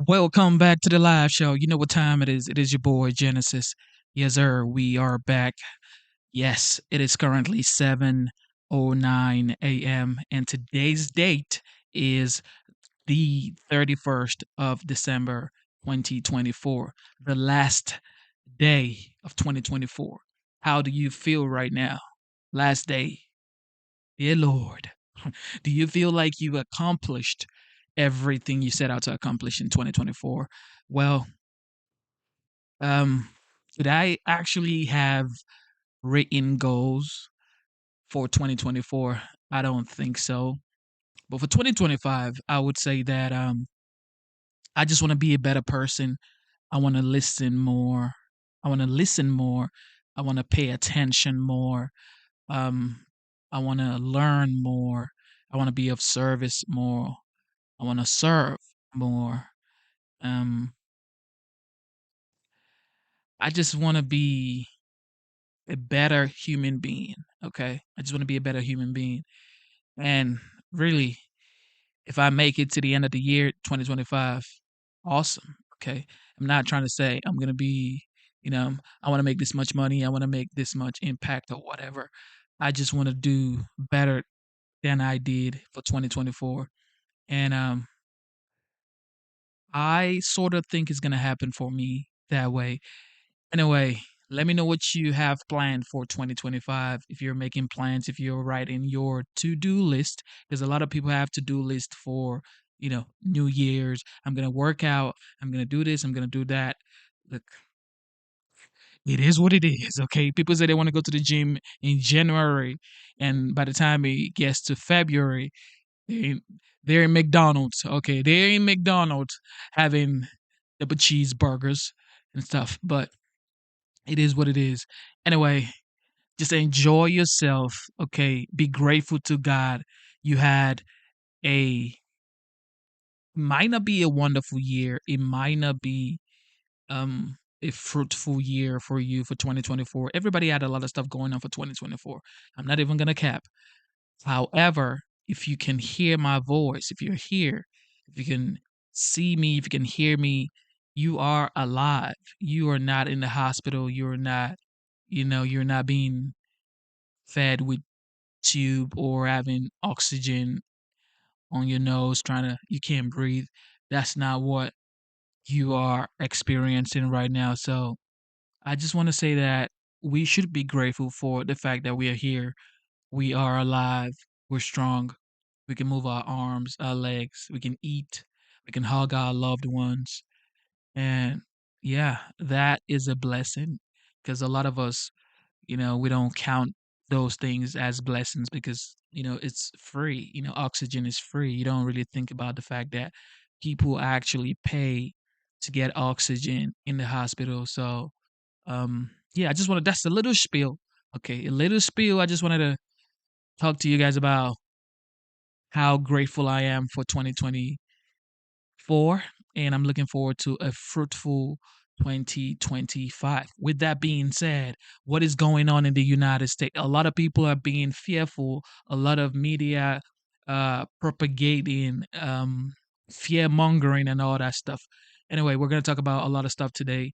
Welcome back to the live show. You know what time it is. It is your boy Genesis. Yes, sir. We are back. Yes, it is currently 7:09 a.m. and today's date is the 31st of December 2024, the last day of 2024. How do you feel right now? Last day. Dear Lord, do you feel like you accomplished everything you set out to accomplish in 2024? Well, Um, did I actually have written goals for 2024? I don't think so. But for 2025, I would say that I just want to be a better person. I want to listen more. I want to listen more. I want to pay attention more. Um, I want to learn more. I want to be of service more. I want to serve more. Um, I just want to be a better human being. Okay. I just want to be a better human being. And really, if I make it to the end of the year, 2025, awesome. Okay. I'm not trying to say I'm going to be, I want to make this much money. I want to make this much impact or whatever. I just want to do better than I did for 2024. And I sort of think it's going to happen for me that way. Anyway, let me know what you have planned for 2025. If you're making plans, if you're writing your to-do list, because a lot of people have to-do list for, New Year's. I'm gonna work out. I'm gonna do this. I'm gonna do that. Look, it is what it is. Okay, people say they want to go to the gym in January, and by the time it gets to February, they they're in McDonald's. Okay, they're in McDonald's having double cheeseburgers and stuff. But it is what it is. Anyway, just enjoy yourself. Okay. Be grateful to God. You had a, might not be a wonderful year. It might not be a fruitful year for you for 2024. Everybody had a lot of stuff going on for 2024. I'm not even gonna cap. However, if you can hear my voice, if you're here, if you can see me, if you can hear me, you are alive. You are not in the hospital. You're not, you're not being fed with tube or having oxygen on your nose trying to you can't breathe. That's not what you are experiencing right now. So I just want to say that we should be grateful for the fact that we are here. We are alive. We're strong. We can move our arms, our legs. We can eat. We can hug our loved ones. And yeah, that is a blessing because a lot of us, we don't count those things as blessings because, it's free. Oxygen is free. You don't really think about the fact that people actually pay to get oxygen in the hospital. So, yeah, I just wanted that's a little spiel. Okay, a little spiel. I just wanted to talk to you guys about how grateful I am for 2024, and I'm looking forward to a fruitful 2025. With that being said, what is going on in the United States? A lot of people are being fearful. A lot of media propagating fear mongering and all that stuff. Anyway, we're going to talk about a lot of stuff today.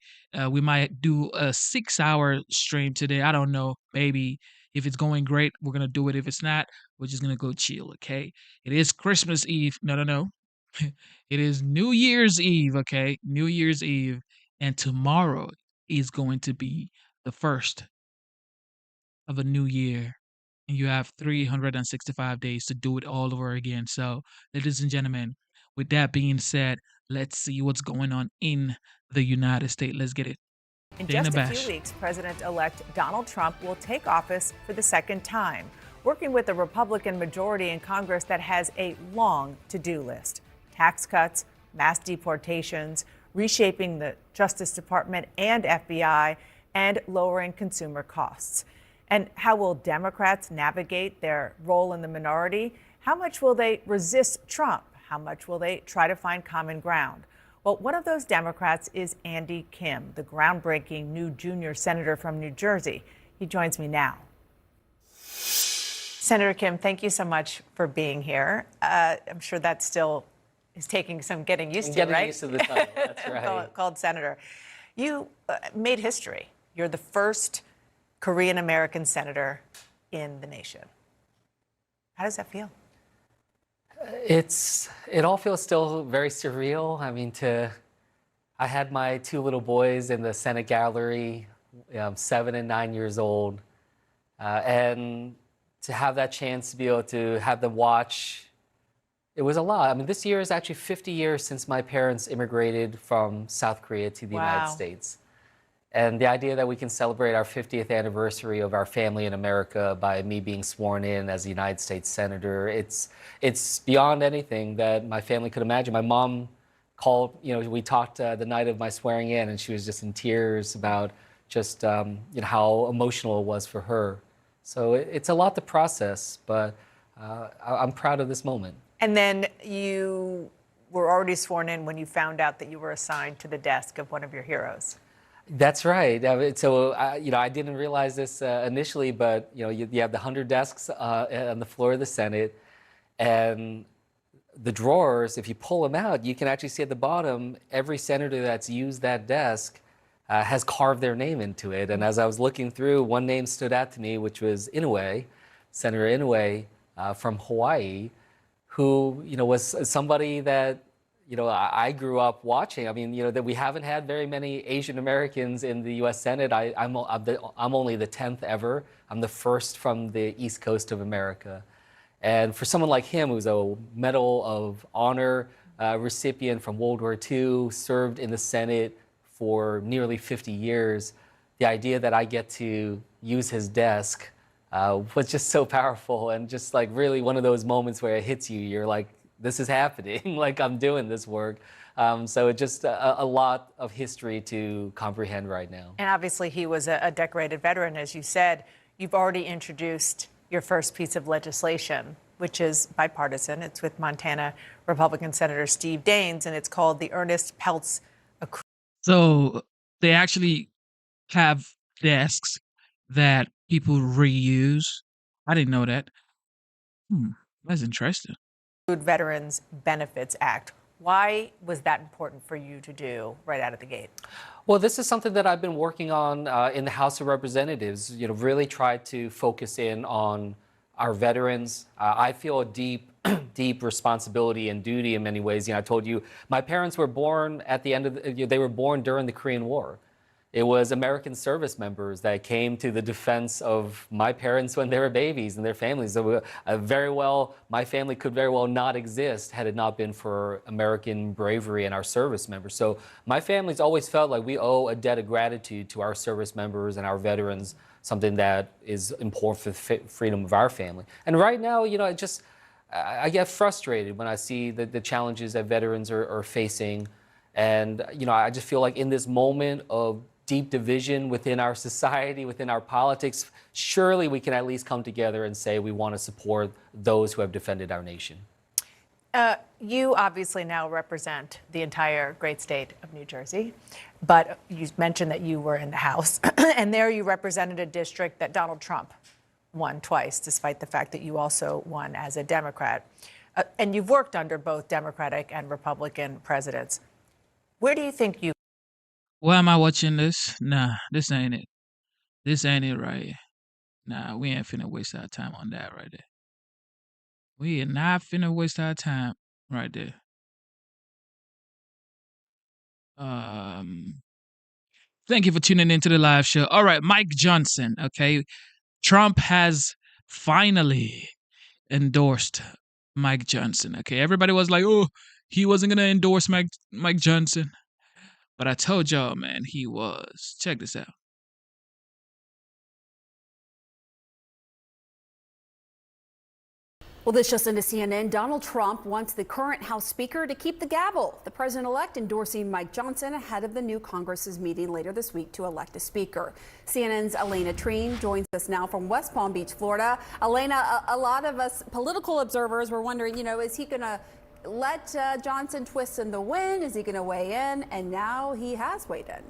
We might do a 6 hour stream today. I don't know. Maybe if it's going great, we're going to do it. If it's not, we're just going to go chill. Okay. It is Christmas Eve. No, no, no. It is New Year's Eve, okay? New Year's Eve. And tomorrow is going to be the first of a new year. And you have 365 days to do it all over again. So, ladies and gentlemen, with that being said, let's see what's going on in the United States. Let's get it. In Dana just a few Bash. weeks, President-elect Donald Trump will take office for the second time, working with a Republican majority in Congress that has a long to-do list. Tax cuts, mass deportations, reshaping the Justice Department and FBI, and lowering consumer costs. And how will Democrats navigate their role in the minority? How much will they resist Trump? How much will they try to find common ground? Well, one of those Democrats is Andy Kim, the groundbreaking new junior senator from New Jersey. He joins me now. Senator Kim, thank you so much for being here. I'm sure that's still is taking some getting used to, Getting right? used to the title, that's right. Called senator. You made history. You're the first Korean American senator in the nation. How does that feel? It all feels still very surreal. I mean, I had my two little boys in the Senate gallery, 7 and 9 years old, and to have that chance to be able to have them watch, it was a lot. I mean, this year is actually 50 years since my parents immigrated from South Korea to the United States. And the idea that we can celebrate our 50th anniversary of our family in America by me being sworn in as a United States Senator, it's beyond anything that my family could imagine. My mom called, we talked the night of my swearing in, and she was just in tears about just how emotional it was for her. So it's a lot to process, but I'm proud of this moment. And then you were already sworn in when you found out that you were assigned to the desk of one of your heroes. That's right. So, I didn't realize this initially, but, you have the 100 desks on the floor of the Senate, and the drawers, if you pull them out, you can actually see at the bottom, every senator that's used that desk has carved their name into it. And as I was looking through, one name stood out to me, which was Inouye, Senator Inouye from Hawaii, who, was somebody that, I grew up watching. I mean, that we haven't had very many Asian Americans in the U.S. Senate. I'm only the 10th ever. I'm the first from the East Coast of America. And for someone like him, who's a Medal of Honor recipient from World War II, served in the Senate for nearly 50 years, the idea that I get to use his desk was just so powerful, and just like really one of those moments where it hits you. You're like, this is happening, like I'm doing this work. So it's just a lot of history to comprehend right now. And obviously he was a decorated veteran, as you said. You've already introduced your first piece of legislation, which is bipartisan. It's with Montana Republican Senator Steve Daines, and it's called the Ernest Peltz. So they actually have desks that people reuse. I didn't know that. That's interesting. Veterans Benefits Act. Why was that important for you to do right out of the gate? Well, this is something that I've been working on in the House of Representatives, really tried to focus in on our veterans. I feel a deep responsibility and duty in many ways. I told you, my parents were born at the end of they were born during the Korean War. It was American service members that came to the defense of my parents when they were babies and their families. So my family could very well not exist had it not been for American bravery and our service members. So my family's always felt like we owe a debt of gratitude to our service members and our veterans, something that is important for the freedom of our family. And right now, I get frustrated when I see the challenges that veterans are facing. And, I just feel like in this moment of deep division within our society, within our politics, surely we can at least come together and say we want to support those who have defended our nation. You obviously now represent the entire great state of New Jersey, but you mentioned that you were in the House, and there you represented a district that Donald Trump won twice, despite the fact that you also won as a Democrat. And you've worked under both Democratic and Republican presidents. Where do you think you... Why am I watching this? Nah, this ain't it. This ain't it right here. Nah, we ain't finna waste our time on that right there. We are not finna waste our time right there. Thank you for tuning into the live show. All right, Mike Johnson. Okay, Trump has finally endorsed Mike Johnson. Okay, everybody was like, "Oh, he wasn't gonna endorse Mike Johnson," but I told y'all, man, he was. Check this out. Well, this just into CNN. Donald Trump wants the current House Speaker to keep the gavel. The president-elect endorsing Mike Johnson ahead of the new Congress's meeting later this week to elect a speaker. CNN's Elena Treen joins us now from West Palm Beach, Florida. Elena, a lot of us political observers were wondering, is he going to let Johnson twist in the wind? Is he going to weigh in? And now he has weighed in.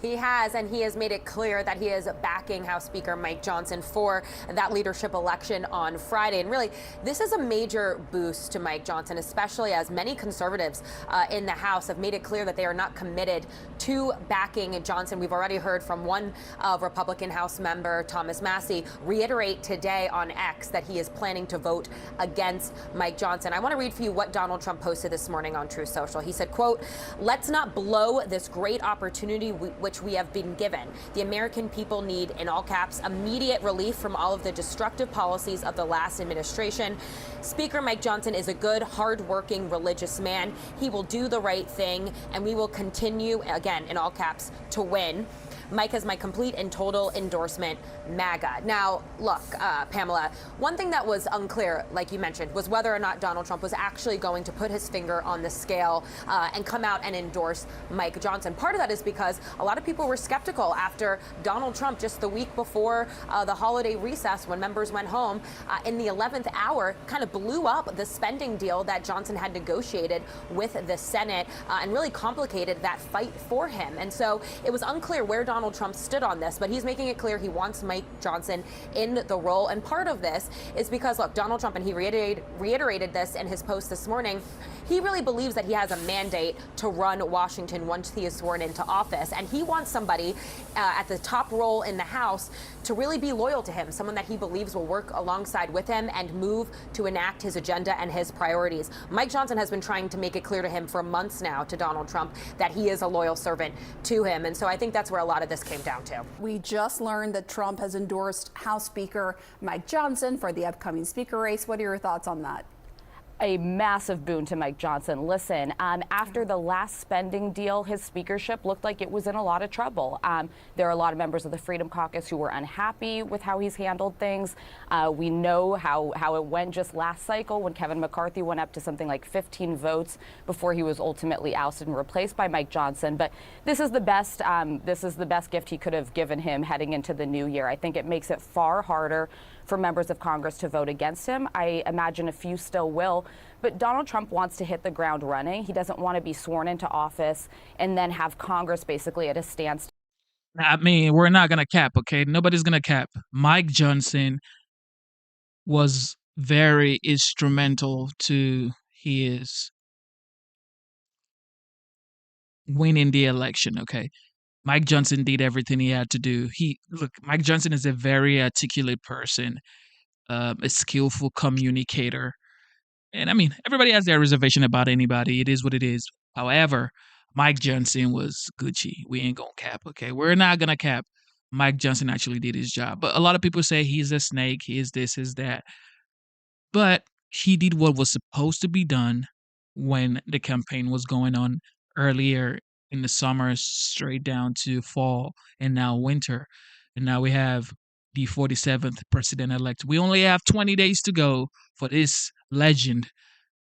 He has, and he has made it clear that he is backing House Speaker Mike Johnson for that leadership election on Friday. And really, this is a major boost to Mike Johnson, especially as many conservatives in the House have made it clear that they are not committed to backing Johnson. We've already heard from one Republican House member, Thomas Massie, reiterate today on X that he is planning to vote against Mike Johnson. I want to read for you what Donald Trump posted this morning on Truth Social. He said, quote, "Let's not blow this great opportunity which we have been given. The American people need, in all caps, immediate relief from all of the destructive policies of the last administration. Speaker Mike Johnson is a good, hard-working, religious man. He will do the right thing, and we will continue, again, in all caps, to win. Mike has my complete and total endorsement, MAGA." Now, look, Pamela, one thing that was unclear, like you mentioned, was whether or not Donald Trump was actually going to put his finger on the scale and come out and endorse Mike Johnson. Part of that is because a lot of people were skeptical after Donald Trump, just the week before the holiday recess, when members went home, in the 11th hour, kind of blew up the spending deal that Johnson had negotiated with the Senate and really complicated that fight for him. And so it was unclear where Donald Trump stood on this, but he's making it clear he wants Mike Johnson in the role. And part of this is because, look, Donald Trump, and he reiterated this in his post this morning, he really believes that he has a mandate to run Washington once he is sworn into office. And he wants somebody at the top role in the House to really be loyal to him, someone that he believes will work alongside with him and move to enact his agenda and his priorities. Mike Johnson has been trying to make it clear to him for months now, to Donald Trump, that he is a loyal servant to him. And so I think that's where a lot of this came down to. We just learned that Trump has endorsed House Speaker Mike Johnson for the upcoming speaker race. What are your thoughts on that? A massive boon to Mike Johnson. Listen, after the last spending deal, his speakership looked like it was in a lot of trouble. There are a lot of members of the Freedom Caucus who were unhappy with how he's handled things. We know how it went just last cycle when Kevin McCarthy went up to something like 15 votes before he was ultimately ousted and replaced by Mike Johnson. But this is the best gift he could have given him heading into the new year. I think it makes it far harder for members of Congress to vote against him. I imagine a few still will. But Donald Trump wants to hit the ground running. He doesn't want to be sworn into office and then have Congress basically at a standstill. I mean, we're not going to cap, okay? Nobody's going to cap. Mike Johnson was very instrumental to his winning the election, okay? Mike Johnson did everything he had to do. Mike Johnson is a very articulate person, a skillful communicator. And I mean, everybody has their reservation about anybody. It is what it is. However, Mike Johnson was Gucci. We ain't gonna cap, okay? We're not gonna cap. Mike Johnson actually did his job. But a lot of people say he's a snake, he is this, is that. But he did what was supposed to be done when the campaign was going on earlier in the summer, straight down to fall, and now winter. And now we have the 47th president-elect. We only have 20 days to go for this legend,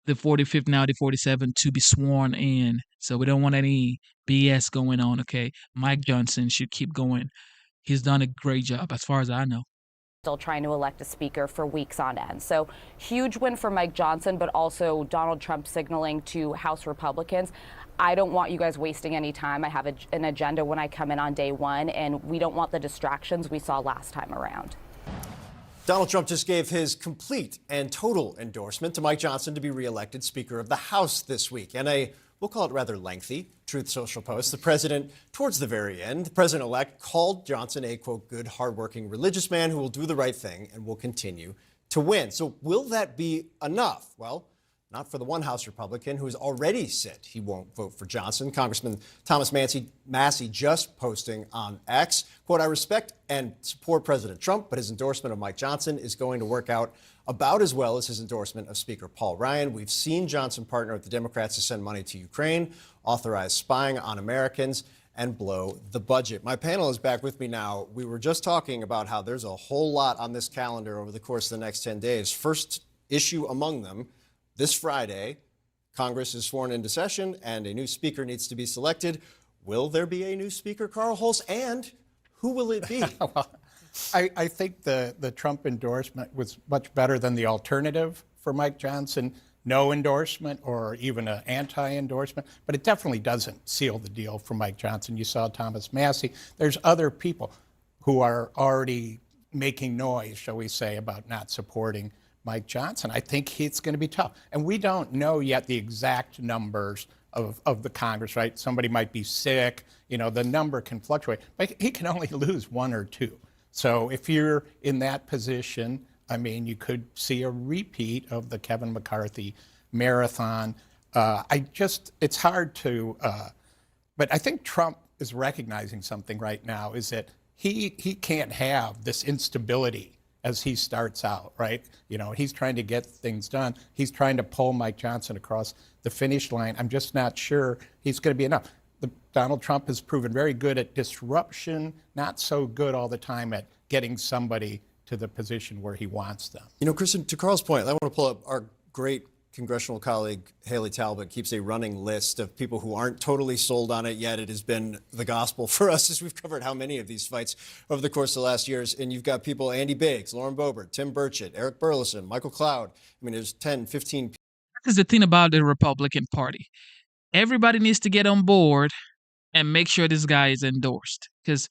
the 45th, now the 47th, to be sworn in. So we don't want any BS going on, okay? Mike Johnson should keep going. He's done a great job, as far as I know. Still trying to elect a speaker for weeks on end. So huge win for Mike Johnson, but also Donald Trump signaling to House Republicans, I don't want you guys wasting any time. I have an agenda when I come in on day one, and we don't want the distractions we saw last time around. Donald Trump just gave his complete and total endorsement to Mike Johnson to be reelected Speaker of the House this week. And we'll call it rather lengthy, Truth Social post. The president, towards the very end, the president-elect called Johnson a, quote, good, hardworking, religious man who will do the right thing and will continue to win. So will that be enough? Well, not for the one House Republican who has already said he won't vote for Johnson. Congressman Thomas Massie just posting on X, quote, I respect and support President Trump, but his endorsement of Mike Johnson is going to work out about as well as his endorsement of Speaker Paul Ryan. We've seen Johnson partner with the Democrats to send money to Ukraine, authorize spying on Americans, and blow the budget. My panel is back with me now. We were just talking about how there's a whole lot on this calendar over the course of the next 10 days. First issue among them, this Friday, Congress is sworn into session and a new speaker needs to be selected. Will there be a new speaker, Carl Hulse, and who will it be? Well, I think the Trump endorsement was much better than the alternative for Mike Johnson. no endorsement or even an anti-endorsement, but it definitely doesn't seal the deal for Mike Johnson. You saw Thomas Massey. There's other people who are already making noise, shall we say, about not supporting Mike Johnson. I think it's going to be tough. And we don't know yet the exact numbers of the Congress, right? Somebody might be sick, the number can fluctuate, but he can only lose one or two. So if you're in that position, I mean, you could see a repeat of the Kevin McCarthy marathon. It's hard to, but I think Trump is recognizing something right now, is that he can't have this instability as he starts out, right? He's trying to get things done. He's trying to pull Mike Johnson across the finish line. I'm just not sure he's going to be enough. Donald Trump has proven very good at disruption, not so good all the time at getting somebody to the position where he wants them. Kristen, to Carl's point, I want to pull up our great congressional colleague Haley Talbot keeps a running list of people who aren't totally sold on it yet. It has been the gospel for us as we've covered how many of these fights over the course of the last years. And you've got people, Andy Biggs, Lauren Boebert, Tim Burchett, Eric Burleson, Michael Cloud. I mean, there's 10, 15 people. That's the thing about the Republican Party. Everybody needs to get on board and make sure this guy is endorsed. Because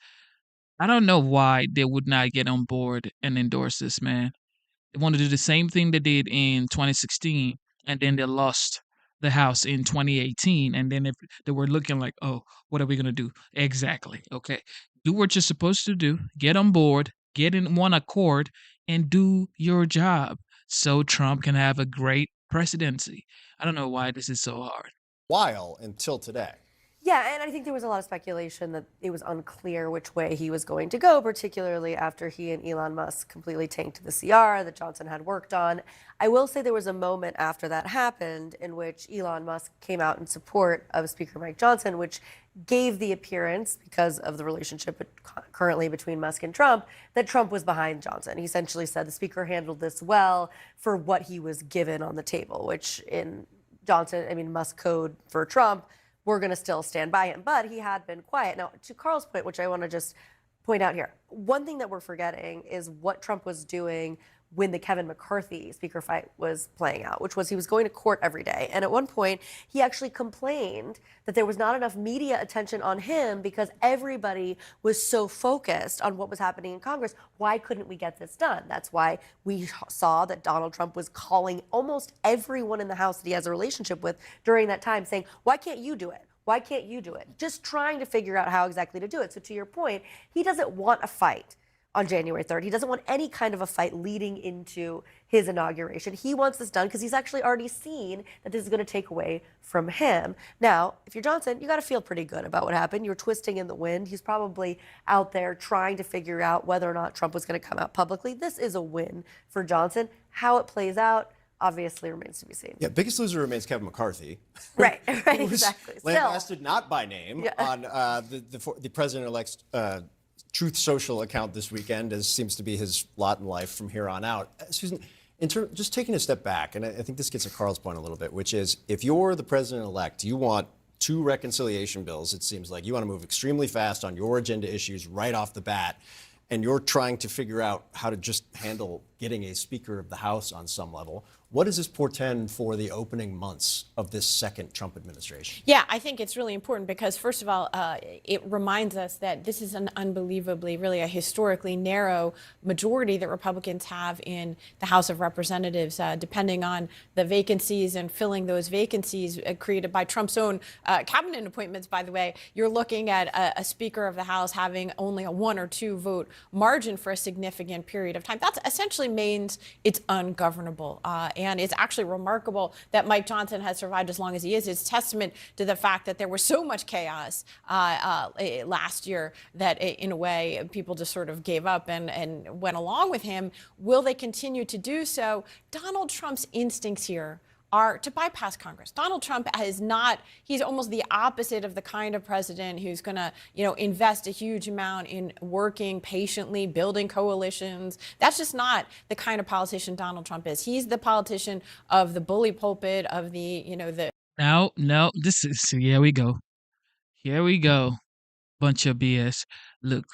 I don't know why they would not get on board and endorse this man. They want to do the same thing they did in 2016, and then they lost the House in 2018. And then if they were looking like, oh, what are we going to do? Exactly. Okay. Do what you're supposed to do. Get on board. Get in one accord and do your job so Trump can have a great presidency. I don't know why this is so hard. While until today. Yeah, and I think there was a lot of speculation that it was unclear which way he was going to go, particularly after he and Elon Musk completely tanked the CR that Johnson had worked on. I will say there was a moment after that happened in which Elon Musk came out in support of Speaker Mike Johnson, which gave the appearance, because of the relationship currently between Musk and Trump, that Trump was behind Johnson. He essentially said the speaker handled this well for what he was given on the table, which in Musk code for Trump, we're going to still stand by him. But he had been quiet. Now, to Carl's point, which I want to just point out here, one thing that we're forgetting is what Trump was doing when the Kevin McCarthy speaker fight was playing out, which was he was going to court every day. And at one point, he actually complained that there was not enough media attention on him because everybody was so focused on what was happening in Congress. Why couldn't we get this done? That's why we saw that Donald Trump was calling almost everyone in the House that he has a relationship with during that time, saying, why can't you do it? Why can't you do it? Just trying to figure out how exactly to do it. So to your point, he doesn't want a fight on January 3rd. He doesn't want any kind of a fight leading into his inauguration. He wants this done because he's actually already seen that this is going to take away from him. Now, if you're Johnson, you got to feel pretty good about what happened. You're twisting in the wind. He's probably out there trying to figure out whether or not Trump was going to come out publicly. This is a win for Johnson. How it plays out obviously remains to be seen. Yeah, biggest loser remains Kevin McCarthy. Right, exactly. Lambasted not by name on the president-elect's Truth Social account this weekend, as seems to be his lot in life from here on out. Susan, just taking a step back, and I think this gets to Carl's point a little bit, which is if you're the president-elect, you want 2 reconciliation bills, it seems like. You want to move extremely fast on your agenda issues right off the bat, and you're trying to figure out how to just handle getting a Speaker of the House on some level. What does this portend for the opening months of this second Trump administration? Yeah, I think it's really important because, first of all, it reminds us that this is an unbelievably, really a historically narrow majority that Republicans have in the House of Representatives, depending on the vacancies and filling those vacancies created by Trump's own cabinet appointments, by the way. You're looking at a Speaker of the House having only a 1 or 2 vote margin for a significant period of time. That essentially means it's ungovernable. And it's actually remarkable that Mike Johnson has survived as long as he is. It's testament to the fact that there was so much chaos last year that, in a way, people just sort of gave up and went along with him. Will they continue to do so? Donald Trump's instincts here are to bypass Congress. Donald Trump he's almost the opposite of the kind of president who's going to, invest a huge amount in working patiently, building coalitions. That's just not the kind of politician Donald Trump is. He's the politician of the bully pulpit, of the. No, this is, here we go. Here we go. Bunch of BS. Look,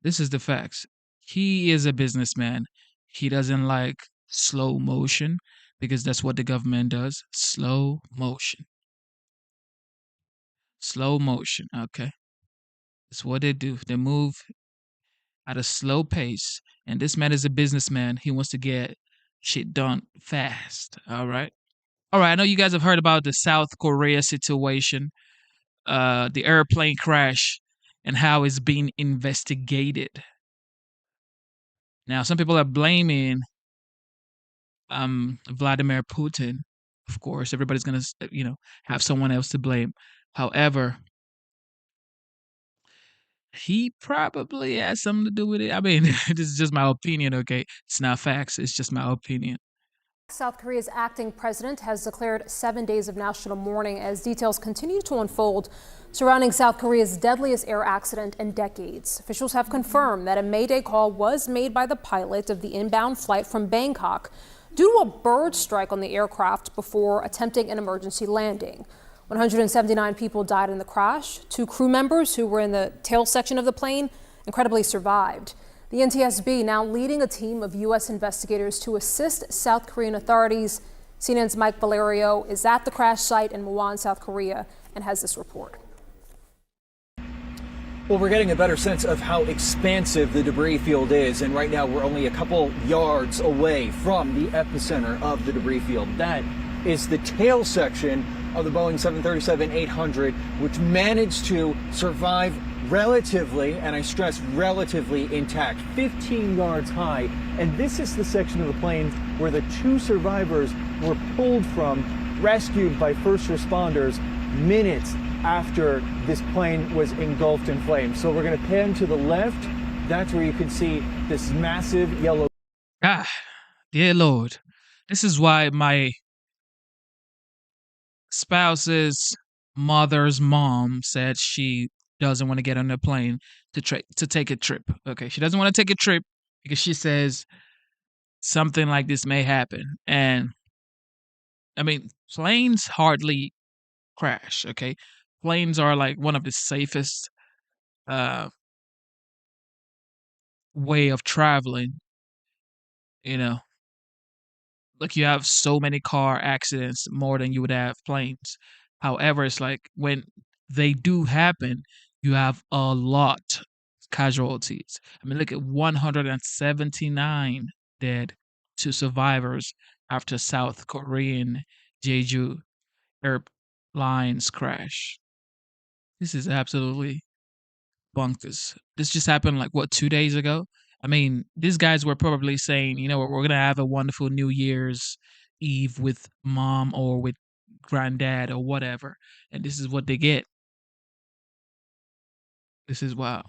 this is the facts. He is a businessman. He doesn't like slow motion. because that's what the government does. Slow motion. Slow motion. Okay. That's what they do. They move at a slow pace. And this man is a businessman. He wants to get shit done fast. All right. All right. I know you guys have heard about the South Korea situation, the airplane crash, and how it's being investigated. Now, some people are blaming Vladimir Putin. Of course, everybody's gonna, have someone else to blame. However, he probably has something to do with it. I mean, this is just my opinion, okay? It's not facts. It's just my opinion. South Korea's acting president has declared 7 days of national mourning as details continue to unfold surrounding South Korea's deadliest air accident in decades. Officials have confirmed that a Mayday call was made by the pilot of the inbound flight from Bangkok due to a bird strike on the aircraft before attempting an emergency landing. 179 people died in the crash. 2 crew members who were in the tail section of the plane incredibly survived. The NTSB now leading a team of U.S. investigators to assist South Korean authorities. CNN's Mike Valerio is at the crash site in Muan, South Korea, and has this report. Well, we're getting a better sense of how expansive the debris field is, and right now we're only a couple yards away from the epicenter of the debris field. That is the tail section of the Boeing 737-800, which managed to survive relatively, and I stress relatively, intact, 15 yards high. And this is the section of the plane where the 2 survivors were pulled from, rescued by first responders minutes after this plane was engulfed in flames. So we're going to pan to the left. That's where you can see this massive yellow. Dear Lord, this is why my spouse's mother's mom said she doesn't want to get on a plane to take a trip. Okay, she doesn't want to take a trip because she says something like this may happen. And I mean, planes hardly crash. Okay, planes are like one of the safest way of traveling. Like you have so many car accidents more than you would have planes. However, it's like when they do happen, you have a lot of casualties. I mean, look at 179 dead, 2 survivors after South Korean Jeju Airlines crash. This is absolutely bonkers. This just happened like 2 days ago? I mean, these guys were probably saying, we're going to have a wonderful New Year's Eve with mom or with granddad or whatever. And this is what they get. This is wow.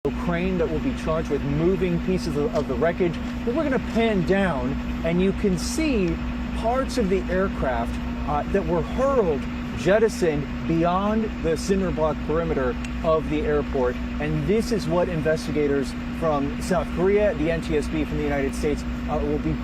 A crane that will be charged with moving pieces of the wreckage. Then we're going to pan down, and you can see parts of the aircraft that were hurled, jettisoned beyond the cinder block perimeter of the airport. And this is what investigators from South Korea, the NTSB from the United States, will be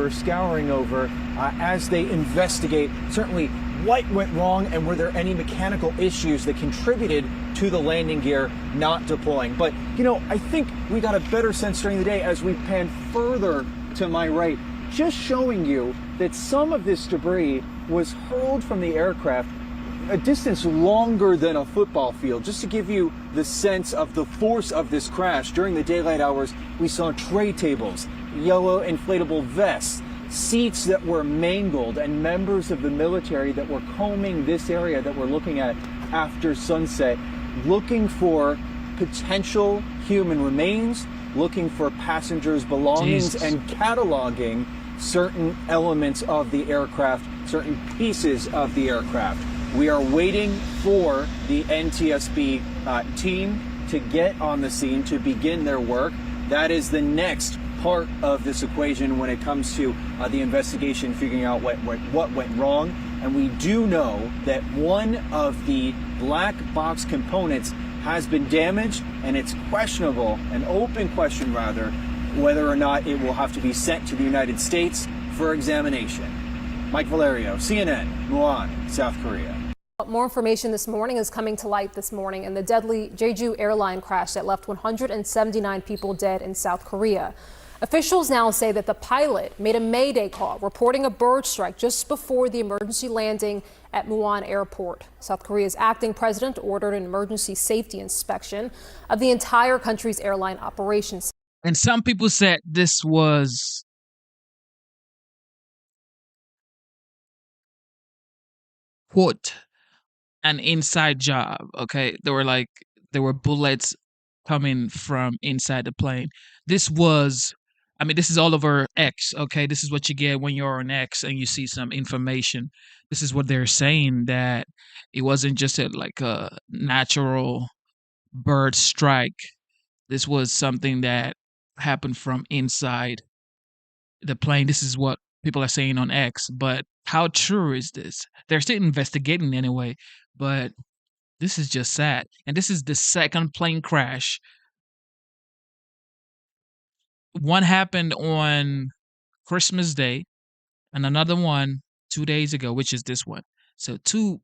scouring over as they investigate certainly what went wrong and were there any mechanical issues that contributed to the landing gear not deploying. But, I think we got a better sense during the day as we pan further to my right, just showing you that some of this debris was hurled from the aircraft a distance longer than a football field. Just to give you the sense of the force of this crash, during the daylight hours, we saw tray tables, yellow inflatable vests, seats that were mangled, and members of the military that were combing this area that we're looking at after sunset, looking for potential human remains, looking for passengers' belongings, Jesus. and cataloging certain elements of the aircraft, certain pieces of the aircraft. We are waiting for the NTSB team to get on the scene to begin their work. That is the next part of this equation when it comes to the investigation, figuring out what went wrong. And we do know that one of the black box components has been damaged, and it's questionable, an open question rather, whether or not it will have to be sent to the United States for examination. Mike Valerio, CNN, Muan, South Korea. More information this morning is coming to light this morning in the deadly Jeju airline crash that left 179 people dead in South Korea. Officials now say that the pilot made a mayday call reporting a bird strike just before the emergency landing at Muan Airport. South Korea's acting president ordered an emergency safety inspection of the entire country's airline operations. And some people said this was quote an inside job. Okay, there were bullets coming from inside the plane. This was, I mean, this is all over X. Okay, this is what you get when you're on X and you see some information. This is what they're saying, that it wasn't just like a natural bird strike. This was something that happened from inside the plane. This is what people are saying on X, but how true is this? They're still investigating anyway, but this is just sad. And this is the second plane crash. One happened on Christmas Day and another one 2 days ago, which is this one. So two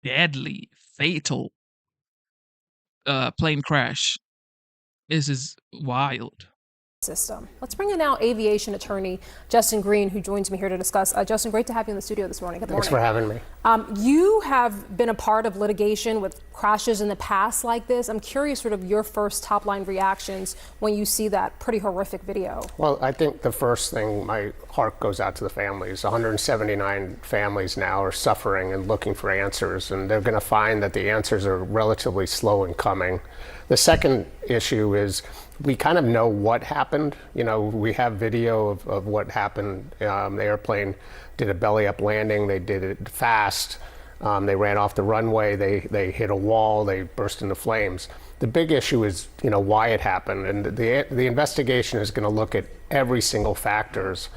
deadly, fatal plane crash. This is wild. System. Let's bring in now aviation attorney Justin Green, who joins me here to discuss. Justin, great to have you in the studio this morning. Good morning. Thanks for having me. You have been a part of litigation with crashes in the past like this. I'm curious sort of your first top line reactions when you see that pretty horrific video. Well, I think the first thing, my heart goes out to the families. 179 families now are suffering and looking for answers, and they're going to find that the answers are relatively slow in coming. The second issue is we kind of know what happened. You know, we have video of what happened. The airplane did a belly up landing. They did it fast. They ran off the runway. They hit a wall. They burst into flames. The big issue is, you know, why it happened. And the investigation is going to look at every single factors.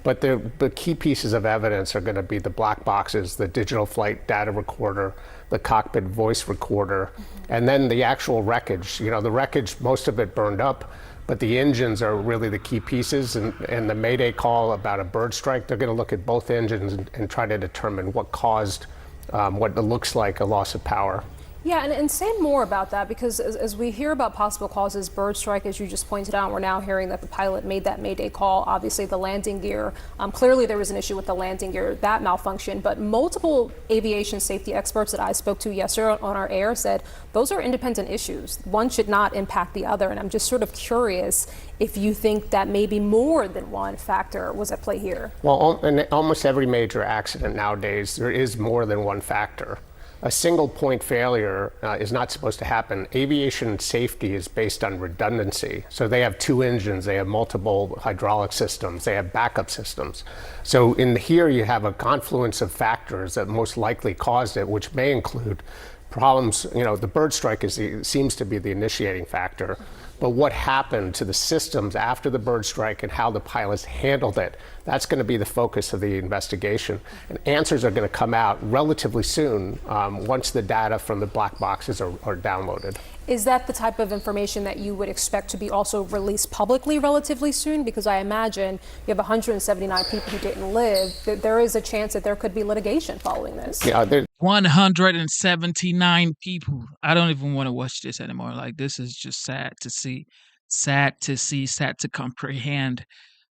But the key pieces of evidence are going to be the black boxes, the digital flight data recorder, the cockpit voice recorder, and then the actual wreckage. You know, the wreckage, most of it burned up, but the engines are really the key pieces. And the mayday call about a bird strike, they're going to look at both engines and try to determine what caused what looks like a loss of power. Yeah, and say more about that, because as we hear about possible causes, bird strike, as you just pointed out, we're now hearing that the pilot made that mayday call. Obviously, the landing gear, clearly there was an issue with the landing gear, that malfunctioned, but multiple aviation safety experts that I spoke to yesterday on our air said those are independent issues. One should not impact the other, and I'm just sort of curious if you think that maybe more than one factor was at play here. Well, in almost every major accident nowadays, there is more than one factor. A single point failure is not supposed to happen. Aviation safety is based on redundancy. So they have two engines, they have multiple hydraulic systems, they have backup systems. So in here you have a confluence of factors that most likely caused it, which may include problems. You know, the bird strike seems to be the initiating factor. But what happened to the systems after the bird strike and how the pilots handled it, that's going to be the focus of the investigation. And answers are going to come out relatively soon once the data from the black boxes are downloaded. Is that the type of information that you would expect to be also released publicly relatively soon? Because I imagine you have 179 people who didn't live. There is a chance that there could be litigation following this. Yeah, 179 people. I don't even want to watch this anymore. Like, this is just sad to see, sad to comprehend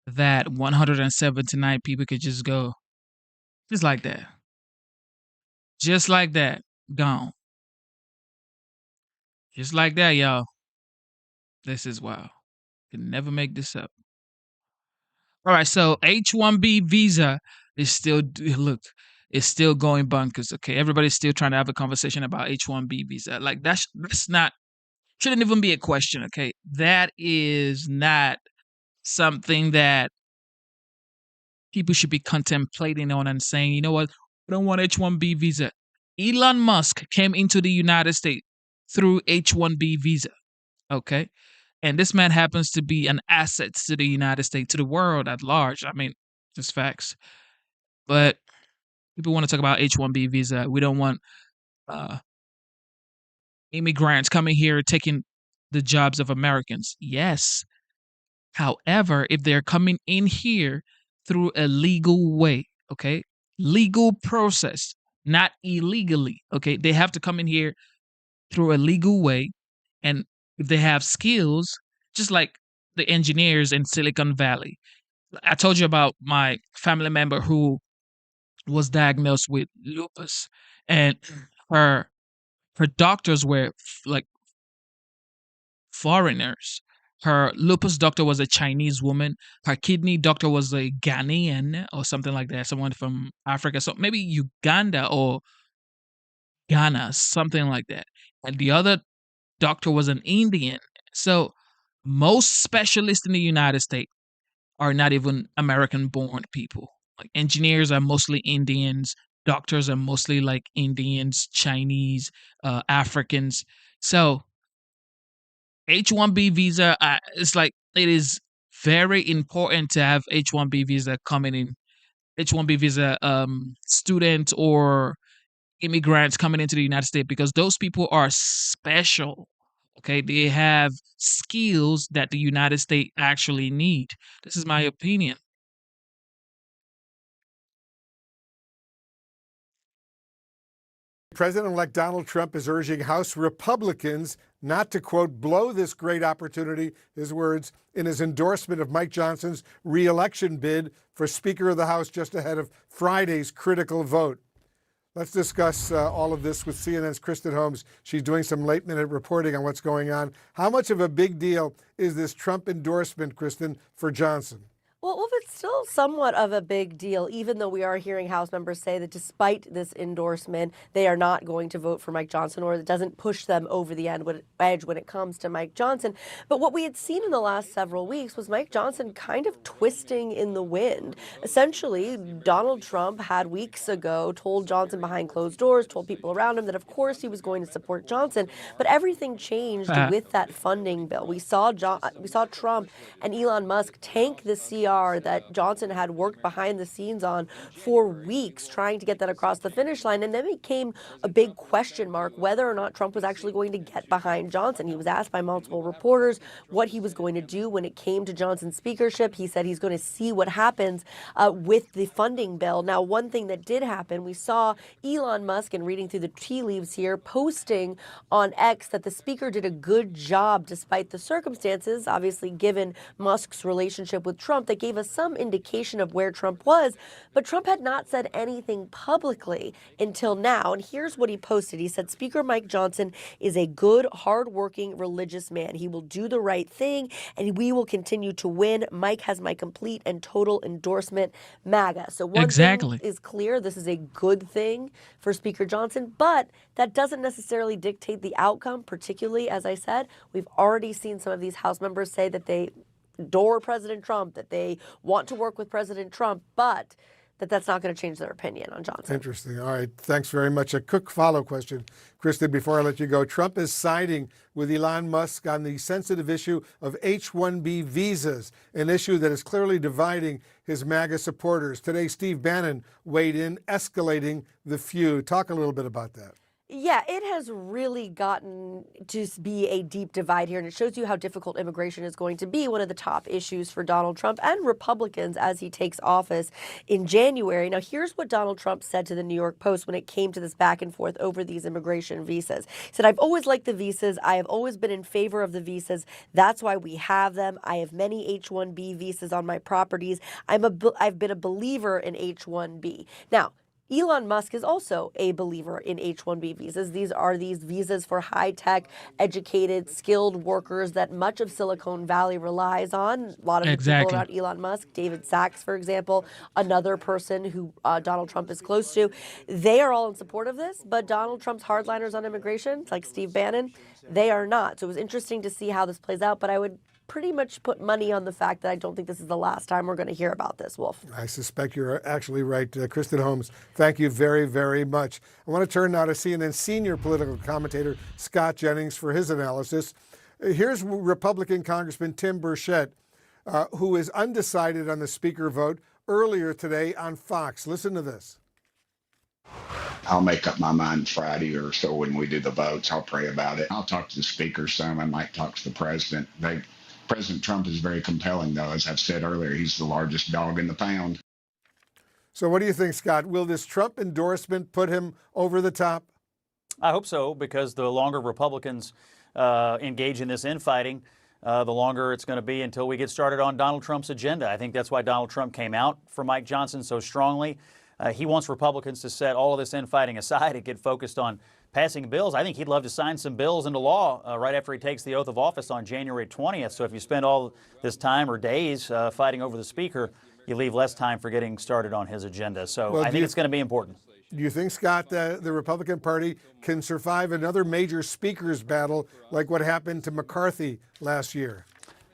that 179 people could just go just like that. Just like that. Gone. Just like that, y'all. This is wild. Can never make this up. All right, so H-1B visa is still, look, it's still going bonkers. Okay, everybody's still trying to have a conversation about H-1B visa. Like, that's not, shouldn't even be a question. Okay, that is not something that people should be contemplating on and saying, you know what, we don't want H-1B visa. Elon Musk came into the United States through H-1B visa. Okay, and this man happens to be an asset to the United States, to the world at large. I mean, just facts. But people want to talk about H-1B visa. We don't want immigrants coming here taking the jobs of Americans. Yes. However, if they're coming in here through a legal way, okay, legal process, not illegally, okay, they have to come in here through a legal way. And if they have skills, just like the engineers in Silicon Valley. I told you about my family member who was diagnosed with lupus, and her her doctors were like foreigners. Her lupus doctor was a Chinese woman. Her kidney doctor was a Ghanaian or something like that, someone from Africa. So maybe Uganda or Ghana, something like that. And the other doctor was an Indian. So most specialists in the United States are not even American born people. Like engineers are mostly Indians, doctors are mostly like Indians, Chinese, Africans. So H-1B visa, it's like it is very important to have H-1B visa coming in. H-1B visa students or immigrants coming into the United States because those people are special. Okay, they have skills that the United States actually need. This is my opinion. President-elect Donald Trump is urging House Republicans not to, quote, blow this great opportunity, his words, in his endorsement of Mike Johnson's re-election bid for Speaker of the House just ahead of Friday's critical vote. Let's discuss all of this with CNN's Kristen Holmes. She's doing some late-minute reporting on what's going on. How much of a big deal is this Trump endorsement, Kristen, for Johnson? Well, it's still somewhat of a big deal, even though we are hearing House members say that despite this endorsement, they are not going to vote for Mike Johnson, or it doesn't push them over the edge when it comes to Mike Johnson. But what we had seen in the last several weeks was Mike Johnson kind of twisting in the wind. Essentially, Donald Trump had weeks ago told Johnson behind closed doors, told people around him that, of course, he was going to support Johnson. But everything changed with that funding bill. We saw Trump and Elon Musk tank the CR that Johnson had worked behind the scenes on for weeks, trying to get that across the finish line. And then it became a big question mark whether or not Trump was actually going to get behind Johnson. He was asked by multiple reporters what he was going to do when it came to Johnson's speakership. He said he's going to see what happens with the funding bill. Now, one thing that did happen, we saw Elon Musk, and reading through the tea leaves here, posting on X that the speaker did a good job despite the circumstances, obviously given Musk's relationship with Trump. That gave us some indication of where Trump was, but Trump had not said anything publicly until now. And here's what he posted. He said, Speaker Mike Johnson is a good, hardworking, religious man. He will do the right thing, and we will continue to win. Mike has my complete and total endorsement, MAGA. So one thing is clear. This is a good thing for Speaker Johnson, but that doesn't necessarily dictate the outcome, particularly, as I said, we've already seen some of these House members say that they adore President Trump, that they want to work with President Trump, but that's not going to change their opinion on Johnson. Interesting. All right. Thanks very much. A quick follow question, Kristen, before I let you go. Trump is siding with Elon Musk on the sensitive issue of H-1B visas, an issue that is clearly dividing his MAGA supporters. Today, Steve Bannon weighed in, escalating the feud. Talk a little bit about that. Yeah, it has really gotten to be a deep divide here, and it shows you how difficult immigration is going to be, one of the top issues for Donald Trump and Republicans as he takes office in January. Now, here's what Donald Trump said to the New York Post when it came to this back and forth over these immigration visas. He said, I've always liked the visas. I have always been in favor of the visas. That's why we have them. I have many H-1B visas on my properties. I've been a believer in H-1B. Now, Elon Musk is also a believer in H-1B visas. These are visas for high-tech, educated, skilled workers that much of Silicon Valley relies on. A lot of people around Elon Musk, David Sachs, for example, another person who Donald Trump is close to. They are all in support of this, but Donald Trump's hardliners on immigration, like Steve Bannon, they are not. So it was interesting to see how this plays out, but I would pretty much put money on the fact that I don't think this is the last time we're going to hear about this, Wolf. I suspect you're actually right. Kristen Holmes, thank you very, very much. I want to turn now to CNN senior political commentator Scott Jennings for his analysis. Here's Republican Congressman Tim Burchett, who is undecided on the speaker vote earlier today on Fox. Listen to this. I'll make up my mind Friday or so when we do the votes. I'll pray about it. I'll talk to the speaker some. I might talk to the president. President Trump is very compelling, though. As I've said earlier, he's the largest dog in the pound. So what do you think, Scott? Will this Trump endorsement put him over the top? I hope so, because the longer Republicans engage in this infighting, the longer it's going to be until we get started on Donald Trump's agenda. I think that's why Donald Trump came out for Mike Johnson so strongly. He wants Republicans to set all of this infighting aside and get focused on passing bills. I think he'd love to sign some bills into law right after he takes the oath of office on January 20th. So if you spend all this time or days fighting over the speaker, you leave less time for getting started on his agenda. So Well, I think it's going to be important. Do you think, Scott, that the Republican Party can survive another major speakers battle like what happened to McCarthy last year?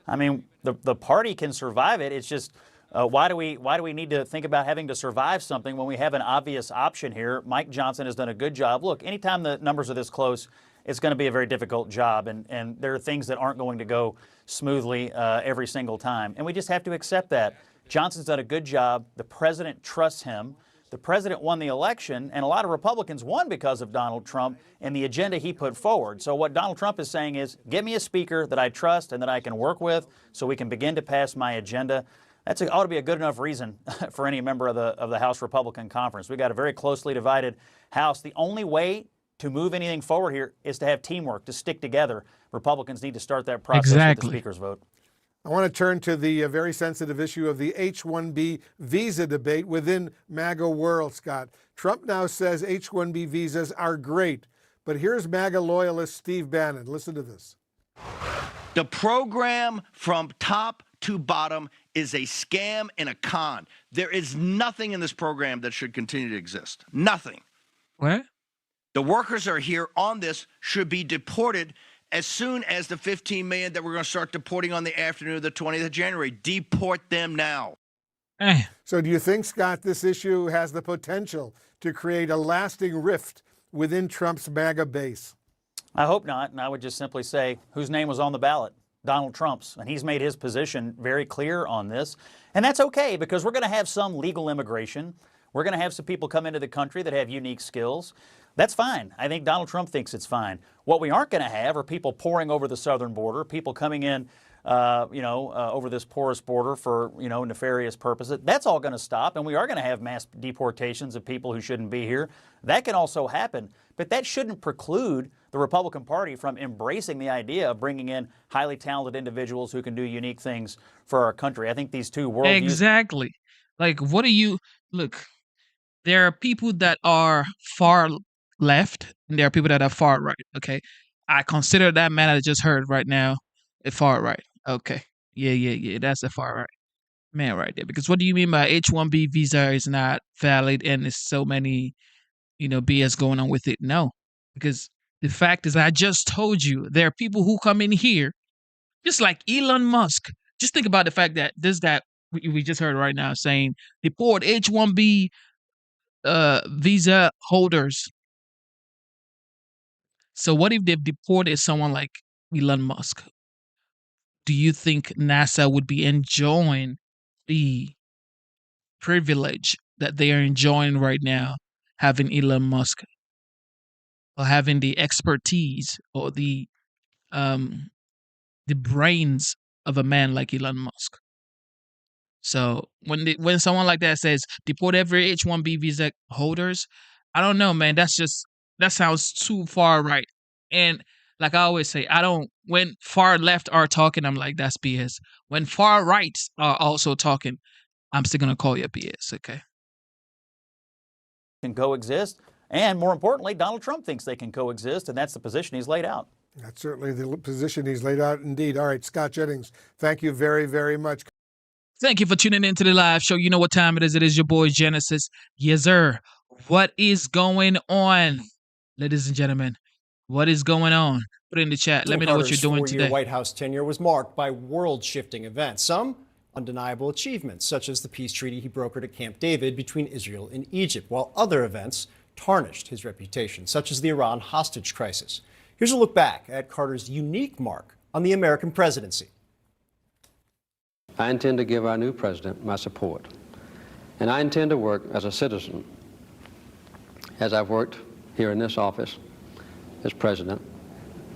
I mean, the party can survive it. It's just why do we need to think about having to survive something when we have an obvious option here? Mike Johnson has done a good job. Look, anytime the numbers are this close, it's going to be a very difficult job, and there are things that aren't going to go smoothly every single time, and we just have to accept that. Johnson's done a good job. The president trusts him. The president won the election, and a lot of Republicans won because of Donald Trump and the agenda he put forward. So what Donald Trump is saying is, get me a speaker that I trust and that I can work with so we can begin to pass my agenda. That ought to be a good enough reason for any member of the House Republican Conference. We've got a very closely divided House. The only way to move anything forward here is to have teamwork, to stick together. Republicans need to start that process with the Speaker's vote. I want to turn to the very sensitive issue of the H-1B visa debate within MAGA world, Scott. Trump now says H-1B visas are great, but here's MAGA loyalist Steve Bannon. Listen to this. The program from top to bottom is a scam and a con. There is nothing in this program that should continue to exist. Nothing. What? The workers are here on this should be deported as soon as the 15 million that we're going to start deporting on the afternoon of the 20th of January. Deport them now. So do you think, Scott, this issue has the potential to create a lasting rift within Trump's MAGA base? I hope not, and I would just simply say whose name was on the ballot? Donald Trump's, and he's made his position very clear on this. And that's okay, because we're going to have some legal immigration. We're going to have some people come into the country that have unique skills. That's fine. I think Donald Trump thinks it's fine. What we aren't going to have are people pouring over the southern border, people coming in, over this porous border for, nefarious purposes. That's all going to stop, and we are going to have mass deportations of people who shouldn't be here. That can also happen, but that shouldn't preclude the Republican Party from embracing the idea of bringing in highly talented individuals who can do unique things for our country. I think these two worldviews... Exactly. Like, what do you... Look, there are people that are far left, and there are people that are far right, okay? I consider that man I just heard right now a far right. Okay. Yeah, that's a far right man right there. Because what do you mean by H-1B visa is not valid and there's so many, BS going on with it? No. Because the fact is, I just told you, there are people who come in here, just like Elon Musk. Just think about the fact that this guy, we just heard right now saying, deport H-1B visa holders. So what if they've deported someone like Elon Musk? Do you think NASA would be enjoying the privilege that they are enjoying right now, having Elon Musk, or having the expertise or the brains of a man like Elon Musk? So when someone like that says deport every H-1B visa holders, I don't know, man. That sounds too far right. And like I always say, when far left are talking, I'm like, that's BS. When far rights are also talking, I'm still gonna call you BS, okay? Can coexist, and more importantly, Donald Trump thinks they can coexist, and that's the position he's laid out. That's certainly the position he's laid out indeed. All right, Scott Jennings, thank you very, very much. Thank you for tuning into the live show. You know what time it is. It is your boy Genesis. Yes, sir. What is going on? Ladies and gentlemen, what is going on? Put it in the chat. Let me know what you're doing today. White House tenure was marked by world-shifting events. Some undeniable achievements, such as the peace treaty he brokered at Camp David between Israel and Egypt, while other events tarnished his reputation, such as the Iran hostage crisis. Here's a look back at Carter's unique mark on the American presidency. I intend to give our new president my support, and I intend to work as a citizen, as I've worked here in this office as president,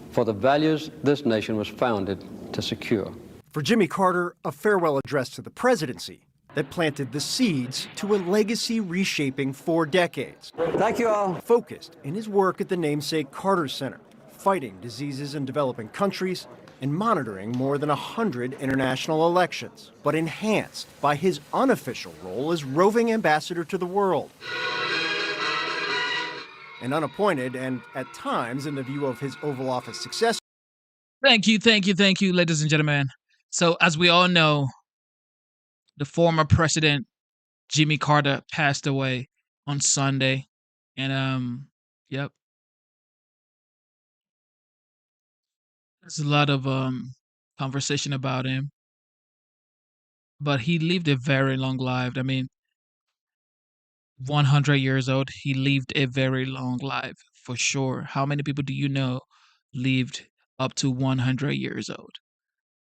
for the values this nation was founded to secure. For Jimmy Carter, a farewell address to the presidency that planted the seeds to a legacy reshaping for decades. Thank you all. Focused in his work at the namesake Carter Center, fighting diseases in developing countries and monitoring more than 100 international elections, but enhanced by his unofficial role as roving ambassador to the world. And unappointed, and at times, in the view of his Oval Office successor. Thank you, ladies and gentlemen. So, as we all know, the former president, Jimmy Carter, passed away on Sunday. And, yep. There's a lot of conversation about him. But he lived a very long life. I mean, 100 years old, he lived a very long life, for sure. How many people do you know lived up to 100 years old?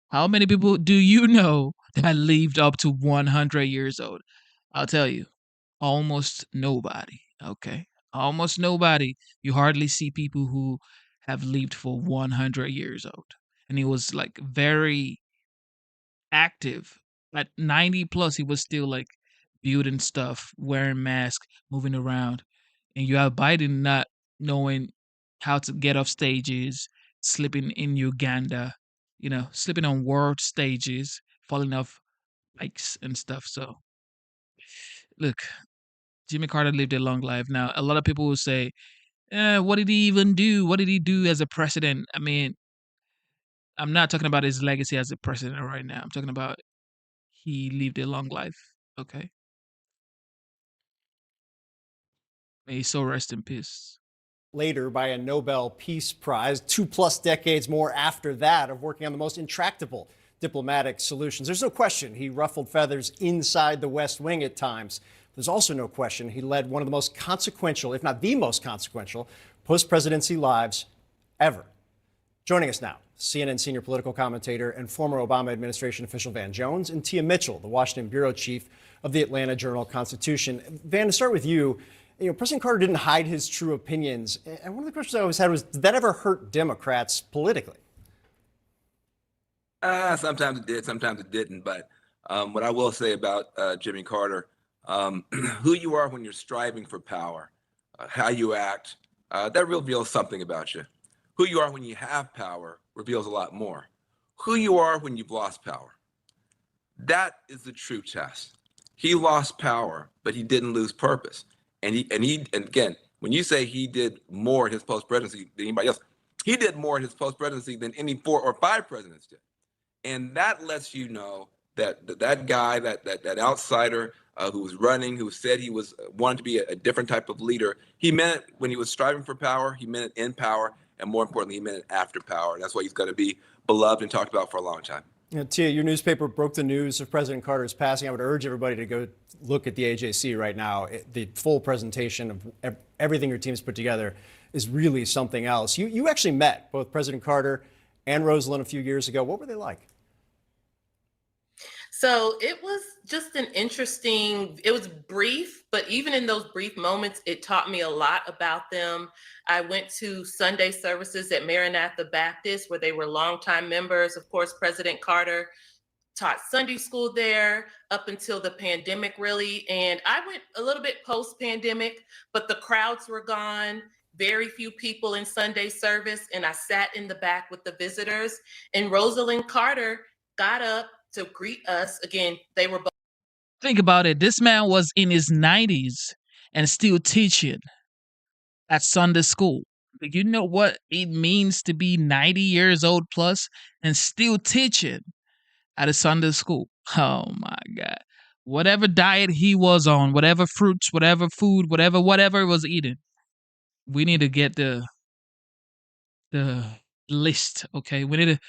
How many people do you know that lived up to 100 years old? I'll tell you, almost nobody, okay? Almost nobody. You hardly see people who have lived for 100 years old. And he was like very active. At 90 plus, he was still like building stuff, wearing masks, moving around. And you have Biden not knowing how to get off stages, sleeping in Uganda, sleeping on world stages, falling off bikes and stuff. So, look, Jimmy Carter lived a long life. Now, a lot of people will say, what did he even do? What did he do as a president? I mean, I'm not talking about his legacy as a president right now. I'm talking about he lived a long life. Okay. May his soul rest in peace. Later by a Nobel Peace Prize, 2+ decades more after that of working on the most intractable diplomatic solutions. There's no question he ruffled feathers inside the West Wing at times. There's also no question he led one of the most consequential, if not the most consequential, post-presidency lives ever. Joining us now, CNN senior political commentator and former Obama administration official Van Jones, and Tia Mitchell, the Washington bureau chief of the Atlanta Journal-Constitution. Van, to start with you, President Carter didn't hide his true opinions. And one of the questions I always had was, did that ever hurt Democrats politically? Sometimes it did, sometimes it didn't. But what I will say about Jimmy Carter, who you are when you're striving for power, how you act, that reveals something about you. Who you are when you have power reveals a lot more. Who you are when you've lost power. That is the true test. He lost power, but he didn't lose purpose. And again, when you say he did more in his post-presidency than anybody else, he did more in his post-presidency than any 4 or 5 presidents did. And that lets you know that that guy, that outsider who was running, who said he wanted to be a different type of leader, he meant it when he was striving for power, he meant it in power, and more importantly, he meant it after power. And that's why he's going to be beloved and talked about for a long time. Tia, your newspaper broke the news of President Carter's passing. I would urge everybody to go look at the AJC right now. The full presentation of everything your team's put together is really something else. You actually met both President Carter and Rosalind a few years ago. What were they like? So it was just it was brief, but even in those brief moments, it taught me a lot about them. I went to Sunday services at Maranatha Baptist, where they were longtime members. Of course, President Carter taught Sunday school there up until the pandemic, really. And I went a little bit post-pandemic, but the crowds were gone. Very few people in Sunday service. And I sat in the back with the visitors. And Rosalind Carter got up to greet us. Again, they were both. Think about it. This man was in his 90s and still teaching at Sunday school. Do you know what it means to be 90 years old plus and still teaching at a Sunday school? Oh my God. Whatever diet he was on, whatever fruits, whatever food, whatever he was eating, we need to get the list, okay? We need to,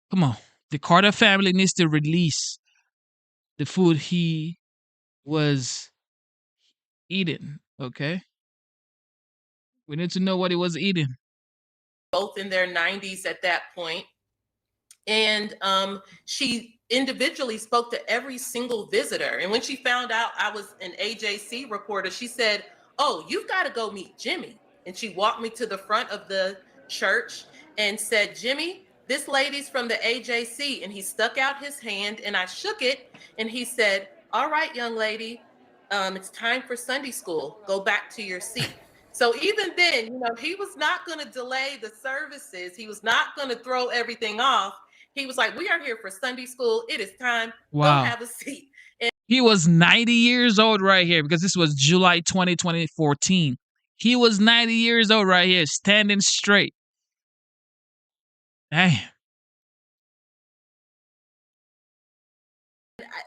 come on. The Carter family needs to release the food he was eating, okay? We need to know what he was eating. Both in their 90s at that point. And she individually spoke to every single visitor. And when she found out I was an AJC reporter, she said, "Oh, you've got to go meet Jimmy." And she walked me to the front of the church and said, "Jimmy, this lady's from the AJC." And he stuck out his hand and I shook it. And he said, "All right, young lady, it's time for Sunday school. Go back to your seat." So even then, he was not going to delay the services. He was not going to throw everything off. He was like, we are here for Sunday school. It is time. Go Wow. have a seat. He was 90 years old right here because this was July 20, 2014. He was 90 years old right here, standing straight. Hey.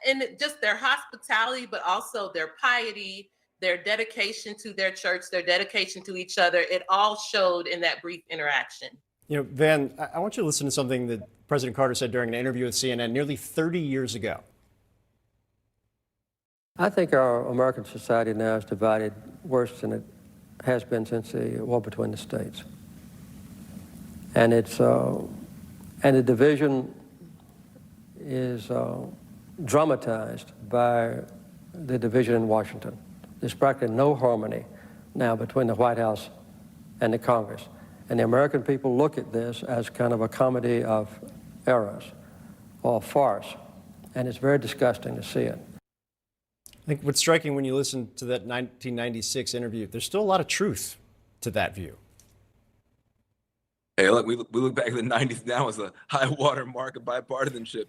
And just their hospitality, but also their piety, their dedication to their church, their dedication to each other, it all showed in that brief interaction. Van, I want you to listen to something that President Carter said during an interview with CNN nearly 30 years ago. I think our American society now is divided worse than it has been since the war between the states. And the division is dramatized by the division in Washington. There's practically no harmony now between the White House and the Congress. And the American people look at this as kind of a comedy of errors or a farce. And it's very disgusting to see it. I think what's striking when you listen to that 1996 interview, there's still a lot of truth to that view. Hey, look, we look back at the 90s now as a high water mark of bipartisanship.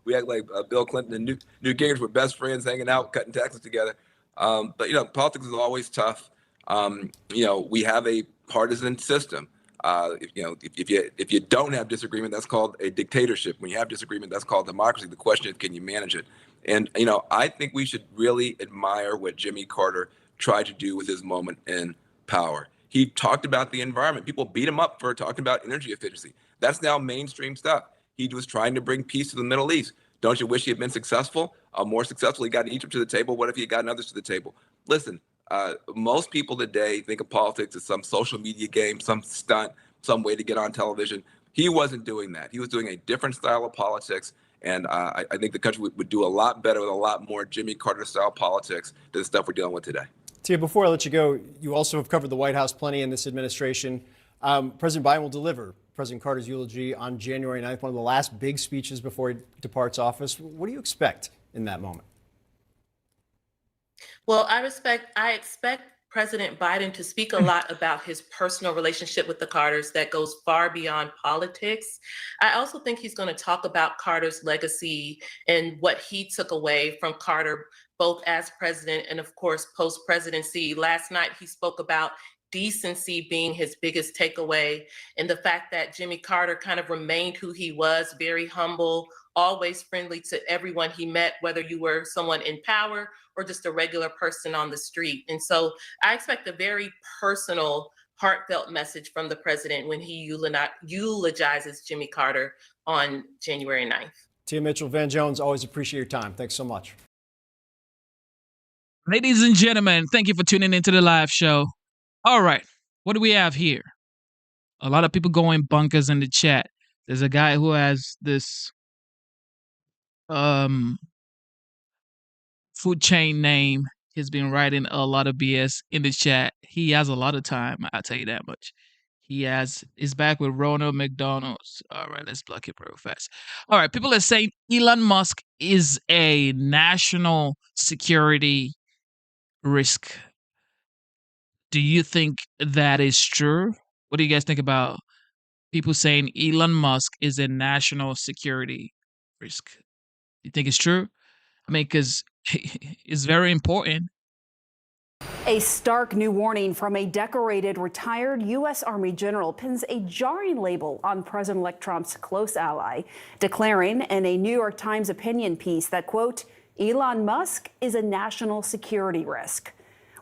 We act like Bill Clinton and Newt Gingrich were best friends, hanging out, cutting taxes together. But politics is always tough. We have a partisan system. If you don't have disagreement, that's called a dictatorship. When you have disagreement, that's called democracy. The question is, can you manage it? And I think we should really admire what Jimmy Carter tried to do with his moment in power. He talked about the environment. People beat him up for talking about energy efficiency. That's now mainstream stuff. He was trying to bring peace to the Middle East. Don't you wish he had been successful? More successful. He got Egypt to the table. What if he had gotten others to the table? Listen, most people today think of politics as some social media game, some stunt, some way to get on television. He wasn't doing that. He was doing a different style of politics. And I think the country would do a lot better with a lot more Jimmy Carter-style politics than the stuff we're dealing with today. Tia, before I let you go, you also have covered the White House plenty in this administration. President Biden will deliver President Carter's eulogy on January 9th, one of the last big speeches before he departs office. What do you expect in that moment? Well, I expect President Biden to speak a lot about his personal relationship with the Carters that goes far beyond politics. I also think he's going to talk about Carter's legacy and what he took away from Carter, both as president and, of course, post-presidency. Last night, he spoke about decency being his biggest takeaway, and the fact that Jimmy Carter kind of remained who he was, very humble, always friendly to everyone he met, whether you were someone in power or just a regular person on the street. And so I expect a very personal, heartfelt message from the president when he eulogizes Jimmy Carter on January 9th. Tia Mitchell, Van Jones, always appreciate your time. Thanks so much. Ladies and gentlemen, thank you for tuning into the live show. All right, what do we have here? A lot of people going bunkers in the chat. There's a guy who has this food chain name. He's been writing a lot of BS in the chat. He has a lot of time, I'll tell you that much. He's back with Ronald McDonald's. All right, let's block it real fast. All right, people are saying Elon Musk is a national security risk. Do you think that is true? What do you guys think about people saying Elon Musk is a national security risk? You think it's true? I mean, because it's very important. A stark new warning from a decorated retired U.S. Army general pins a jarring label on President-elect Trump's close ally, declaring in a New York Times opinion piece that, quote, Elon Musk is a national security risk.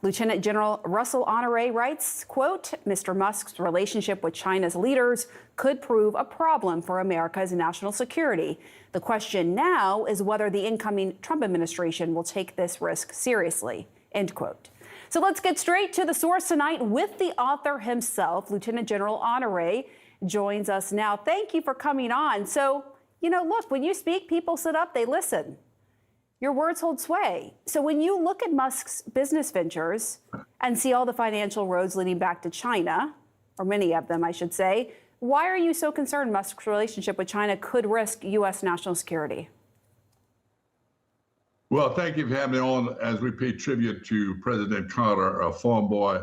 Lieutenant General Russell Honore writes, quote, Mr. Musk's relationship with China's leaders could prove a problem for America's national security. The question now is whether the incoming Trump administration will take this risk seriously, end quote. So let's get straight to the source tonight with the author himself. Lieutenant General Honore joins us now. Thank you for coming on. So, look, when you speak, people sit up, they listen. Your words hold sway. So when you look at Musk's business ventures and see all the financial roads leading back to China, or many of them, I should say, why are you so concerned Musk's relationship with China could risk U.S. national security? Well, thank you for having me on as we pay tribute to President Carter, a farm boy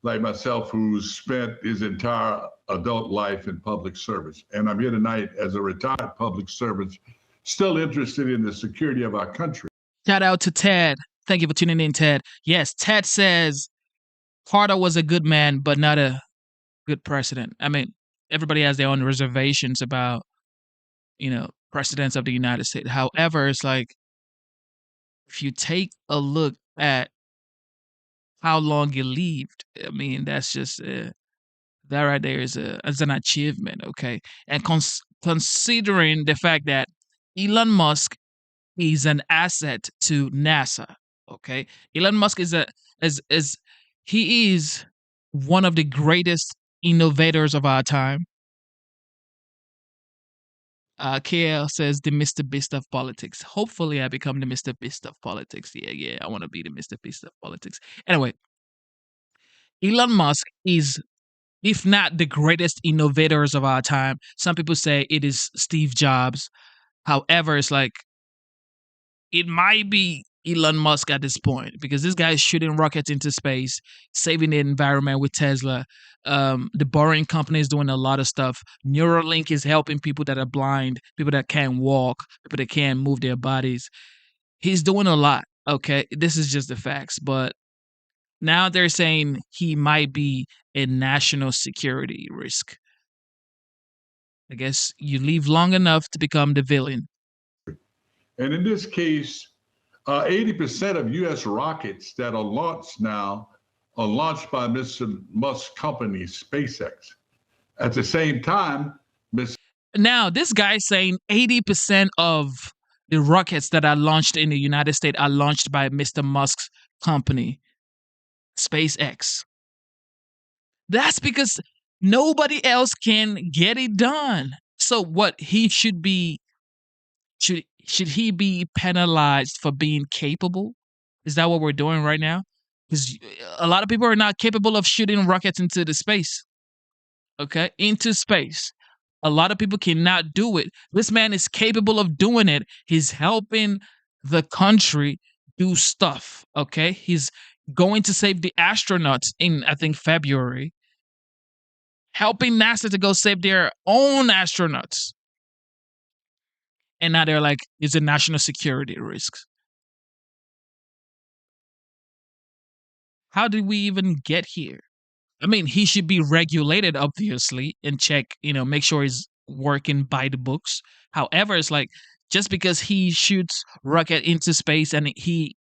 like myself who's spent his entire adult life in public service. And I'm here tonight as a retired public servant, still interested in the security of our country. Shout out to Ted. Thank you for tuning in, Ted. Yes, Ted says Carter was a good man, but not a good president. I mean, everybody has their own reservations about, presidents of the United States. However, it's like, if you take a look at how long he lived, I mean, that's just that right there is an achievement, okay? And considering the fact that Elon Musk is an asset to NASA, okay? Elon Musk he is one of the greatest innovators of our time. KL says the Mr. Beast of politics. Hopefully, I become the Mr. Beast of politics. Yeah, I want to be the Mr. Beast of politics. Anyway, Elon Musk is, if not the greatest innovators of our time. Some people say it is Steve Jobs. However, it's like, it might be Elon Musk at this point, because this guy is shooting rockets into space, saving the environment with Tesla. The Boring Company is doing a lot of stuff. Neuralink is helping people that are blind, people that can't walk, people that can't move their bodies. He's doing a lot, okay? This is just the facts. But now they're saying he might be a national security risk. I guess you live long enough to become the villain. And in this case, 80% of U.S. rockets that are launched now are launched by Mr. Musk's company, SpaceX. At the same time, Now, this guy's saying 80% of the rockets that are launched in the United States are launched by Mr. Musk's company, SpaceX. That's because nobody else can get it done. So what, he should be, should he be penalized for being capable? Is that what we're doing right now? Because a lot of people are not capable of shooting rockets into the space. Okay, into space. A lot of people cannot do it. This man is capable of doing it. He's helping the country do stuff. Okay, he's going to save the astronauts in, I think, February. Helping NASA to go save their own astronauts. And now they're like, it's a national security risk. How did we even get here? I mean, he should be regulated, obviously, and check, make sure he's working by the books. However, it's like, just because he shoots rocket into space and he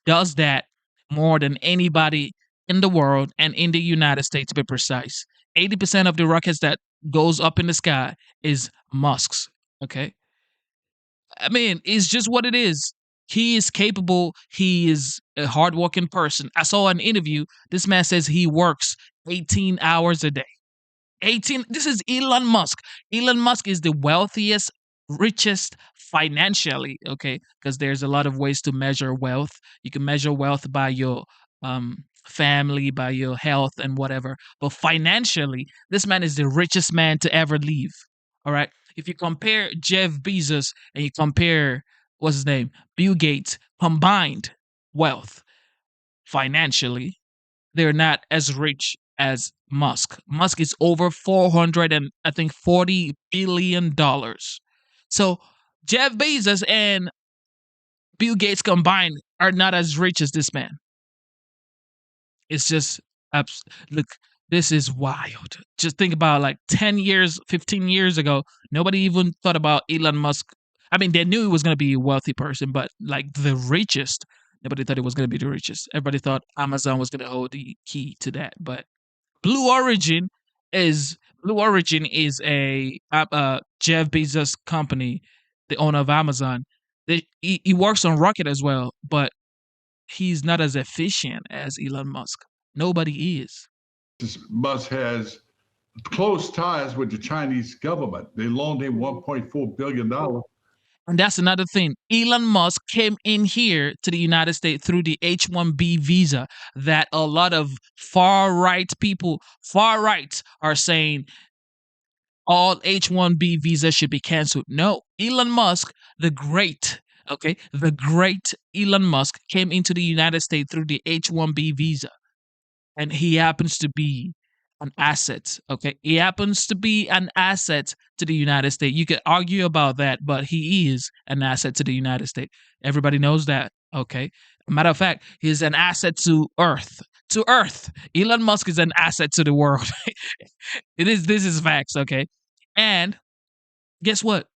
does that more than anybody in the world and in the United States, to be precise, 80% of the rockets that goes up in the sky is Musk's. Okay. I mean, it's just what it is. He is capable. He is a hardworking person. I saw an interview. This man says he works 18 hours a day. 18. This is Elon Musk. Elon Musk is the wealthiest, richest financially, okay? Because there's a lot of ways to measure wealth. You can measure wealth by your family, by your health and whatever. But financially, this man is the richest man to ever live. All right? If you compare Jeff Bezos and you compare, what's his name, Bill Gates, combined wealth financially, they're not as rich as Musk. Musk is over $40 billion. So Jeff Bezos and Bill Gates combined are not as rich as this man. It's just, look, this is wild. Just think about, like, 10 years, 15 years ago, nobody even thought about Elon Musk. I mean, they knew he was going to be a wealthy person, but like the richest, nobody thought he was going to be the richest. Everybody thought Amazon was going to hold the key to that. But Blue Origin is a Jeff Bezos company, the owner of Amazon. He works on rocket as well, but he's not as efficient as Elon Musk. Nobody is. Musk has close ties with the Chinese government. They loaned him $1.4 billion. And that's another thing. Elon Musk came in here to the United States through the H-1B visa that a lot of far-right are saying all H-1B visas should be canceled. No, Elon Musk, the great Elon Musk came into the United States through the H-1B visa. and he happens to be an asset. Okay, he happens to be an asset to the United States. You could argue about that, but he is an asset to the United States. Everybody knows that. Okay, matter of fact, he's an asset to Earth. To Earth, Elon Musk is an asset to the world. It is. This is facts. Okay, and guess what?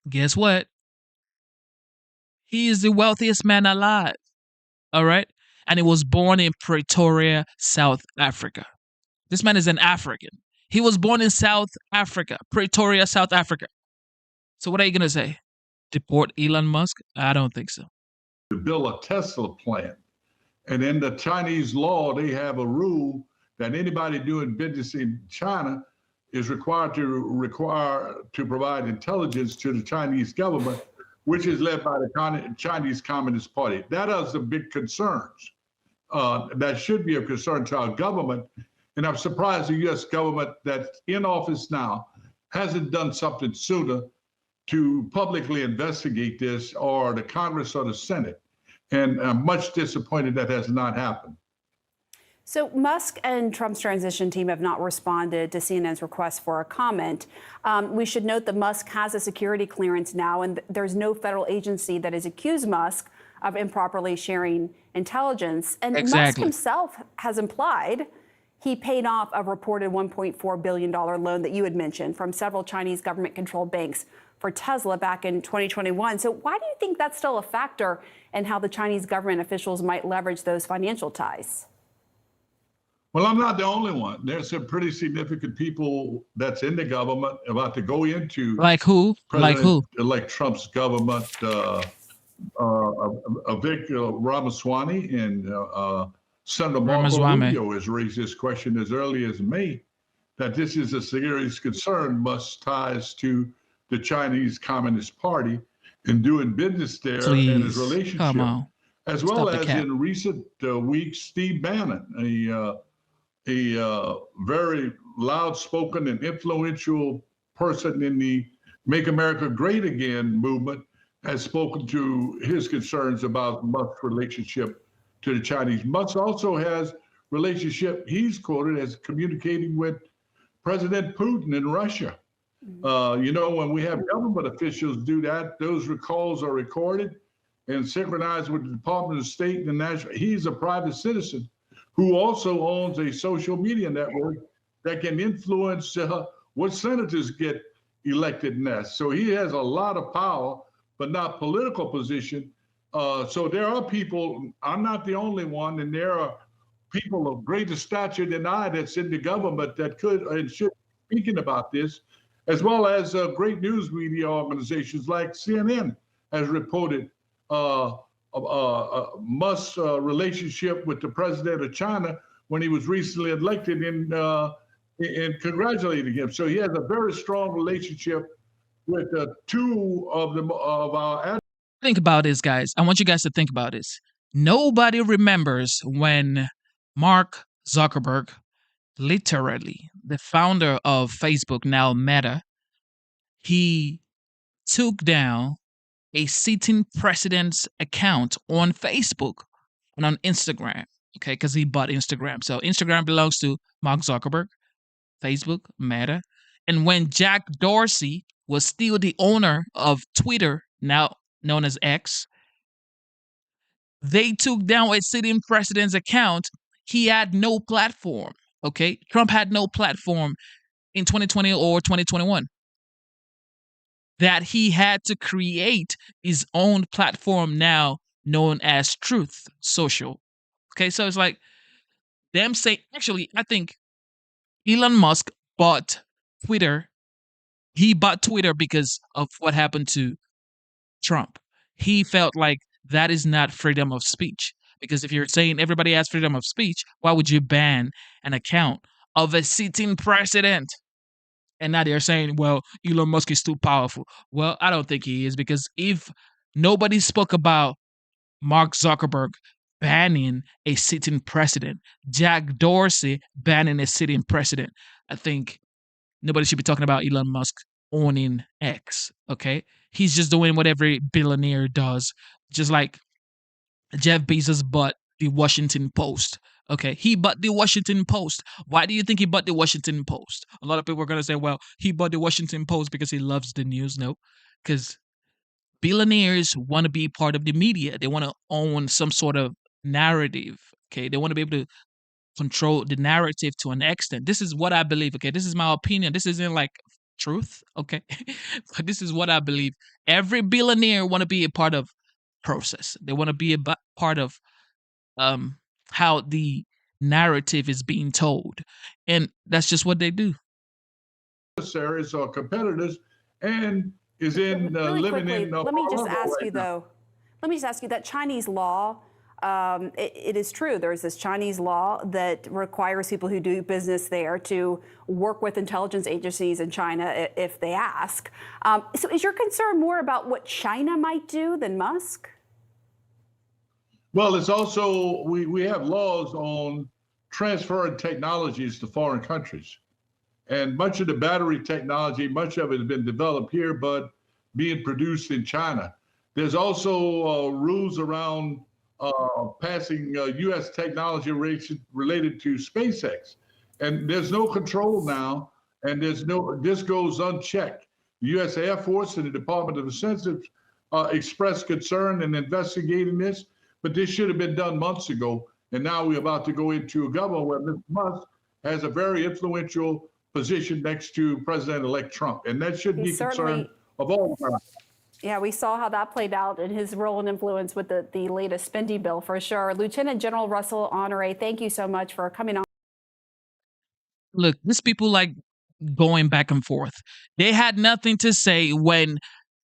Guess what? He is the wealthiest man alive. All right, and he was born in Pretoria, South Africa. This man is an African. He was born in South Africa, Pretoria, South Africa. So what are you going to say? Deport Elon Musk? I don't think so. To build a Tesla plant. And in the Chinese law, they have a rule that anybody doing business in China is required to provide intelligence to the Chinese government, which is led by the Chinese Communist Party. That has some big concerns. That should be of concern to our government. And I'm surprised the U.S. government that's in office now hasn't done something sooner to publicly investigate this, or the Congress or the Senate. And I'm much disappointed that has not happened. So Musk and Trump's transition team have not responded to CNN's request for a comment. We should note that Musk has a security clearance now, and there's no federal agency that has accused Musk of improperly sharing intelligence. And Musk himself has implied he paid off a reported $1.4 billion loan that you had mentioned from several Chinese government-controlled banks for Tesla back in 2021. So why do you think that's still a factor in how the Chinese government officials might leverage those financial ties? Well, I'm not the only one. There's some pretty significant people that's in the government about to go into. Like who? Like Trump's government, Vic Ramaswamy and Senator Marco Rubio has raised this question as early as May, that this is a serious concern. Musk's ties to the Chinese Communist Party and doing business there and his relationship, as well as in recent weeks, Steve Bannon, a very loud-spoken and influential person in the Make America Great Again movement, has spoken to his concerns about Musk's relationship to the Chinese. Musk also has relationship, he's quoted as communicating with President Putin in Russia. You know, when we have government officials do that, those calls are recorded and synchronized with the Department of State and the National. He's a private citizen who also owns a social media network that can influence what senators get elected next. So he has a lot of power, but not political position. So there are people, I'm not the only one, and there are people of greater stature than I that's in the government that could and should be speaking about this, as well as great news media organizations like CNN has reported Musk's relationship with the president of China when he was recently elected and congratulating him. So he has a very strong relationship with two of our. Think about this, guys. I want you guys to think about this. Nobody remembers when Mark Zuckerberg, literally the founder of Facebook, now Meta, he took down a sitting president's account on Facebook and on Instagram, okay, because he bought Instagram. So Instagram belongs to Mark Zuckerberg, Facebook, Meta. And when Jack Dorsey was still the owner of Twitter, now known as X, they took down a sitting president's account. He had no platform, okay? Trump had no platform in 2020 or 2021. That he had to create his own platform now known as Truth Social. Okay, so it's like them say, actually, I think Elon Musk bought Twitter. He bought Twitter because of what happened to Trump. He felt like that is not freedom of speech. Because if you're saying everybody has freedom of speech, why would you ban an account of a sitting president? And now they're saying, well, Elon Musk is too powerful. Well, I don't think he is, because if nobody spoke about Mark Zuckerberg banning a sitting president, Jack Dorsey banning a sitting president, I think nobody should be talking about Elon Musk owning X, okay? He's just doing what every billionaire does, just like Jeff Bezos bought the Washington Post, Okay, he bought the Washington Post. Why do you think he bought the Washington Post? A lot of people are going to say, well, he bought the Washington Post because he loves the news. No, because billionaires want to be part of the media. They want to own some sort of narrative. Okay, they want to be able to control the narrative to an extent. This is what I believe. Okay, this is my opinion. This isn't like truth. Okay, but this is what I believe. Every billionaire want to be a part of process. They want to be a part of um how the narrative is being told, and that's just what they do. Adversaries or competitors, and is in Really living quickly, in let me just Mar-a-Lago ask right you now. though. Let me just ask you that Chinese law. It is true. There's this Chinese law that requires people who do business there to work with intelligence agencies in China if they ask. So, is your concern more about what China might do than Musk? Well, it's also we have laws on transferring technologies to foreign countries. And much of the battery technology, much of it has been developed here, but being produced in China. There's also rules around passing U.S. technology related to SpaceX. And there's no control now, and this goes unchecked. The U.S. Air Force and the Department of Defense expressed concern in investigating this, but this should have been done months ago. And now we're about to go into a government where Mr. Musk has a very influential position next to President-elect Trump. And that should be concern of all of us. Yeah, we saw how that played out in his role and influence with the latest spending bill for sure. Lieutenant General Russell Honore, thank you so much for coming on. Look, these people like going back and forth. They had nothing to say when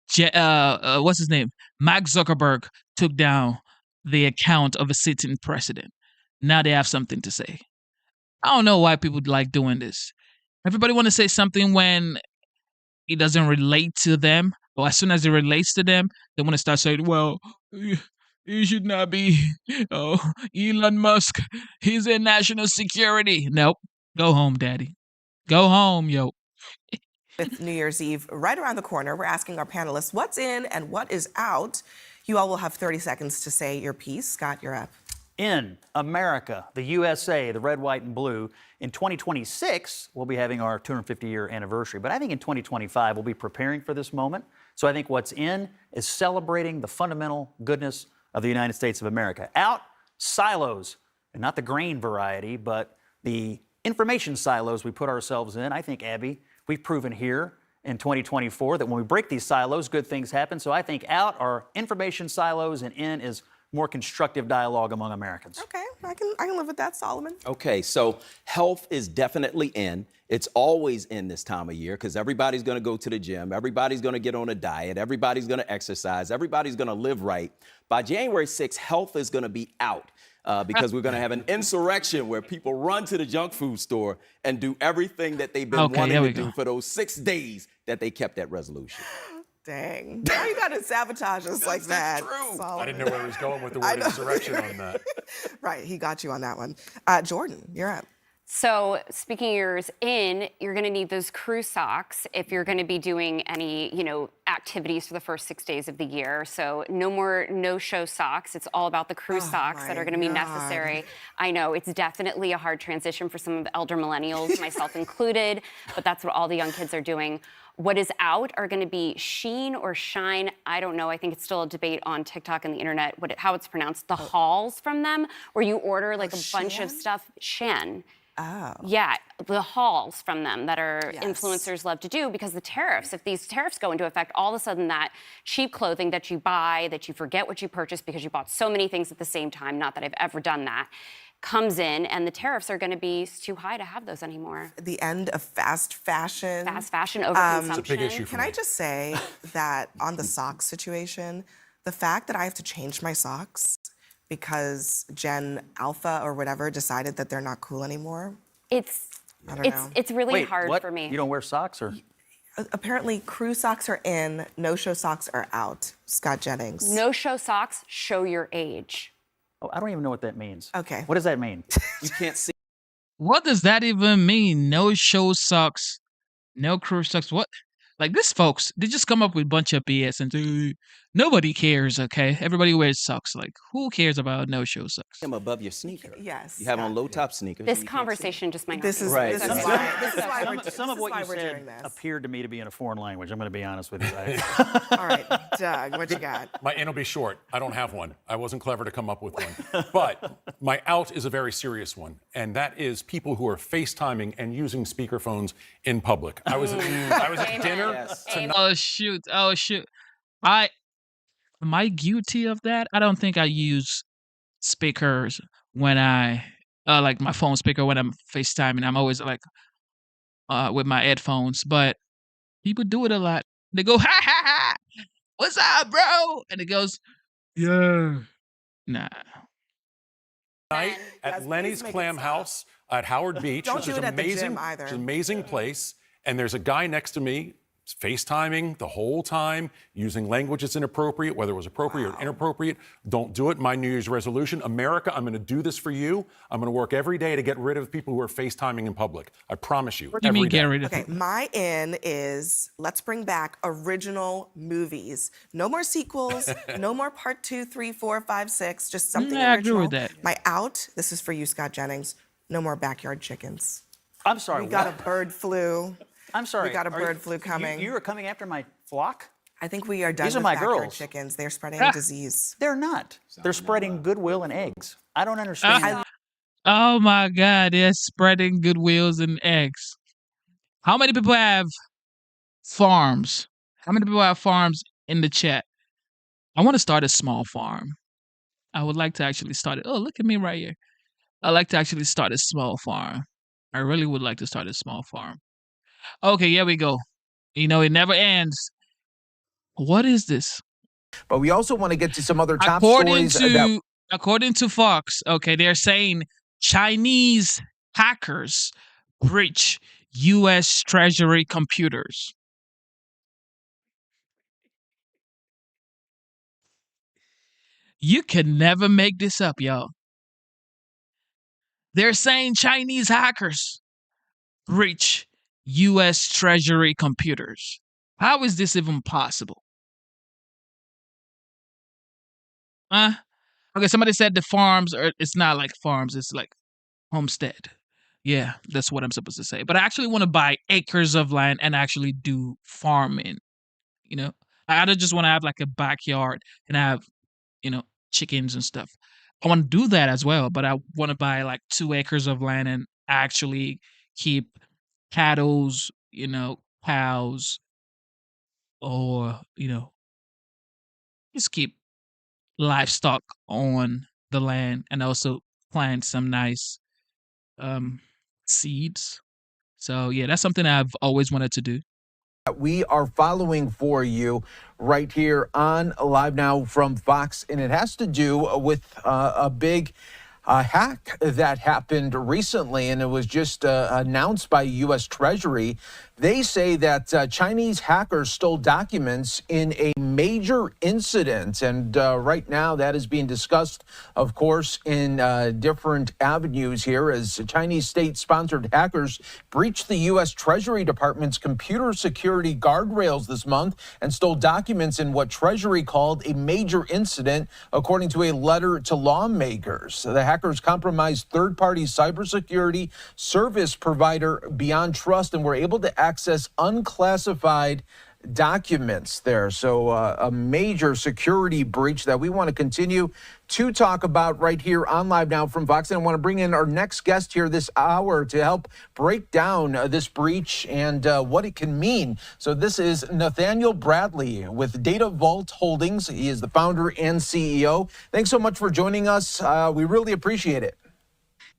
what's his name? Mark Zuckerberg took down the account of a sitting president. Now they have something to say. I don't know why people like doing this. Everybody want to say something when it doesn't relate to them, or as soon as it relates to them, they want to start saying, well, you should not be, oh, Elon Musk, he's in national security. Nope. Go home, daddy. Go home, yo. With New Year's Eve right around the corner, we're asking our panelists what's in and what is out. You all will have 30 seconds to say your piece. Scott, you're up. In America, the USA, the red, white, and blue. In 2026, we'll be having our 250-year anniversary. But I think in 2025, we'll be preparing for this moment. So I think what's in is celebrating the fundamental goodness of the United States of America. Out, silos, and not the grain variety, but the information silos we put ourselves in. I think, Abby, we've proven here in 2024 that when we break these silos, good things happen. So I think out are information silos, and in is more constructive dialogue among Americans. Okay, I can live with that, Solomon. Okay, so health is definitely in. It's always in this time of year because everybody's going to go to the gym. Everybody's going to get on a diet. Everybody's going to exercise. Everybody's going to live right. By January 6th, health is going to be out because we're going to have an insurrection where people run to the junk food store and do everything that they've been wanting to do for those 6 days that they kept that resolution. Dang. Why you gotta sabotage us like that? True. Solomon? I didn't know where he was going with the word insurrection on that. Right, he got you on that one. Jordan, you're up. So speaking of yours in, you're going to need those crew socks if you're going to be doing any, activities for the first 6 days of the year. So no more no-show socks. It's all about the crew socks that are going to be necessary. I know it's definitely a hard transition for some of the elder millennials, myself included, but that's what all the young kids are doing. What is out are going to be Sheen or Shine. I don't know. I think it's still a debate on TikTok and the internet how it's pronounced. The hauls from them, where you order like a bunch of stuff. Shan. Oh. Yeah, the hauls from them that are influencers love to do because the tariffs, if these tariffs go into effect, all of a sudden that cheap clothing that you buy, that you forget what you purchased because you bought so many things at the same time, not that I've ever done that, comes in, and the tariffs are going to be too high to have those anymore. The end of fast fashion. Fast fashion, overconsumption. It's a big issue for Can me. I just say that on the socks situation, the fact that I have to change my socks because Gen Alpha or whatever decided that they're not cool anymore. It's really Wait, hard what? for me. You don't wear socks, or? Apparently, crew socks are in, no-show socks are out. Scott Jennings. No-show socks show your age. Oh, I don't even know what that means. Okay. What does that mean? You can't see. What does that even mean? No show socks, no crew socks. What? Like this, folks, they just come up with a bunch of BS and nobody cares. Okay, everybody wears socks. Like, who cares about no-show socks? Them above your sneaker. Yes. You have on low-top sneakers. This so you can't see. conversation just might not This be is Right. this is Some- why Some of what you we're said doing this. appeared to me to be in a foreign language. I'm going to be honest with you. All right, Doug, what you got? My in will be short. I don't have one. I wasn't clever to come up with one. But my out is a very serious one, and that is people who are FaceTiming and using speakerphones in public. I was at dinner tonight. Oh shoot! Oh shoot! Am I guilty of that? I don't think I use speakers when I like my phone speaker when I'm FaceTiming. I'm always like with my headphones, but people do it a lot. They go ha ha ha, what's up, bro? And it goes, yeah, nah. Night at Lenny's Clam House at Howard Beach, Don't which do is it at the amazing. gym either. It's an amazing place. And there's a guy next to me FaceTiming the whole time, using language that's inappropriate, whether it was appropriate or inappropriate. Don't do it. My New Year's resolution, America, I'm going to do this for you. I'm going to work every day to get rid of people who are FaceTiming in public. I promise you. What do you mean every day. get rid of Okay, people? my in is let's bring back original movies. No more sequels. No more part 2, 3, 4, 5, 6. Just something I agree original. with that. My out. This is for you, Scott Jennings. No more backyard chickens. I'm sorry. We got what? a bird flu. I'm sorry. We got a Are you- bird flu coming. You are coming after my flock? I think we are done These are with my backyard girls. chickens. They're spreading disease. They're not. They're spreading goodwill and eggs. I don't understand. Oh my God, they're spreading goodwills and eggs. How many people have farms? How many people have farms in the chat? I want to start a small farm. I would like to actually start it. Oh, look at me right here. I'd like to actually start a small farm. I really would like to start a small farm. Okay, here we go. You know, it never ends. What is this? But we also want to get to some other top stories. According to Fox, okay, they're saying Chinese hackers breach U.S. Treasury computers. You can never make this up, y'all. They're saying Chinese hackers breach U.S. Treasury computers. How is this even possible? Okay, somebody said the farms are, it's not like farms, it's like homestead. Yeah, that's what I'm supposed to say. But I actually want to buy acres of land and actually do farming. You know, I don't just want to have like a backyard and have, you know, chickens and stuff. I want to do that as well, but I want to buy like 2 acres of land and actually keep cattle's, you know, cows, or, you know, just keep livestock on the land and also plant some nice seeds. So yeah, that's something I've always wanted to do. We are following for you right here on Live Now from Fox, and it has to do with a big hack that happened recently, and it was just announced by U.S. Treasury. They say that Chinese hackers stole documents in a major incident, and right now that is being discussed, of course, in different avenues here as Chinese state-sponsored hackers breached the U.S. Treasury Department's computer security guardrails this month and stole documents in what Treasury called a major incident, according to a letter to lawmakers. The hackers compromised third-party cybersecurity service provider Beyond Trust and were able to access unclassified documents there. So a major security breach that we want to continue to talk about right here on Live Now from Fox. And I want to bring in our next guest here this hour to help break down this breach and what it can mean. So this is Nathaniel Bradley with Data Vault Holdings. He is the founder and CEO. Thanks so much for joining us. We really appreciate it.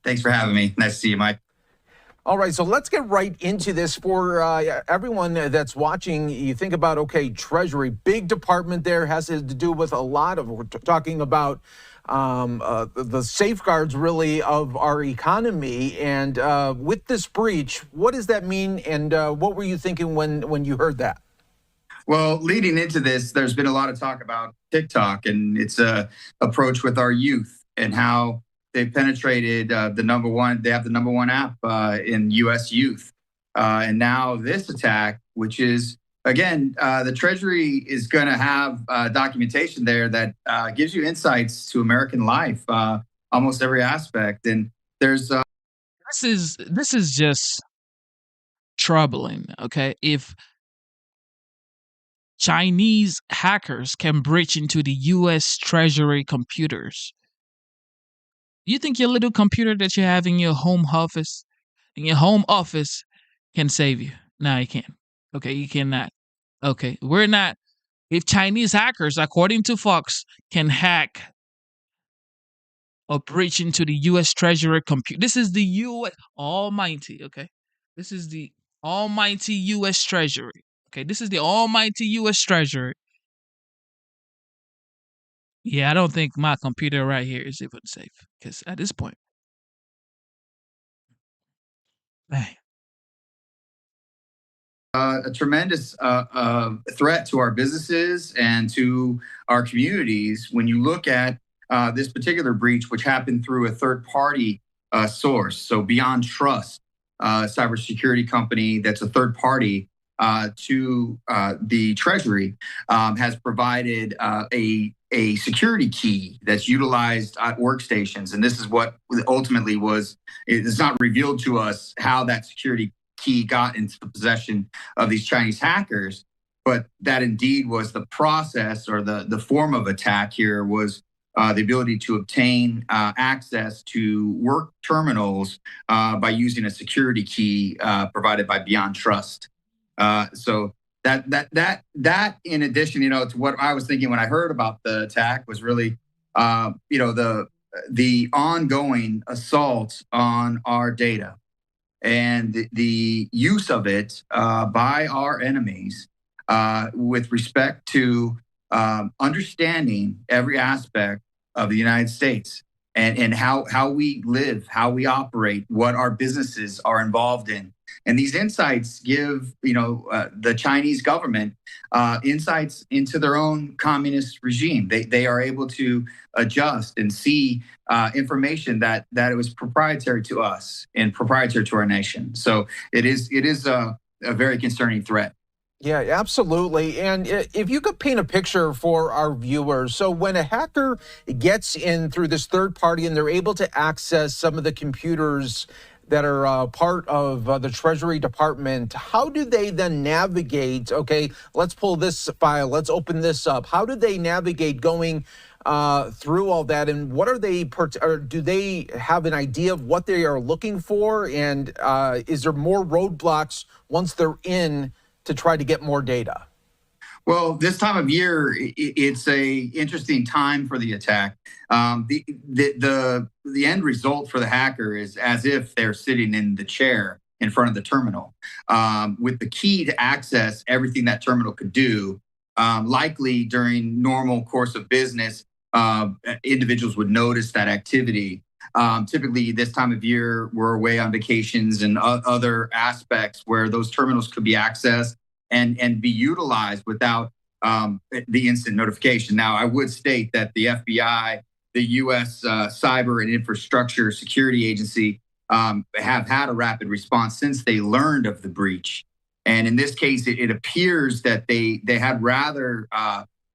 Thanks for having me. Nice to see you, Mike. All right, so let's get right into this for everyone that's watching. You think about, okay, Treasury, big department there, has to do with a lot of, we're talking about the safeguards really of our economy. And with this breach, what does that mean? And what were you thinking when you heard that? Well, leading into this, there's been a lot of talk about TikTok and its approach with our youth and how they penetrated they have the number one app in U.S. youth. And now this attack, which is again, the Treasury is going to have documentation there that gives you insights to American life, almost every aspect. And there's This is just troubling, okay? If Chinese hackers can breach into the US Treasury computers, you think your little computer that you have in your home office can save you? No, it can't. Okay, you cannot. Okay, we're not. If Chinese hackers, according to Fox, can hack or breach into the US Treasury computer, this is the US almighty, okay? This is the almighty US Treasury. Okay, this is the almighty US Treasury. Yeah, I don't think my computer right here is even safe because at this point, man, a tremendous threat to our businesses and to our communities when you look at this particular breach, which happened through a third party source. So, Beyond Trust, cybersecurity company that's a third party to the Treasury, has provided a security key that's utilized at workstations. And this is what ultimately it's not revealed to us how that security key got into the possession of these Chinese hackers, but that indeed was the process or the form of attack here was the ability to obtain access to work terminals by using a security key provided by Beyond Trust. So that in addition, to what I was thinking when I heard about the attack was really, the ongoing assault on our data and the use of it by our enemies with respect to understanding every aspect of the United States and how we live, how we operate, what our businesses are involved in. And these insights give, the Chinese government insights into their own communist regime. They are able to adjust and see information that it was proprietary to us and proprietary to our nation. So it is a very concerning threat. Yeah, absolutely. And if you could paint a picture for our viewers. So when a hacker gets in through this third party and they're able to access some of the computers that are part of the Treasury Department, how do they then navigate? Okay, let's pull this file, let's open this up. How do they navigate going through all that? And what are they, or do they have an idea of what they are looking for? And is there more roadblocks once they're in to try to get more data? Well, this time of year, it's a interesting time for the attack. The end result for the hacker is as if they're sitting in the chair in front of the terminal, with the key to access everything that terminal could do. Likely during normal course of business, individuals would notice that activity. Typically, this time of year, we're away on vacations and other aspects where those terminals could be accessed and be utilized without the instant notification. Now, I would state that the FBI, the U.S. Cyber and Infrastructure Security Agency, have had a rapid response since they learned of the breach. And in this case, it appears that they had rather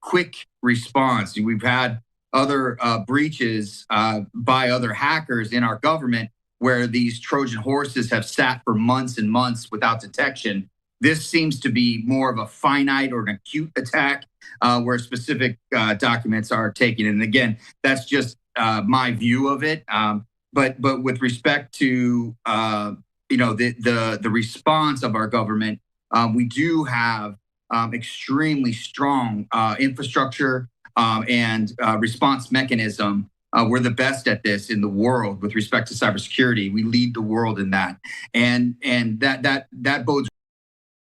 quick response. We've had other breaches by other hackers in our government where these Trojan horses have sat for months and months without detection. This seems to be more of a finite or an acute attack where specific documents are taken. And again, that's just my view of it. But with respect to the response of our government, we do have extremely strong infrastructure and response mechanism. We're the best at this in the world with respect to cybersecurity. We lead the world in that, and that bodes.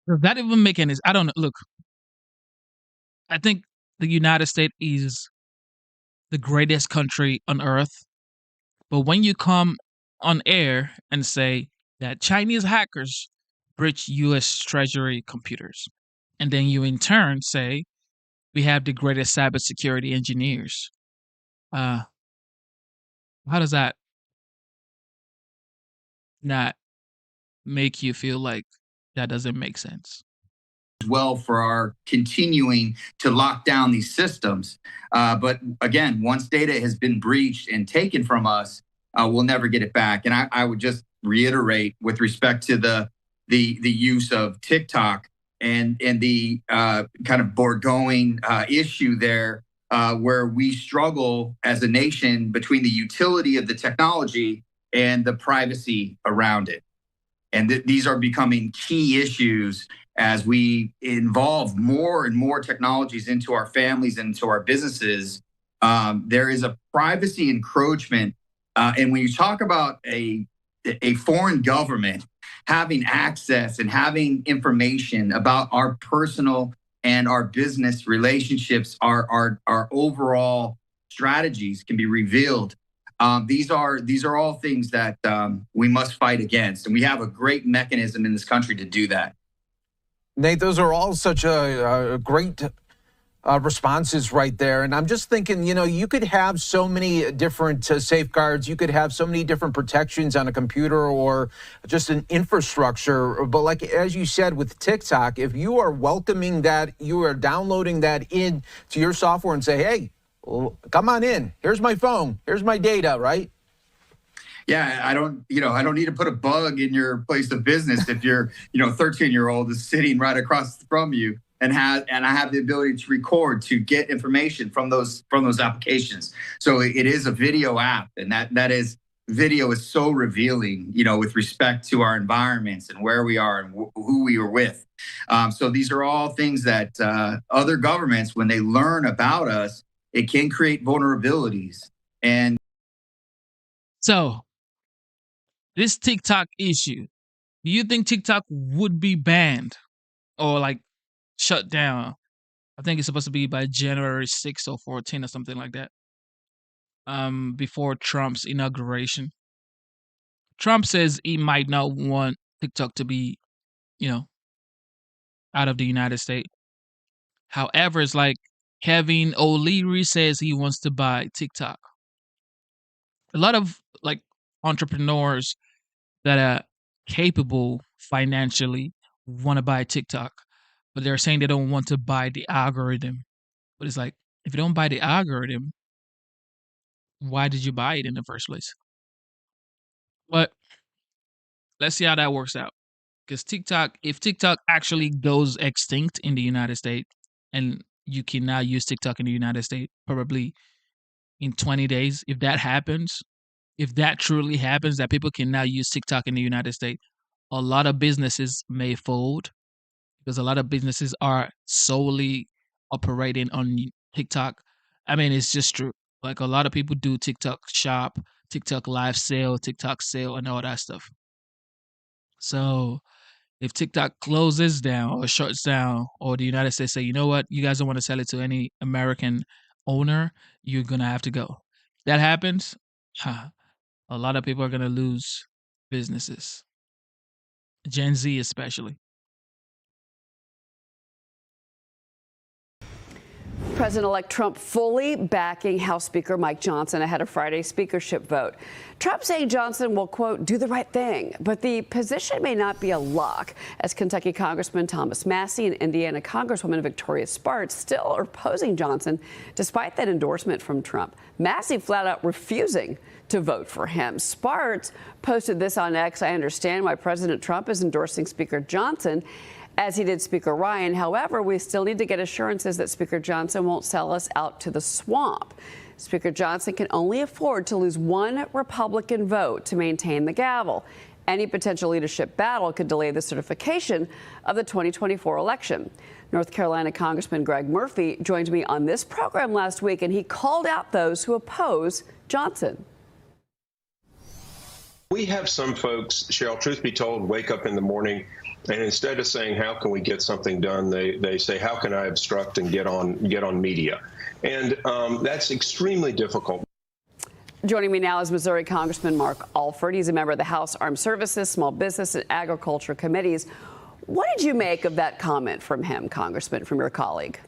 Does that even make any? I don't know. Look, I think the United States is the greatest country on earth. But when you come on air and say that Chinese hackers breach U.S. Treasury computers, and then you in turn say we have the greatest cybersecurity engineers, how does that not make you feel like that doesn't make sense? well for our continuing to lock down these systems. But again, once data has been breached and taken from us, we'll never get it back. And I would just reiterate with respect to the use of TikTok and the kind of foregoing issue there, where we struggle as a nation between the utility of the technology and the privacy around it. And these are becoming key issues as we involve more and more technologies into our families and into our businesses. There is a privacy encroachment. And when you talk about a foreign government having access and having information about our personal and our business relationships, our overall strategies can be revealed. These are all things that we must fight against, and we have a great mechanism in this country to do that. Nate, those are all such a great responses right there. And I'm just thinking, you could have so many different safeguards. You could have so many different protections on a computer or just an infrastructure. But like, as you said, with TikTok, if you are welcoming that, you are downloading that into your software and say, hey, come on in. Here's my phone. Here's my data, right? Yeah, I don't need to put a bug in your place of business if your 13-year-old is sitting right across from you and I have the ability to record, to get information from those applications. So it is a video app, and that is video is so revealing, with respect to our environments and where we are and who we are with. So these are all things that other governments, when they learn about us, it can create vulnerabilities. And So, this TikTok issue, do you think TikTok would be banned or like shut down? I think it's supposed to be by January 6th or 14th or something like that. Before Trump's inauguration. Trump says he might not want TikTok to be, out of the United States. However, it's like Kevin O'Leary says he wants to buy TikTok. A lot of like entrepreneurs that are capable financially want to buy TikTok, but they're saying they don't want to buy the algorithm. But it's like, if you don't buy the algorithm, why did you buy it in the first place? But let's see how that works out. Because if TikTok actually goes extinct in the United States, and you can now use TikTok in the United States, probably in 20 days, if that happens, if that truly happens, that people can now use TikTok in the United States, a lot of businesses may fold because a lot of businesses are solely operating on TikTok. I mean, it's just true. Like, a lot of people do TikTok shop, TikTok live sale, TikTok sale, and all that stuff. So if TikTok closes down or shuts down, or the United States say, you know what, you guys don't want to sell it to any American owner, you're going to have to go. If that happens, a lot of people are going to lose businesses. Gen Z especially. President-elect Trump fully backing House Speaker Mike Johnson ahead of Friday's speakership vote. Trump saying Johnson will, quote, do the right thing. But the position may not be a lock, as Kentucky Congressman Thomas Massie and Indiana Congresswoman Victoria Spartz still are opposing Johnson despite that endorsement from Trump. Massie flat out refusing to vote for him. Spartz posted this on X. I understand why President Trump is endorsing Speaker Johnson, as he did Speaker Ryan. However, we still need to get assurances that Speaker Johnson won't sell us out to the swamp. Speaker Johnson can only afford to lose one Republican vote to maintain the gavel. Any potential leadership battle could delay the certification of the 2024 election. North Carolina Congressman Greg Murphy joined me on this program last week, and he called out those who oppose Johnson. We have some folks, Cheryl, truth be told, wake up in the morning and instead of saying, how can we get something done, they say, how can I obstruct and get on media? And that's extremely difficult. Joining me now is Missouri Congressman Mark Alford. He's a member of the House Armed Services, Small Business, and Agriculture Committees. What did you make of that comment from him, Congressman, from your colleague?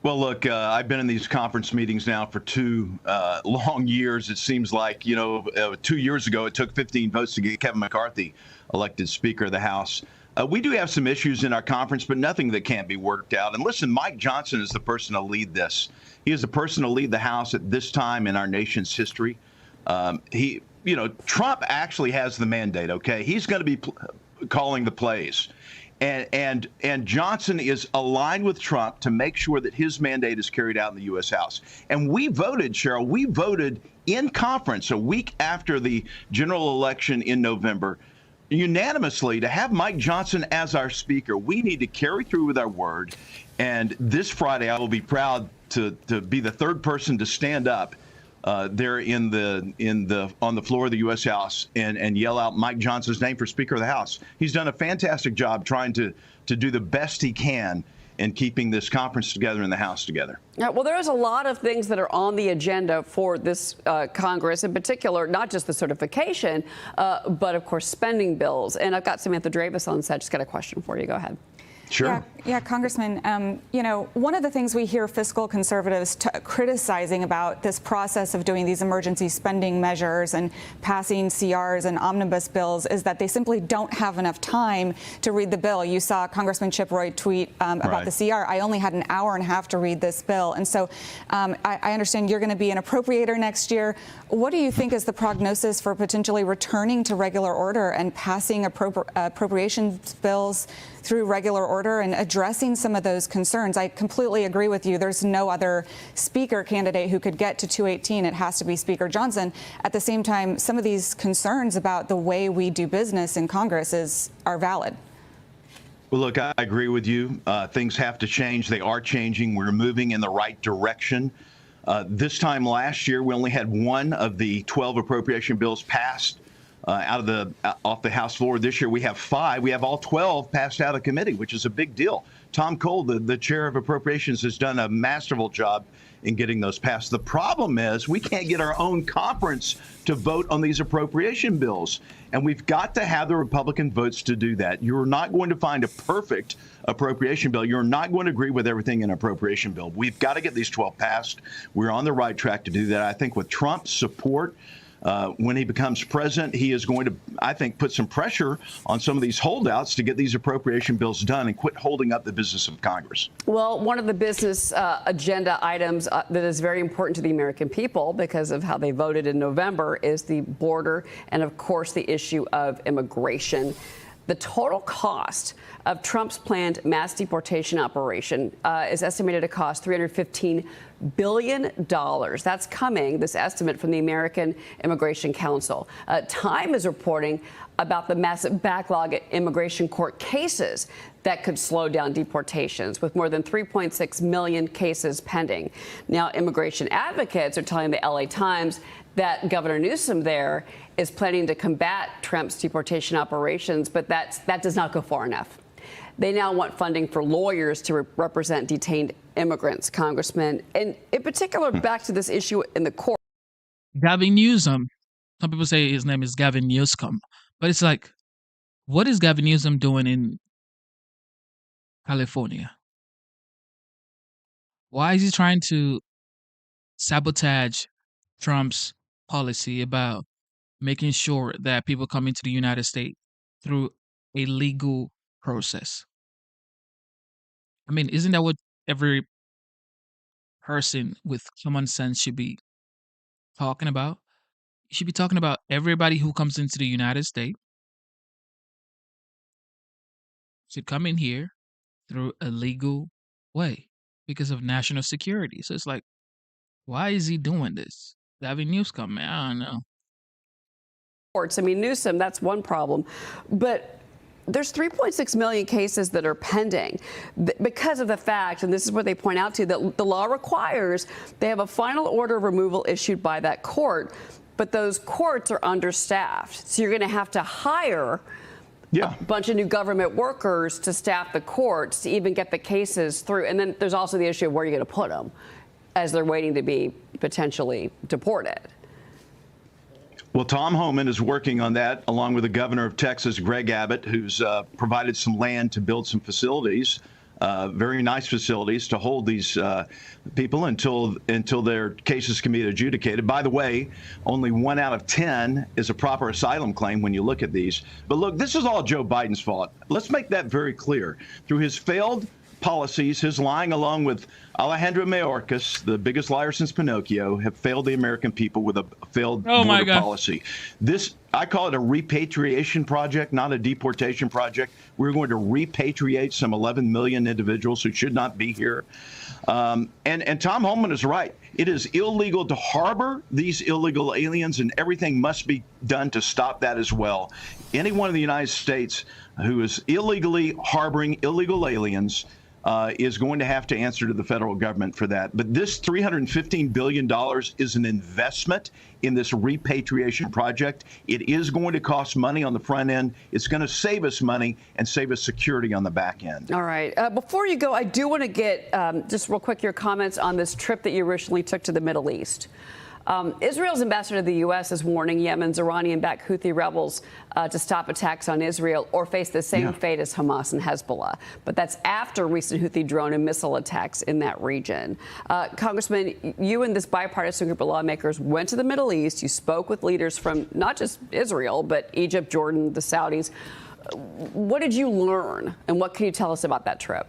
Well, look, I've been in these conference meetings now for 2 long years. It seems like, 2 years ago, it took 15 votes to get Kevin McCarthy elected Speaker of the House. We do have some issues in our conference, but nothing that can't be worked out. And listen, Mike Johnson is the person to lead this. He is the person to lead the House at this time in our nation's history. Trump actually has the mandate, okay? He's going to be calling the plays. And Johnson is aligned with Trump to make sure that his mandate is carried out in the U.S. House. And we voted, Cheryl, we voted in conference a week after the general election in November unanimously to have Mike Johnson as our speaker. We need to carry through with our word. And this Friday, I will be proud to be the third person to stand up there on the floor of the U.S. House and yell out Mike Johnson's name for Speaker of the House. He's done a fantastic job trying to do the best he can in keeping this conference together and the House together. Yeah, well, there's a lot of things that are on the agenda for this Congress, in particular, not just the certification, but, of course, spending bills. And I've got Samantha Dravis on set. Just got a question for you. Go ahead. Sure. Yeah, Congressman, one of the things we hear fiscal conservatives criticizing about this process of doing these emergency spending measures and passing CRs and omnibus bills is that they simply don't have enough time to read the bill. You saw Congressman Chip Roy tweet about the CR. I only had an hour and a half to read this bill. And so I understand you're going to be an appropriator next year. What do you think is the prognosis for potentially returning to regular order and passing appropriations bills through regular order and addressing some of those concerns? I completely agree with you. There's no other speaker candidate who could get to 218. It has to be Speaker Johnson. At the same time, some of these concerns about the way we do business in Congress are valid. Well, look, I agree with you. Things have to change. They are changing. We're moving in the right direction. This time last year, we only had one of the 12 appropriation bills passed off the House floor. This year we have 5. We have all 12 passed out of committee, which is a big deal. Tom Cole, the chair of appropriations, has done a masterful job in getting those passed. The problem is we can't get our own conference to vote on these appropriation bills. And we've got to have the Republican votes to do that. You're not going to find a perfect appropriation bill. You're not going to agree with everything in an appropriation bill. We've got to get these 12 passed. We're on the right track to do that. I think with Trump's support, when he becomes president, he is going to, I think, put some pressure on some of these holdouts to get these appropriation bills done and quit holding up the business of Congress. Well, one of the business agenda items that is very important to the American people because of how they voted in November is the border and, of course, the issue of immigration. The total cost of Trump's planned mass deportation operation is estimated to cost $315 billion. That's coming, this estimate, from the American Immigration Council. Time is reporting about the massive backlog at immigration court cases that could slow down deportations, with more than 3.6 million cases pending. Now, immigration advocates are telling the LA Times that Governor Newsom there is planning to combat Trump's deportation operations, but that does not go far enough. They now want funding for lawyers to represent detained immigrants, Congressman. And in particular, back to this issue in the court. Gavin Newsom. Some people say his name is Gavin Newsom. But it's like, what is Gavin Newsom doing in California? Why is he trying to sabotage Trump's policy about making sure that people come into the United States through a legal process? I mean, isn't that what every person with common sense should be talking about? You should be talking about everybody who comes into the United States should come in here through a legal way because of national security. So it's like, why is he doing this? Gavin Newsom, man, I don't know. I mean, Newsom, that's one problem. But there's 3.6 million cases that are pending because of the fact, and this is what they point out to, that the law requires they have a final order of removal issued by that court, but those courts are understaffed. So you're going to have to hire a bunch of new government workers to staff the courts to even get the cases through. And then there's also the issue of where you're going to put them as they're waiting to be potentially deported. Well, Tom Homan is working on that, along with the governor of Texas, Greg Abbott, who's provided some land to build some facilities very nice facilities to hold these people until their cases can be adjudicated. By the way, only 1 out of 10 is a proper asylum claim when you look at these. But look, this is all Joe Biden's fault. Let's make that very clear. Through his failed policies, his lying along with Alejandro Mayorkas, the biggest liar since Pinocchio, have failed the American people with a failed border policy. This, I call it a repatriation project, not a deportation project. We're going to repatriate some 11 million individuals who should not be here. And Tom Homan is right. It is illegal to harbor these illegal aliens, and everything must be done to stop that as well. Anyone in the United States who is illegally harboring illegal aliens is going to have to answer to the federal government for that. But this $315 billion is an investment in this repatriation project. It is going to cost money on the front end. It's going to save us money and save us security on the back end. All right. Before you go, I do want to get just real quick your comments on this trip that you originally took to the Middle East. Israel's ambassador to the U.S. is warning Yemen's Iranian-backed Houthi rebels to stop attacks on Israel or face the same fate as Hamas and Hezbollah. But that's after recent Houthi drone and missile attacks in that region. Congressman, you and this bipartisan group of lawmakers went to the Middle East. You spoke with leaders from not just Israel, but Egypt, Jordan, the Saudis. What did you learn, and what can you tell us about that trip?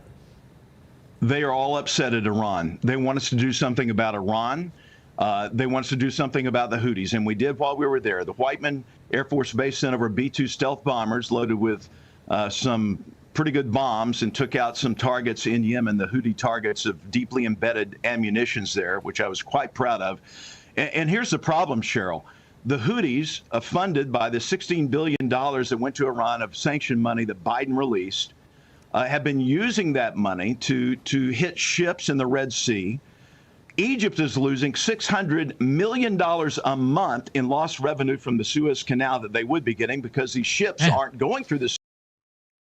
They are all upset at Iran. They want us to do something about Iran. They want us to do something about the Houthis, and we did while we were there. The Whiteman Air Force Base sent over B-2 stealth bombers loaded with some pretty good bombs and took out some targets in Yemen, the Houthi targets of deeply embedded ammunitions there, which I was quite proud of. And here's the problem, Cheryl. The Houthis, funded by the $16 billion that went to Iran of sanctioned money that Biden released, have been using that money to hit ships in the Red Sea. Egypt is losing $600 million a month in lost revenue from the Suez Canal that they would be getting because these ships aren't going through the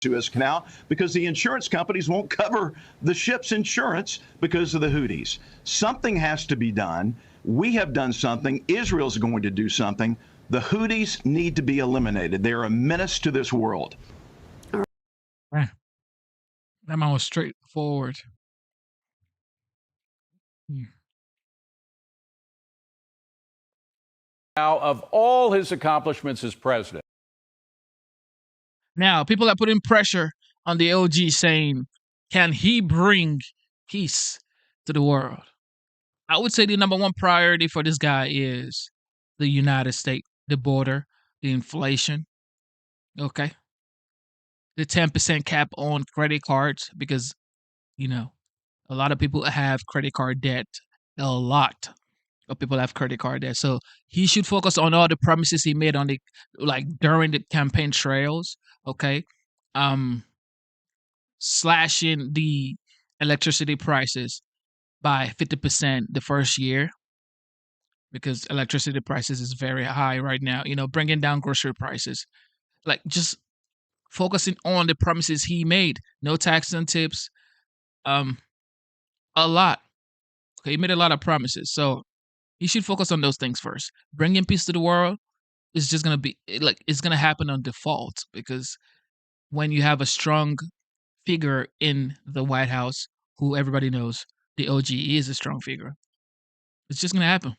Suez Canal because the insurance companies won't cover the ship's insurance because of the Houthis. Something has to be done. We have done something. Israel's going to do something. The Houthis need to be eliminated. They're a menace to this world. That man was straightforward. Of all his accomplishments as president. Now, people are putting pressure on the OG saying, can he bring peace to the world? I would say the number one priority for this guy is the United States, the border, the inflation, okay? The 10% cap on credit cards because, you know, a lot of people have credit card debt. A lot of people have credit card debt. So he should focus on all the promises he made on the, like, during the campaign trails, okay? Slashing the electricity prices by 50% the first year because electricity prices is very high right now. You know, bringing down grocery prices. Like, just focusing on the promises he made. No tax and tips. A lot. Okay, he made a lot of promises. So he should focus on those things first. Bringing peace to the world is just going to be, like, it's going to happen on default because when you have a strong figure in the White House who everybody knows, the OG is a strong figure, it's just going to happen.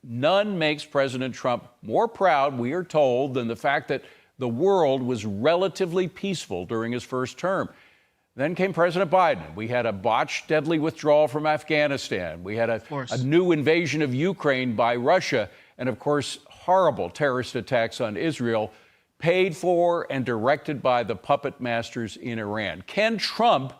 None makes President Trump more proud, we are told, than the fact that the world was relatively peaceful during his first term. Then came President Biden. We had a botched, deadly withdrawal from Afghanistan. We had a new invasion of Ukraine by Russia. And, of course, horrible terrorist attacks on Israel, paid for and directed by the puppet masters in Iran. Can Trump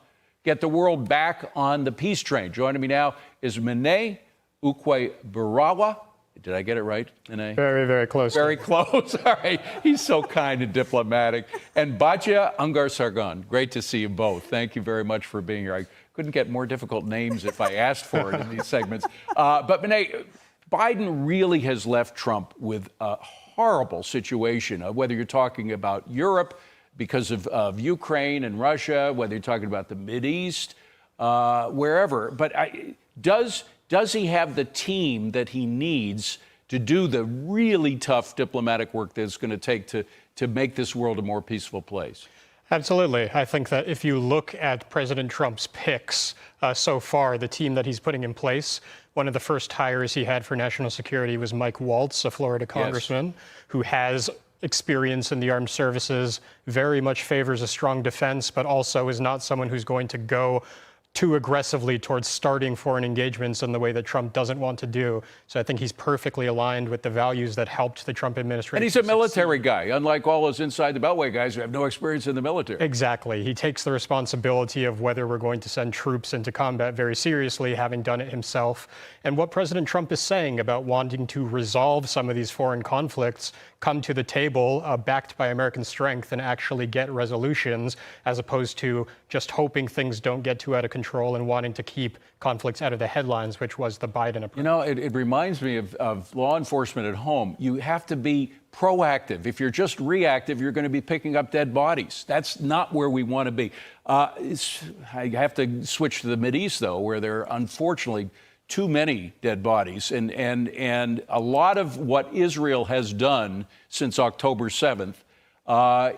get the world back on the peace train? Joining me now is Mene Ukwe-Barawa. Did I get it right, Mene? Very, very close. Very close. All right. He's so kind and diplomatic. And Batya Ungar-Sargon. Great to see you both. Thank you very much for being here. I couldn't get more difficult names if I asked for it in these segments. But Mene, Biden really has left Trump with a horrible situation, whether you're talking about Europe because of Ukraine and Russia, whether you're talking about the Mideast, wherever. But does he have the team that he needs to do the really tough diplomatic work that it's going to take to make this world a more peaceful place? Absolutely. I think that if you look at President Trump's picks so far, the team that he's putting in place, one of the first hires he had for national security was Mike Waltz, a Florida congressman, who has experience in the armed services, very much favors a strong defense, but also is not someone who's going to go too aggressively towards starting foreign engagements in the way that Trump doesn't want to do. So I think he's perfectly aligned with the values that helped the Trump administration. And he's a military guy, unlike all those inside the Beltway guys who have no experience in the military. Exactly. He takes the responsibility of whether we're going to send troops into combat very seriously, having done it himself. And what President Trump is saying about wanting to resolve some of these foreign conflicts, come to the table backed by American strength and actually get resolutions, as opposed to just hoping things don't get too out of control and wanting to keep conflicts out of the headlines, which was the Biden approach. You know, it reminds me of law enforcement at home. You have to be proactive. If you're just reactive, you're going to be picking up dead bodies. That's not where we want to be. I have to switch to the Mideast, though, where there are unfortunately too many dead bodies. And a lot of what Israel has done since October 7th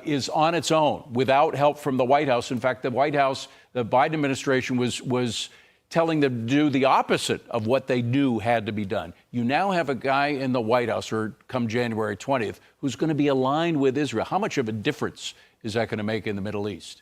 is on its own, without help from the White House. In fact, the White House, the Biden administration was telling them to do the opposite of what they knew had to be done. You now have a guy in the White House, or come January 20th, who's going to be aligned with Israel. How much of a difference is that going to make in the Middle East?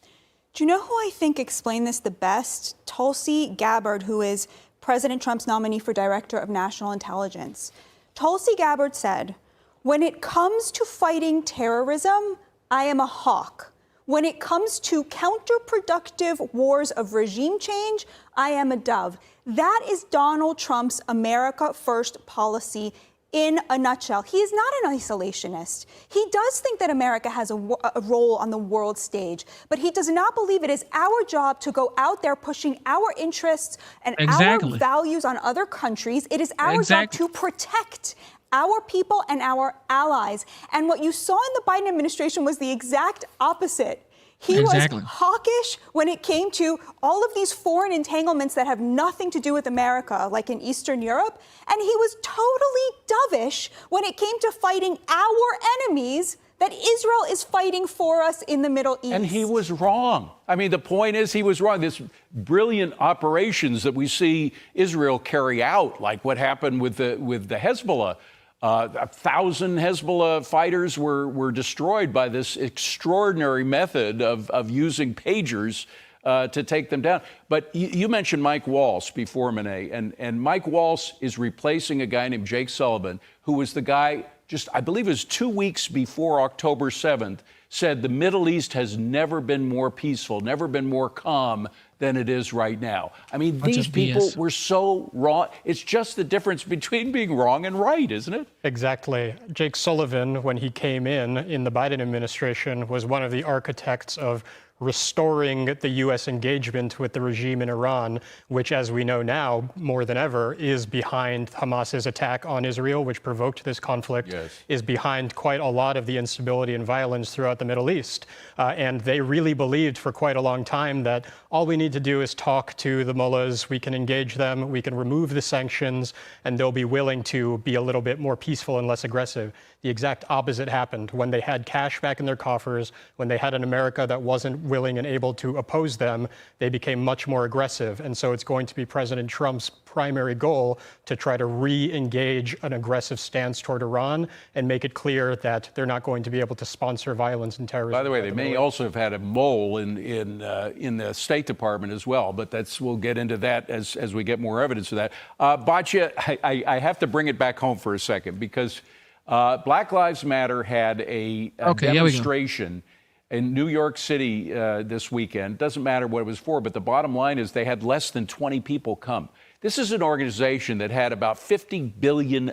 Do you know who I think explained this the best? Tulsi Gabbard, who is President Trump's nominee for Director of National Intelligence. Tulsi Gabbard said, "When it comes to fighting terrorism, I am a hawk. When it comes to counterproductive wars of regime change, I am a dove." That is Donald Trump's America First policy in a nutshell. He is not an isolationist. He does think that America has a role on the world stage, but he does not believe it is our job to go out there pushing our interests and our values on other countries. It is our job to protect our people and our allies. And what you saw in the Biden administration was the exact opposite. He was hawkish when it came to all of these foreign entanglements that have nothing to do with America, like in Eastern Europe. And he was totally dovish when it came to fighting our enemies that Israel is fighting for us in the Middle East. And he was wrong. I mean, the point is he was wrong. This brilliant operations that we see Israel carry out, like what happened with the Hezbollah. 1,000 Hezbollah fighters were destroyed by this extraordinary method of using pagers to take them down. But you mentioned Mike Waltz before, Monet, and Mike Waltz is replacing a guy named Jake Sullivan, who was the guy just, I believe it was 2 weeks before October 7th, said the Middle East has never been more peaceful, never been more calm than it is right now. I mean, these people were so wrong. It's just the difference between being wrong and right, isn't it? Exactly. Jake Sullivan, when he came in the Biden administration, was one of the architects of restoring the U.S. engagement with the regime in Iran, which, as we know now, more than ever, is behind Hamas's attack on Israel, which provoked this conflict, is behind quite a lot of the instability and violence throughout the Middle East. And they really believed for quite a long time that all we need to do is talk to the mullahs, we can engage them, we can remove the sanctions, and they'll be willing to be a little bit more peaceful and less aggressive. The exact opposite happened. When they had cash back in their coffers, when they had an America that wasn't willing and able to oppose them, they became much more aggressive. And so it's going to be President Trump's primary goal to try to re-engage an aggressive stance toward Iran and make it clear that they're not going to be able to sponsor violence and terrorism. By the way, they may also have had a mole in the State Department as well, but we'll get into that as we get more evidence of that. Batya, I have to bring it back home for a second because Black Lives Matter had a demonstration in New York City this weekend. Doesn't matter what it was for, but the bottom line is they had less than 20 people come. This is an organization that had about $50 billion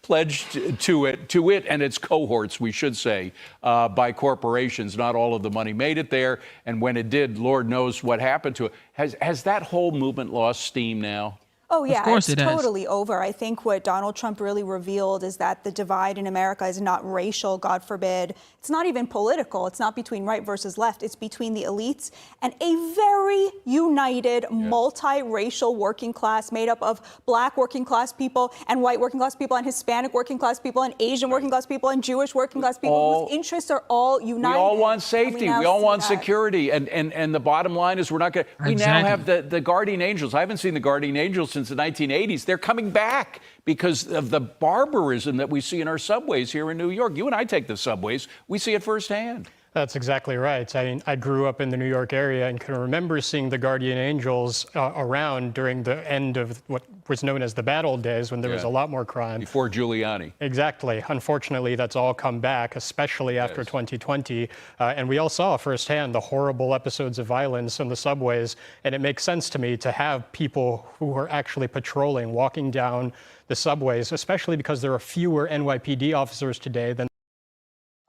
pledged to it and its cohorts, we should say, by corporations. Not all of the money made it there, and when it did, Lord knows what happened to it. Has that whole movement lost steam now? Oh, Of yeah, course it's it has. totally over. I think what Donald Trump really revealed is that the divide in America is not racial, God forbid. It's not even political. It's not between right versus left. It's between the elites and a very united, multiracial working class made up of black working class people and white working class people and Hispanic working class people and Asian working class people and Jewish working class people whose interests are all united. We all want safety. We all want security. And the bottom line is we're not going to. We now have the guardian angels. I haven't seen the guardian angels since the 1980s. They're coming back because of the barbarism that we see in our subways here in New York. You and I take the subways. We see it firsthand. That's exactly right. I mean, I grew up in the New York area and can remember seeing the guardian angels around during the end of what was known as the bad old days when there was a lot more crime. Before Giuliani. Exactly. Unfortunately, that's all come back, especially after 2020. And we all saw firsthand the horrible episodes of violence on the subways. And it makes sense to me to have people who are actually patrolling, walking down the subways, especially because there are fewer NYPD officers today than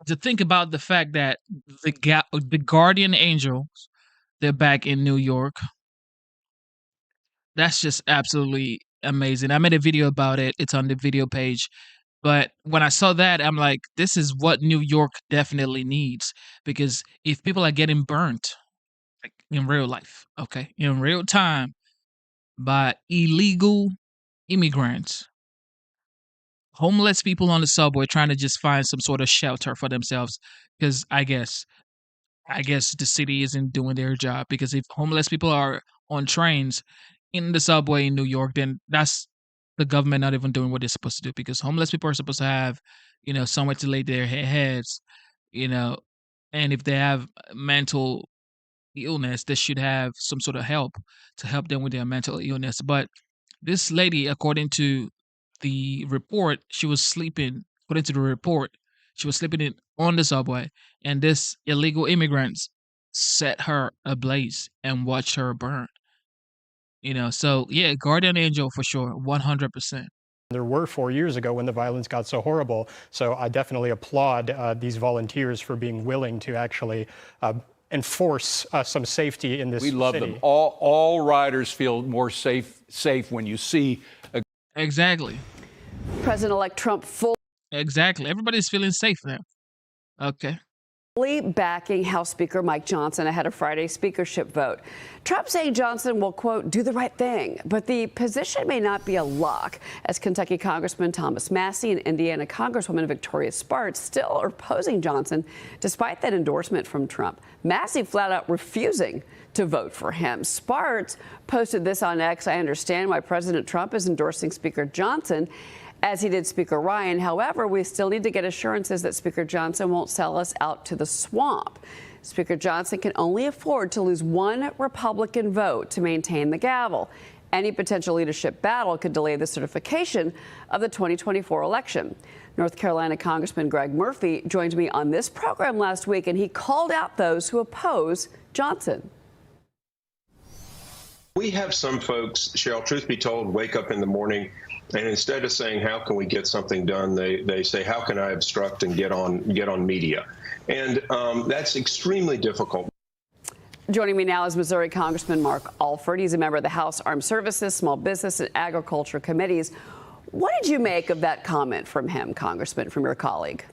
To think about the fact that the guardian angels, they're back in New York. That's just absolutely amazing. I made a video about it. It's on the video page. But when I saw that, I'm like, this is what New York definitely needs. Because if people are getting burnt, like in real life, okay, in real time, by illegal immigrants, homeless people on the subway trying to just find some sort of shelter for themselves, because I guess the city isn't doing their job, because if homeless people are on trains in the subway in New York, then that's the government not even doing what they're supposed to do, because homeless people are supposed to have, somewhere to lay their heads, you know, and if they have mental illness, they should have some sort of help to help them with their mental illness. But this lady, according to the report, she was sleeping, according to the report, she was sleeping on the subway, and this illegal immigrants set her ablaze and watched her burn. So yeah, guardian angel for sure, 100%. there were 4 years ago when the violence got so horrible. So I definitely applaud these volunteers for being willing to actually enforce some safety in this city. We love them. All riders feel more safe when you see. Exactly. President-elect Trump Exactly. Everybody's feeling safe now. Okay. fully backing House Speaker Mike Johnson ahead of Friday's speakership vote. Trump saying Johnson will, quote, do the right thing, but the position may not be a lock, as Kentucky Congressman Thomas Massie and Indiana Congresswoman Victoria Spartz still are opposing Johnson despite that endorsement from Trump. Massie flat out refusing to vote for him. Spartz posted this on X. I understand why President Trump is endorsing Speaker Johnson, as he did Speaker Ryan. However, we still need to get assurances that Speaker Johnson won't sell us out to the swamp. Speaker Johnson can only afford to lose one Republican vote to maintain the gavel. Any potential leadership battle could delay the certification of the 2024 election. North Carolina Congressman Greg Murphy joined me on this program last week, and he called out those who oppose Johnson. We have some folks, Cheryl, truth be told, wake up in the morning and instead of saying, how can we get something done, they say, how can I obstruct and get on media? And that's extremely difficult. Joining me now is Missouri Congressman Mark Alford. He's a member of the House Armed Services, Small Business, and Agriculture Committees. What did you make of that comment from him, Congressman, from your colleague?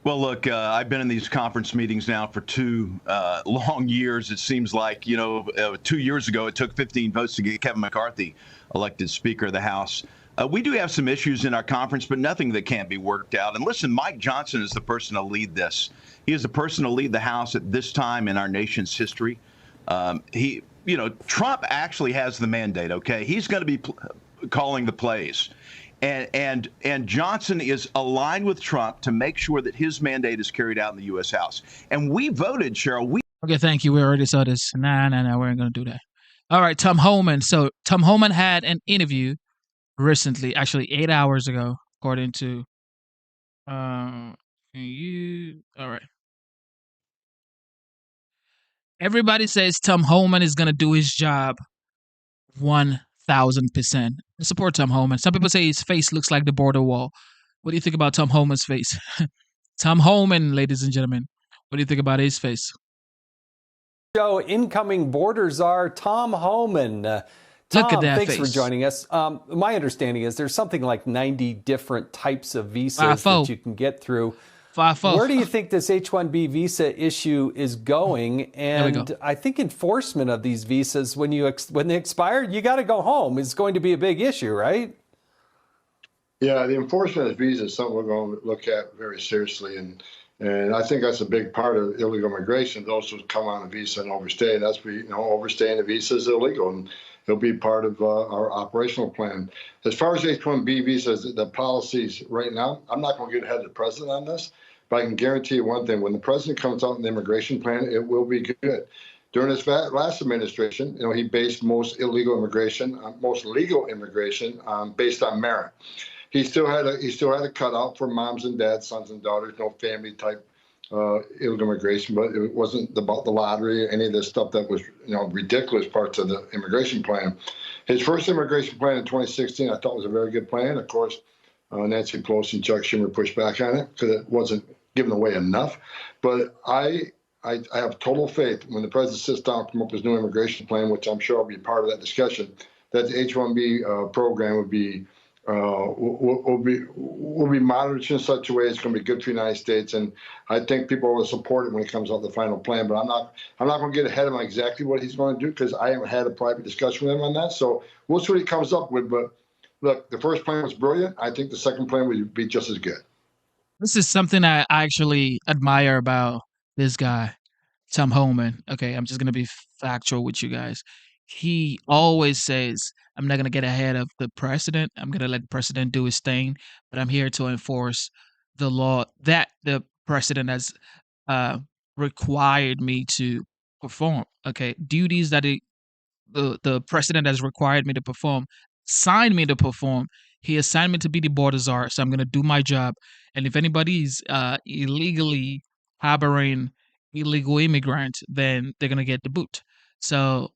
Well, look, I've been in these conference meetings now for 2 long years. It seems like, 2 years ago, it took 15 votes to get Kevin McCarthy elected Speaker of the House. We do have some issues in our conference, but nothing that can't be worked out. And listen, Mike Johnson is the person to lead this. He is the person to lead the House at this time in our nation's history. Trump actually has the mandate, okay? He's going to be calling the plays. And Johnson is aligned with Trump to make sure that his mandate is carried out in the U.S. House. And we voted, Cheryl. Okay, thank you. We already saw this. Nah, we ain't going to do that. All right, Tom Homan. So Tom Homan had an interview recently, actually 8 hours ago, according to all right. Everybody says Tom Homan is going to do his job 1,000%. I support Tom Homan. Some people say his face looks like the border wall. What do you think about Tom Homan's face? Tom Homan, ladies and gentlemen. What do you think about his face? Incoming border czar Tom Homan Look at Tom, that thanks for face. joining us. My understanding is there's something like 90 different types of visas that you can get through. Where do you think this H-1B visa issue is going? And I think enforcement of these visas, when they expire, you got to go home, is going to be a big issue, right? Yeah, the enforcement of visas is something we're going to look at very seriously. And I think that's a big part of illegal immigration. Those who come on a visa and overstay, that's overstaying the visa is illegal, and it'll be part of our operational plan. As far as H-1B visas, the policies right now, I'm not going to get ahead of the president on this, but I can guarantee you one thing: when the president comes out with the immigration plan, it will be good. During his last administration, he based most legal immigration based on merit. He still had a cutout for moms and dads, sons and daughters, no family type illegal immigration, but it wasn't about the lottery or any of this stuff that was ridiculous parts of the immigration plan. His first immigration plan in 2016, I thought was a very good plan. Of course, Nancy Pelosi and Chuck Schumer pushed back on it because it wasn't given away enough. But I have total faith when the president sits down and come up with his new immigration plan, which I'm sure will be part of that discussion, that the H-1B program will be monitored in such a way it's going to be good for the United States, and I think people will support it when it comes out with the final plan. But I'm not going to get ahead of him exactly what he's going to do because I haven't had a private discussion with him on that. So we'll see what he comes up with. But look, the first plan was brilliant. I think the second plan would be just as good. This is something I actually admire about this guy, Tom Homan. Okay, I'm just gonna be factual with you guys. He always says, I'm not going to get ahead of the president. I'm going to let the president do his thing, but I'm here to enforce the law that the president has required me to perform. Okay, duties that the president has required me to perform, signed me to perform. He assigned me to be the border czar, so I'm going to do my job. And if anybody's illegally harboring illegal immigrants, then they're going to get the boot. So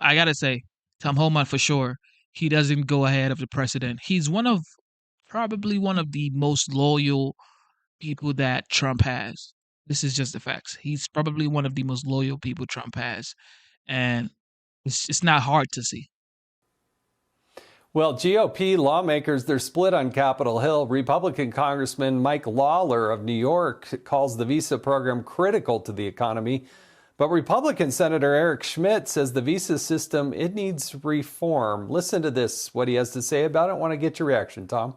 I gotta say, Tom Homan for sure, he doesn't go ahead of the president. He's probably one of the most loyal people that Trump has. This is just the facts. He's probably one of the most loyal people Trump has, and it's not hard to see. Well, GOP lawmakers, they're split on Capitol Hill. Republican Congressman Mike Lawler of New York calls the visa program critical to the economy. But Republican Senator Eric Schmidt says the visa system, it needs reform. Listen to this, what he has to say about it. I want to get your reaction, Tom.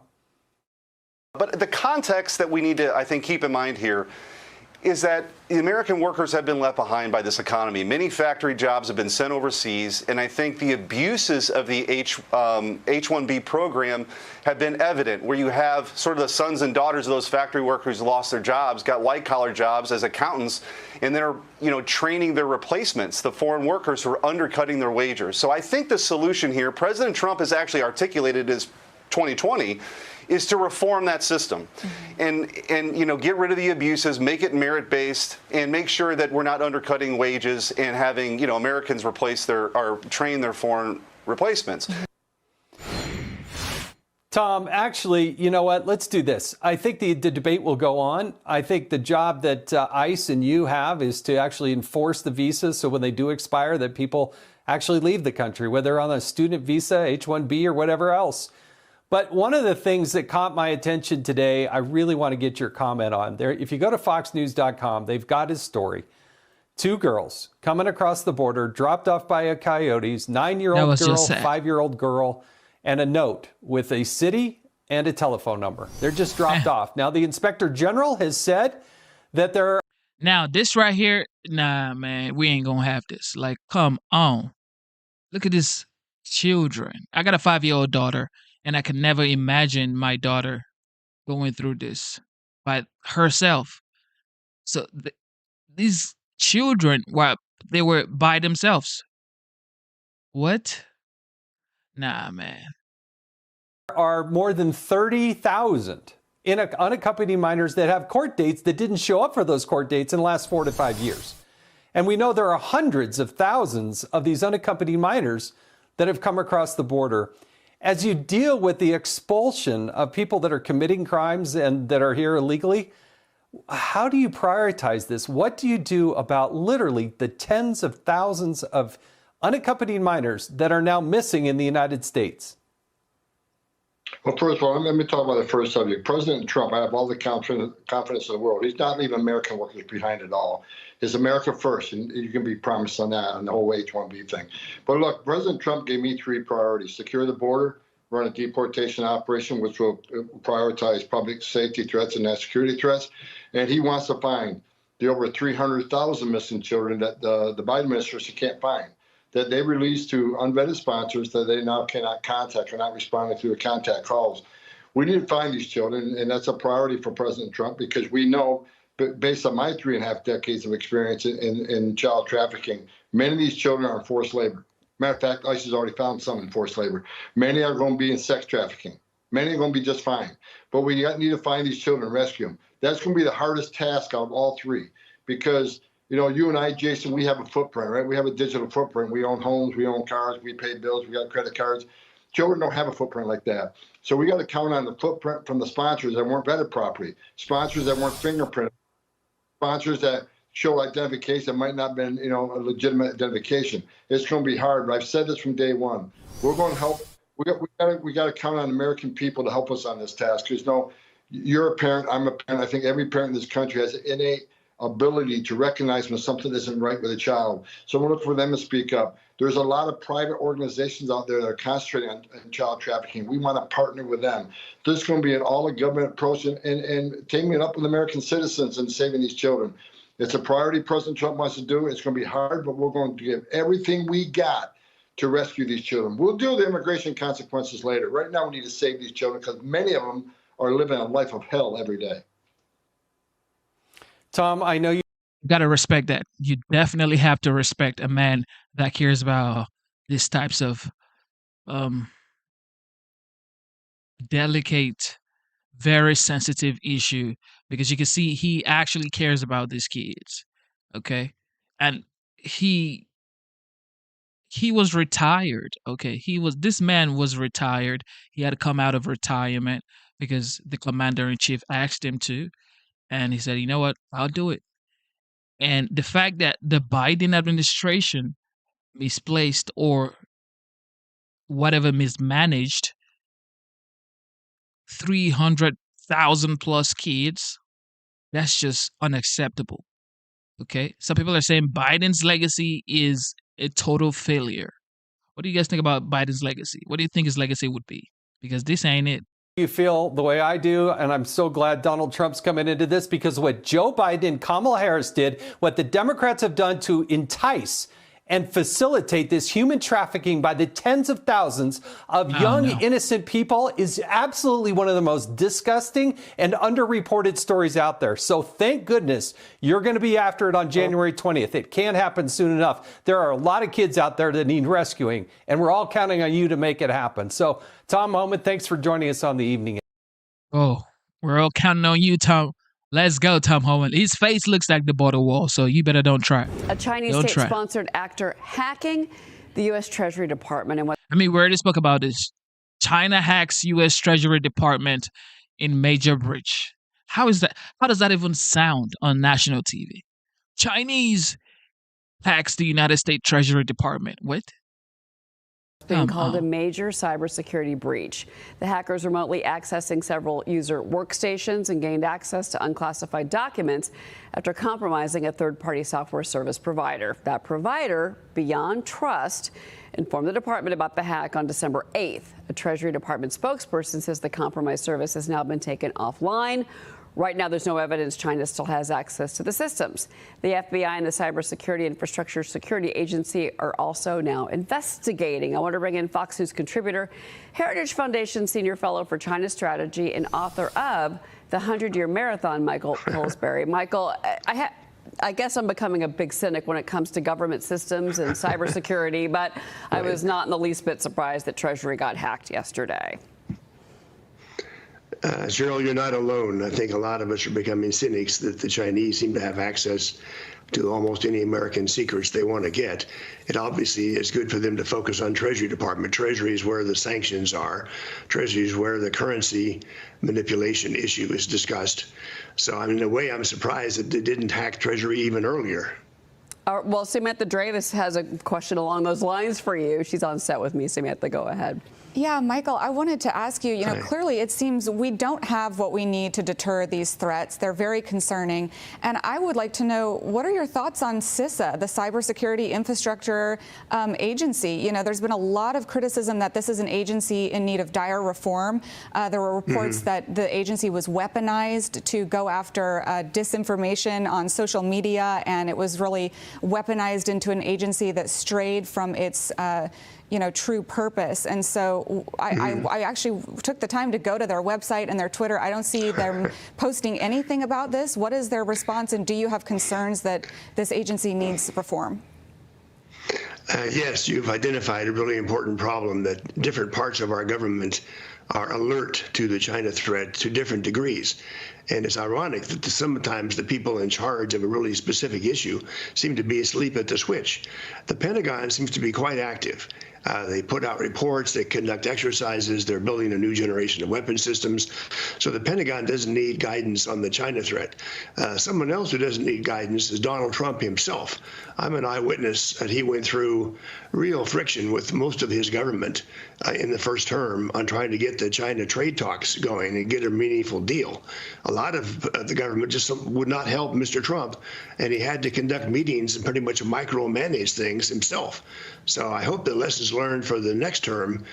But the context that we need to, I think, keep in mind here is that the American workers have been left behind by this economy. Many factory jobs have been sent overseas, and I think the abuses of the H-1B program have been evident, where you have sort of the sons and daughters of those factory workers who lost their jobs, got white-collar jobs as accountants, and then are training their replacements, the foreign workers who are undercutting their wages. So I think the solution here, President Trump has actually articulated as 2020, is to reform that system and get rid of the abuses, make it merit-based, and make sure that we're not undercutting wages and having Americans train their foreign replacements. Tom, actually, you know what? Let's do this. I think the debate will go on. I think the job that ICE and you have is to actually enforce the visas so when they do expire that people actually leave the country, whether on a student visa, H-1B, or whatever else. But one of the things that caught my attention today, I really want to get your comment on. There, if you go to foxnews.com, they've got his story. 2 girls coming across the border, dropped off by a coyotes, 9-year-old girl, 5-year-old girl, and a note with a city and a telephone number. They're just dropped off. Now, the Inspector General has said that there are... Now, this right here, nah, man, we ain't gonna have this. Like, come on. Look at this children. I got a 5-year-old daughter. And I can never imagine my daughter going through this by herself. So these children, they were by themselves. What? Nah, man. There are more than 30,000 unaccompanied minors that have court dates that didn't show up for those court dates in the last 4 to 5 years. And we know there are hundreds of thousands of these unaccompanied minors that have come across the border. As you deal with the expulsion of people that are committing crimes and that are here illegally, how do you prioritize this? What do you do about literally the tens of thousands of unaccompanied minors that are now missing in the United States? Well, first of all, let me talk about the first subject. President Trump, I have all the confidence in the world. He's not leaving American workers behind at all. It's America first, and you can be promised on that, on the whole H-1B thing. But look, President Trump gave me 3 priorities: secure the border, run a deportation operation, which will prioritize public safety threats and national security threats, and he wants to find the over 300,000 missing children that the Biden administration can't find, that they released to unvetted sponsors that they now cannot contact or not responding to their contact calls. We need to find these children, and that's a priority for President Trump, because we know, based on my 3.5 decades of experience in child trafficking, many of these children are in forced labor. Matter of fact, ICE has already found some in forced labor. Many are going to be in sex trafficking. Many are going to be just fine. But we need to find these children and rescue them. That's going to be the hardest task out of all 3, because you and I, Jason, we have a footprint, right? We have a digital footprint. We own homes, we own cars, we pay bills, we got credit cards. Children don't have a footprint like that. So we got to count on the footprint from the sponsors that weren't vetted properly, sponsors that weren't fingerprinted, sponsors that show identification that might not have been, a legitimate identification. It's going to be hard, but I've said this from day one. We're going to help. We got to count on American people to help us on this task. Because you're a parent, I'm a parent. I think every parent in this country has an innate ability to recognize when something isn't right with a child. So we'll look for them to speak up. There's a lot of private organizations out there that are concentrating on child trafficking. We want to partner with them. This is going to be an all-government approach and taking it up with American citizens and saving these children. It's a priority President Trump wants to do. It's going to be hard, but we're going to give everything we got to rescue these children. We'll deal with the immigration consequences later. Right now, we need to save these children because many of them are living a life of hell every day. Tom, I know you got to respect that. You definitely have to respect a man that cares about these types of delicate, very sensitive issue, because you can see he actually cares about these kids. Okay. And he was retired. Okay. This man was retired. He had to come out of retirement because the commander-in-chief asked him to. And he said, you know what? I'll do it. And the fact that the Biden administration misplaced or whatever mismanaged 300,000 plus kids, that's just unacceptable. Okay? Some people are saying Biden's legacy is a total failure. What do you guys think about Biden's legacy? What do you think his legacy would be? Because this ain't it. You feel the way I do, and I'm so glad Donald Trump's coming into this, because what Joe Biden and Kamala Harris did, what the Democrats have done to entice and facilitate this human trafficking by the tens of thousands of young, innocent people is absolutely one of the most disgusting and underreported stories out there. So thank goodness you're going to be after it on January 20th. It can't happen soon enough. There are a lot of kids out there that need rescuing, and we're all counting on you to make it happen. So, Tom Homan, thanks for joining us on the evening. Oh, we're all counting on you, Tom. Let's go, Tom Homan. His face looks like the border wall, so you better don't try. A Chinese state-sponsored actor hacking the U.S. Treasury Department. And we already spoke about this. China hacks U.S. Treasury Department in major breach. How is that? How does that even sound on national TV? Chinese hacks the United States Treasury Department. What? Being called a major cybersecurity breach. The hackers remotely accessing several user workstations and gained access to unclassified documents after compromising a third-party software service provider. That provider, Beyond Trust, informed the department about the hack on December 8th. A Treasury Department spokesperson says the compromised service has now been taken offline. Right now, there's no evidence China still has access to the systems. The FBI and the Cybersecurity Infrastructure Security Agency are also now investigating. I want to bring in Fox News contributor, Heritage Foundation Senior Fellow for China Strategy, and author of The 100-Year Marathon, Michael Pillsbury. Michael, I guess I'm becoming a big cynic when it comes to government systems and cybersecurity, but I was not in the least bit surprised that Treasury got hacked yesterday. Cheryl, you're not alone. I think a lot of us are becoming cynics that the Chinese seem to have access to almost any American secrets they want to get. It obviously is good for them to focus on Treasury Department. Treasury is where the sanctions are. Treasury is where the currency manipulation issue is discussed. So, in a way, I'm surprised that they didn't hack Treasury even earlier. Well, Samantha Dravis has a question along those lines for you. She's on set with me. Samantha, go ahead. Yeah, Michael, I wanted to ask you, clearly it seems we don't have what we need to deter these threats. They're very concerning. And I would like to know, what are your thoughts on CISA, the Cybersecurity Infrastructure Agency? There's been a lot of criticism that this is an agency in need of dire reform. There were reports that the agency was weaponized to go after disinformation on social media, and it was really weaponized into an agency that strayed from its true purpose. And so I actually took the time to go to their website and their Twitter. I don't see them posting anything about this. What is their response, and do you have concerns that this agency needs reform? Yes, you've identified a really important problem, that different parts of our government are alert to the China threat to different degrees. And it's ironic that sometimes the people in charge of a really specific issue seem to be asleep at the switch. The Pentagon seems to be quite active. They put out reports, they conduct exercises, they're building a new generation of weapon systems. So the Pentagon doesn't need guidance on the China threat. Someone else who doesn't need guidance is Donald Trump himself. I'm an eyewitness that he went through real friction with most of his government in the first term on trying to get the China trade talks going and get a meaningful deal. A lot of the government just would not help Mr. Trump, and he had to conduct meetings and pretty much micromanage things himself. So I hope the lessons learned for the next term,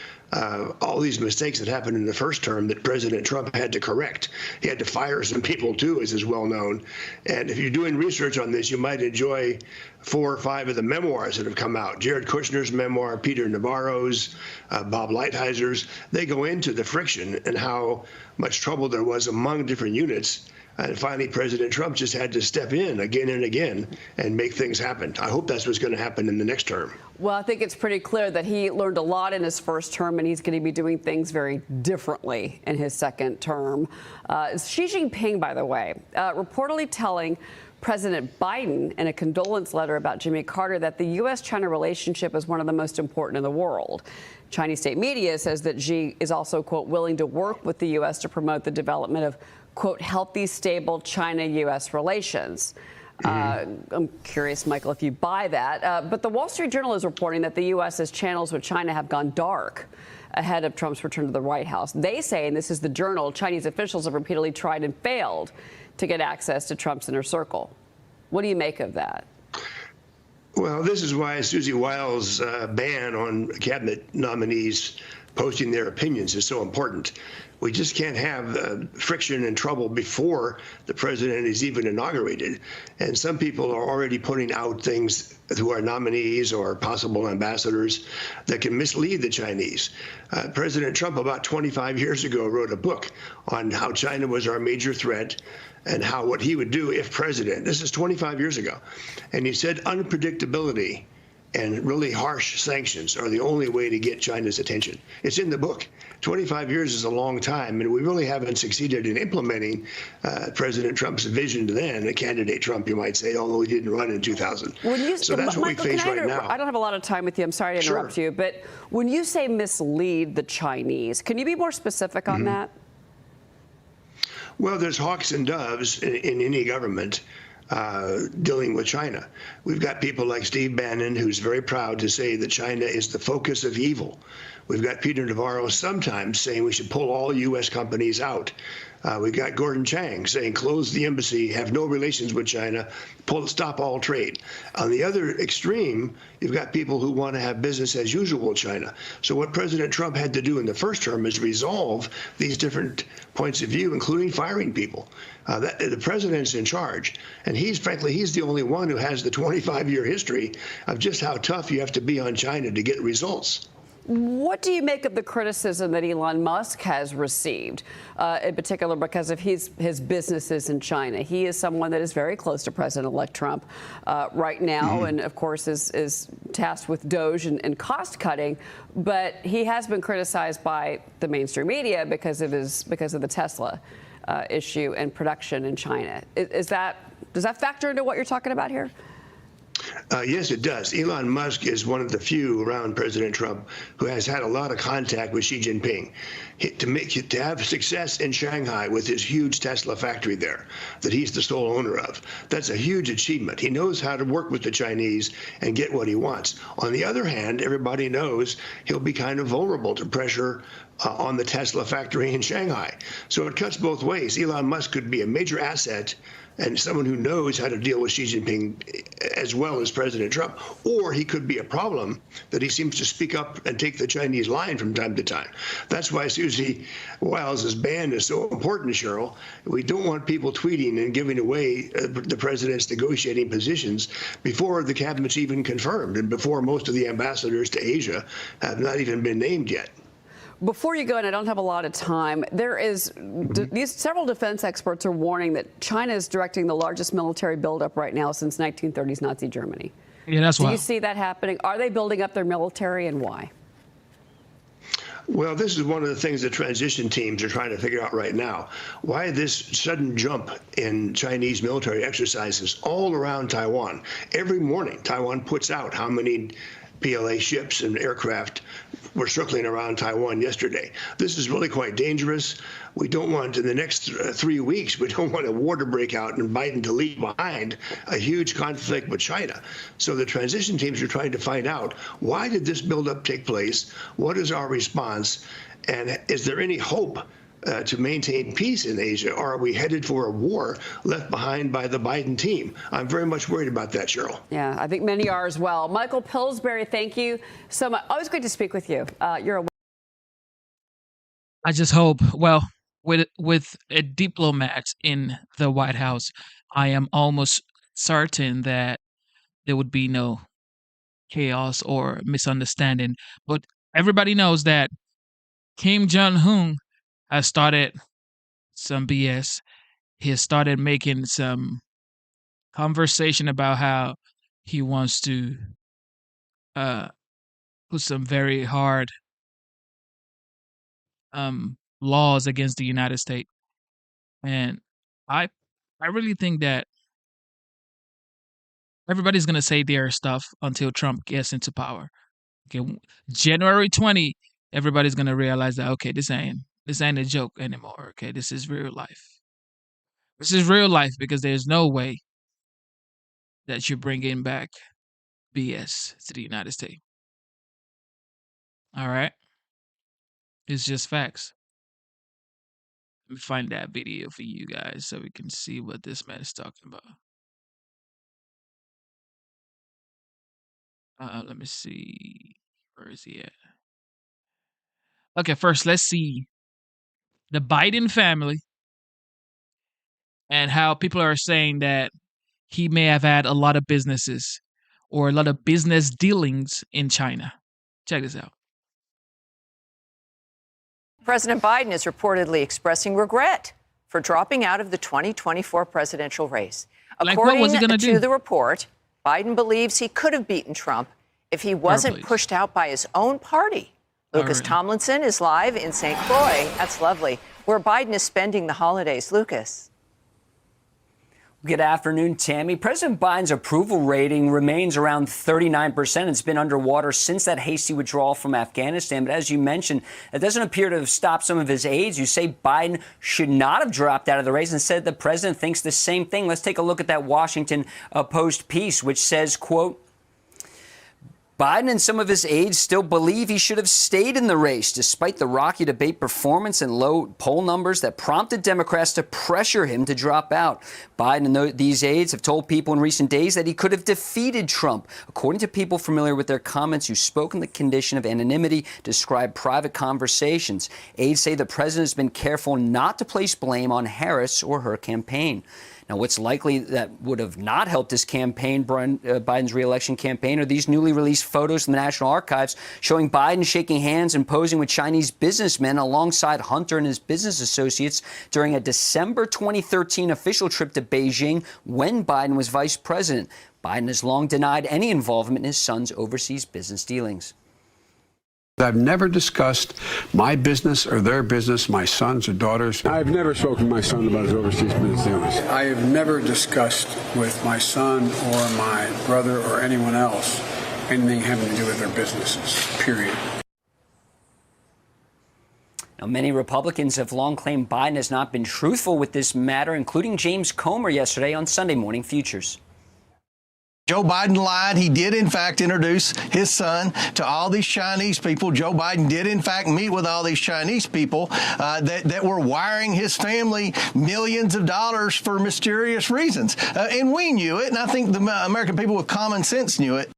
all these mistakes that happened in the first term that President Trump had to correct. He had to fire some people too, as is well known. And if you're doing research on this, you might enjoy 4 or 5 of the memoirs that have come out. Jared Kushner's memoir, Peter Navarro's, Bob Lighthizer. They go into the friction and how much trouble there was among different units. And finally, President Trump just had to step in again and again and make things happen. I hope that's what's going to happen in the next term. Well, I think it's pretty clear that he learned a lot in his first term, and he's going to be doing things very differently in his second term. Xi Jinping, by the way, reportedly telling President Biden in a condolence letter about Jimmy Carter that the U.S.-China relationship is one of the most important in the world. Chinese state media says that Xi is also, quote, willing to work with the U.S. to promote the development of, quote, healthy, stable China-U.S. relations. I'm curious, Michael, if you buy that. But the Wall Street Journal is reporting that the U.S.'s channels with China have gone dark ahead of Trump's return to the White House. They say, and this is the Journal, Chinese officials have repeatedly tried and failed to get access to Trump's inner circle. What do you make of that? Well, this is why Susie Wiles' ban on cabinet nominees posting their opinions is so important. We just can't have friction and trouble before the president is even inaugurated. And some people are already putting out things who are nominees or possible ambassadors that can mislead the Chinese. President Trump, about 25 years ago, wrote a book on how China was our major threat and what he would do if president. This is 25 years ago. And he said unpredictability and really harsh sanctions are the only way to get China's attention. It's in the book. 25 years is a long time, and we really haven't succeeded in implementing President Trump's vision then, candidate Trump, you might say, although he didn't run in 2000. So that's what Michael, we face right now. I don't have a lot of time with you. I'm sorry to interrupt you, but when you say mislead the Chinese, can you be more specific on that? Well, there's hawks and doves in any government dealing with China. We've got people like Steve Bannon, who's very proud to say that China is the focus of evil. We've got Peter Navarro sometimes saying we should pull all U.S. companies out. We've got Gordon Chang saying close the embassy, have no relations with China, stop all trade. On the other extreme, you've got people who want to have business as usual with China. So what President Trump had to do in the first term is resolve these different points of view, including firing people. The president's in charge, and he's the only one who has the 25-year history of just how tough you have to be on China to get results. What do you make of the criticism that Elon Musk has received, in particular because of his businesses in China? He is someone that is very close to President-elect Trump right now, and of course is tasked with DOGE and cost cutting. But he has been criticized by the mainstream media because of the Tesla issue and production in China. Does that factor into what you're talking about here? Yes, it does. Elon Musk is one of the few around President Trump who has had a lot of contact with Xi Jinping. To have success in Shanghai with his huge Tesla factory there that he's the sole owner of, that's a huge achievement. He knows how to work with the Chinese and get what he wants. On the other hand, everybody knows he'll be kind of vulnerable to pressure on the Tesla factory in Shanghai. So it cuts both ways. Elon Musk could be a major asset and someone who knows how to deal with Xi Jinping as well as President Trump, or he could be a problem that he seems to speak up and take the Chinese line from time to time. That's why Susie Wiles' ban is so important, Cheryl. We don't want people tweeting and giving away the president's negotiating positions before the cabinet's even confirmed and before most of the ambassadors to Asia have not even been named yet. Before you go, and I don't have a lot of time, there is these several defense experts are warning that China is directing the largest military buildup right now since 1930s Nazi Germany. Yeah, that's why. Do you see that happening? Are they building up their military, and why? Well, this is one of the things the transition teams are trying to figure out right now. Why this sudden jump in Chinese military exercises all around Taiwan? Every morning, Taiwan puts out how many PLA ships and aircraft were circling around Taiwan yesterday. This is really quite dangerous. We don't want, in the next 3 weeks, we don't want a war to break out and Biden to leave behind a huge conflict with China. So the transition teams are trying to find out, why did this buildup take place? What is our response? And is there any hope to maintain peace in Asia, or are we headed for a war left behind by the Biden team? I'm very much worried about that, Cheryl. Yeah, I think many are as well. Michael Pillsbury, thank you so much. Always great to speak with you. You're a I just hope, well, with a diplomat in the White House, I am almost certain that there would be no chaos or misunderstanding. But everybody knows that Kim Jong-un has started some BS. He has started making some conversation about how he wants to put some very hard laws against the United States. And I really think that everybody's gonna say their stuff until Trump gets into power. Okay, January 20, everybody's gonna realize that okay, this ain't a joke anymore. Okay, this is real life. This is real life because there's no way that you're bringing back BS to the United States. All right, it's just facts. Let me find that video for you guys so we can see what this man is talking about. Let me see. Where is he at? Okay, first let's see the Biden family and how people are saying that he may have had a lot of businesses or a lot of business dealings in China. Check this out. President Biden is reportedly expressing regret for dropping out of the 2024 presidential race. Like, what was he According gonna to do? the report, Biden believes he could have beaten Trump if he wasn't pushed out by his own party. Lucas Tomlinson is live in St. Croix. That's lovely, where Biden is spending the holidays. Lucas. Good afternoon, Tammy. President Biden's approval rating remains around 39%. It's been underwater since that hasty withdrawal from Afghanistan. But as you mentioned, it doesn't appear to have stopped some of his aides who say Biden should not have dropped out of the race and said the president thinks the same thing. Let's take a look at that Washington Post piece, which says, quote, Biden and some of his aides still believe he should have stayed in the race, despite the rocky debate performance and low poll numbers that prompted Democrats to pressure him to drop out. Biden and these aides have told people in recent days that he could have defeated Trump. According to people familiar with their comments who spoke in the condition of anonymity, described private conversations. Aides say the president has been careful not to place blame on Harris or her campaign. Now, what's likely that would have not helped his campaign, Biden's reelection campaign, are these newly released photos from the National Archives showing Biden shaking hands and posing with Chinese businessmen alongside Hunter and his business associates during a December 2013 official trip to Beijing when Biden was vice president. Biden has long denied any involvement in his son's overseas business dealings. I've never discussed my business or their business, my sons or daughters. I've never spoken to my son about his overseas business dealings. I have never discussed with my son or my brother or anyone else anything having to do with their businesses, period. Now, many Republicans have long claimed Biden has not been truthful with this matter, including James Comer yesterday on Sunday Morning Futures. Joe Biden lied. He did, in fact, introduce his son to all these Chinese people. Joe Biden did, in fact, meet with all these Chinese people that were wiring his family millions of dollars for mysterious reasons. And we knew it, and I think the American people with common sense knew it.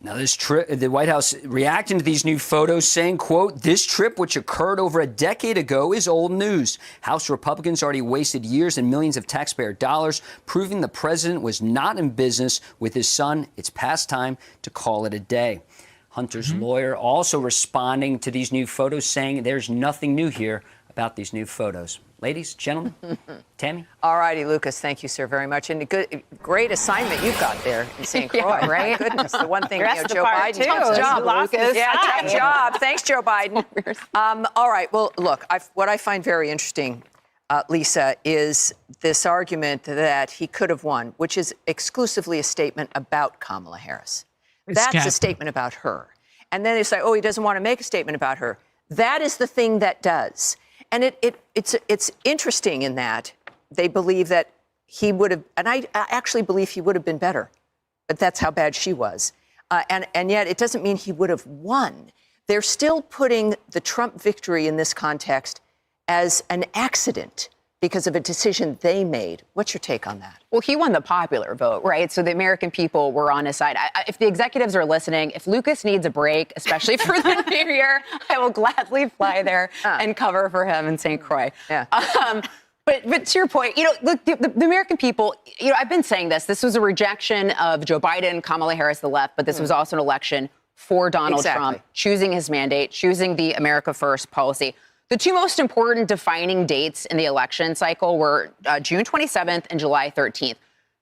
Now, this trip, the White House reacting to these new photos saying, quote, this trip, which occurred over a decade ago, is old news. House Republicans already wasted years and millions of taxpayer dollars proving the president was not in business with his son. It's past time to call it a day. Hunter's lawyer also responding to these new photos, saying there's nothing new here about these new photos. Ladies, gentlemen, Tammy? All righty, Lucas, thank you, sir, very much. And a great assignment you've got there in St. Croix. Yeah, right? My goodness, the one thing, Joe Joe Biden tells us. Job, Lucas. Yeah, tough job. Thanks, Joe Biden. All right, well, look, what I find very interesting, Lisa, is this argument that he could have won, which is exclusively a statement about Kamala Harris. That's a statement about her. And then they say, oh, he doesn't want to make a statement about her. That is the thing that does. And it's interesting in that they believe that he would have, and I actually believe he would have been better, but that's how bad she was. And yet it doesn't mean he would have won. They're still putting the Trump victory in this context as an accident because of a decision they made. What's your take on that? Well, he won the popular vote, right? So the American people were on his side. If the executives are listening, if Lucas needs a break, especially for the new year, I will gladly fly there and cover for him in St. Croix. Yeah. But to your point, look, the American people, I've been saying this. This was a rejection of Joe Biden, Kamala Harris, the left, but this was also an election for Donald Trump, choosing his mandate, choosing the America First policy. The two most important defining dates in the election cycle were June 27th and July 13th.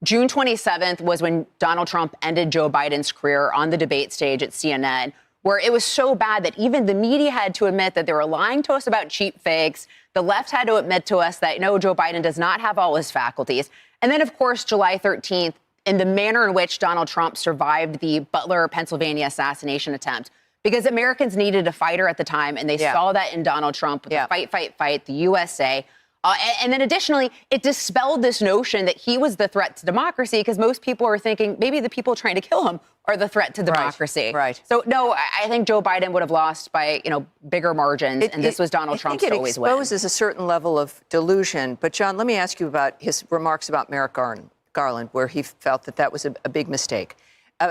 June 27th was when Donald Trump ended Joe Biden's career on the debate stage at CNN, where it was so bad that even the media had to admit that they were lying to us about cheap fakes. The left had to admit to us that, no, Joe Biden does not have all his faculties. And then, of course, July 13th, in the manner in which Donald Trump survived the Butler, Pennsylvania assassination attempt. Because Americans needed a fighter at the time, and they saw that in Donald Trump with the fight, fight, fight, the USA. And then additionally, it dispelled this notion that he was the threat to democracy, because most people are thinking maybe the people trying to kill him are the threat to democracy. Right. So, no, I think Joe Biden would have lost by, bigger margins, and this was Donald Trump's to always win. It exposes a certain level of delusion. But, John, let me ask you about his remarks about Merrick Garland, where he felt that was a big mistake.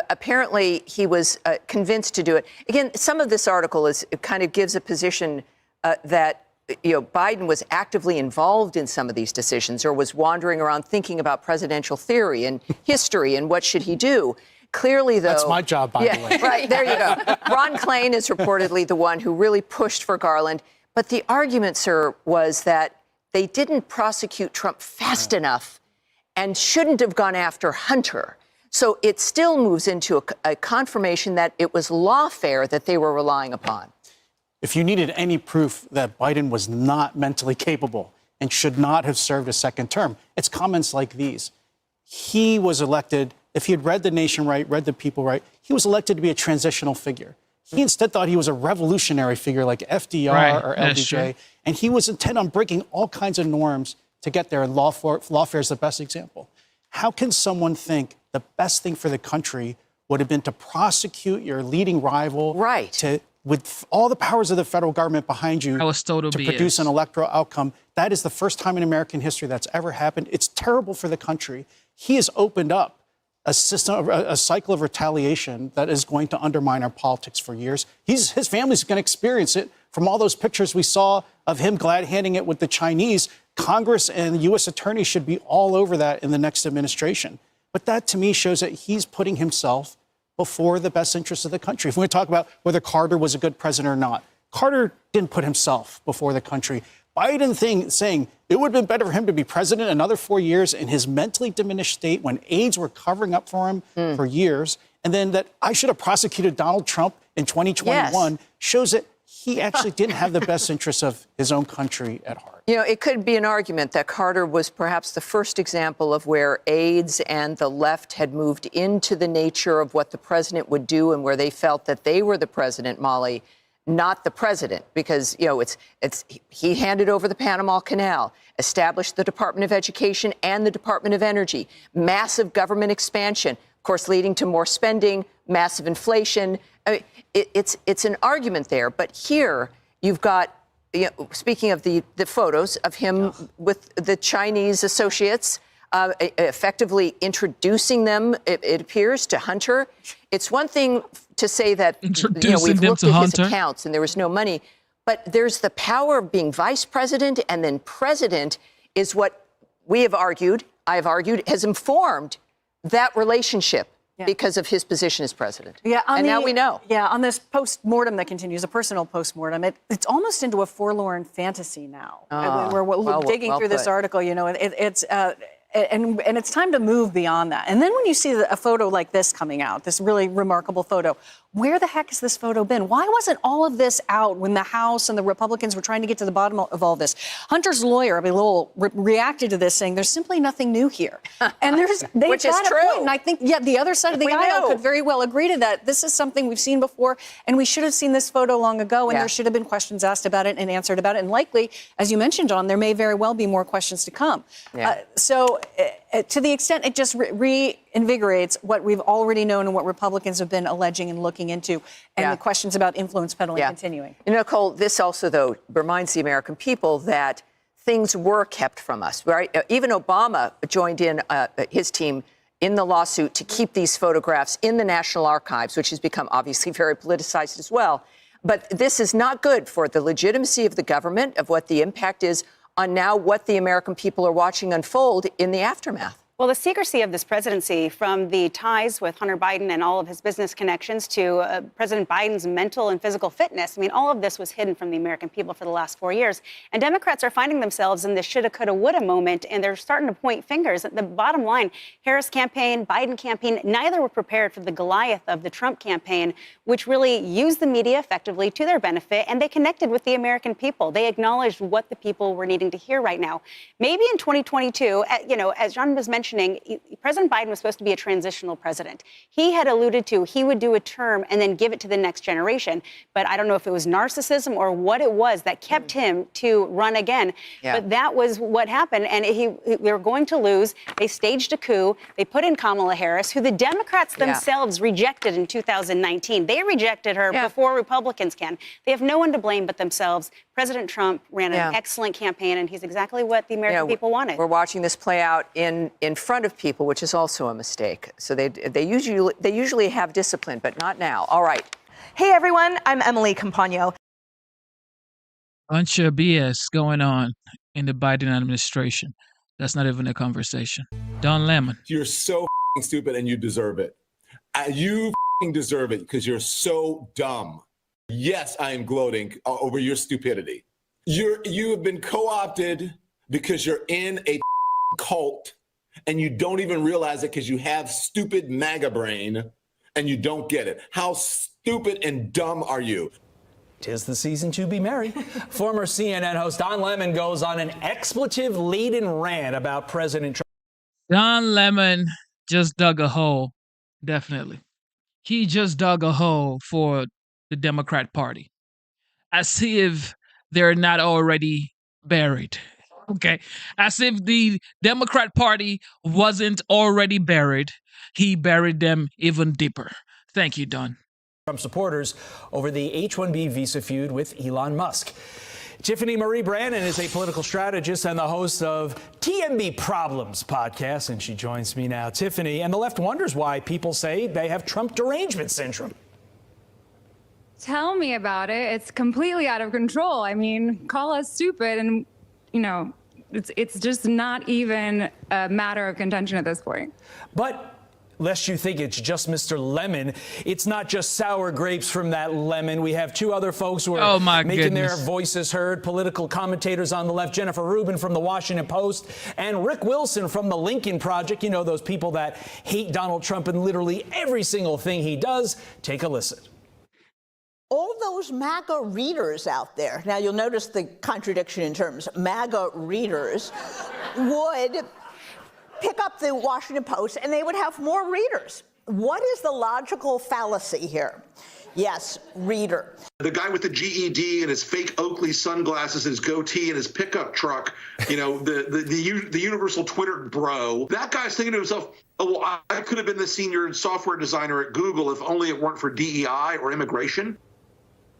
Apparently, he was convinced to do it. Again, some of this article kind of gives a position that Biden was actively involved in some of these decisions, or was wandering around thinking about presidential theory and history and what should he do. Clearly, though, that's my job, by the way. Right, there you go. Ron Klain is reportedly the one who really pushed for Garland. But the argument, sir, was that they didn't prosecute Trump fast enough and shouldn't have gone after Hunter. So it still moves into a confirmation that it was lawfare that they were relying upon. If you needed any proof that Biden was not mentally capable and should not have served a second term, it's comments like these. He was elected, if he had read the nation right, read the people right, he was elected to be a transitional figure. He instead thought he was a revolutionary figure like FDR or LBJ, and he was intent on breaking all kinds of norms to get there. Lawfare is the best example. How can someone think the best thing for the country would have been to prosecute your leading rival, with all the powers of the federal government behind you, to produce an electoral outcome? That is the first time in American history that's ever happened. It's terrible for the country. He has opened up a cycle of retaliation that is going to undermine our politics for years. His family's going to experience it from all those pictures we saw of him glad-handing it with the Chinese. Congress and the U.S. attorneys should be all over that in the next administration. But that, to me, shows that he's putting himself before the best interests of the country. If we're going to talk about whether Carter was a good president or not, Carter didn't put himself before the country. Biden saying it would have been better for him to be president another 4 years in his mentally diminished state when aides were covering up for him for years, and then that I should have prosecuted Donald Trump in 2021 Yes. shows that he actually didn't have the best interests of his own country at heart. You know, it could be an argument that Carter was perhaps the first example of where aides and the left had moved into the nature of what the president would do and where they felt that they were the president, Molly, not the president, because, you know, he handed over the Panama Canal, established the Department of Education and the Department of Energy, massive government expansion, of course, leading to more spending, massive inflation. I mean, it's an argument there. But here you've got, you know, speaking of the photos of him with the Chinese associates, effectively introducing them, it appears, to Hunter. It's one thing to say that, you know, we've looked at his accounts and there was no money, but there's the power of being vice president and then president is what we have argued, I've argued, has informed that relationship. Because of his position as president. Yeah, and now we know. Yeah, on this post-mortem that continues, a personal post-mortem, it's almost into a forlorn fantasy now. We're digging through this article, you know, and it's time to move beyond that. And then when you see a photo like this coming out, this really remarkable photo, where the heck has this photo been? Why wasn't all of this out when the House and the Republicans were trying to get to the bottom of all this? Hunter's lawyer, Lowell, reacted to this saying there's simply nothing new here. And which is true. Point. And I think, the other side of the aisle could very well agree to that. This is something we've seen before, and we should have seen this photo long ago, and there should have been questions asked about it and answered about it. And likely, as you mentioned, John, there may very well be more questions to come. So to the extent it just reinvigorates what we've already known and what Republicans have been alleging and looking into, and the questions about influence peddling continuing. You know, Nicole, this also, though, reminds the American people that things were kept from us, right? Even Obama joined in his team in the lawsuit to keep these photographs in the National Archives, which has become obviously very politicized as well. But this is not good for the legitimacy of the government, of what the impact is on now what the American people are watching unfold in the aftermath. Well, the secrecy of this presidency, from the ties with Hunter Biden and all of his business connections to President Biden's mental and physical fitness, I mean, all of this was hidden from the American people for the last 4 years. And Democrats are finding themselves in this shoulda, coulda, woulda moment, and they're starting to point fingers. The bottom line, Harris campaign, Biden campaign, neither were prepared for the Goliath of the Trump campaign, which really used the media effectively to their benefit, and they connected with the American people. They acknowledged what the people were needing to hear right now. Maybe in 2022, you know, as John was mentioning, President Biden was supposed to be a transitional president. He had alluded to he would do a term and then give it to the next generation. But I don't know if it was narcissism or what it was that kept him to run again. But that was what happened. And they were going to lose. They staged a coup. They put in Kamala Harris, who the Democrats themselves rejected in 2019. They rejected her before Republicans can. They have no one to blame but themselves. President Trump ran an excellent campaign, and he's exactly what the American people wanted. We're watching this play out in front of people, which is also a mistake. So they usually have discipline, but not now. All right. Hey everyone, I'm Emily Campagno. Bunch of BS going on in the Biden administration. That's not even a conversation. Don Lemon. You're so stupid and you deserve it. You deserve it because you're so dumb. Yes, I am gloating over your stupidity. You have been co-opted because you're in a cult and you don't even realize it because you have stupid MAGA brain and you don't get it. How stupid and dumb are you? 'Tis the season to be merry. Former CNN host Don Lemon goes on an expletive-laden rant about President Trump. Don Lemon just dug a hole, definitely. He just dug a hole for the Democrat Party, as if they're not already buried. Okay, as if the Democrat Party wasn't already buried, he buried them even deeper. Thank you, Don. Trump supporters over the H-1B visa feud with Elon Musk. Tiffany Marie Brannon is a political strategist and the host of TMB Problems podcast, and she joins me now. Tiffany, and the left wonders why people say they have Trump derangement syndrome. Tell me about it. It's completely out of control. I mean, call us stupid and, you know, it's just not even a matter of contention at this point. But lest you think it's just Mr. Lemon, it's not just sour grapes from that lemon. We have two other folks who are making their voices heard, political commentators on the left, Jennifer Rubin from the Washington Post and Rick Wilson from the Lincoln Project. You know, those people that hate Donald Trump and literally every single thing he does. Take a listen. all those MAGA readers out there, now you'll notice the contradiction in terms, MAGA readers would pick up the Washington Post and they would have more readers. What is the logical fallacy here? Yes, reader. The guy with the GED and his fake Oakley sunglasses and his goatee and his pickup truck, you know, the universal Twitter bro, that guy's thinking to himself, oh, well, I could have been the senior software designer at Google if only it weren't for DEI or immigration.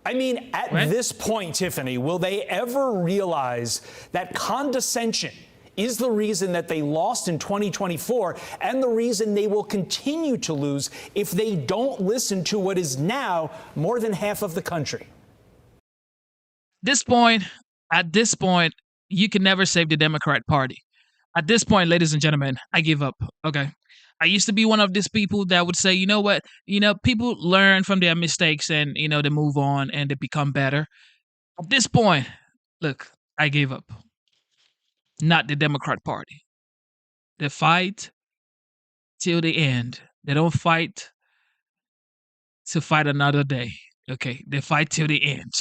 I mean, at this point, Tiffany, will they ever realize that condescension is the reason that they lost in 2024 and the reason they will continue to lose if they don't listen to what is now more than half of the country? At this point, you can never save the Democrat Party. At this point, ladies and gentlemen, I give up. Okay. I used to be one of these people that would say, you know what, people learn from their mistakes and, they move on and they become better. At this point, look, I gave up. Not the Democrat Party. They fight till the end. They don't fight to fight another day. Okay, they fight till the end.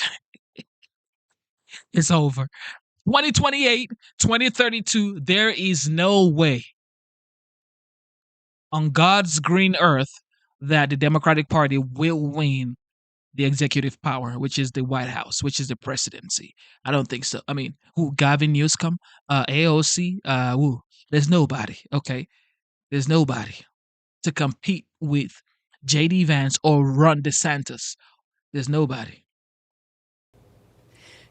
It's over. 2028, 2032, there is no way on God's green earth that the Democratic Party will win the executive power, which is the White House, which is the presidency. I don't think so. I mean, Gavin Newsom, AOC, there's nobody, okay? There's nobody to compete with J.D. Vance or Ron DeSantis. There's nobody.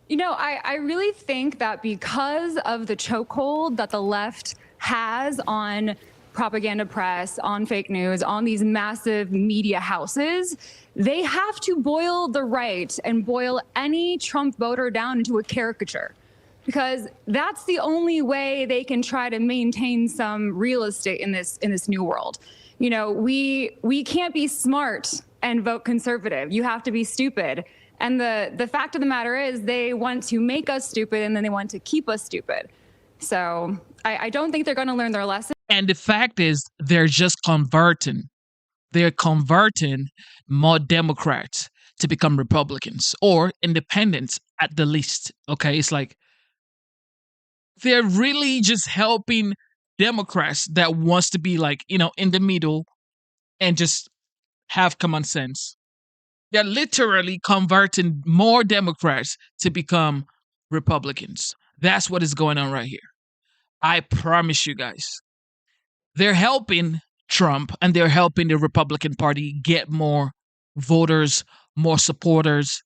I really think that because of the chokehold that the left has on propaganda press, on fake news, on these massive media houses, they have to boil the right and boil any Trump voter down into a caricature, because that's the only way they can try to maintain some real estate in this new world. We can't be smart and vote conservative. You have to be stupid. And the fact of the matter is they want to make us stupid and then they want to keep us stupid. So I don't think they're going to learn their lesson. And the fact is, they're just converting. They're converting more Democrats to become Republicans or independents at the least. Okay, it's like they're really just helping Democrats that wants to be like, in the middle and just have common sense. They're literally converting more Democrats to become Republicans. That's what is going on right here. I promise you guys. They're helping Trump and they're helping the Republican Party get more voters, more supporters,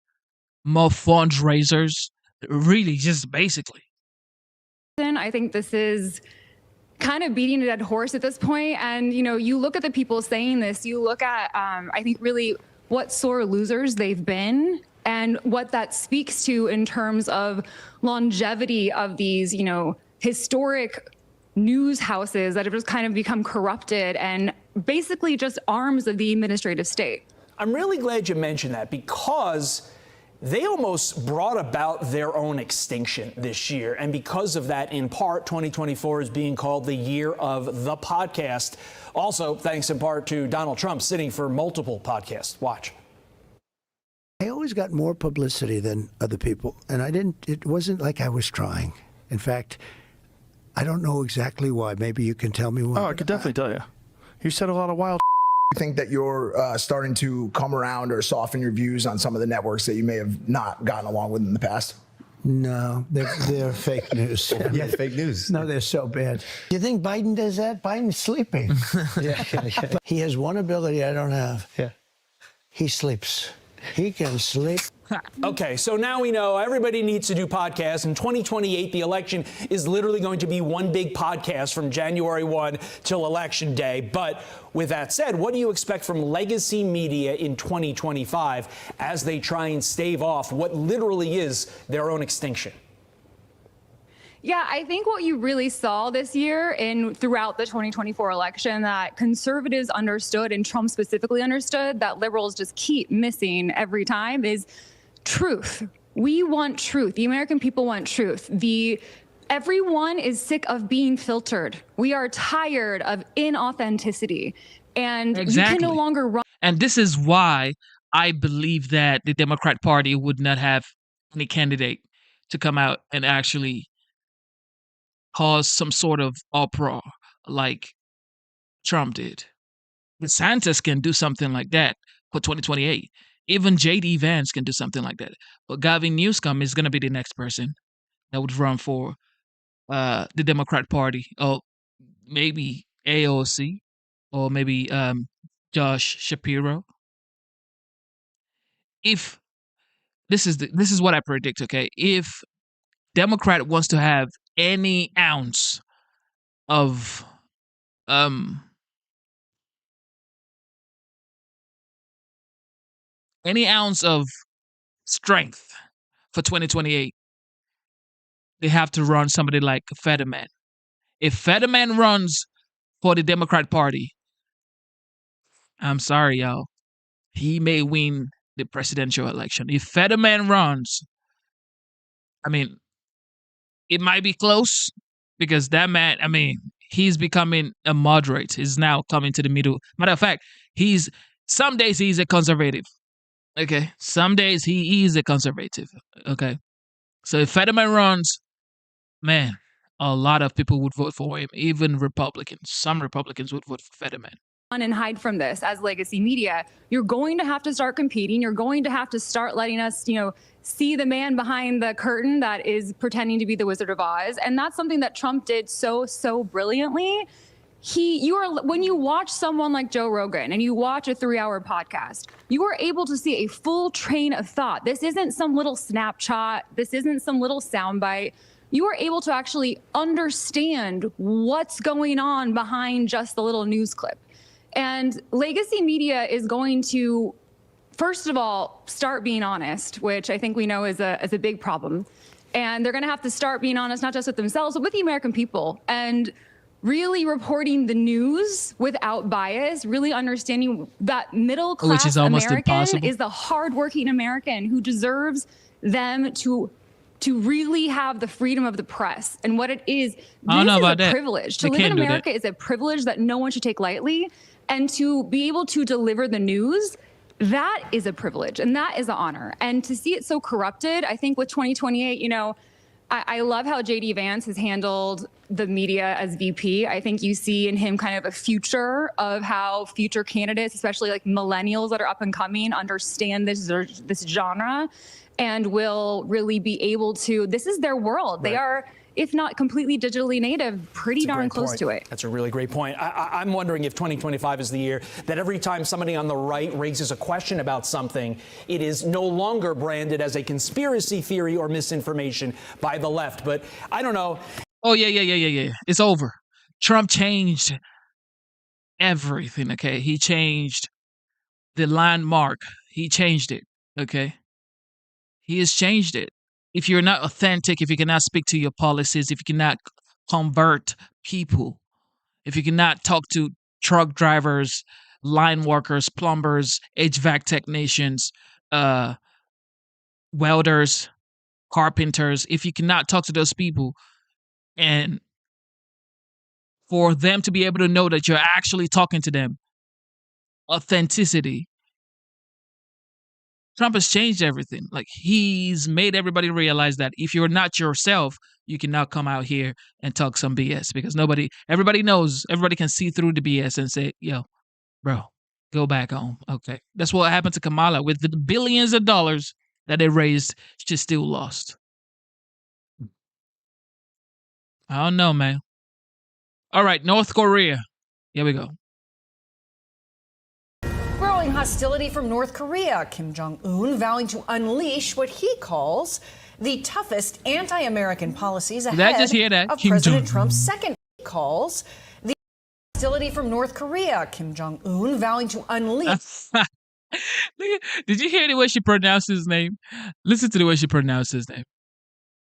more fundraisers. Really, just basically. I think this is kind of beating a dead horse at this point. And, you look at the people saying this, you look at, I think, really what sore losers they've been and what that speaks to in terms of longevity of these, historic news houses that have just kind of become corrupted and basically just arms of the administrative state. I'm really glad you mentioned that, because they almost brought about their own extinction this year. And because of that, in part, 2024 is being called the year of the podcast. Also, thanks in part to Donald Trump sitting for multiple podcasts. Watch. I always got more publicity than other people, and it wasn't like I was trying. In fact, I don't know exactly why. Maybe you can tell me why. Oh, I could definitely tell you. You said a lot of wild. I think that you're starting to come around or soften your views on some of the networks that you may have not gotten along with in the past? No, they're fake news. Yeah, fake news. No, they're so bad. Do you think Biden does that? Biden's sleeping. Yeah. He has one ability I don't have. Yeah. He sleeps. He can sleep. Okay, so now we know everybody needs to do podcasts. In 2028, the election is literally going to be one big podcast from January 1 till Election Day. But with that said, what do you expect from legacy media in 2025 as they try and stave off what literally is their own extinction? Yeah, I think what you really saw this year throughout the 2024 election that conservatives understood and Trump specifically understood that liberals just keep missing every time is truth. We want truth. The American people want truth. Everyone is sick of being filtered. We are tired of inauthenticity. And you can no longer run. And this is why I believe that the Democrat Party would not have any candidate to come out and actually cause some sort of uproar like Trump did. DeSantis can do something like that for 2028. Even J.D. Vance can do something like that. But Gavin Newsom is going to be the next person that would run for the Democrat Party, or maybe AOC, or maybe Josh Shapiro. If this is what I predict, okay? If Democrat wants to have any ounce of strength for 2028, they have to run somebody like Fetterman. If Fetterman runs for the Democrat Party, I'm sorry, y'all, he may win the presidential election. If Fetterman runs, I mean, it might be close because that man, I mean, he's becoming a moderate. He's now coming to the middle. Matter of fact, some days he's a conservative. Okay. Some days he is a conservative. Okay. So if Fetterman runs, man, a lot of people would vote for him, even Republicans. Some Republicans would vote for Fetterman. And hide from this as legacy media. You're going to have to start competing. You're going to have to start letting us, see the man behind the curtain that is pretending to be the Wizard of Oz. And that's something that Trump did so brilliantly. When you watch someone like Joe Rogan and you watch a 3-hour podcast, you are able to see a full train of thought. This isn't some little snapshot. This isn't some little soundbite. You are able to actually understand what's going on behind just the little news clip. And legacy media is going to, first of all, start being honest, which I think we know is a big problem. And they're going to have to start being honest, not just with themselves, but with the American people, and really reporting the news without bias, really understanding that middle-class American is the hardworking American who deserves them to really have the freedom of the press and what it is. This is a privilege. To live in America is a privilege that no one should take lightly. And to be able to deliver the news, that is a privilege and that is an honor. And to see it so corrupted, I think with 2028, I love how J.D. Vance has handled the media as VP. I think you see in him kind of a future of how future candidates, especially like millennials that are up and coming, understand this genre and will really be able to, this is their world. Right. They are, if not completely digitally native, pretty darn close to it. That's a really great point. I'm wondering if 2025 is the year that every time somebody on the right raises a question about something, it is no longer branded as a conspiracy theory or misinformation by the left. But I don't know. Oh, yeah. It's over. Trump changed everything, okay? He changed the landmark. He changed it, okay? He has changed it. If you're not authentic, if you cannot speak to your policies, if you cannot convert people, if you cannot talk to truck drivers, line workers, plumbers, HVAC technicians, welders, carpenters, if you cannot talk to those people and for them to be able to know that you're actually talking to them, authenticity, Trump has changed everything. Like, he's made everybody realize that if you're not yourself, you cannot come out here and talk some BS because everybody knows, everybody can see through the BS and say, yo, bro, go back home. Okay. That's what happened to Kamala with the billions of dollars that they raised. She still lost. I don't know, man. All right. North Korea. Here we go. Growing hostility from North Korea. Kim Jong-un vowing to unleash what he calls the toughest anti-American policies ahead of President Trump's second calls. The hostility from North Korea. Kim Jong-un vowing to unleash. Did you hear the way she pronounced his name? Listen to the way she pronounced his name.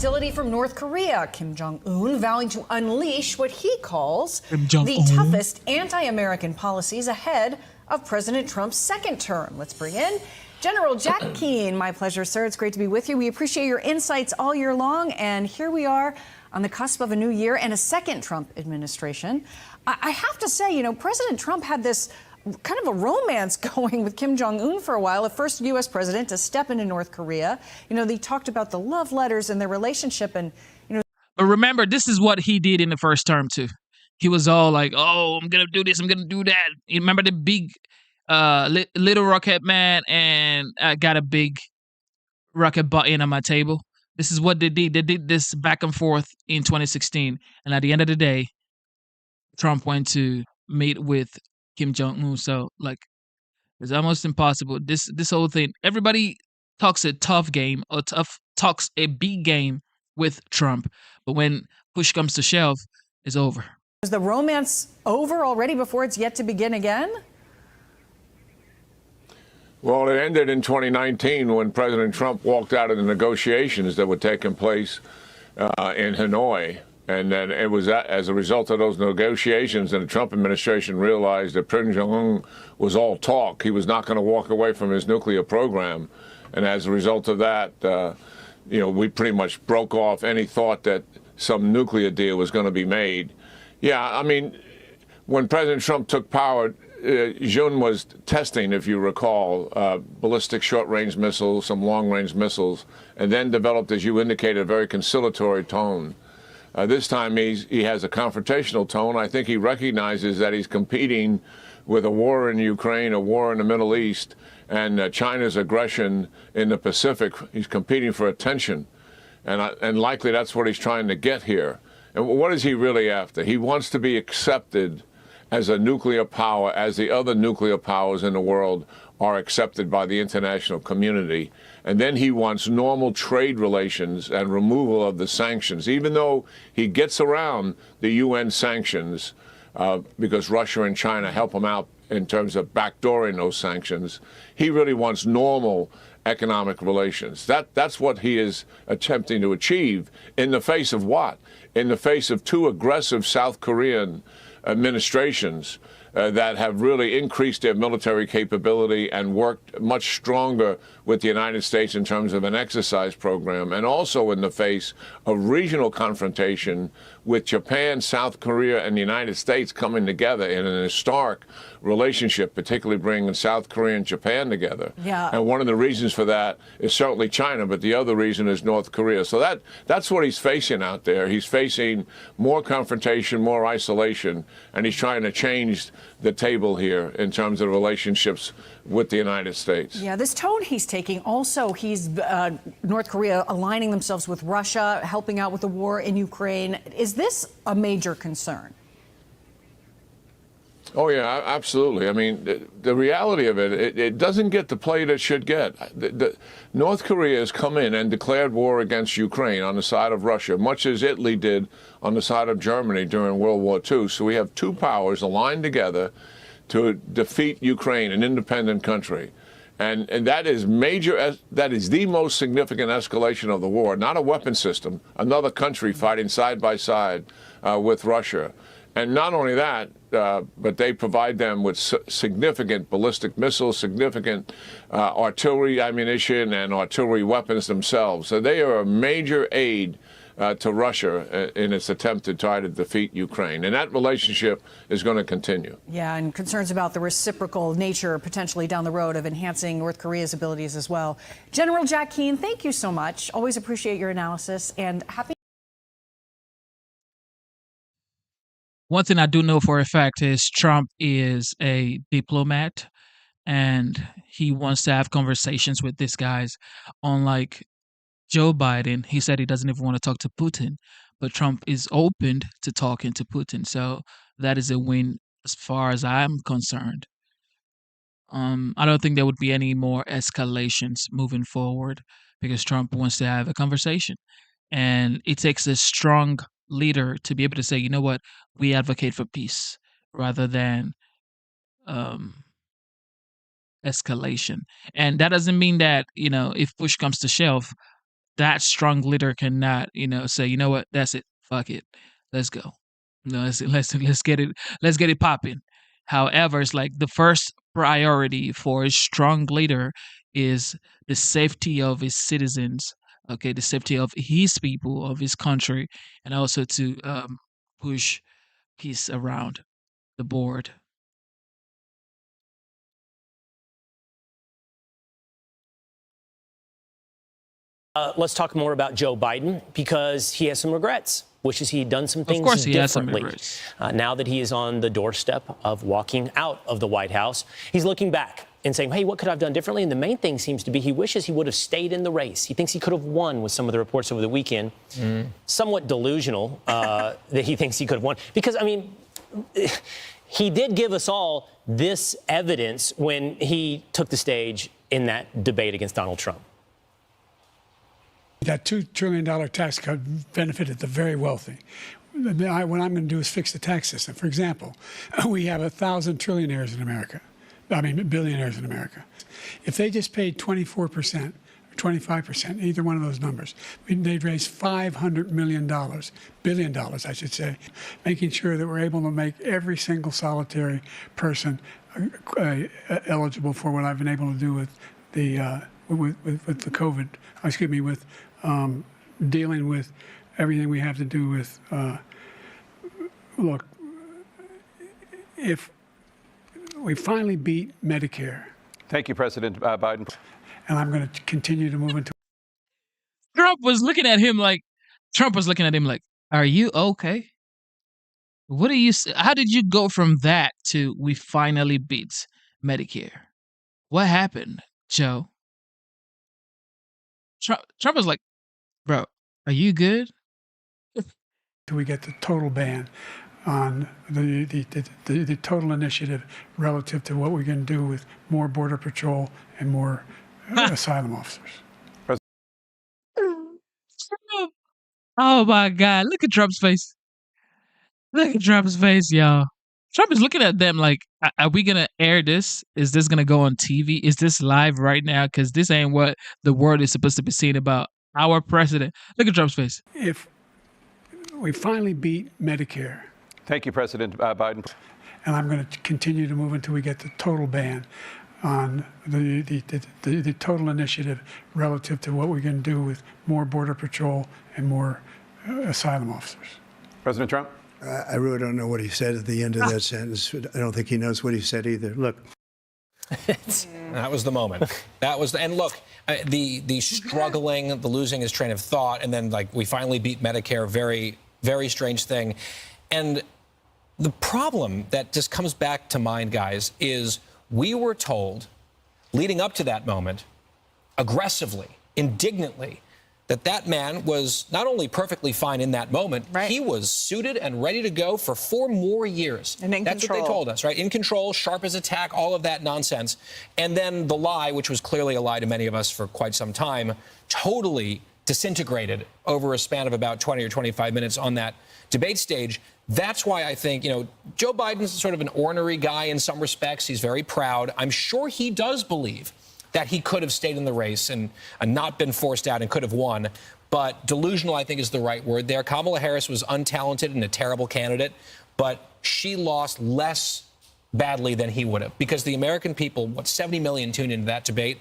Hostility from North Korea. Kim Jong-un vowing to unleash what he calls the toughest anti-American policies ahead of President Trump's second term. Let's bring in General Jack Keane. My pleasure, sir. It's great to be with you. We appreciate your insights all year long. And here we are on the cusp of a new year and a second Trump administration. I have to say, President Trump had this kind of a romance going with Kim Jong-un for a while, the first U.S. president to step into North Korea. You know, they talked about the love letters and their relationship, and you know. But remember, this is what he did in the first term too. He was all like, "Oh, I'm gonna do this, I'm gonna do that." You remember the big, little rocket man, and I got a big rocket button on my table. This is what they did. They did this back and forth in 2016, and at the end of the day, Trump went to meet with Kim Jong Un. So like, it's almost impossible. This whole thing. Everybody talks a tough game or talks a big game with Trump, but when push comes to shove, it's over. Is the romance over already before it's yet to begin again? Well, it ended in 2019 when President Trump walked out of the negotiations that were taking place in Hanoi. And then it was as a result of those negotiations and the Trump administration realized that Kim Jong-un was all talk. He was not going to walk away from his nuclear program. And as a result of that, we pretty much broke off any thought that some nuclear deal was going to be made. Yeah, I mean, when President Trump took power, Jun was testing, if you recall, ballistic short-range missiles, some long-range missiles, and then developed, as you indicated, a very conciliatory tone. This time he has a confrontational tone. I think he recognizes that he's competing with a war in Ukraine, a war in the Middle East, and China's aggression in the Pacific. He's competing for attention, and likely that's what he's trying to get here. And what is he really after? He wants to be accepted as a nuclear power, as the other nuclear powers in the world are accepted by the international community. And then he wants normal trade relations and removal of the sanctions, even though he gets around the UN sanctions because Russia and China help him out in terms of backdooring those sanctions. He really wants normal economic relations. That's what he is attempting to achieve in the face of what? In the face of two aggressive South Korean administrations that have really increased their military capability and worked much stronger with the United States in terms of an exercise program, and also in the face of regional confrontation with Japan, South Korea, and the United States coming together in an historic relationship, particularly bringing South Korea and Japan together. Yeah. And one of the reasons for that is certainly China, but the other reason is North Korea. So that's what he's facing out there. He's facing more confrontation, more isolation, and he's trying to change the table here in terms of relationships with the United States. Yeah, this tone he's taking, also he's North Korea aligning themselves with Russia, helping out with the war in Ukraine. Is this a major concern? Oh, yeah, absolutely. I mean, the reality of it doesn't get the play that it should get. North Korea has come in and declared war against Ukraine on the side of Russia, much as Italy did on the side of Germany during World War II. So we have two powers aligned together to defeat Ukraine, an independent country. And that is that is the most significant escalation of the war, not a weapon system, another country fighting side by side with Russia. And not only that, but they provide them with significant ballistic missiles, significant artillery ammunition, and artillery weapons themselves. So they are a major aid to Russia in its attempt to try to defeat Ukraine. And that relationship is going to continue. Yeah, and concerns about the reciprocal nature potentially down the road of enhancing North Korea's abilities as well. General Jack Keane, thank you so much. Always appreciate your analysis, and happy. One thing I do know for a fact is Trump is a diplomat, and he wants to have conversations with these guys. Unlike Joe Biden, he said he doesn't even want to talk to Putin, but Trump is open to talking to Putin. So that is a win as far as I'm concerned. I don't think there would be any more escalations moving forward because Trump wants to have a conversation. And it takes a strong leader to be able to say, you know what, we advocate for peace rather than escalation. And that doesn't mean that, if push comes to shove, that strong leader cannot, say, you know what, that's it, fuck it, let's go. Let's get it popping. However, it's like the first priority for a strong leader is the safety of his citizens, okay, the safety of his people, of his country, and also to push peace around the board. Let's talk more about Joe Biden because he has some regrets. Wishes he had done some things differently. Has some regrets. Now that he is on the doorstep of walking out of the White House, he's looking back and saying, hey, what could I have done differently? And the main thing seems to be he wishes he would have stayed in the race. He thinks he could have won with some of the reports over the weekend. Somewhat delusional that he thinks he could have won. Because, I mean, he did give us all this evidence when he took the stage in that debate against Donald Trump. That $2 trillion tax cut benefited the very wealthy. What I'm going to do is fix the tax system. For example, we have 1,000 trillionaires in America. I mean, billionaires in America. If they just paid 24% or 25%, either one of those numbers, they'd raise $500 million, billion dollars, I should say, making sure that we're able to make every single solitary person eligible for what I've been able to do with the COVID, with dealing with everything we have to do with, look, if we finally beat Medicare. Thank you, President Biden. And I'm going to continue to move into. Trump was looking at him like, are you okay? What do you, how did you go from that to we finally beat Medicare? What happened, Joe? Trump was like, bro, are you good? Till we get the total ban on the total initiative relative to what we can do with more Border Patrol and more asylum officers. Oh my God, look at Trump's face. Look at Trump's face, y'all. Trump is looking at them like, are we going to air this? Is this going to go on TV? Is this live right now? Because this ain't what the world is supposed to be seeing about our president. Look at Trump's face. If we finally beat Medicare. Thank you, President Biden. And I'm going to continue to move until we get the total ban on the total initiative relative to what we can do with more Border Patrol and more asylum officers. President Trump? I really don't know what he said at the end of that sentence. I don't think he knows what he said either. Look. That was the moment. And look, the struggling, the losing his train of thought, and then like we finally beat Medicare, very, very strange thing. And the problem that just comes back to mind, guys, is we were told leading up to that moment, aggressively, indignantly, that man was not only perfectly fine in that moment, he was suited and ready to go for 4 more years. And in That's control. what they told us, right? In control, sharp as a tack, all of that nonsense. And then the lie, which was clearly a lie to many of us for quite some time, totally disintegrated over a span of about 20 or 25 minutes on that debate stage. That's why I think, Joe Biden's sort of an ornery guy in some respects. He's very proud. I'm sure he does believe that he could have stayed in the race and not been forced out and could have won. But delusional, I think, is the right word there. Kamala Harris was untalented and a terrible candidate, but she lost less badly than he would have because the American people, 70 million tuned into that debate,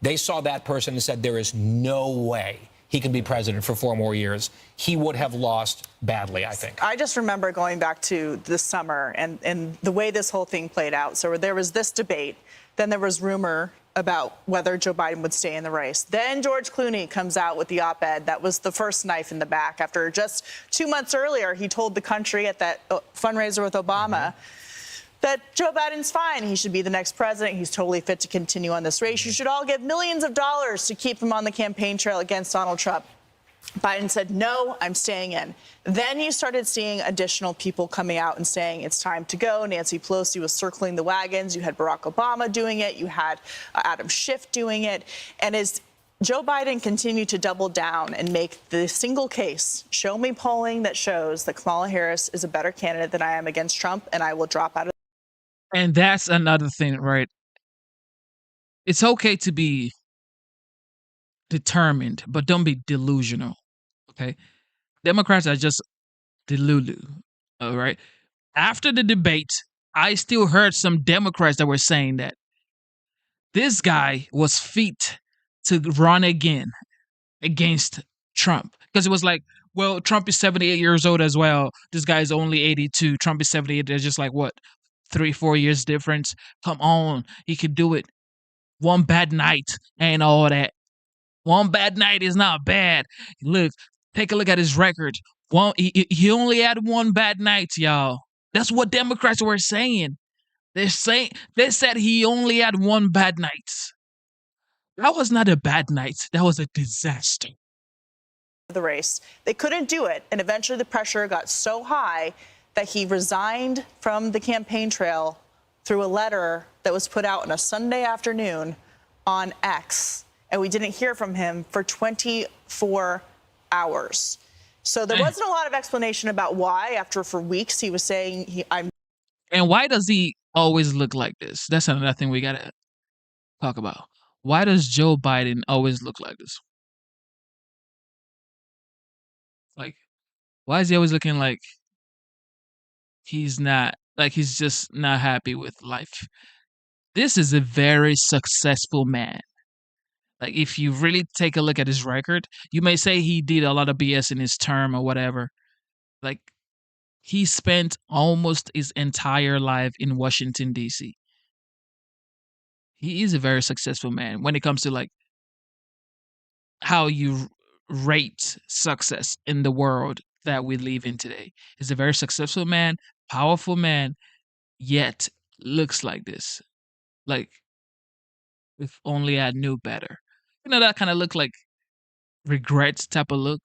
they saw that person and said, there is no way he can be president for 4 more years. He would have lost badly, I think. I just remember going back to this summer and the way this whole thing played out. So there was this debate, then there was rumor about whether Joe Biden would stay in the race. Then George Clooney comes out with the op-ed that was the first knife in the back. After just 2 months earlier, he told the country at that fundraiser with Obama that Joe Biden's fine. He should be the next president. He's totally fit to continue on this race. You should all give millions of dollars to keep him on the campaign trail against Donald Trump. Biden said, no, I'm staying in. Then you started seeing additional people coming out and saying it's time to go. Nancy Pelosi was circling the wagons. You had Barack Obama doing it. You had Adam Schiff doing it. And as Joe Biden continued to double down and make the single case, show me polling that shows that Kamala Harris is a better candidate than I am against Trump, and I will drop out of. And that's another thing, right? It's okay to be determined, but don't be delusional, okay? Democrats are just delulu, all right? After the debate, I still heard some Democrats that were saying that this guy was fit to run again against Trump. Because it was like, well, Trump is 78 years old as well. This guy's only 82. Trump is 78. There's just like, what, 3-4 years difference? Come on, he could do it. One bad night and all that. One bad night is not bad. Look, take a look at his record. He only had one bad night, y'all. That's what Democrats were saying. They said he only had one bad night. That was not a bad night. That was a disaster. The race. They couldn't do it, and eventually the pressure got so high that he resigned from the campaign trail through a letter that was put out on a Sunday afternoon on X, and we didn't hear from him for 24 hours. So there wasn't a lot of explanation about why. After for weeks he was saying And why does he always look like this? That's another thing we gotta talk about. Why does Joe Biden always look like this? Like, why is he always looking like he's just not happy with life? This is a very successful man. Like, if you really take a look at his record, you may say he did a lot of BS in his term or whatever. Like, he spent almost his entire life in Washington, D.C. He is a very successful man when it comes to, like, how you rate success in the world that we live in today. He's a very successful man, powerful man, yet looks like this. Like, if only I knew better. You know, that kind of look like regrets type of look.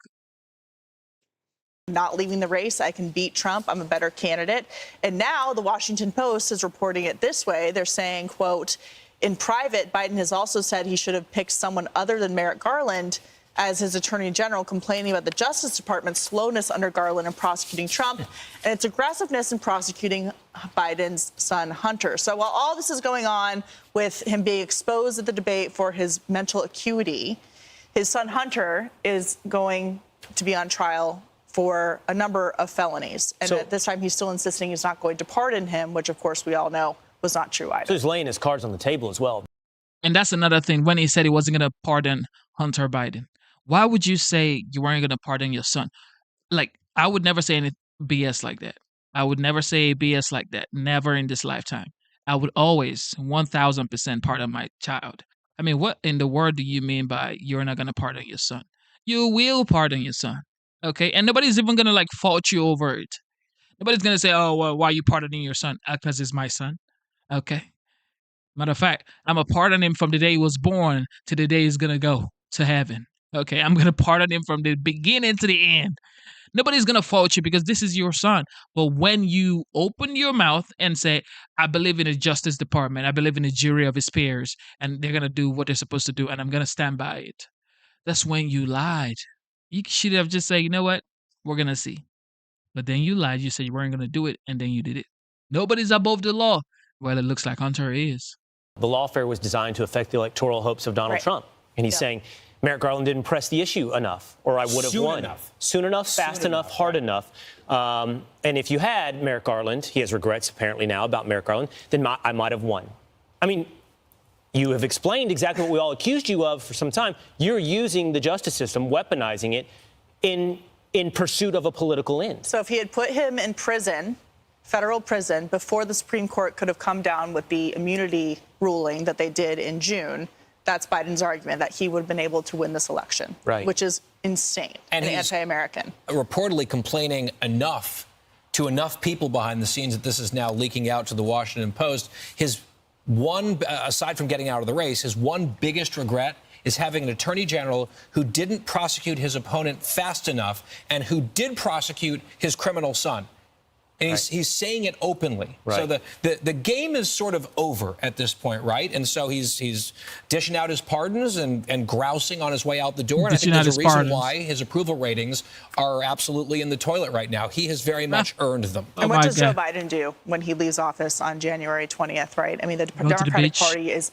not leaving the race. I can beat Trump. I'm a better candidate. And now the Washington Post is reporting it this way. They're saying, quote, in private, Biden has also said he should have picked someone other than Merrick Garland as his attorney general, complaining about the Justice Department's slowness under Garland in prosecuting Trump and its aggressiveness in prosecuting Biden's son, Hunter. So while all this is going on with him being exposed at the debate for his mental acuity, his son, Hunter, is going to be on trial for a number of felonies. And at this time, he's still insisting he's not going to pardon him, which, of course, we all know was not true either. So he's laying his cards on the table as well. And that's another thing. When he said he wasn't going to pardon Hunter Biden, why would you say you weren't going to pardon your son? Like, I would never say any BS like that. I would never say BS like that. Never in this lifetime. I would always 1,000% pardon my child. I mean, what in the world do you mean by you're not going to pardon your son? You will pardon your son. Okay? And nobody's even going to, like, fault you over it. Nobody's going to say, oh, well, why are you pardoning your son? Because it's my son. Okay? Matter of fact, I'm going to pardon him from the day he was born to the day he's going to go to heaven. Okay? I'm going to pardon him from the beginning to the end. Nobody's going to fault you because this is your son. But when you open your mouth and say, I believe in the Justice Department, I believe in the jury of his peers, and they're going to do what they're supposed to do, and I'm going to stand by it. That's when you lied. You should have just said, you know what? We're going to see. But then you lied. You said you weren't going to do it, and then you did it. Nobody's above the law. Well, it looks like Hunter is. The lawfare was designed to affect the electoral hopes of Donald Trump. And he's saying, Merrick Garland didn't press the issue enough, or I would have won. Soon enough, fast enough, hard enough. And if you had Merrick Garland, he has regrets apparently now about Merrick Garland, then I might have won. I mean, you have explained exactly what we all accused you of for some time. You're using the justice system, weaponizing it in pursuit of a political end. So if he had put him in prison, federal prison, before the Supreme Court could have come down with the immunity ruling that they did in June, that's Biden's argument, that he would have been able to win this election, which is insane and anti-American. Reportedly complaining enough to enough people behind the scenes that this is now leaking out to the Washington Post. His one, aside from getting out of the race, his one biggest regret is having an attorney general who didn't prosecute his opponent fast enough and who did prosecute his criminal son. And he's saying it openly. So the game is sort of over at this point, right? And so he's dishing out his pardons and grousing on his way out the door. And I think there's a reason why his approval ratings are absolutely in the toilet right now. He has very much earned them. And what does Joe Biden do when he leaves office on January 20th, right? I mean, the Democratic Party is...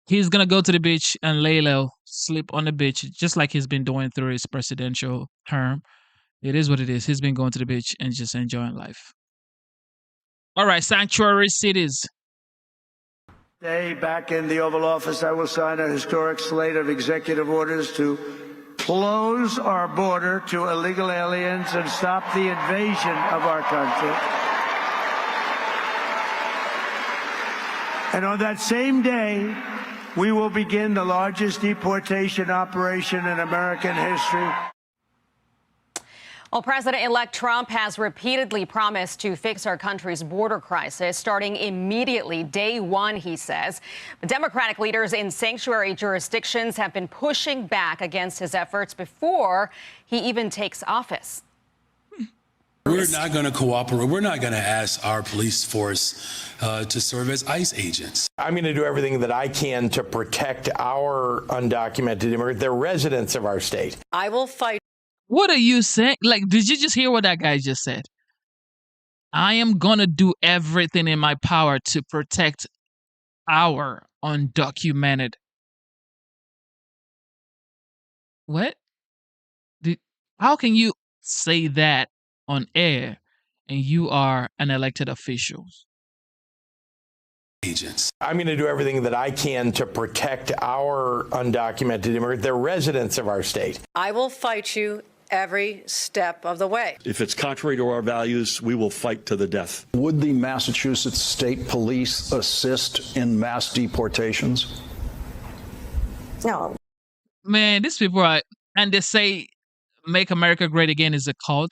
He's going to go to the beach and lay low, sleep on the beach, just like he's been doing through his presidential term. It is what it is. He's been going to the beach and just enjoying life. All right, sanctuary cities. Today, back in the Oval Office, I will sign a historic slate of executive orders to close our border to illegal aliens and stop the invasion of our country. And on that same day, we will begin the largest deportation operation in American history. Well, President-elect Trump has repeatedly promised to fix our country's border crisis, starting immediately, day one, he says. But Democratic leaders in sanctuary jurisdictions have been pushing back against his efforts before he even takes office. We're not going to cooperate. We're not going to ask our police force to serve as ICE agents. I'm going to do everything that I can to protect our undocumented immigrants. They're residents of our state. I will fight. What are you saying? Like, did you just hear what that guy just said? I am going to do everything in my power to protect our undocumented. What? How can you say that on air and you are an elected official? Agents. I'm going to do everything that I can to protect our undocumented immigrants. They're residents of our state. I will fight you every step of the way. If it's contrary to our values, we will fight to the death. Would the Massachusetts State Police assist in mass deportations? No. Man, these people are, and they say Make America Great Again is a cult.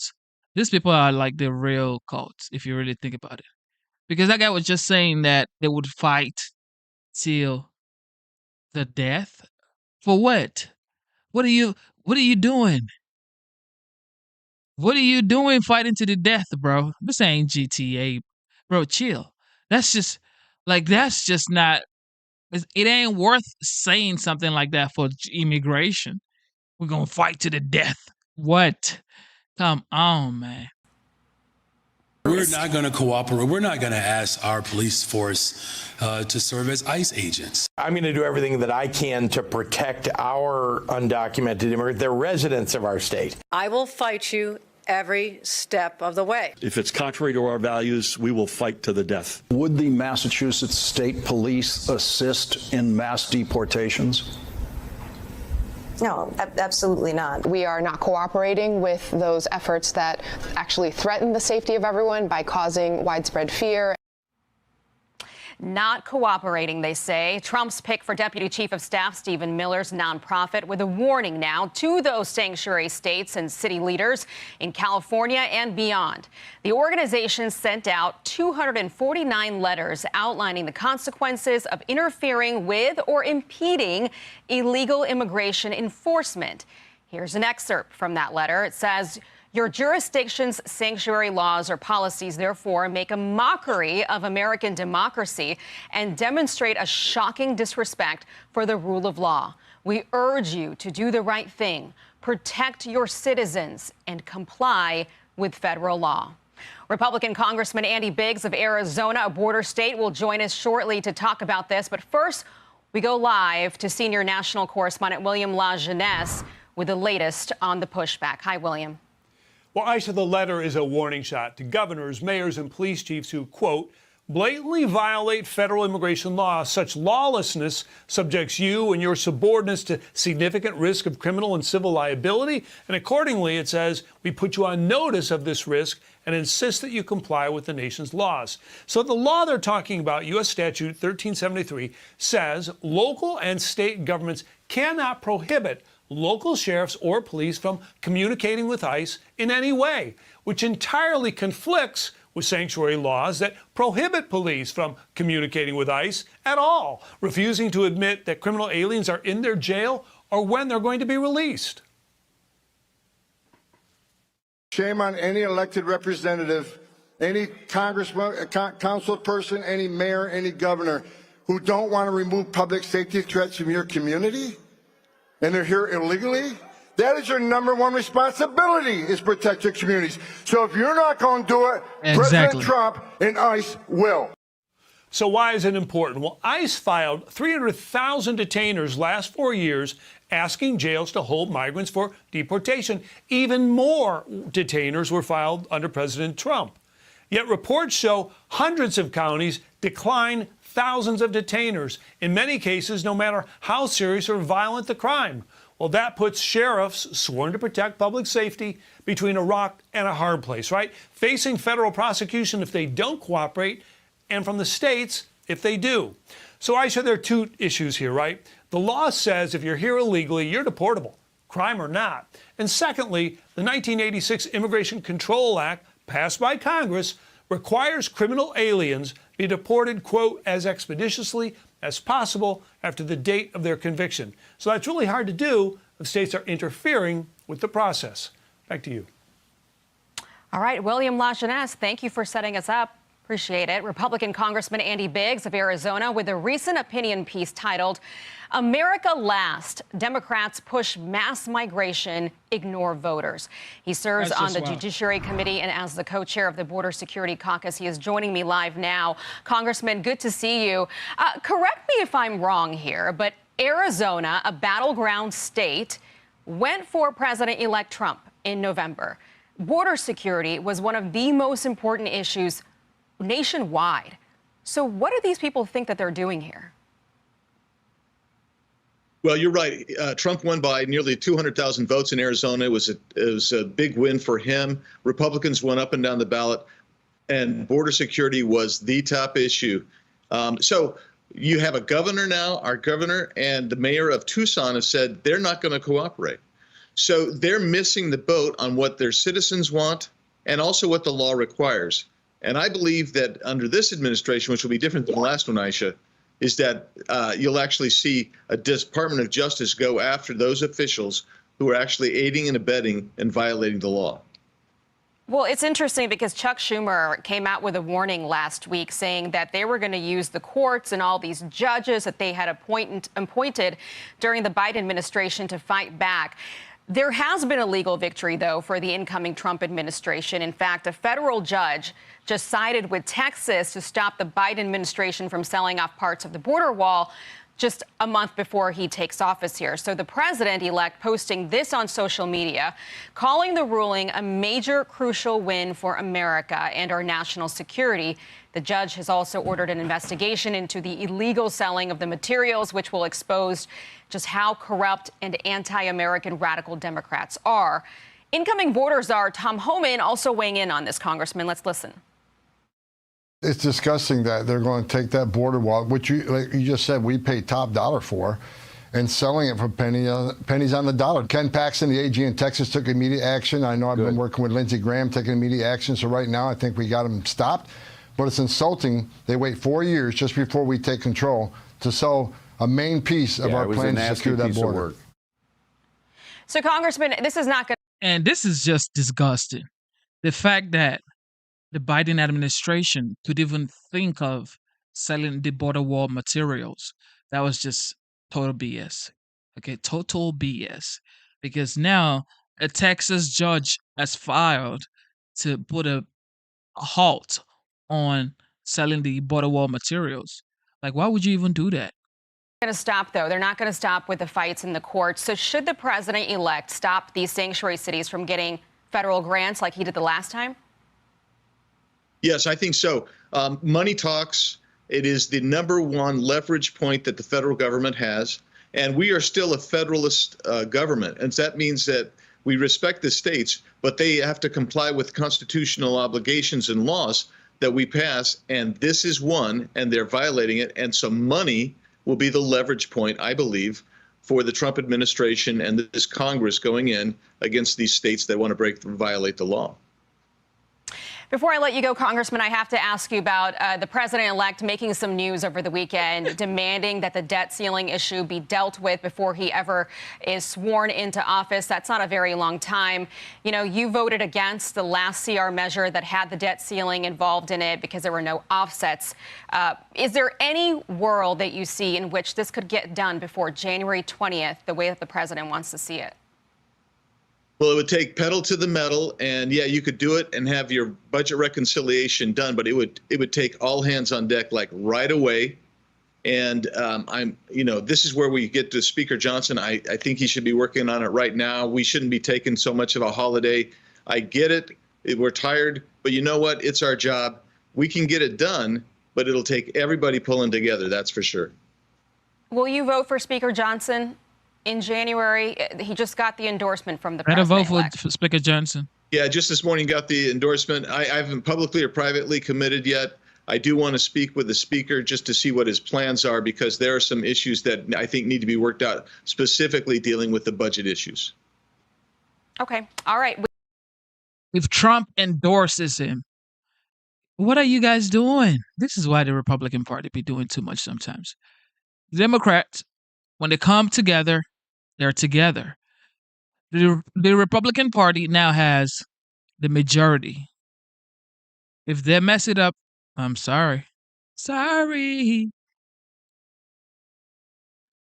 These people are like the real cult, if you really think about it. Because that guy was just saying that they would fight till the death. For what? What are you doing? What are you doing fighting to the death, bro? This ain't GTA. Bro, chill. That's just not, it ain't worth saying something like that for immigration. We're going to fight to the death. What? Come on, man. We're not going to cooperate. We're not going to ask our police force to serve as ICE agents. I'm going to do everything that I can to protect our undocumented immigrants. They're residents of our state. I will fight you every step of the way. If it's contrary to our values, we will fight to the death. Would the Massachusetts State Police assist in mass deportations? No, absolutely not. We are not cooperating with those efforts that actually threaten the safety of everyone by causing widespread fear. Not cooperating, they say. Trump's pick for Deputy Chief of Staff Stephen Miller's nonprofit with a warning now to those sanctuary states and city leaders in California and beyond. The organization sent out 249 letters outlining the consequences of interfering with or impeding illegal immigration enforcement. Here's an excerpt from that letter. It says, "Your jurisdiction's sanctuary laws or policies, therefore, make a mockery of American democracy and demonstrate a shocking disrespect for the rule of law. We urge you to do the right thing, protect your citizens, and comply with federal law." Republican Congressman Andy Biggs of Arizona, a border state, will join us shortly to talk about this. But first, we go live to senior national correspondent William LaJeunesse with the latest on the pushback. Hi, William. Well, I said the letter is a warning shot to governors, mayors, and police chiefs who, quote, blatantly violate federal immigration law. Such lawlessness subjects you and your subordinates to significant risk of criminal and civil liability. And accordingly, it says, we put you on notice of this risk and insist that you comply with the nation's laws. So the law they're talking about, U.S. Statute 1373, says local and state governments cannot prohibit local sheriffs or police from communicating with ICE in any way, which entirely conflicts with sanctuary laws that prohibit police from communicating with ICE at all, refusing to admit that criminal aliens are in their jail or when they're going to be released. Shame on any elected representative, any congressman, council person, any mayor, any governor who don't want to remove public safety threats from your community. And they're here illegally. That is your number one responsibility, is protect your communities. So if you're not going to do it, President Trump and ICE will. So why is it important? Well, ICE filed 300,000 detainers last 4 years asking jails to hold migrants for deportation. Even more detainers were filed under President Trump. Yet reports show hundreds of counties decline thousands of detainers, in many cases, no matter how serious or violent the crime. Well, that puts sheriffs sworn to protect public safety between a rock and a hard place, right? Facing federal prosecution if they don't cooperate, and from the states if they do. So, Aisha, there are two issues here, right? The law says if you're here illegally, you're deportable, crime or not. And secondly, the 1986 Immigration Control Act, passed by Congress, requires criminal aliens be deported, quote, as expeditiously as possible after the date of their conviction. So that's really hard to do if states are interfering with the process. Back to you. All right, William LaJeunesse, thank you for setting us up. Appreciate it. Republican Congressman Andy Biggs of Arizona with a recent opinion piece titled, "America Last. Democrats Push Mass Migration, Ignore Voters." He serves on the Judiciary Committee and as the co-chair of the Border Security Caucus. He is joining me live now. Congressman, good to see you. Correct me if I'm wrong here, but Arizona, a battleground state, went for President-elect Trump in November. Border security was one of the most important issues nationwide. So what do these people think that they're doing here? Well, you're right. Trump won by nearly 200,000 votes in Arizona. It was a big win for him. Republicans went up and down the ballot, and border security was the top issue. So you have a governor now, our governor, and the mayor of Tucson have said they're not going to cooperate. So they're missing the boat on what their citizens want and also what the law requires. And I believe that under this administration, which will be different than the last one, Aisha, is that you'll actually see a Department of Justice go after those officials who are actually aiding and abetting and violating the law. Well, it's interesting because Chuck Schumer came out with a warning last week saying that they were going to use the courts and all these judges that they had appointed during the Biden administration to fight back. There has been a legal victory, though, for the incoming Trump administration. In fact, a federal judge just sided with Texas to stop the Biden administration from selling off parts of the border wall just a month before he takes office here. So the president-elect posting this on social media, calling the ruling a major crucial win for America and our national security. The judge has also ordered an investigation into the illegal selling of the materials, which will expose just how corrupt and anti-American radical Democrats are. Incoming border czar Tom Homan also weighing in on this, Congressman. Let's listen. It's disgusting that they're going to take that border wall, which like you just said, we pay top dollar for, and selling it for pennies on the dollar. Ken Paxton, the AG in Texas, took immediate action. I know I've been working with Lindsey Graham, taking immediate action. So right now, I think we got them stopped. But it's insulting. They wait 4 years just before we take control to sell a main piece of our plan to secure that border. So, Congressman, this is not going to... And this is just disgusting. The fact that the Biden administration could even think of selling the border wall materials, that was just total BS. Okay, total BS. Because now a Texas judge has filed to put a halt on selling the border wall materials. Like, why would you even do that? Going to stop, though. They're not going to stop with the fights in the courts. So should the president-elect stop these sanctuary cities from getting federal grants like he did the last time? Yes, I think so. Money talks. It is the #1 leverage point that the federal government has. And we are still a federalist government. And that means that we respect the states, but they have to comply with constitutional obligations and laws that we pass. And this is one, and they're violating it. And so money will be the leverage point, I believe, for the Trump administration and this Congress going in against these states that want to violate the law. Before I let you go, Congressman, I have to ask you about the president-elect making some news over the weekend, demanding that the debt ceiling issue be dealt with before he ever is sworn into office. That's not a very long time. You know, you voted against the last CR measure that had the debt ceiling involved in it because there were no offsets. Is there any world that you see in which this could get done before January 20th, the way that the president wants to see it? Well, it would take pedal to the metal, and yeah, you could do it and have your budget reconciliation done, but it would take all hands on deck, like right away. And this is where we get to Speaker Johnson. I think he should be working on it right now. We shouldn't be taking so much of a holiday. I get it. We're tired, but you know what? It's our job. We can get it done, but it'll take everybody pulling together. That's for sure. Will you vote for Speaker Johnson? In January, he just got the endorsement from the president. Vote for Speaker Johnson. Yeah, just this morning got the endorsement. I haven't publicly or privately committed yet. I do want to speak with the speaker just to see what his plans are, because there are some issues that I think need to be worked out, specifically dealing with the budget issues. Okay. All right. If Trump endorses him, what are you guys doing? This is why the Republican Party be doing too much sometimes. The Democrats, when they come together, they're together. The Republican Party now has the majority. If they mess it up, I'm sorry. Sorry.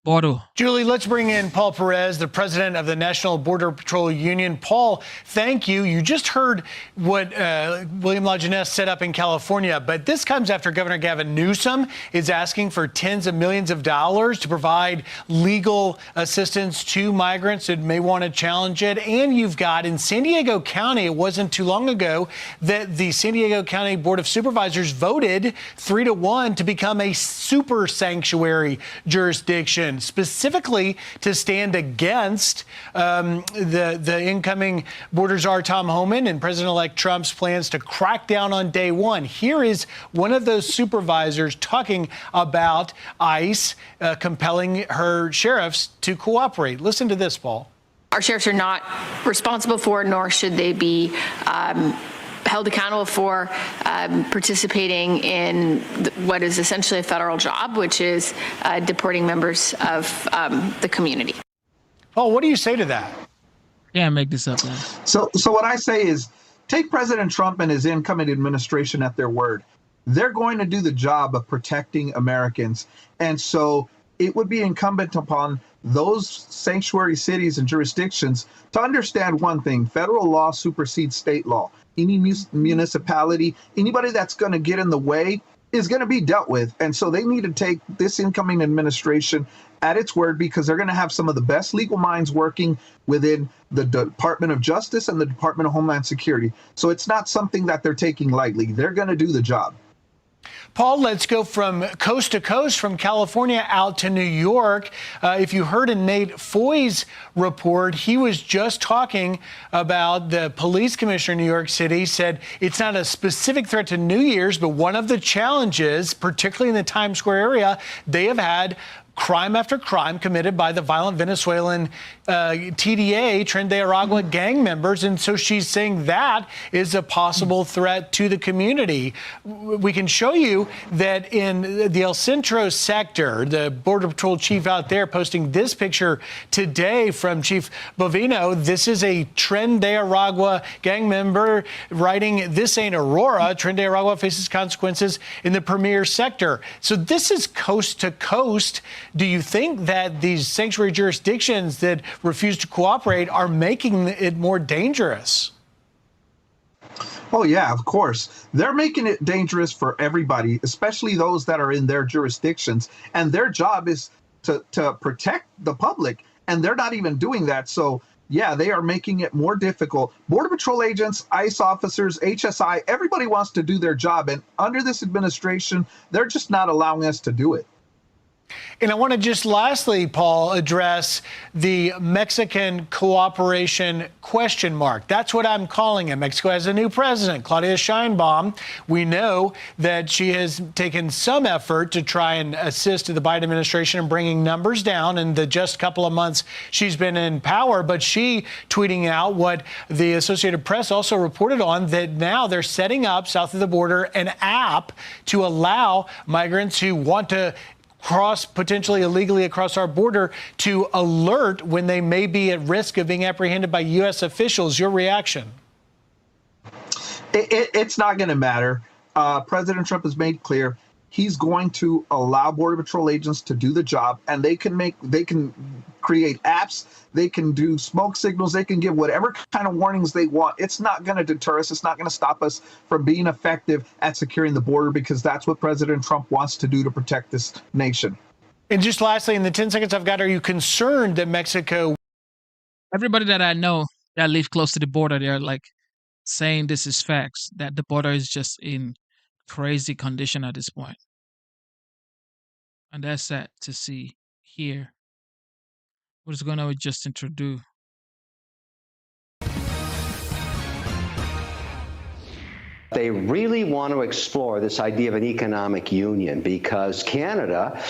Boro. Julie, let's bring in Paul Perez, the president of the National Border Patrol Union. Paul, thank you. You just heard what William LaJeunesse set up in California, but this comes after Governor Gavin Newsom is asking for tens of millions of dollars to provide legal assistance to migrants that may want to challenge it. And you've got in San Diego County, it wasn't too long ago that the San Diego County Board of Supervisors voted 3-1 to become a super sanctuary jurisdiction, specifically to stand against the incoming border czar Tom Homan and President-elect Trump's plans to crack down on day one. Here is one of those supervisors talking about ICE compelling her sheriffs to cooperate. Listen to this, Paul. Our sheriffs are not responsible for, nor should they be held accountable for participating in what is essentially a federal job, which is deporting members of the community. Paul, what do you say to that? Can't make this up, man. So what I say is take President Trump and his incoming administration at their word. They're going to do the job of protecting Americans. And so it would be incumbent upon those sanctuary cities and jurisdictions to understand one thing: federal law supersedes state law. Any municipality, anybody that's going to get in the way is going to be dealt with. And so they need to take this incoming administration at its word, because they're going to have some of the best legal minds working within the Department of Justice and the Department of Homeland Security. So it's not something that they're taking lightly. They're going to do the job. Paul, let's go from coast to coast, from California out to New York. If you heard in Nate Foy's report, he was just talking about the police commissioner in New York City said it's not a specific threat to New Year's, but one of the challenges, particularly in the Times Square area, they have had crime after crime committed by the violent Venezuelan TDA, Tren de Aragua gang members. And so she's saying that is a possible threat to the community. We can show you that in the El Centro sector, the Border Patrol chief out there posting this picture today from Chief Bovino. This is a Tren de Aragua gang member writing, "This ain't Aurora. Tren de Aragua faces consequences in the premier sector." So this is coast to coast. Do you think that these sanctuary jurisdictions that refuse to cooperate are making it more dangerous? Oh, yeah, of course. They're making it dangerous for everybody, especially those that are in their jurisdictions. And their job is to protect the public. And they're not even doing that. So, yeah, they are making it more difficult. Border Patrol agents, ICE officers, HSI, everybody wants to do their job. And under this administration, they're just not allowing us to do it. And I want to just lastly, Paul, address the Mexican cooperation question mark. That's what I'm calling it. Mexico has a new president, Claudia Sheinbaum. We know that she has taken some effort to try and assist the Biden administration in bringing numbers down in the just couple of months she's been in power. But she tweeting out what the Associated Press also reported on, that now they're setting up south of the border an app to allow migrants who want to cross potentially illegally across our border to alert when they may be at risk of being apprehended by U.S. officials. Your reaction? It's not going to matter. President Trump has made clear he's going to allow Border Patrol agents to do the job, and they can create apps, they can do smoke signals, they can give whatever kind of warnings they want. It's not going to deter us. It's not going to stop us from being effective at securing the border, because that's what President Trump wants to do to protect this nation. And just lastly, in the 10 seconds I've got, are you concerned that Mexico... Everybody that I know that live close to the border, they're like saying this is facts, that the border is just in crazy condition at this point. And that's sad to see here. What is going on with Justin Trudeau? They really want to explore this idea of an economic union because Canada,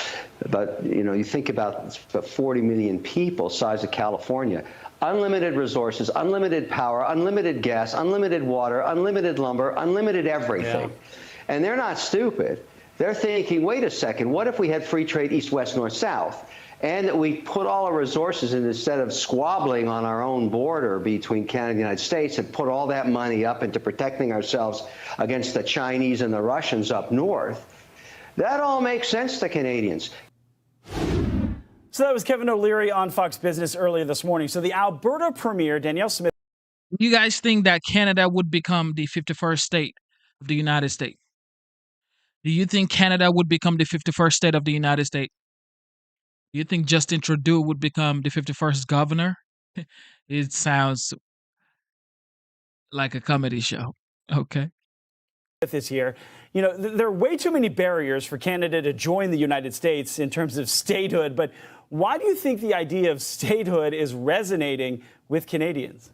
but you think about 40 million people, size of California, unlimited resources, unlimited power, unlimited gas, unlimited water, unlimited lumber, unlimited everything. Yeah. And they're not stupid. They're thinking, wait a second, what if we had free trade east, west, north, south? And that we put all our resources in, instead of squabbling on our own border between Canada and the United States, and put all that money up into protecting ourselves against the Chinese and the Russians up north. That all makes sense to Canadians. So that was Kevin O'Leary on Fox Business earlier this morning. So the Alberta Premier, Danielle Smith. You guys think that Canada would become the 51st state of the United States? Do you think Canada would become the 51st state of the United States? Do you think Justin Trudeau would become the 51st governor? It sounds like a comedy show. Okay. This year, there are way too many barriers for Canada to join the United States in terms of statehood. But why do you think the idea of statehood is resonating with Canadians?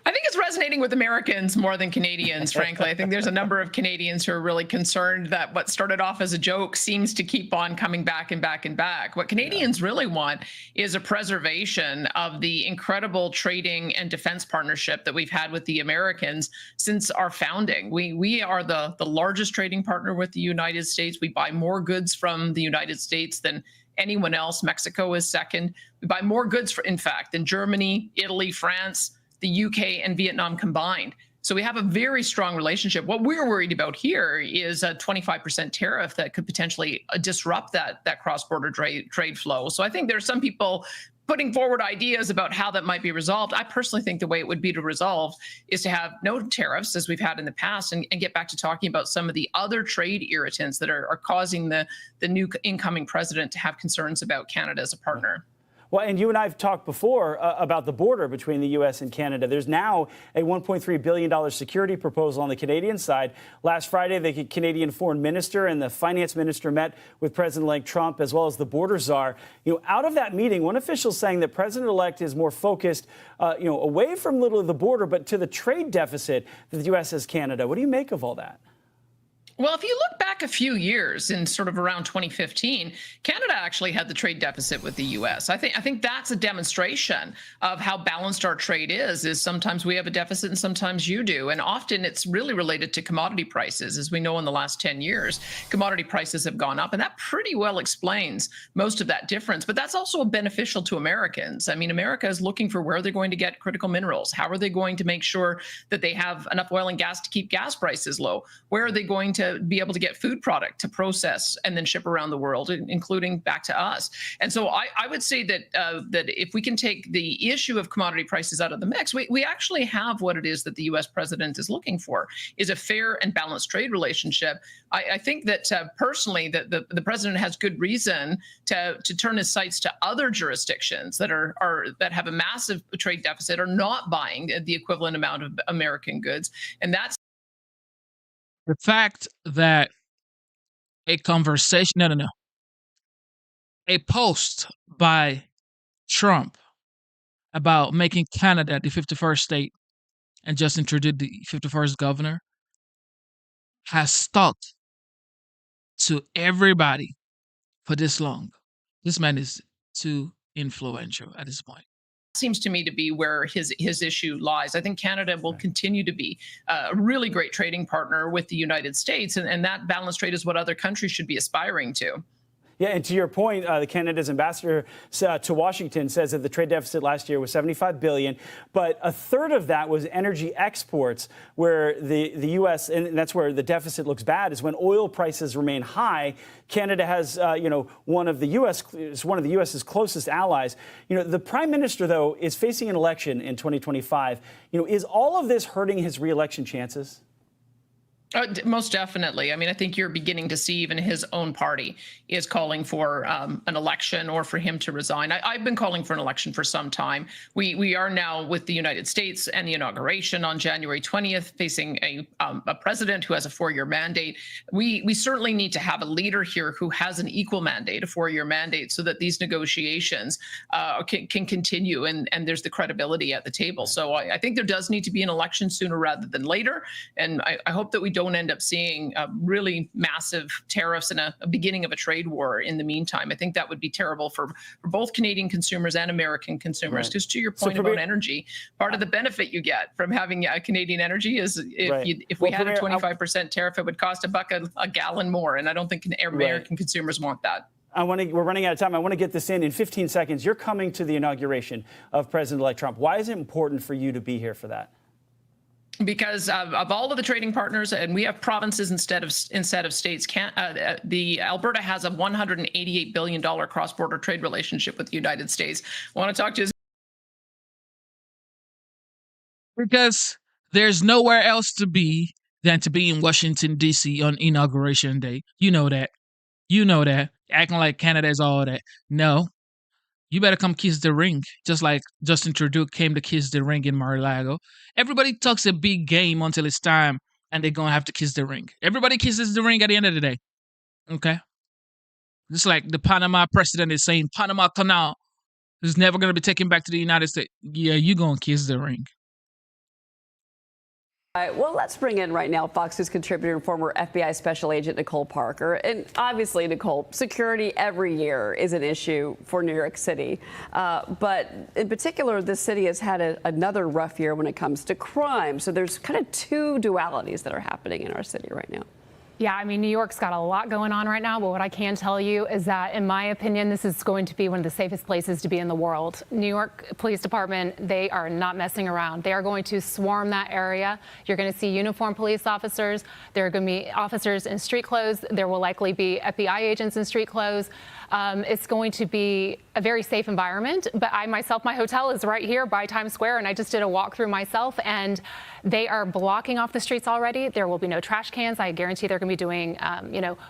I think it's resonating with Americans more than Canadians, frankly. I think there's a number of Canadians who are really concerned that what started off as a joke seems to keep on coming back and back and back. What Canadians really want is a preservation of the incredible trading and defense partnership that we've had with the Americans since our founding. We are the largest trading partner with the United States. We buy more goods from the United States than anyone else. Mexico is second. We buy more goods, in fact, than Germany, Italy, France, the UK, and Vietnam combined. So we have a very strong relationship. What we're worried about here is a 25% tariff that could potentially disrupt that cross-border trade flow. So I think there are some people putting forward ideas about how that might be resolved. I personally think the way it would be to resolve is to have no tariffs, as we've had in the past, and get back to talking about some of the other trade irritants that are causing the new incoming president to have concerns about Canada as a partner. Well, and you and I have talked before about the border between the U.S. and Canada. There's now a $1.3 billion security proposal on the Canadian side. Last Friday, the Canadian foreign minister and the finance minister met with President-elect Trump, as well as the border czar. Out of that meeting, one official saying that President-elect is more focused, away from literally the border, but to the trade deficit that the U.S. has Canada. What do you make of all that? Well, if you look back a few years in sort of around 2015, Canada actually had the trade deficit with the U.S. I think that's a demonstration of how balanced our trade is sometimes we have a deficit and sometimes you do. And often it's really related to commodity prices. As we know, in the last 10 years, commodity prices have gone up, and that pretty well explains most of that difference. But that's also beneficial to Americans. I mean, America is looking for where they're going to get critical minerals. How are they going to make sure that they have enough oil and gas to keep gas prices low? Where are they going to be able to get food product to process and then ship around the world, including back to us? And so I would say that that if we can take the issue of commodity prices out of the mix, we actually have what it is that the U.S. president is looking for, is a fair and balanced trade relationship. I think that personally that the president has good reason to turn his sights to other jurisdictions that that have a massive trade deficit, are not buying the equivalent amount of American goods. And that's the fact that a post by Trump about making Canada the 51st state and Justin Trudeau the 51st governor has stuck to everybody for this long. This man is too influential at this point. Seems to me to be where his issue lies. I think Canada will continue to be a really great trading partner with the United States, and that balanced trade is what other countries should be aspiring to. Yeah, and to your point, Canada's ambassador to Washington says that the trade deficit last year was $75 billion, but a third of that was energy exports, where the U.S., and that's where the deficit looks bad, is when oil prices remain high. Canada has, one of the U.S.'s closest allies. The prime minister, though, is facing an election in 2025. Is all of this hurting his re-election chances? Most definitely. I mean, I think you're beginning to see even his own party is calling for an election or for him to resign. I've been calling for an election for some time. We are now with the United States and the inauguration on January 20th, facing a president who has a 4-year mandate. We certainly need to have a leader here who has an equal mandate, a 4-year mandate, so that these negotiations can continue and there's the credibility at the table. So I think there does need to be an election sooner rather than later. And I hope that we don't end up seeing really massive tariffs and a beginning of a trade war in the meantime. I think that would be terrible for both Canadian consumers and American consumers. Because to your point about energy, part of the benefit you get from having Canadian energy is if we had a 25% tariff, it would cost $1 a gallon more. And I don't think American consumers want that. We're running out of time. I want to get this in 15 seconds. You're coming to the inauguration of President-elect Trump. Why is it important for you to be here for that? Because of all of the trading partners, and we have provinces instead of states. The Alberta has a $188 billion cross-border trade relationship with the United States. I want to talk to his. Because there's nowhere else to be than to be in Washington, D.C. on Inauguration Day. You know that. You know that. Acting like Canada is all that. No. You better come kiss the ring, just like Justin Trudeau came to kiss the ring in Mar-a-Lago. Everybody talks a big game until it's time, and they're going to have to kiss the ring. Everybody kisses the ring at the end of the day. Okay? Just like the Panama president is saying, Panama Canal is never going to be taken back to the United States. Yeah, you're going to kiss the ring. All right, well, let's bring in right now Fox News contributor and former FBI special agent Nicole Parker. And obviously, Nicole, security every year is an issue for New York City. But in particular, this city has had another rough year when it comes to crime. So there's kind of two dualities that are happening in our city right now. Yeah, I mean, New York's got a lot going on right now, but what I can tell you is that, in my opinion, this is going to be one of the safest places to be in the world. New York Police Department, they are not messing around. They are going to swarm that area. You're going to see uniformed police officers. There are going to be officers in street clothes. There will likely be FBI agents in street clothes. It's going to be a very safe environment, but I myself, my hotel is right here by Times Square, and I just did a walkthrough myself, and they are blocking off the streets already. There will be no trash cans. I guarantee they're going to be doing,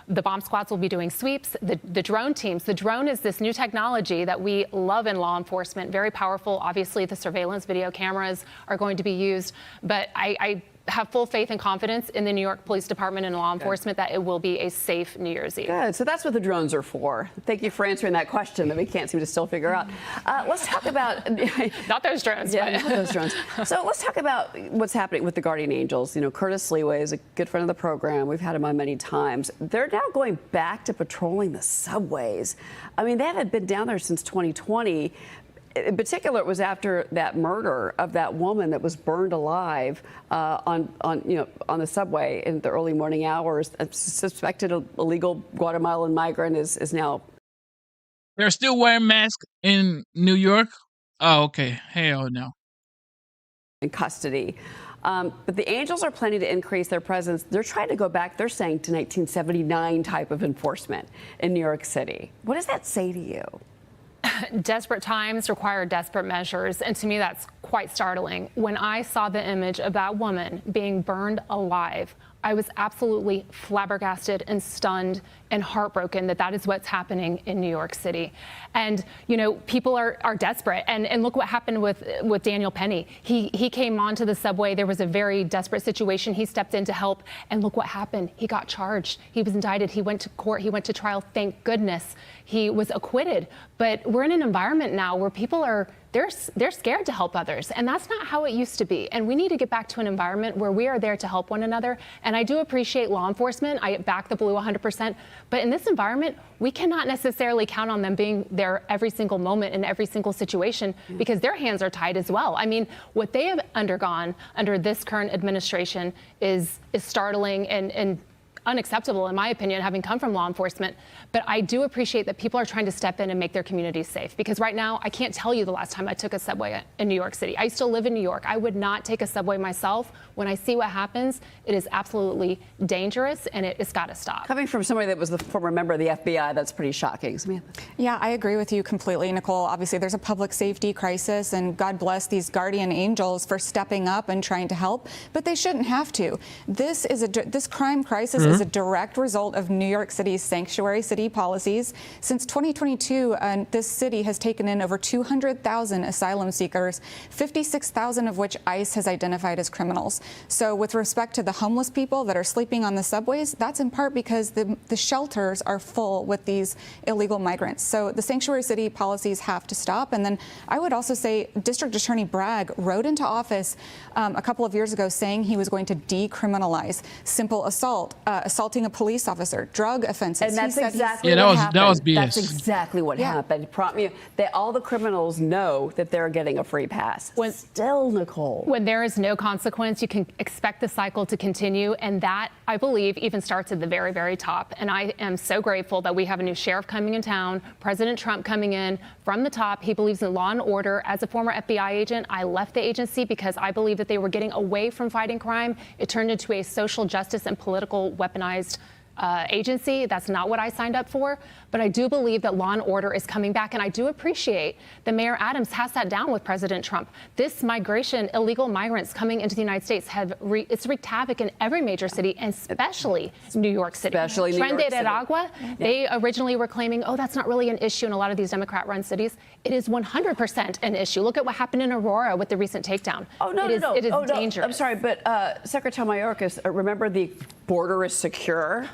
the bomb squads will be doing sweeps. The drone teams, the drone is this new technology that we love in law enforcement, very powerful. Obviously, the surveillance video cameras are going to be used, but I have full faith and confidence in the New York Police Department and law enforcement that it will be a safe New Year's Eve. Good. So that's what the drones are for. Thank you for answering that question that we can't seem to still figure out. Let's talk about not those drones. Yeah, not those drones. So let's talk about what's happening with the Guardian Angels. You know, Curtis Leeway is a good friend of the program. We've had him on many times. They're now going back to patrolling the subways. I mean, they haven't been down there since 2020. In particular, it was after that murder of that woman that was burned alive on the subway in the early morning hours. A suspected illegal Guatemalan migrant is now. They're still wearing masks in New York? Oh, okay. Hell no. In custody. But the Angels are planning to increase their presence. They're trying to go back, they're saying, to 1979 type of enforcement in New York City. What does that say to you? Desperate times require desperate measures, and to me that's quite startling. When I saw the image of that woman being burned alive, I was absolutely flabbergasted and stunned and heartbroken that is what's happening in New York City. And, people are desperate. And look what happened with Daniel Penny. He came onto the subway. There was a very desperate situation. He stepped in to help. And look what happened. He got charged. He was indicted. He went to court. He went to trial. Thank goodness he was acquitted. But we're in an environment now where people they're scared to help others. And that's not how it used to be. And we need to get back to an environment where we are there to help one another. And I do appreciate law enforcement. I back the blue 100%. But in this environment, we cannot necessarily count on them being there every single moment in every single situation because their hands are tied as well. I mean, what they have undergone under this current administration is startling and unacceptable, in my opinion, having come from law enforcement. But I do appreciate that people are trying to step in and make their communities safe. Because right now, I can't tell you the last time I took a subway in New York City. I used to live in New York. I would not take a subway myself. When I see what happens, it is absolutely dangerous, and it's got to stop. Coming from somebody that was the former member of the FBI, that's pretty shocking. Samantha. Yeah, I agree with you completely, Nicole. Obviously, there's a public safety crisis, and God bless these guardian angels for stepping up and trying to help, but they shouldn't have to. This crime crisis is a direct result of New York City's sanctuary city policies. Since 2022, this city has taken in over 200,000 asylum seekers, 56,000 of which ICE has identified as criminals. So with respect to the homeless people that are sleeping on the subways, that's in part because the shelters are full with these illegal migrants. So the sanctuary city policies have to stop. And then I would also say District Attorney Bragg rode into office a couple of years ago saying he was going to decriminalize simple assault, assaulting a police officer, drug offenses. And that's exactly what happened. That was BS. That's exactly what happened. All the criminals know that they're getting a free pass. Still, Nicole. When there is no consequence, you can expect the cycle to continue. And that, I believe, even starts at the very, very top. And I am so grateful that we have a new sheriff coming in town, President Trump coming in from the top. He believes in law and order. As a former FBI agent, I left the agency because I believe that they were getting away from fighting crime. It turned into a social justice and political weaponized agency. That's not what I signed up for. But I do believe that law and order is coming back. And I do appreciate that Mayor Adams has sat down with President Trump. This migration, illegal migrants coming into the United States, it's wreaked havoc in every major city, and especially New York City. Especially New Tren York de City. Aragua, they originally were claiming, oh, that's not really an issue in a lot of these Democrat-run cities. It is 100% an issue. Look at what happened in Aurora with the recent takedown. Oh, no, It is dangerous. No. I'm sorry, but Secretary Mayorkas, remember the border is secure?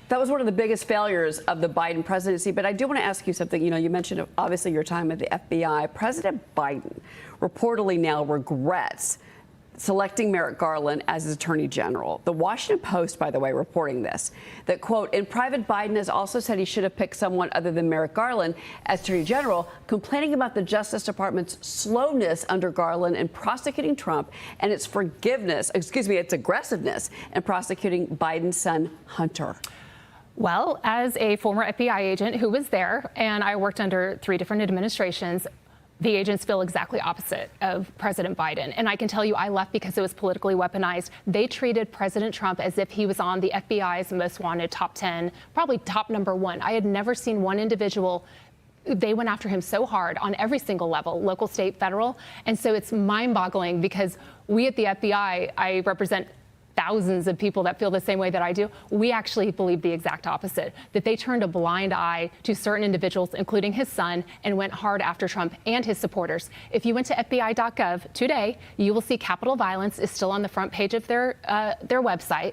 That was one of the biggest failures of the Biden presidency. But I do want to ask you something. You mentioned, obviously, your time at the FBI. President Biden reportedly now regrets selecting Merrick Garland as his attorney general. The Washington Post, by the way, reporting this, that, quote, in private, Biden has also said he should have picked someone other than Merrick Garland as attorney general, complaining about the Justice Department's slowness under Garland in prosecuting Trump and its aggressiveness in prosecuting Biden's son, Hunter. Well, as a former FBI agent who was there, and I worked under 3 different administrations, the agents feel exactly opposite of President Biden. And I can tell you I left because it was politically weaponized. They treated President Trump as if he was on the FBI's most wanted top 10, probably top #1. I had never seen one individual. They went after him so hard on every single level, local, state, federal. And so it's mind-boggling because we at the FBI, I represent thousands of people that feel the same way that I do. We actually believe the exact opposite, that they turned a blind eye to certain individuals, including his son, and went hard after Trump and his supporters. If you went to FBI.gov today, you will see Capitol violence is still on the front page of their website.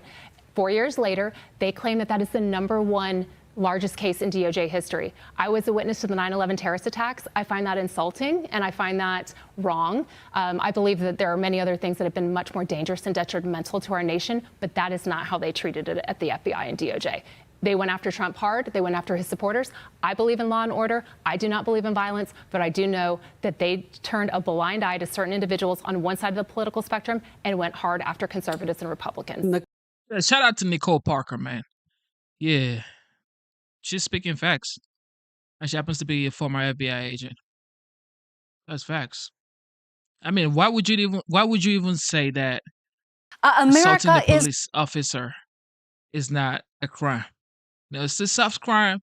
4 years later, they claim that is the #1 largest case in DOJ history. I was a witness to the 9/11 terrorist attacks. I find that insulting, and I find that wrong. I believe that there are many other things that have been much more dangerous and detrimental to our nation, but that is not how they treated it at the FBI and DOJ. They went after Trump hard. They went after his supporters. I believe in law and order. I do not believe in violence, but I do know that they turned a blind eye to certain individuals on one side of the political spectrum and went hard after conservatives and Republicans. Shout out to Nicole Parker, man. Yeah. She's speaking facts. And she happens to be a former FBI agent. That's facts. I mean, why would you even say that assaulting a police officer is not a crime? It's a soft crime.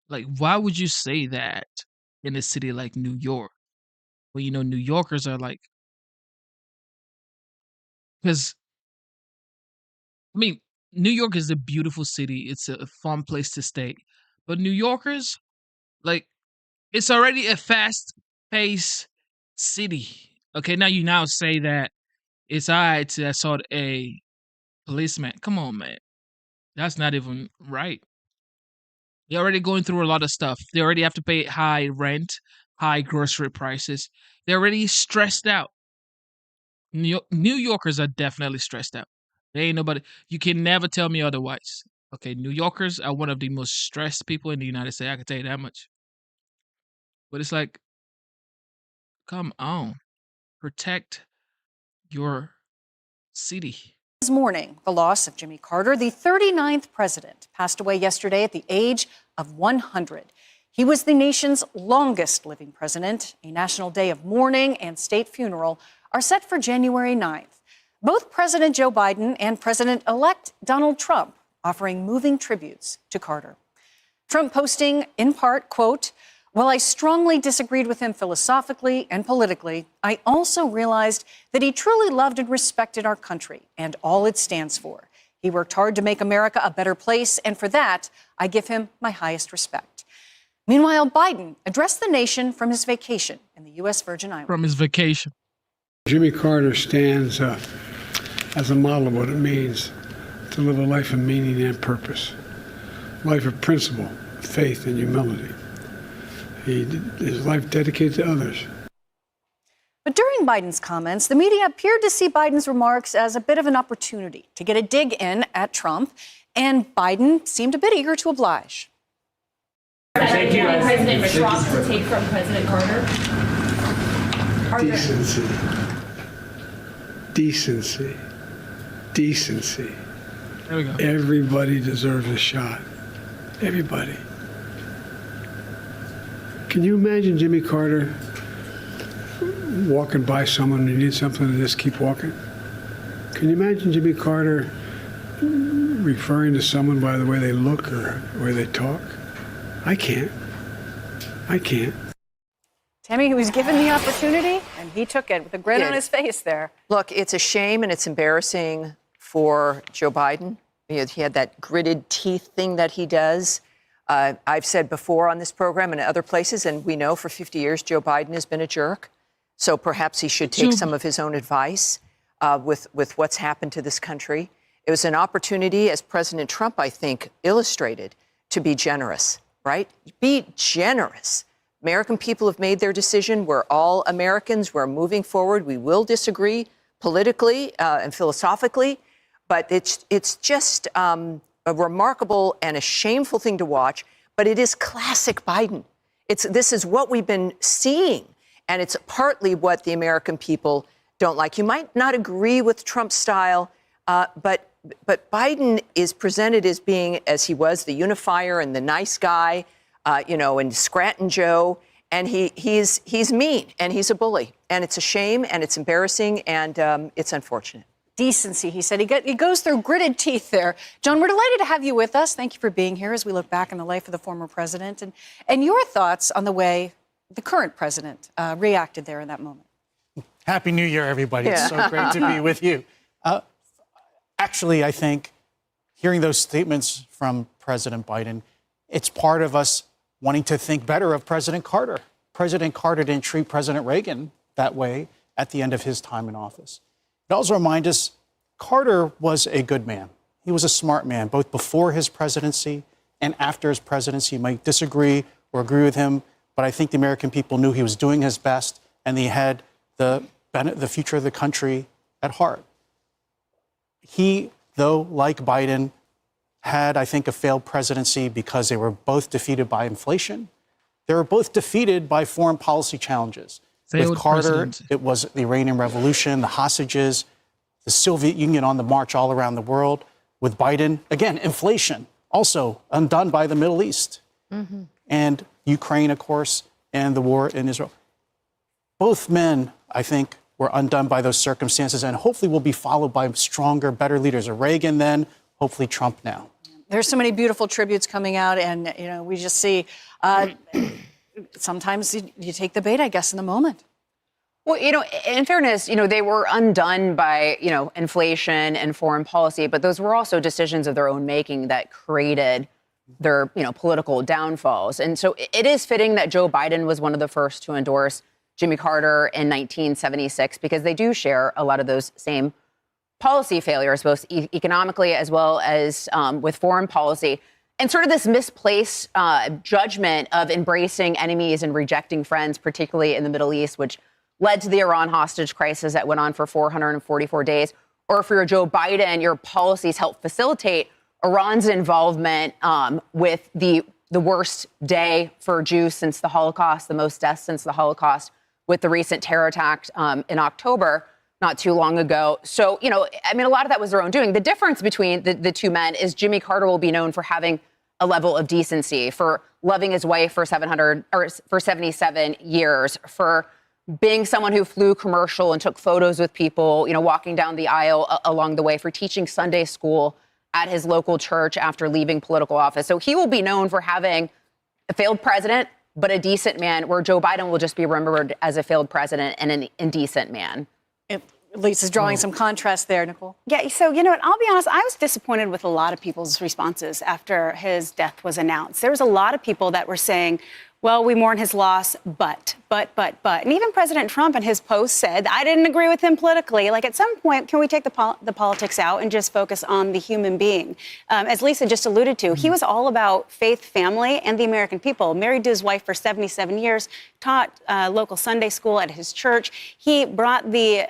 Like, why would you say that in a city like New York? Well, New Yorkers are like, because New York is a beautiful city. It's a fun place to stay. But New Yorkers, it's already a fast-paced city. Okay, now you say that it's all right to assault a policeman. Come on, man. That's not even right. They're already going through a lot of stuff. They already have to pay high rent, high grocery prices. They're already stressed out. New Yorkers are definitely stressed out. There ain't nobody. You can never tell me otherwise. Okay, New Yorkers are one of the most stressed people in the United States. I can tell you that much. But it's like, come on. Protect your city. This morning, the loss of Jimmy Carter, the 39th president, passed away yesterday at the age of 100. He was the nation's longest living president. A national day of mourning and state funeral are set for January 9th. Both President Joe Biden and President-elect Donald Trump offering moving tributes to Carter. Trump posting, in part, quote, "While I strongly disagreed with him philosophically and politically, I also realized that he truly loved and respected our country and all it stands for. He worked hard to make America a better place, and for that, I give him my highest respect." Meanwhile, Biden addressed the nation from his vacation in the U.S. Virgin Islands. From his vacation. Jimmy Carter stands as a model of what it means to live a life of meaning and purpose, a life of principle, faith, and humility. His life dedicated to others. But during Biden's comments, the media appeared to see Biden's remarks as a bit of an opportunity to get a dig in at Trump, and Biden seemed a bit eager to oblige. Thank you. President Trump to take from President Carter? Decency. Decency. Decency. There we go. Everybody deserves a shot. Everybody. Can you imagine Jimmy Carter walking by someone who needs something and just keep walking? Can you imagine Jimmy Carter referring to someone by the way they look or the way they talk? I can't. I can't. Tammy, he was given the opportunity, and he took it with a grin on his face there. Look, it's a shame and it's embarrassing for Joe Biden. He had that gritted teeth thing that he does. I've said before on this program and other places, and we know for 50 years Joe Biden has been a jerk. So perhaps he should take some of his own advice with what's happened to this country. It was an opportunity, as President Trump, I think, illustrated, to be generous, right? Be generous. American people have made their decision. We're all Americans. We're moving forward. We will disagree politically and philosophically, but it's just a remarkable and a shameful thing to watch, but it is classic Biden. This is what we've been seeing, and it's partly what the American people don't like. You might not agree with Trump's style, but Biden is presented as being, as he was, the unifier and the nice guy, and Scranton Joe, and he's mean and he's a bully, and it's a shame and it's embarrassing and it's unfortunate. Decency, he said. He goes through gritted teeth there. John, we're delighted to have you with us. Thank you for being here as we look back on the life of the former president and your thoughts on the way the current president reacted there in that moment. Happy New Year, everybody. It's so great to be with you. Actually, I think hearing those statements from President Biden, it's part of us wanting to think better of President Carter. President Carter didn't treat President Reagan that way at the end of his time in office. It also reminds us Carter was a good man. He was a smart man, both before his presidency and after his presidency. You might disagree or agree with him, but I think the American people knew he was doing his best and he had the future of the country at heart. He, though, like Biden, had, I think, a failed presidency because they were both defeated by inflation. They were both defeated by foreign policy challenges. With Carter, it was the Iranian Revolution, the hostages, the Soviet Union on the march all around the world. With Biden, again, inflation, also undone by the Middle East. Mm-hmm. And Ukraine, of course, and the war in Israel. Both men, I think, were undone by those circumstances and hopefully will be followed by stronger, better leaders. Reagan then, hopefully Trump now. There's so many beautiful tributes coming out, and we just see sometimes you take the bait, I guess, in the moment. Well, in fairness, they were undone by, inflation and foreign policy, but those were also decisions of their own making that created their, political downfalls. And so it is fitting that Joe Biden was one of the first to endorse Jimmy Carter in 1976, because they do share a lot of those same policy failures, both economically as well as with foreign policy. And sort of this misplaced judgment of embracing enemies and rejecting friends, particularly in the Middle East, which led to the Iran hostage crisis that went on for 444 days. Or for Joe Biden, your policies helped facilitate Iran's involvement with the worst day for Jews since the Holocaust, the most deaths since the Holocaust, with the recent terror attack in October. not too long ago. So, I mean, a lot of that was their own doing. The difference between the two men is Jimmy Carter will be known for having a level of decency, for loving his wife for 77 years, for being someone who flew commercial and took photos with people, walking down the aisle along the way, for teaching Sunday school at his local church after leaving political office. So he will be known for having a failed president, but a decent man, where Joe Biden will just be remembered as a failed president and an indecent man. Lisa's drawing some contrast there, Nicole. Yeah, so you know what? I'll be honest. I was disappointed with a lot of people's responses after his death was announced. There was a lot of people that were saying, well, we mourn his loss, but. And even President Trump in his post said, I didn't agree with him politically. Like, at some point, can we take the politics out and just focus on the human being? As Lisa just alluded to, he was all about faith, family, and the American people. Married to his wife for 77 years, taught local Sunday school at his church. He brought the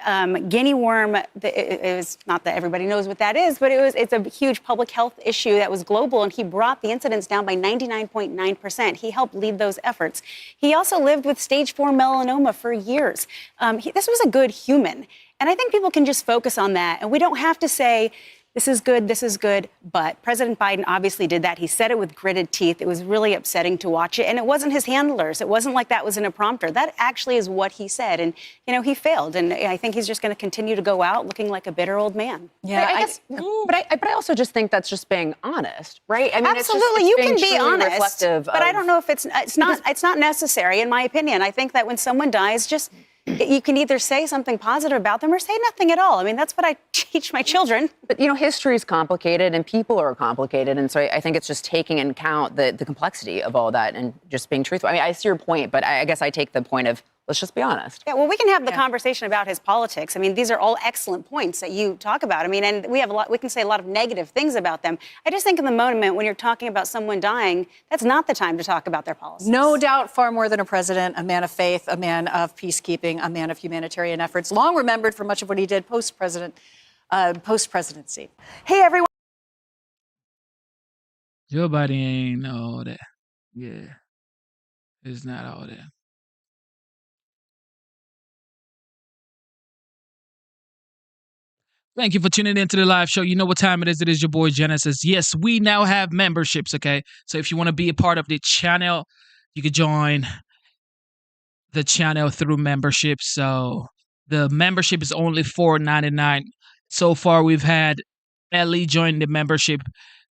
guinea worm. It was not that everybody knows what that is, but it's a huge public health issue that was global, and he brought the incidence down by 99.9%. He helped lead those efforts. He also lived with stage 4 melanoma for years. This was a good human. And I think people can just focus on that. And we don't have to say, this is good. But President Biden obviously did that. He said it with gritted teeth. It was really upsetting to watch it. And it wasn't his handlers. It wasn't like that was in a prompter. That actually is what he said. And, he failed. And I think he's just going to continue to go out looking like a bitter old man. Yeah, but I also just think that's just being honest, right? I mean, absolutely, it's you can be honest, but I don't know if it's not necessary, in my opinion. I think that when someone dies, just you can either say something positive about them or say nothing at all. I mean, that's what I teach my children. But, history is complicated and people are complicated. And so I think it's just taking into account the complexity of all that and just being truthful. I mean, I see your point, but I guess I take the point of, let's just be honest. Yeah, well, we can have the conversation about his politics. I mean, these are all excellent points that you talk about. I mean, and we can say a lot of negative things about them. I just think in the moment when you're talking about someone dying, that's not the time to talk about their policies. No doubt, far more than a president, a man of faith, a man of peacekeeping, a man of humanitarian efforts, long remembered for much of what he did post-presidency. Hey, everyone. Joe Biden ain't all that. Yeah. It's not all that. Thank you for tuning in to the live show. You know what time it is. It is your boy Genesis. Yes, we now have memberships, okay? So if you want to be a part of the channel, you can join the channel through membership. So the membership is only $4.99. So far, we've had Ellie join the membership,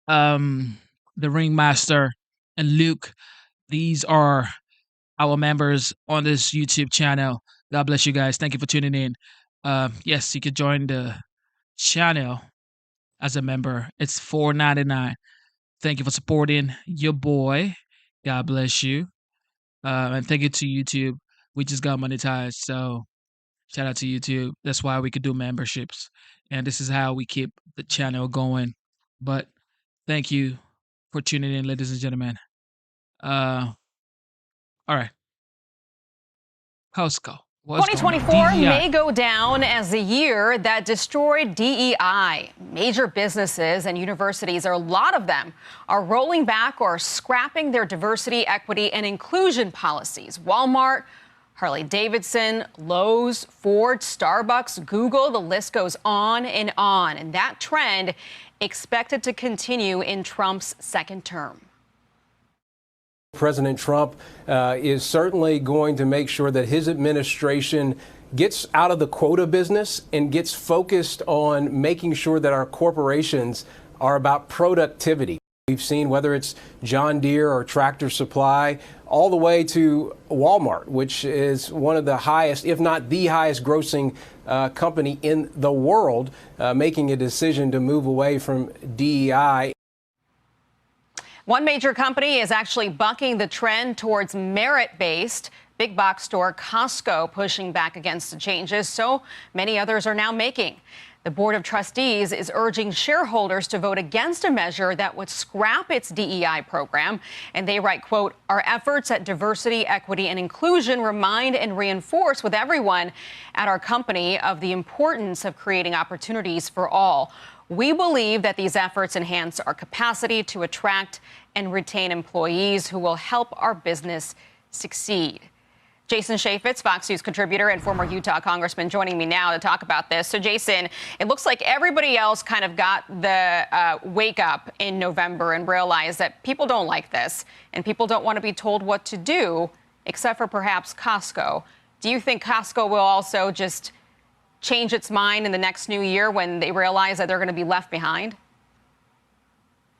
the Ringmaster, and Luke. These are our members on this YouTube channel. God bless you guys. Thank you for tuning in. Yes, you could join the channel as a member. It's $4.99. Thank you for supporting your boy. God bless you. And thank you to YouTube. We just got monetized, so shout out to YouTube. That's why we could do memberships, and this is how we keep the channel going. But thank you for tuning in, ladies and gentlemen. All right, how's it go? 2024 may go down as the year that destroyed DEI. Major businesses and universities, a lot of them, are rolling back or scrapping their diversity, equity, and inclusion policies. Walmart, Harley-Davidson, Lowe's, Ford, Starbucks, Google, the list goes on. And that trend expected to continue in Trump's second term. President Trump is certainly going to make sure that his administration gets out of the quota business and gets focused on making sure that our corporations are about productivity. We've seen whether it's John Deere or Tractor Supply, all the way to Walmart, which is one of the highest, if not the highest grossing company in the world, making a decision to move away from DEI. One major company is actually bucking the trend towards merit-based. Big box store Costco pushing back against the changes so many others are now making. The Board of Trustees is urging shareholders to vote against a measure that would scrap its DEI program. And they write, quote, our efforts at diversity, equity, and inclusion remind and reinforce with everyone at our company of the importance of creating opportunities for all. We believe that these efforts enhance our capacity to attract and retain employees who will help our business succeed. Jason Chaffetz, Fox News contributor and former Utah congressman, joining me now to talk about this. So, Jason, it looks like everybody else kind of got the wake up in November and realized that people don't like this and people don't want to be told what to do, except for perhaps Costco. Do you think Costco will also just change its mind in the next new year when they realize that they're going to be left behind?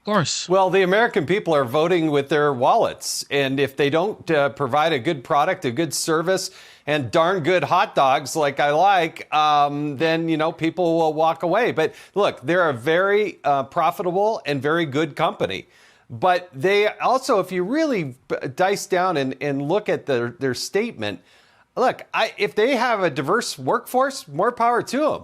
Of course. Well, the American people are voting with their wallets. And if they don't provide a good product, a good service, and darn good hot dogs like I like, then, people will walk away. But look, they're a very profitable and very good company. But they also, if you really dice down and look at their statement, look, if they have a diverse workforce, more power to them.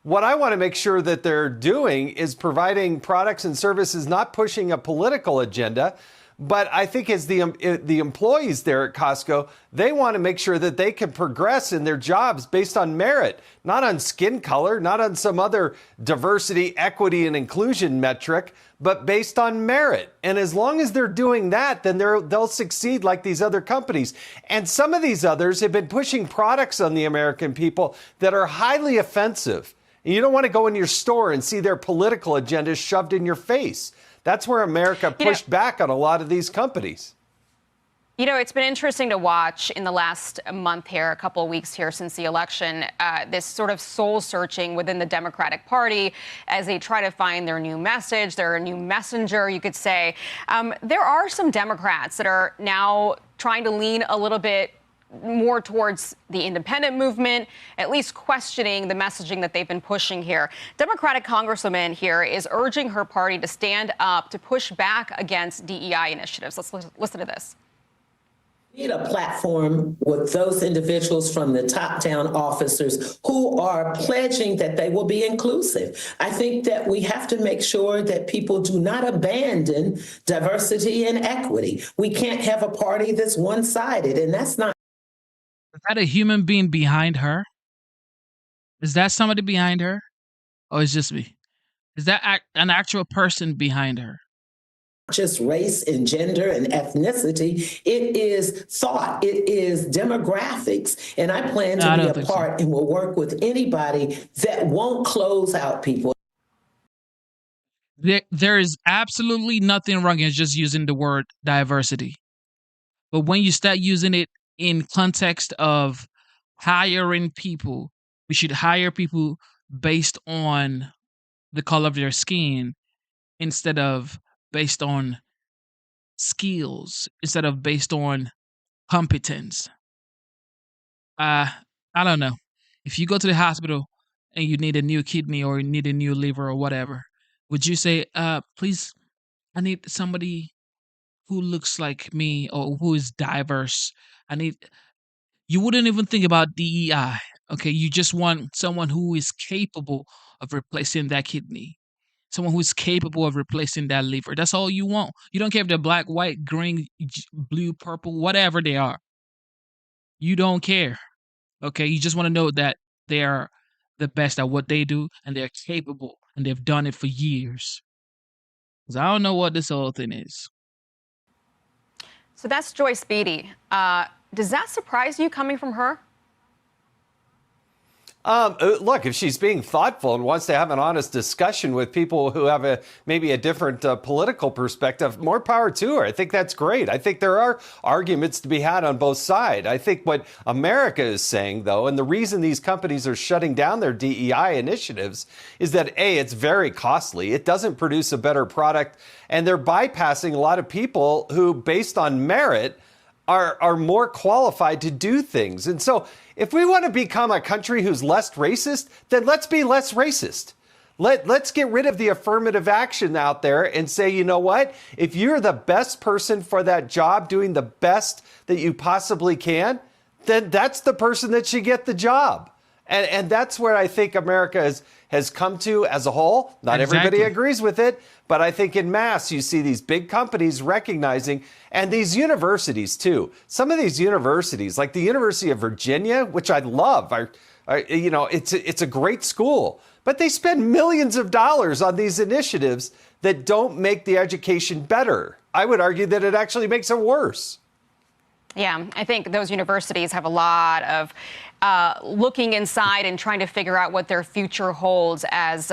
What I want to make sure that they're doing is providing products and services, not pushing a political agenda. But I think as the employees there at Costco, they want to make sure that they can progress in their jobs based on merit, not on skin color, not on some other diversity, equity, and inclusion metric, but based on merit. And as long as they're doing that, then they'll succeed like these other companies. And some of these others have been pushing products on the American people that are highly offensive. And you don't want to go in your store and see their political agendas shoved in your face. That's where America pushed back on a lot of these companies. It's been interesting to watch in the last month here, a couple of weeks here since the election, this sort of soul searching within the Democratic Party as they try to find their new message, their new messenger, you could say. There are some Democrats that are now trying to lean a little bit more towards the independent movement, at least questioning the messaging that they've been pushing here. Democratic Congresswoman here is urging her party to stand up to push back against DEI initiatives. Let's listen to this. We need a platform with those individuals from the top down officers who are pledging that they will be inclusive. I think that we have to make sure that people do not abandon diversity and equity. We can't have a party that's one-sided, and that's not. Is that a human being behind her? Is that somebody behind her? Or is it just me? Is that an actual person behind her? Just race and gender and ethnicity. It is thought. It is demographics. And I plan to be a part and will work with anybody that won't close out people. There is absolutely nothing wrong in just using the word diversity. But when you start using it in context of hiring people, we should hire people based on the color of their skin instead of based on skills, instead of based on competence. I don't know. If you go to the hospital and you need a new kidney or you need a new liver or whatever, would you say, please, I need somebody who looks like me or who is diverse? You wouldn't even think about DEI. Okay, you just want someone who is capable of replacing that kidney, someone who is capable of replacing that liver. That's all you want. You don't care if they're black, white, green, blue, purple, whatever they are. You don't care. Okay, you just want to know that they are the best at what they do and they're capable and they've done it for years. Because I don't know what this whole thing is. So that's Joyce Beatty. Does that surprise you coming from her? Look, if she's being thoughtful and wants to have an honest discussion with people who have maybe a different political perspective, more power to her. I think that's great. I think there are arguments to be had on both sides. I think what America is saying, though, and the reason these companies are shutting down their DEI initiatives is that, A, it's very costly. It doesn't produce a better product. And they're bypassing a lot of people who, based on merit, are more qualified to do things. And so if we want to become a country who's less racist, then let's be less racist. Let's get rid of the affirmative action out there and say, you know what? If you're the best person for that job, doing the best that you possibly can, then that's the person that should get the job. And that's where I think America has come to as a whole. Not everybody agrees with it, but I think in mass you see these big companies recognizing, and these universities too. Some of these universities, like the University of Virginia, which I love, it's a great school, but they spend millions of dollars on these initiatives that don't make the education better. I would argue that it actually makes it worse. Yeah, I think those universities have a lot of looking inside and trying to figure out what their future holds. As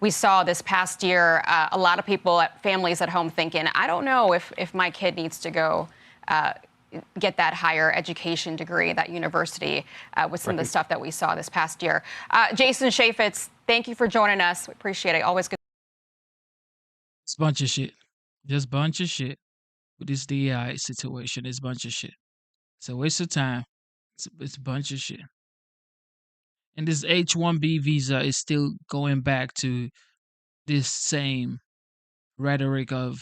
we saw this past year, a lot of people, families at home thinking, I don't know if my kid needs to go get that higher education degree at that university with some of the stuff that we saw this past year. Jason Chaffetz, thank you for joining us. We appreciate it. Always good. It's a bunch of shit. Just bunch of shit. With this DEI situation, it's a bunch of shit. It's a waste of time. It's a bunch of shit. And this H-1B visa is still going back to this same rhetoric of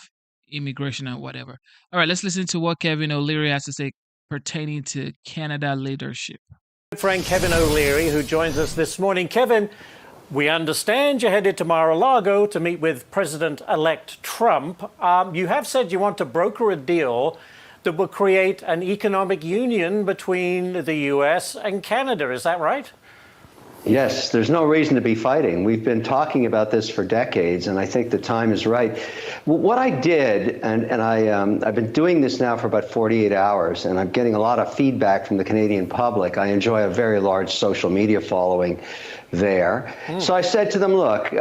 immigration and whatever. All right, let's listen to what Kevin O'Leary has to say pertaining to Canada leadership. Friend Kevin O'Leary, who joins us this morning. Kevin, we understand you're headed to Mar-a-Lago to meet with President-elect Trump. You have said you want to broker a deal that will create an economic union between the U.S. and Canada. Is that right? Yes, there's no reason to be fighting. We've been talking about this for decades, and I think the time is right. What I did, and I've been doing this now for about 48 hours, and I'm getting a lot of feedback from the Canadian public. I enjoy a very large social media following there. So I said to them, look,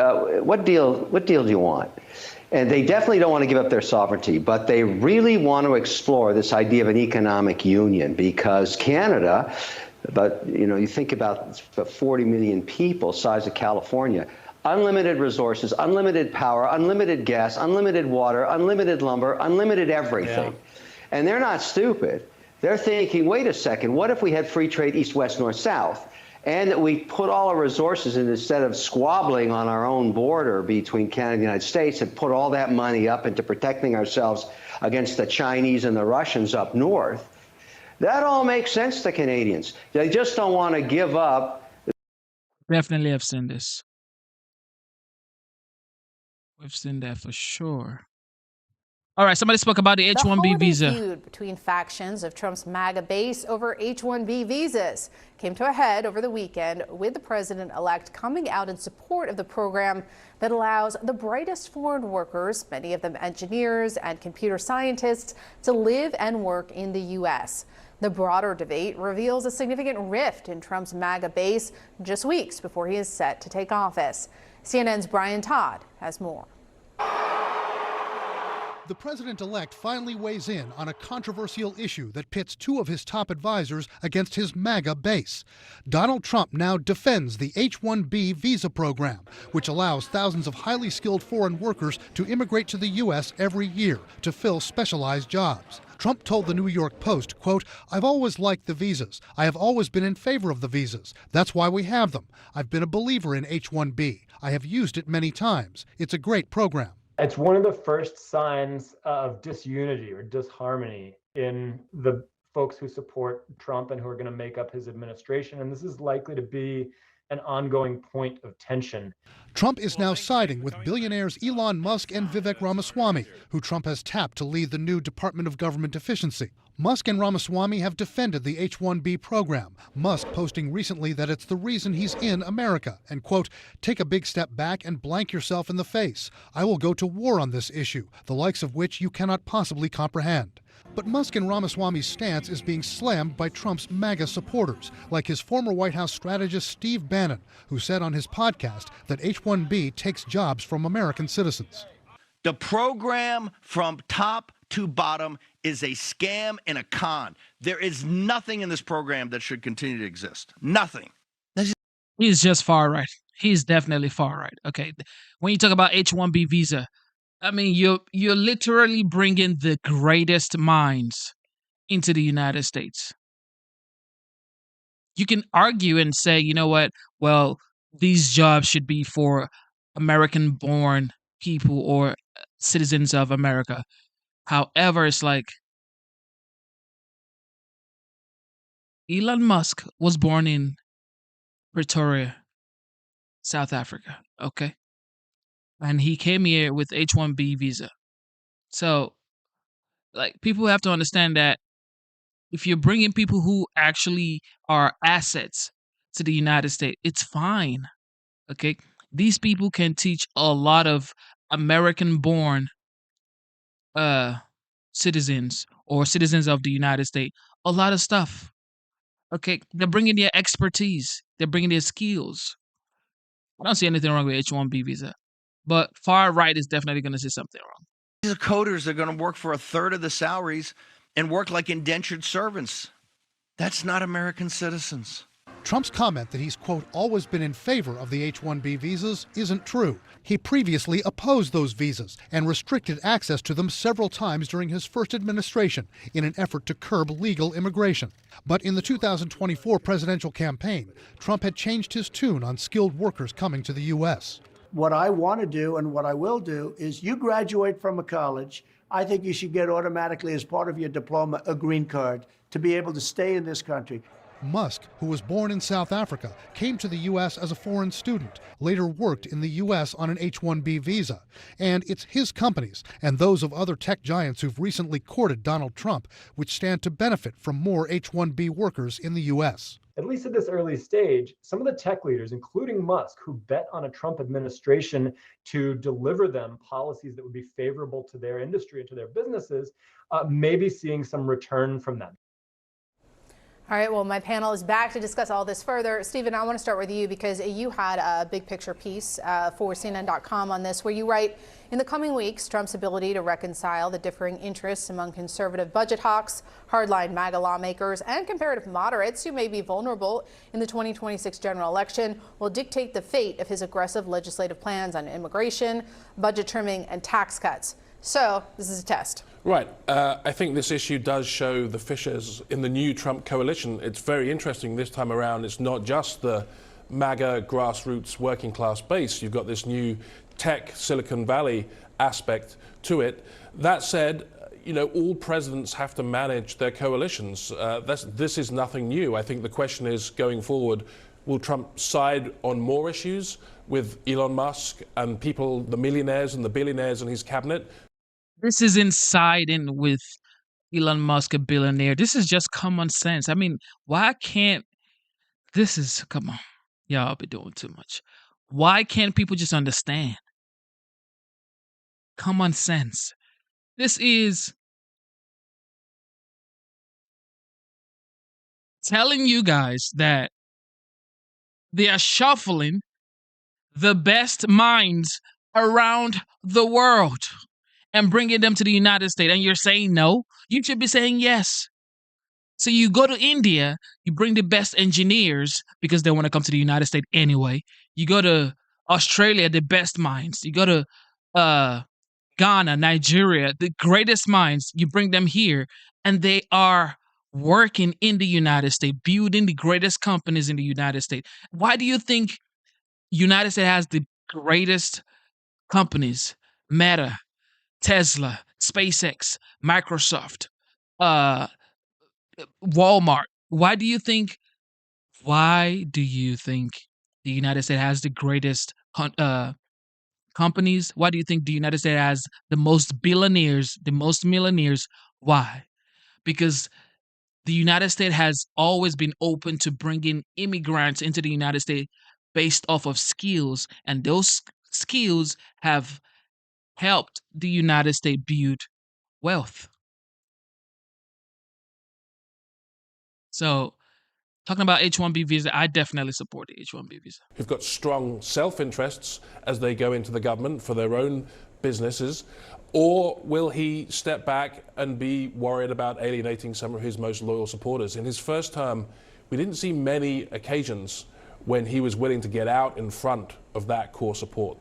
what deal do you want? And they definitely don't want to give up their sovereignty, but they really want to explore this idea of an economic union, because Canada, but you think about 40 million people, size of California, unlimited resources, unlimited power, unlimited gas, unlimited water, unlimited lumber, unlimited everything. Yeah. And they're not stupid. They're thinking, wait a second, what if we had free trade east, west, north, south? And that we put all our resources in, instead of squabbling on our own border between Canada and the United States, and put all that money up into protecting ourselves against the Chinese and the Russians up north. That all makes sense to Canadians. They just don't want to give up. Definitely have seen this. We've seen that for sure. All right, somebody spoke about the H-1B visa. The feud between factions of Trump's Maga base over H-1B visas came to a head over the weekend, with the president-elect coming out in support of the program that allows the brightest foreign workers, many of them engineers and computer scientists, to live and work in the U.S. The broader debate reveals a significant rift in Trump's Maga base just weeks before he is set to take office. CNN's Brian Todd has more. The president-elect finally weighs in on a controversial issue that pits two of his top advisors against his MAGA base. Donald Trump now defends the H-1B visa program, which allows thousands of highly skilled foreign workers to immigrate to the U.S. every year to fill specialized jobs. Trump told the New York Post, quote, "I've always liked the visas. I have always been in favor of the visas. That's why we have them. I've been a believer in H-1B. I have used it many times. It's a great program." It's one of the first signs of disunity or disharmony in the folks who support Trump and who are going to make up his administration. And this is likely to be an ongoing point of tension. Trump is now siding with billionaires Elon Musk and Vivek Ramaswamy, who Trump has tapped to lead the new Department of Government Efficiency. Musk and Ramaswamy have defended the H-1B program, Musk posting recently that it's the reason he's in America and, quote, "take a big step back and blank yourself in the face. I will go to war on this issue, the likes of which you cannot possibly comprehend." But Musk and Ramaswamy's stance is being slammed by Trump's MAGA supporters, like his former White House strategist Steve Bannon, who said on his podcast that H-1B takes jobs from American citizens. The program from top to bottom is a scam and a con. There is nothing in this program that should continue to exist. Nothing. He's just far right. He's definitely far right. Okay. When you talk about H-1B visa, I mean, you're literally bringing the greatest minds into the United States. You can argue and say, you know what? Well, these jobs should be for American-born people or citizens of America. However, it's like Elon Musk was born in Pretoria, South Africa, okay? And he came here with H-1B visa. So, like, people have to understand that if you're bringing people who actually are assets to the United States, it's fine, okay? These people can teach a lot of American-born citizens or citizens of the United States a lot of stuff. Okay, they're bringing their expertise, they're bringing their skills. I don't see anything wrong with H-1B visa, but far right is definitely going to see something wrong. These are coders that are going to work for a third of the salaries and work like indentured servants. That's not American citizens. Trump's comment that he's, quote, always been in favor of the H-1B visas isn't true. He previously opposed those visas and restricted access to them several times during his first administration in an effort to curb legal immigration. But in the 2024 presidential campaign, Trump had changed his tune on skilled workers coming to the U.S. What I want to do and what I will do is you graduate from a college, I think you should get automatically as part of your diploma a green card to be able to stay in this country. Musk, who was born in South Africa, came to the U.S. as a foreign student, later worked in the U.S. on an H-1B visa. And it's his companies and those of other tech giants who've recently courted Donald Trump which stand to benefit from more H-1B workers in the U.S. At least at this early stage, some of the tech leaders, including Musk, who bet on a Trump administration to deliver them policies that would be favorable to their industry and to their businesses, may be seeing some return from them. All right, well, my panel is back to discuss all this further. Stephen, I want to start with you because you had a big picture piece for CNN.com on this where you write, in the coming weeks, Trump's ability to reconcile the differing interests among conservative budget hawks, hardline MAGA lawmakers, and comparative moderates who may be vulnerable in the 2026 general election will dictate the fate of his aggressive legislative plans on immigration, budget trimming, and tax cuts. So this is a test. Right. I think this issue does show the fissures in the new Trump coalition. It's very interesting this time around. It's not just the MAGA grassroots working class base. You've got this new tech Silicon Valley aspect to it. That said, you know, all presidents have to manage their coalitions. This is nothing new. I think the question is, going forward, will Trump side on more issues with Elon Musk and people, the millionaires and the billionaires in his cabinet? This isn't siding with Elon Musk, a billionaire. This is just common sense. I mean, why can't come on, y'all be doing too much. Why can't people just understand? Common sense. This is telling you guys that they are shuffling the best minds around the world and bringing them to the United States, and you're saying no? You should be saying yes. So you go to India, you bring the best engineers because they want to come to the United States anyway. You go to Australia, the best minds. You go to Ghana, Nigeria, the greatest minds. You bring them here, and they are working in the United States, building the greatest companies in the United States. Why do you think United States has the greatest companies? Meta, Tesla, SpaceX, Microsoft, Walmart. Why do you think the United States has the greatest companies? Why do you think the United States has the most billionaires, the most millionaires? Why? Because the United States has always been open to bringing immigrants into the United States based off of skills, and those skills have helped the United States build wealth. So, talking about H-1B visa, I definitely support the H-1B visa. Who've got strong self-interests as they go into the government for their own businesses, or will he step back and be worried about alienating some of his most loyal supporters? In his first term, we didn't see many occasions when he was willing to get out in front of that core support.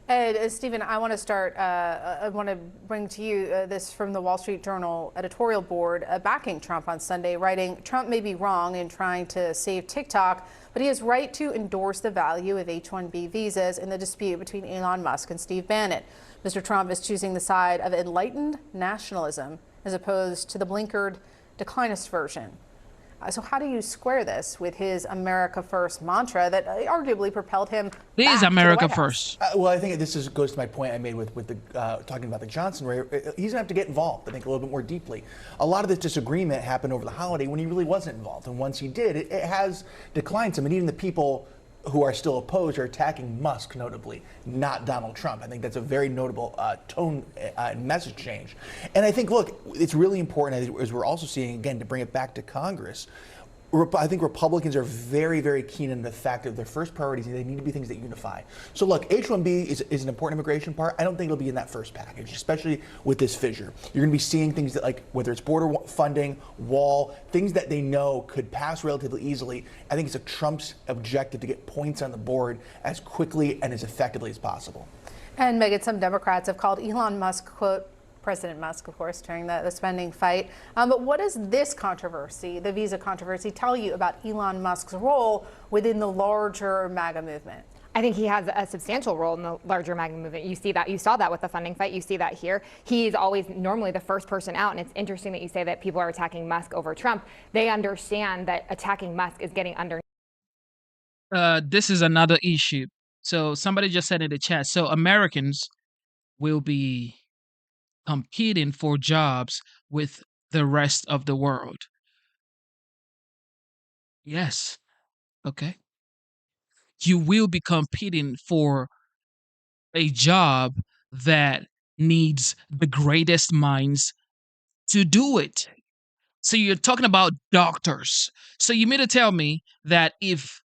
Ed, Stephen, I want to start. I want to bring to you this from the Wall Street Journal editorial board backing Trump on Sunday, writing, Trump may be wrong in trying to save TikTok, but he is right to endorse the value of H-1B visas in the dispute between Elon Musk and Steve Bannon. Mr. Trump is choosing the side of enlightened nationalism as opposed to the blinkered declinist version. So how do you square this with his America First mantra that arguably propelled him It is America First. Well, I think this goes to my point I made with the talking about the Johnson race. He's going to have to get involved, I think, a little bit more deeply. A lot of this disagreement happened over the holiday when he really wasn't involved. And once he did, it has declined some. And even the people who are still opposed are attacking Musk, notably, not Donald Trump. I think that's a very notable tone and message change. And I think, look, it's really important, as we're also seeing, again, to bring it back to Congress, I think Republicans are very, very keen on the fact that their first priorities, they need to be things that unify. So look, H-1B is an important immigration part. I don't think it'll be in that first package, especially with this fissure. You're going to be seeing things that, like, whether it's border funding, wall, things that they know could pass relatively easily. I think it's a Trump's objective to get points on the board as quickly and as effectively as possible. And Megan, some Democrats have called Elon Musk, quote, President Musk, of course, during the spending fight. But what does this controversy, the visa controversy, tell you about Elon Musk's role within the larger MAGA movement? I think he has a substantial role in the larger MAGA movement. You see that. You saw that with the funding fight. You see that here. He's always normally the first person out. And it's interesting that you say that people are attacking Musk over Trump. They understand that attacking Musk is getting under. This is another issue. So somebody just said in the chat, so Americans will be competing for jobs with the rest of the world. Yes. Okay. You will be competing for a job that needs the greatest minds to do it. So you're talking about doctors. So you mean to tell me that if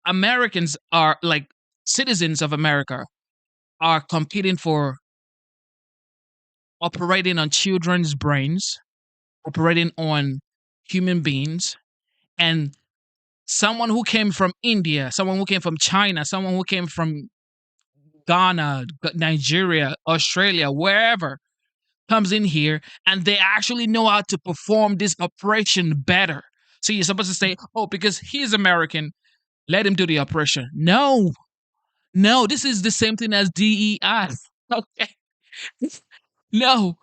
Americans are, like, citizens of America are competing for operating on children's brains, operating on human beings, and someone who came from India, someone who came from China, someone who came from Ghana, Nigeria, Australia, wherever, comes in here and they actually know how to perform this operation better. So you're supposed to say, oh, because he's American, let him do the operation. No, this is the same thing as DEI. Okay. No,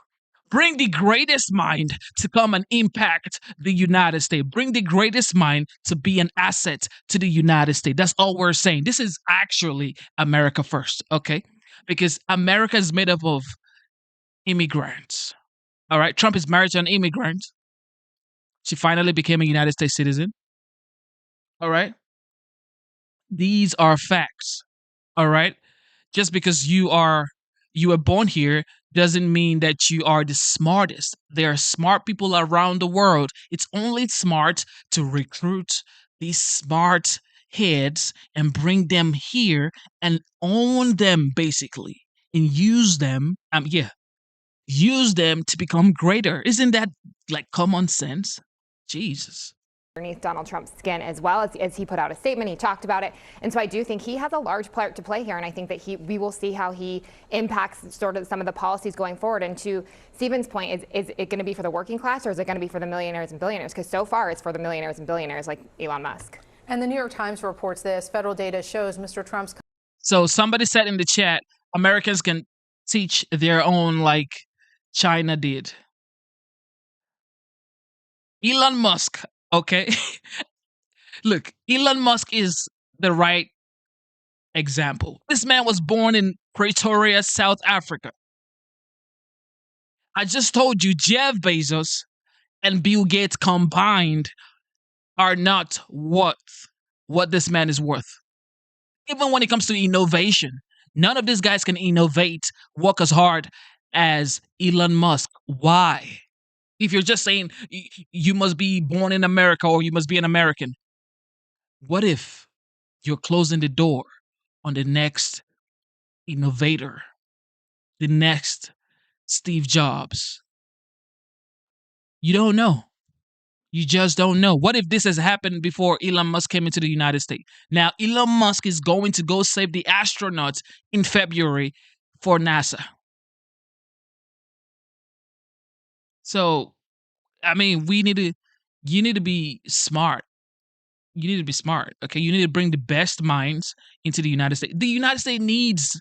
bring the greatest mind to come and impact the United States. Bring the greatest mind to be an asset to the United States. That's all we're saying. This is actually America first, okay? Because America is made up of immigrants. All right, Trump is married to an immigrant. She finally became a United States citizen. All right? These are facts. All right? Just because you were born here doesn't mean that you are the smartest. There are smart people around the world. It's only smart to recruit these smart heads and bring them here and own them, basically, and use them. Use them to become greater. Isn't that like common sense? Jesus. Underneath Donald Trump's skin as well. As he put out a statement, he talked about it. And so I do think he has a large part to play here. And I think that we will see how he impacts sort of some of the policies going forward. And to Stephen's point, is it going to be for the working class or is it going to be for the millionaires and billionaires? Because so far it's for the millionaires and billionaires like Elon Musk. And the New York Times reports this. Federal data shows Mr. Trump's. So somebody said in the chat, Americans can teach their own like China did. Elon Musk, okay? Look, Elon Musk is the right example. This man was born in Pretoria, South Africa. I just told you Jeff Bezos and Bill Gates combined are not worth what this man is worth. Even when it comes to innovation, none of these guys can innovate, work as hard as Elon Musk. Why? If you're just saying you must be born in America or you must be an American, what if you're closing the door on the next innovator, the next Steve Jobs? You don't know. You just don't know. What if this has happened before Elon Musk came into the United States? Now, Elon Musk is going to go save the astronauts in February for NASA. So, I mean, you need to be smart. You need to be smart, okay? You need to bring the best minds into the United States. The United States needs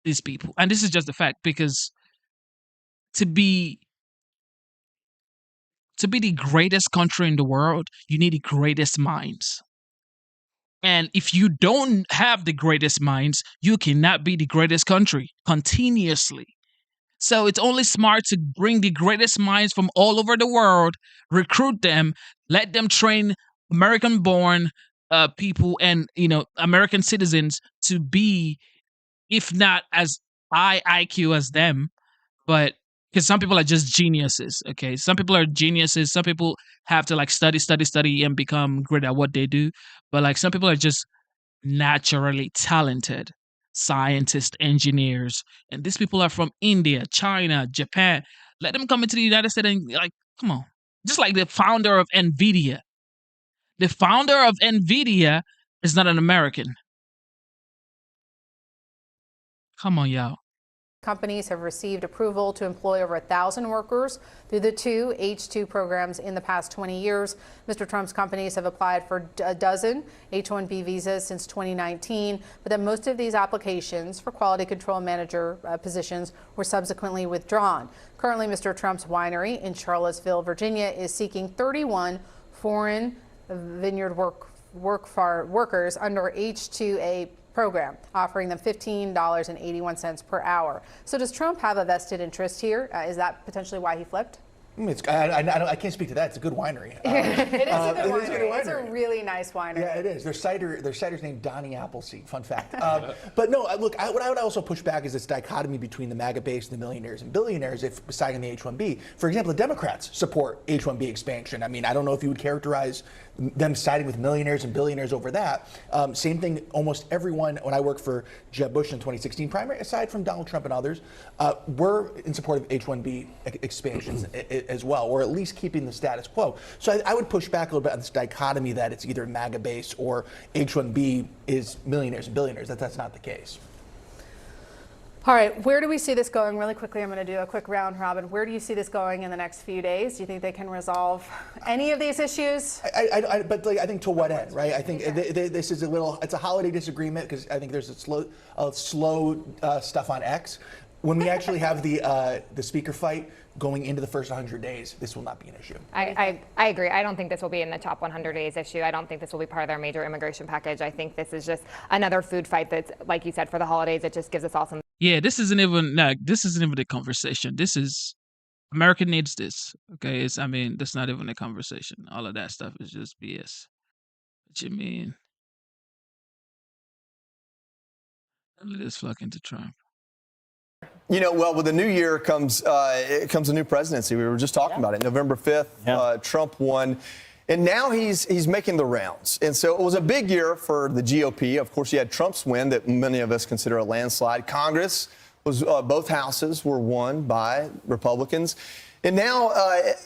these people. And this is just a fact because to be the greatest country in the world, you need the greatest minds. And if you don't have the greatest minds, you cannot be the greatest country continuously. So it's only smart to bring the greatest minds from all over the world, recruit them, let them train American-born people and American citizens to be, if not as high IQ as them, but because some people are just geniuses. Okay, some people are geniuses. Some people have to like study, and become great at what they do. But like some people are just naturally talented scientists, engineers, and these people are from India, China, Japan. Let them come into the United States and like, come on. Just like the founder of NVIDIA. The founder of NVIDIA is not an American. Come on, y'all. Companies have received approval to employ over 1,000 workers through the two H-2 programs in the past 20 years. Mr. Trump's companies have applied for a dozen H-1B visas since 2019, but then most of these applications for quality control manager positions were subsequently withdrawn. Currently, Mr. Trump's winery in Charlottesville, Virginia, is seeking 31 foreign vineyard workers under H-2A program, offering them $15.81 per hour. So does Trump have a vested interest here? Is that potentially why he flipped? I can't speak to that. It's a good winery. It is a good winery. It's a really nice winery. Yeah, it is. Their cider's named Donnie Appleseed. Fun fact. But no, look, what I would also push back is this dichotomy between the MAGA base and the millionaires and billionaires. If citing the H-1B, for example, the Democrats support H-1B expansion. I mean, I don't know if you would characterize them siding with millionaires and billionaires over that. Same thing. Almost everyone, when I worked for Jeb Bush in 2016 primary, aside from Donald Trump and others, were in support of H-1B expansions as well, or at least keeping the status quo. So I would push back a little bit on this dichotomy that it's either MAGA base or H-1B is millionaires and billionaires. That's not the case. All right, where do we see this going? Really quickly, I'm going to do a quick round robin. Where do you see this going in the next few days? Do you think they can resolve any of these issues? But I think to what end, right? I think this is it's a holiday disagreement because I think there's a slow stuff on X. When we actually have the speaker fight going into the first 100 days, this will not be an issue. I agree. I don't think this will be in the top 100 days issue. I don't think this will be part of their major immigration package. I think this is just another food fight that's, like you said, for the holidays. It just gives us all some. Yeah, this isn't even the conversation. This is America needs this. Okay, that's not even a conversation. All of that stuff is just BS. What you mean? Let us fuck into Trump. Well, with the new year comes a new presidency. We were just talking about it. November 5th, Trump won. And now he's making the rounds. And so it was a big year for the GOP. Of course, you had Trump's win that many of us consider a landslide. Congress was both houses were won by Republicans. And now,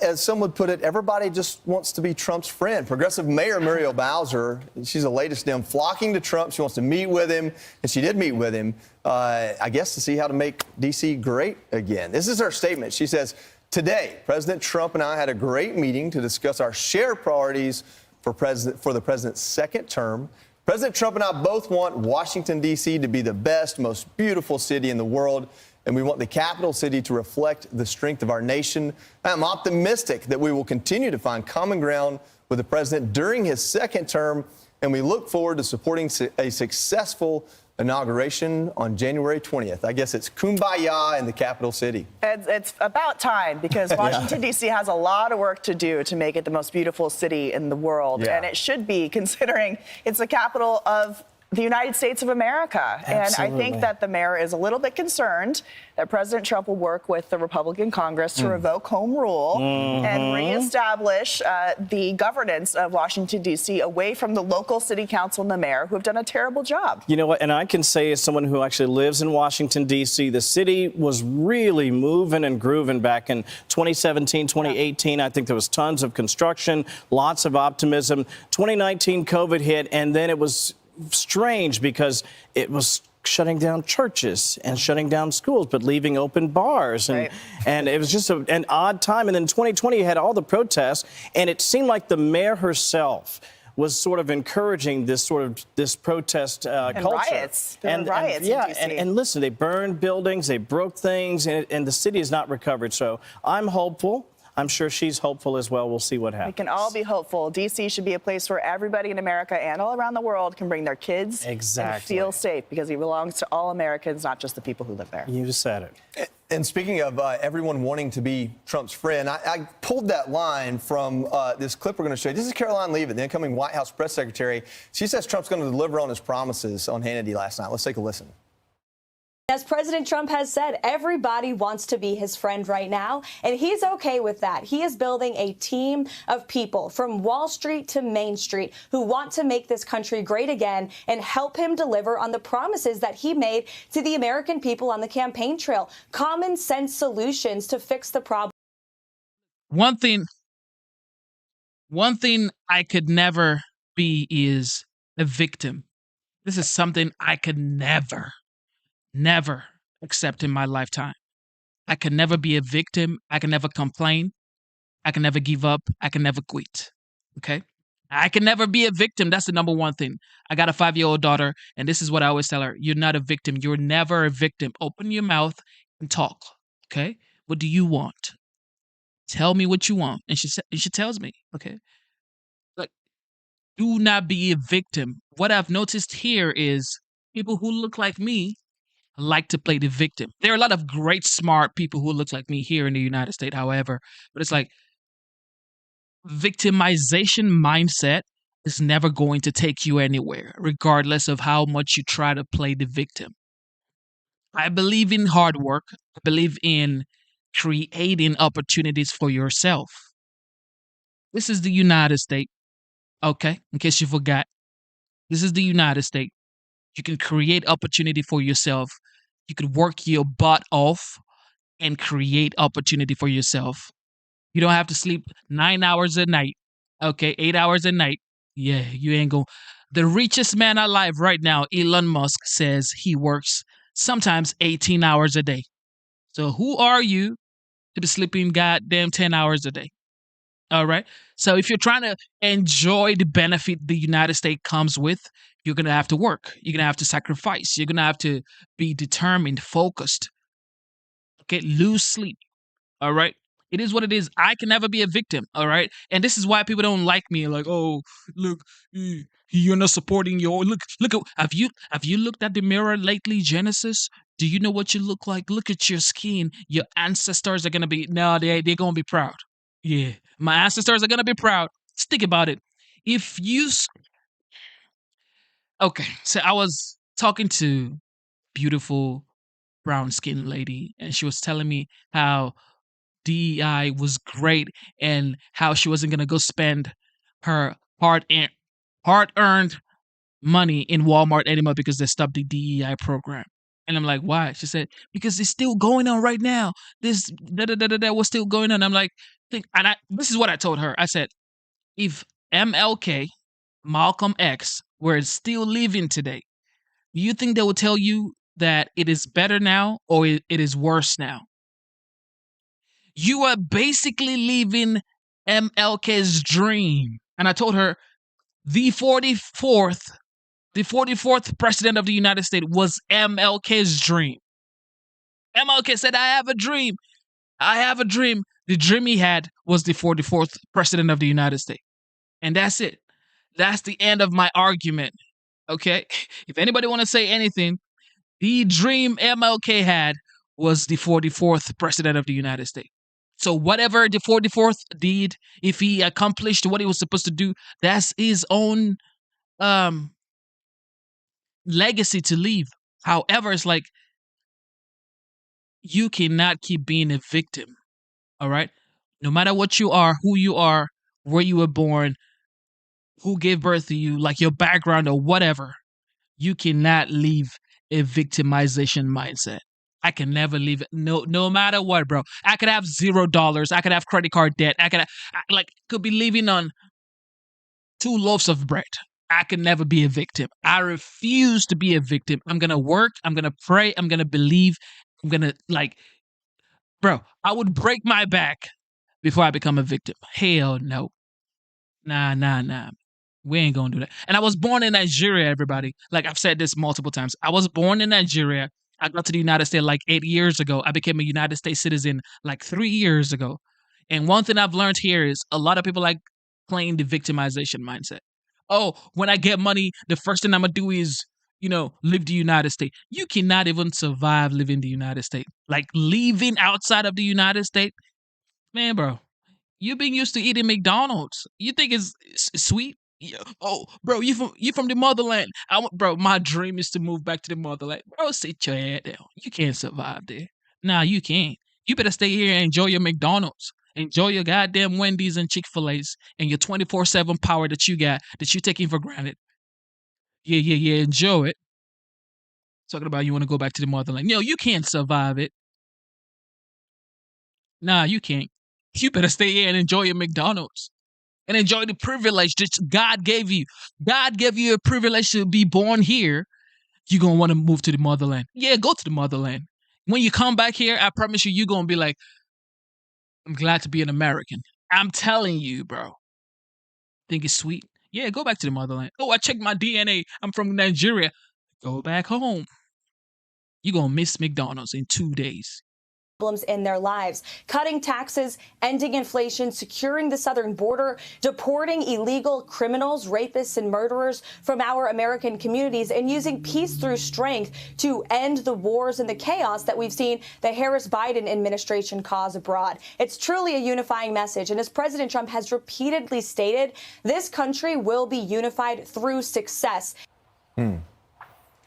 as some would put it, everybody just wants to be Trump's friend. Progressive Mayor Muriel Bowser, she's the latest Dem, flocking to Trump. She wants to meet with him, and she did meet with him, I guess, to see how to make D.C. great again. This is her statement. She says, "Today, President Trump and I had a great meeting to discuss our shared priorities for the president's second term. President Trump and I both want Washington, D.C. to be the best, most beautiful city in the world. And we want the capital city to reflect the strength of our nation. I'm optimistic that we will continue to find common ground with the president during his second term, and we look forward to supporting a successful inauguration on January 20th. I guess it's kumbaya in the capital city. It's about time because Washington, D.C. has a lot of work to do to make it the most beautiful city in the world. And it should be, considering it's the capital of the United States of America. Absolutely. And I think that the mayor is a little bit concerned that President Trump will work with the Republican Congress to revoke home rule and reestablish the governance of Washington, D.C. away from the local city council and the mayor, who have done a terrible job. You know what? And I can say, as someone who actually lives in Washington, D.C., the city was really moving and grooving back in 2017, 2018. I think there was tons of construction, lots of optimism. 2019, COVID hit, and then it was strange because it was shutting down churches and shutting down schools, but leaving open bars. And it was just an odd time. And then 2020 you had all the protests, and it seemed like the mayor herself was sort of encouraging this protest culture. Riots. There were riots in DC. And listen, they burned buildings, they broke things, and the city has not recovered. So I'm hopeful. I'm sure she's hopeful as well. We'll see what happens. We can all be hopeful. D.C. should be a place where everybody in America and all around the world can bring their kids and feel safe, because he belongs to all Americans, not just the people who live there. You said it. And speaking of everyone wanting to be Trump's friend, I pulled that line from this clip we're going to show you. This is Caroline Leavitt, the incoming White House press secretary. She says Trump's going to deliver on his promises on Hannity last night. Let's take a listen. As President Trump has said, everybody wants to be his friend right now, and he's okay with that. He is building a team of people from Wall Street to Main Street who want to make this country great again and help him deliver on the promises that he made to the American people on the campaign trail. Common sense solutions to fix the problem. One thing I could never be is a victim. This is something I could never accept in my lifetime. I can never be a victim. I can never complain. I can never give up. I can never quit. Okay? I can never be a victim. That's the number one thing. I got a 5-year-old daughter, and this is what I always tell her. You're not a victim. You're never a victim. Open your mouth and talk. Okay? What do you want? Tell me what you want. And she tells me. Okay? Like, do not be a victim. What I've noticed here is people who look like me like to play the victim. There are a lot of great, smart people who look like me here in the United States, however, but it's like victimization mindset is never going to take you anywhere, regardless of how much you try to play the victim. I believe in hard work. I believe in creating opportunities for yourself. This is the United States, okay? In case you forgot, this is the United States. You can create opportunity for yourself. You could work your butt off and create opportunity for yourself. You don't have to sleep 9 hours a night. Okay, 8 hours a night. Yeah, you ain't going. The richest man alive right now, Elon Musk, says he works sometimes 18 hours a day. So who are you to be sleeping goddamn 10 hours a day? All right. So if you're trying to enjoy the benefit the United States comes with, you're going to have to work. You're going to have to sacrifice. You're going to have to be determined, focused. Okay. Lose sleep. All right. It is what it is. I can never be a victim. All right. And this is why people don't like me. Like, oh, look, you're not supporting your look. Look at have you looked at the mirror lately, Genesis? Do you know what you look like? Look at your skin. Your ancestors are going to be they're going to be proud. Yeah, my ancestors are going to be proud. Just think about it. If you... Okay, so I was talking to beautiful brown-skinned lady, and she was telling me how DEI was great and how she wasn't going to go spend her hard-earned money in Walmart anymore because they stopped the DEI program. And I'm like, why? She said, because it's still going on right now. This was still going on. I'm like, this is what I told her. I said, if MLK, Malcolm X, were still living today, do you think they would tell you that it is better now or it is worse now? You are basically living MLK's dream. And I told her, the 44th president of the United States was MLK's dream. MLK said, I have a dream. I have a dream. The dream he had was the 44th president of the United States. And that's it. That's the end of my argument. Okay? If anybody want to say anything, the dream MLK had was the 44th president of the United States. So whatever the 44th did, if he accomplished what he was supposed to do, that's his own legacy to leave. However, it's like you cannot keep being a victim. All right? No matter what you are, who you are, where you were born, who gave birth to you, like your background or whatever, you cannot leave a victimization mindset. I can never leave it. No matter what, bro. I could have $0. I could have credit card debt. Could be living on 2 loaves of bread. I can never be a victim. I refuse to be a victim. I'm going to work. I'm going to pray. I'm going to believe. I'm going to bro, I would break my back before I become a victim. Hell no. Nah. We ain't going to do that. And I was born in Nigeria, everybody. Like I've said this multiple times. I was born in Nigeria. I got to the United States 8 years ago. I became a United States citizen 3 years ago. And one thing I've learned here is a lot of people like playing the victimization mindset. Oh, when I get money, the first thing I'm going to do is, leave the United States. You cannot even survive living the United States. Like leaving outside of the United States, man, bro. You've been used to eating McDonald's. You think it's sweet? Yeah. Oh, bro, you from the motherland. Bro, my dream is to move back to the motherland. Bro, sit your head down. You can't survive there. Nah, you can't. You better stay here and enjoy your McDonald's. Enjoy your goddamn Wendy's and Chick-fil-A's and your 24/7 power that you got that you taking for granted. Yeah. Enjoy it. Talking about you want to go back to the motherland. You can't survive it. Nah, you can't. You better stay here and enjoy your McDonald's and enjoy the privilege that God gave you. God gave you a privilege to be born here. You're going to want to move to the motherland. Yeah, go to the motherland. When you come back here, I promise you're going to be like, I'm glad to be an American. I'm telling you, bro. Think it's sweet? Yeah, go back to the motherland. Oh, I checked my DNA. I'm from Nigeria. Go back home. You're going to miss McDonald's in 2 days. Problems in their lives, cutting taxes, ending inflation, securing the southern border, deporting illegal criminals, rapists, and murderers from our American communities, and using peace through strength to end the wars and the chaos that we've seen the Harris-Biden administration cause abroad. It's truly a unifying message, and as President Trump has repeatedly stated, this country will be unified through success.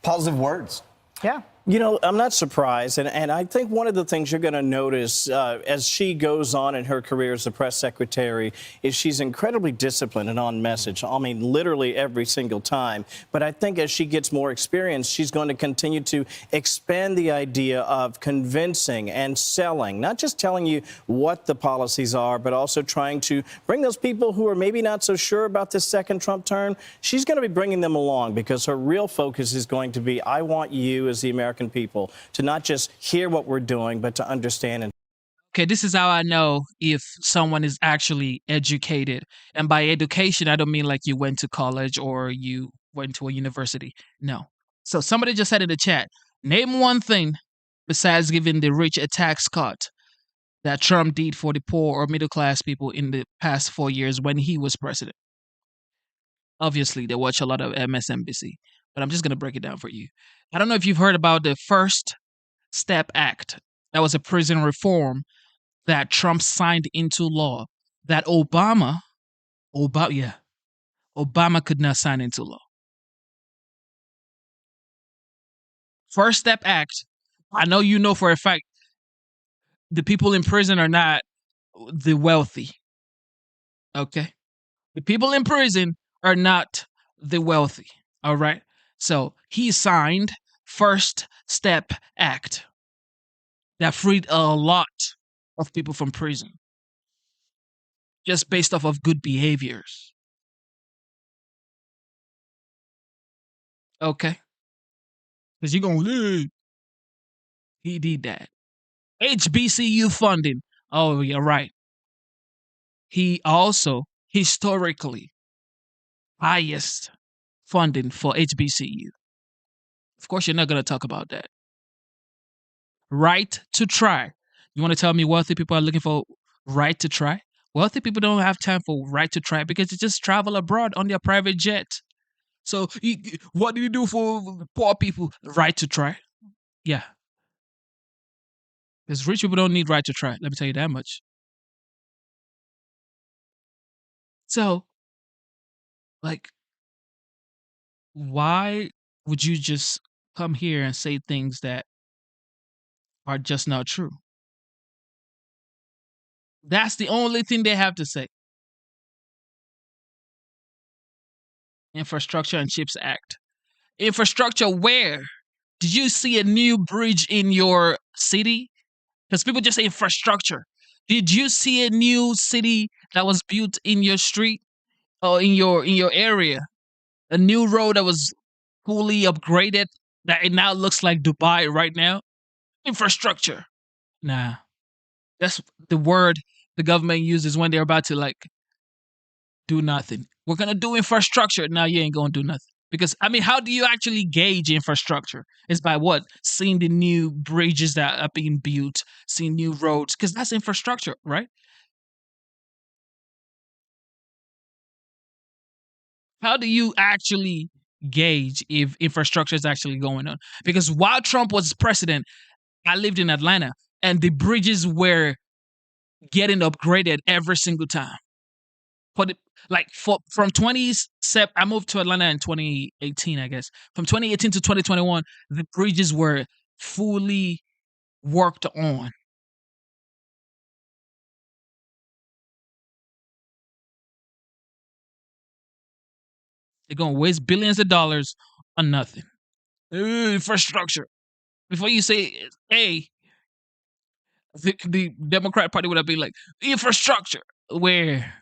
Positive words. Yeah. I'm not surprised. And I think one of the things you're going to notice as she goes on in her career as the press secretary is she's incredibly disciplined and on message. I mean, literally every single time. But I think as she gets more experience, she's going to continue to expand the idea of convincing and selling, not just telling you what the policies are, but also trying to bring those people who are maybe not so sure about this second Trump term. She's going to be bringing them along because her real focus is going to be, I want you as the American people to not just hear what we're doing, but to understand. Okay, this is how I know if someone is actually educated. And by education, I don't mean like you went to college or you went to a university. No. So somebody just said in the chat, name one thing besides giving the rich a tax cut that Trump did for the poor or middle class people in the past 4 years when he was president. Obviously, they watch a lot of MSNBC, but I'm just going to break it down for you. I don't know if you've heard about the First Step Act. That was a prison reform that Trump signed into law that Obama could not sign into law. First Step Act, I know you know for a fact the people in prison are not the wealthy. Okay? The people in prison are not the wealthy. All right? So he signed First Step Act that freed a lot of people from prison just based off of good behaviors. Okay? Because you're going to live. He did that. HBCU funding. Oh, yeah, right. He also historically highest funding for HBCU. Of course, you're not going to talk about that. Right to try. You want to tell me wealthy people are looking for right to try? Wealthy people don't have time for right to try because they just travel abroad on their private jet. So what do you do for poor people? Right to try. Yeah. Because rich people don't need right to try. Let me tell you that much. So, like, why would you just come here and say things that are just not true? That's the only thing they have to say. Infrastructure and Chips Act. Infrastructure where? Did you see a new bridge in your city? Because people just say infrastructure. Did you see a new city that was built in your street or in your area? A new road that was fully upgraded that it now looks like Dubai right now? Infrastructure. Nah. That's the word the government uses when they're about to like do nothing. We're gonna do infrastructure. Now you ain't gonna do nothing. Because I mean, how do you actually gauge infrastructure? It's by what? Seeing the new bridges that are being built, seeing new roads, because that's infrastructure, right? How do you actually gauge if infrastructure is actually going on. Because while Trump was president, I lived in Atlanta, and the bridges were getting upgraded every single time. But from I moved to Atlanta in 2018, I guess. From 2018 to 2021, the bridges were fully worked on. They're going to waste billions of dollars on nothing. Infrastructure. Before you say A, the Democrat Party would have been like, infrastructure. Where?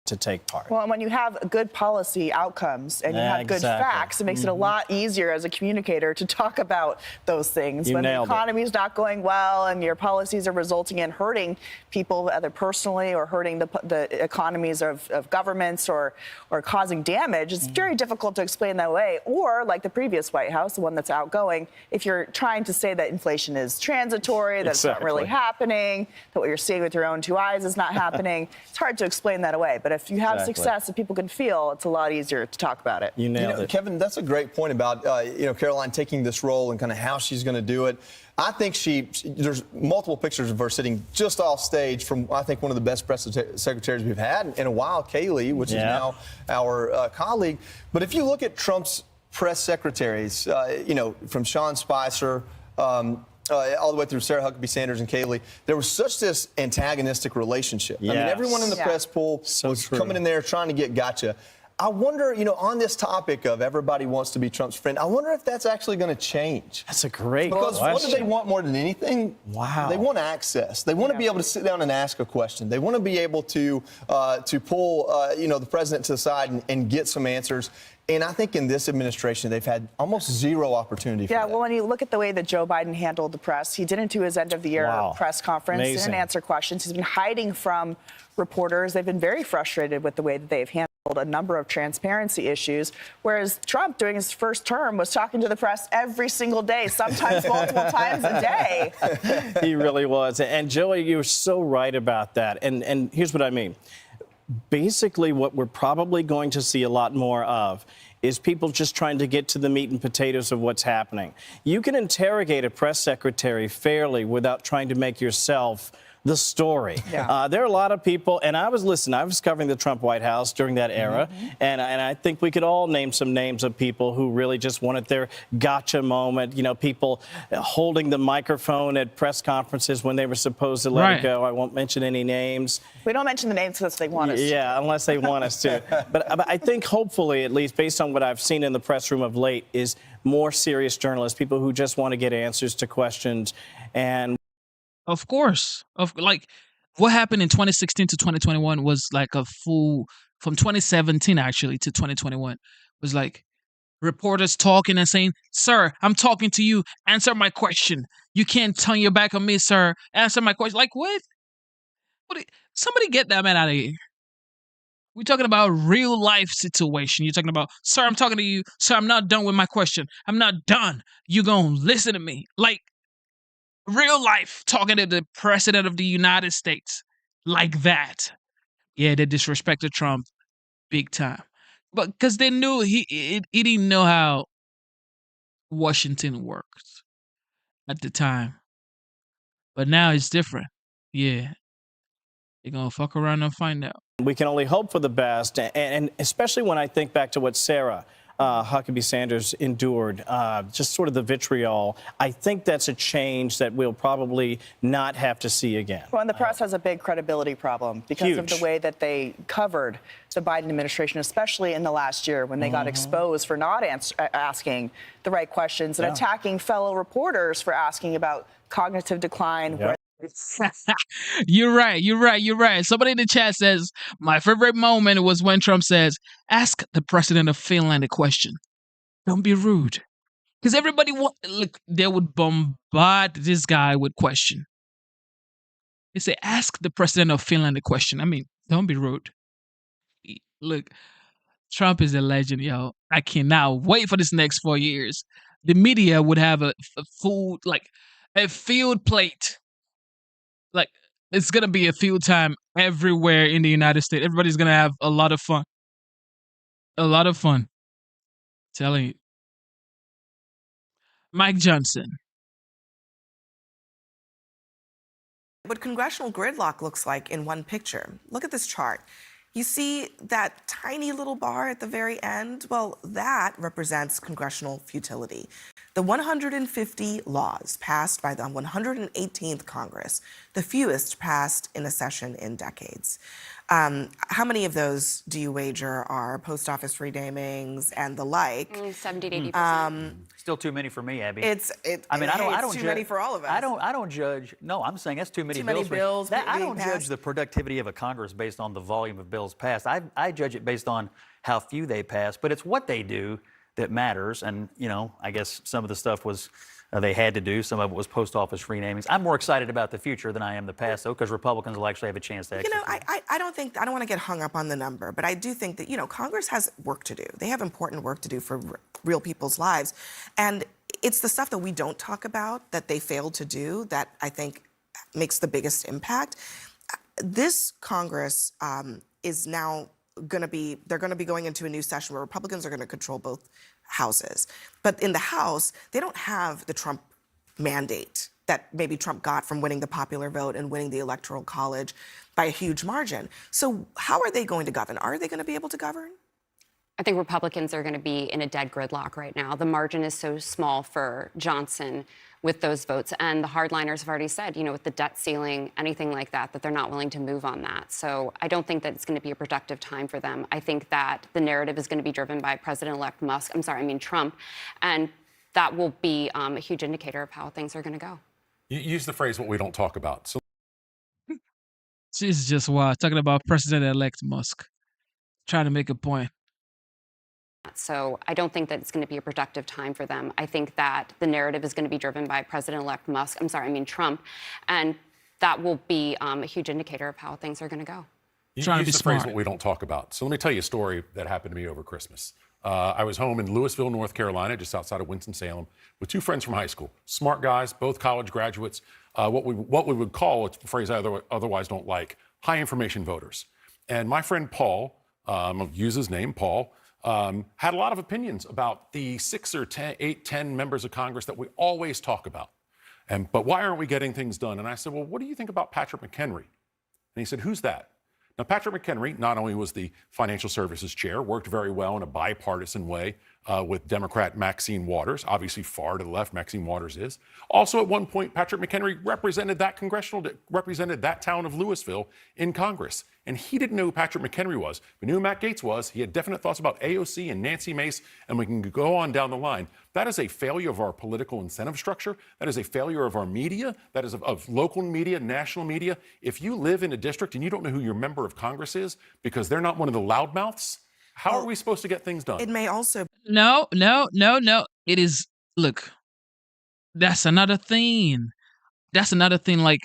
To take part. Well, and when you have good policy outcomes and you have good facts, it makes it a lot easier as a communicator to talk about those things. When the economy is not going well and your policies are resulting in hurting people, either personally or hurting the economies of governments or causing damage, it's very difficult to explain that away. Or like the previous White House, the one that's outgoing, if you're trying to say that inflation is transitory, that it's not really happening, that what you're seeing with your own two eyes is not happening, it's hard to explain that away. But if you have success that people can feel, it's a lot easier to talk about it. You nailed it. Kevin, that's a great point about Caroline taking this role and kind of how she's going to do it. I think there's multiple pictures of her sitting just off stage from, I think, one of the best press secretaries we've had in a while, Kayleigh, which is now our colleague. But if you look at Trump's press secretaries, from Sean Spicer, all the way through Sarah Huckabee Sanders and Kayleigh, there was such this antagonistic relationship. I mean, everyone in the press pool was coming in there trying to get gotcha. I wonder, on this topic of everybody wants to be Trump's friend, I wonder if that's actually going to change. That's a great question. Because what do they want more than anything? Wow. They want access. They want to be able to sit down and ask a question. They want to be able to pull, the president to the side and get some answers. And I think in this administration, they've had almost zero opportunity for that. Well, when you look at the way that Joe Biden handled the press, he didn't do his end of the year press conference, didn't answer questions. He's been hiding from reporters. They've been very frustrated with the way that they've handled a number of transparency issues, whereas Trump, during his first term, was talking to the press every single day, sometimes multiple times a day. He really was. And Joey, you're so right about that. And here's what I mean. Basically, what we're probably going to see a lot more of is people just trying to get to the meat and potatoes of what's happening. You can interrogate a press secretary fairly without trying to make yourself the story. There are a lot of people, and I was covering the Trump White House during that era, and I think we could all name some names of people who really just wanted their gotcha moment, people holding the microphone at press conferences when they were supposed to let it go. I won't mention any names. We don't mention the names unless they want us to. Yeah, unless they want us to. But I think hopefully, at least based on what I've seen in the press room of late, is more serious journalists, people who just want to get answers to questions. And of course, what happened in 2016 to 2021 was like a full, from 2017 actually to 2021 was like reporters talking and saying, "Sir, I'm talking to you. Answer my question. You can't turn your back on me, sir. Answer my question." Like what? Somebody get that man out of here. We're talking about real life situation. You're talking about, "Sir, I'm talking to you. Sir, I'm not done with my question. I'm not done. You gonna listen to me?" Like real life, talking to the president of the United States like that. Yeah, they disrespected Trump big time. But because they knew he didn't know how Washington works at the time. But now it's different. Yeah. They're going to fuck around and find out. We can only hope for the best. And especially when I think back to what Sarah Huckabee Sanders endured, just sort of the vitriol. I think that's a change that we'll probably not have to see again. Well, and the press has a big credibility problem because of the way that they covered the Biden administration, especially in the last year when they got exposed for not asking the right questions and attacking fellow reporters for asking about cognitive decline. You're right. Somebody in the chat says, my favorite moment was when Trump says, ask the president of Finland a question. Don't be rude. Because everybody, they would bombard this guy with question. They say, ask the president of Finland a question. I mean, don't be rude. Look, Trump is a legend, yo. I cannot wait for this next 4 years. The media would have a field plate. Like, it's going to be a field time everywhere in the United States. Everybody's going to have a lot of fun. A lot of fun. Telling you. Mike Johnson. What congressional gridlock looks like in one picture. Look at this chart. You see that tiny little bar at the very end? Well, that represents congressional futility. The 150 laws passed by the 118th Congress, the fewest passed in a session in decades. How many of those do you wager are post office renamings and the like? 70 to 80%. Still too many for me, Abby. I mean, I don't too many for all of us. I don't judge. No, I'm saying that's too many Too bills. many bills I being don't judge passed. the productivity of a Congress based on the volume of bills passed. I judge it based on how few they pass. But it's what they do that matters. And I guess some of the stuff was they had to do. Some of it was post office renamings. I'm more excited about the future than I am the past, though, because Republicans will actually have a chance to execute. I don't want to get hung up on the number, but I do think that, Congress has work to do. They have important work to do for real people's lives. And it's the stuff that we don't talk about that they failed to do that I think makes the biggest impact. This Congress is now they're going to be going into a new session where Republicans are going to control both houses. But in the House, they don't have the Trump mandate that maybe Trump got from winning the popular vote and winning the Electoral College by a huge margin. So how are they going to govern? Are they going to be able to govern? I think Republicans are going to be in a dead gridlock right now. The margin is so small for Johnson with those votes. And the hardliners have already said, with the debt ceiling, anything like that they're not willing to move on that. So I don't think that it's going to be a productive time for them. I think that the narrative is going to be driven by President-elect Trump. And that will be a huge indicator of how things are going to go. You use the phrase, what we don't talk about. So She's just wild. Talking about President-elect Musk. Trying to make a point. So I don't think that it's going to be a productive time for them. I think that the narrative is going to be driven by President-elect Trump. And that will be a huge indicator of how things are going to go. You use the phrase, what we don't talk about. So let me tell you a story that happened to me over Christmas. I was home in Louisville, North Carolina, just outside of Winston-Salem, with two friends from high school. Smart guys, both college graduates. What we would call, it's a phrase I otherwise don't like, high information voters. And my friend Paul, I'll use his name, Paul, had a lot of opinions about the 6 or 10 members of Congress that we always talk about. But why aren't we getting things done? And I said, well, what do you think about Patrick McHenry? And he said, who's that? Now, Patrick McHenry not only was the financial services chair, worked very well in a bipartisan way with Democrat Maxine Waters, obviously far to the left Maxine Waters is. Also, at one point, Patrick McHenry represented that town of Louisville in Congress. And he didn't know who Patrick McHenry was, but knew who Matt Gaetz was. He had definite thoughts about AOC and Nancy Mace, and we can go on down the line. That is a failure of our political incentive structure. That is a failure of our media. That is of local media, national media. If you live in a district and you don't know who your member of Congress is because they're not one of the loudmouths, how are we supposed to get things done? It may also... No. It is, look, that's another thing. Like,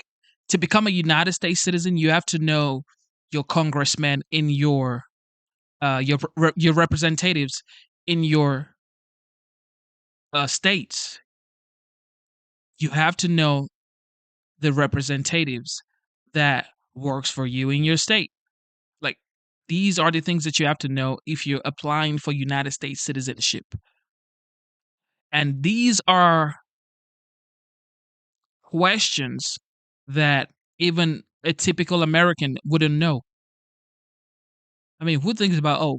to become a United States citizen, you have to know your congressman in your representatives in your states. You have to know the representatives that works for you in your state. Like, these are the things that you have to know if you're applying for United States citizenship. And these are questions that even a typical American wouldn't know. I mean, who thinks about,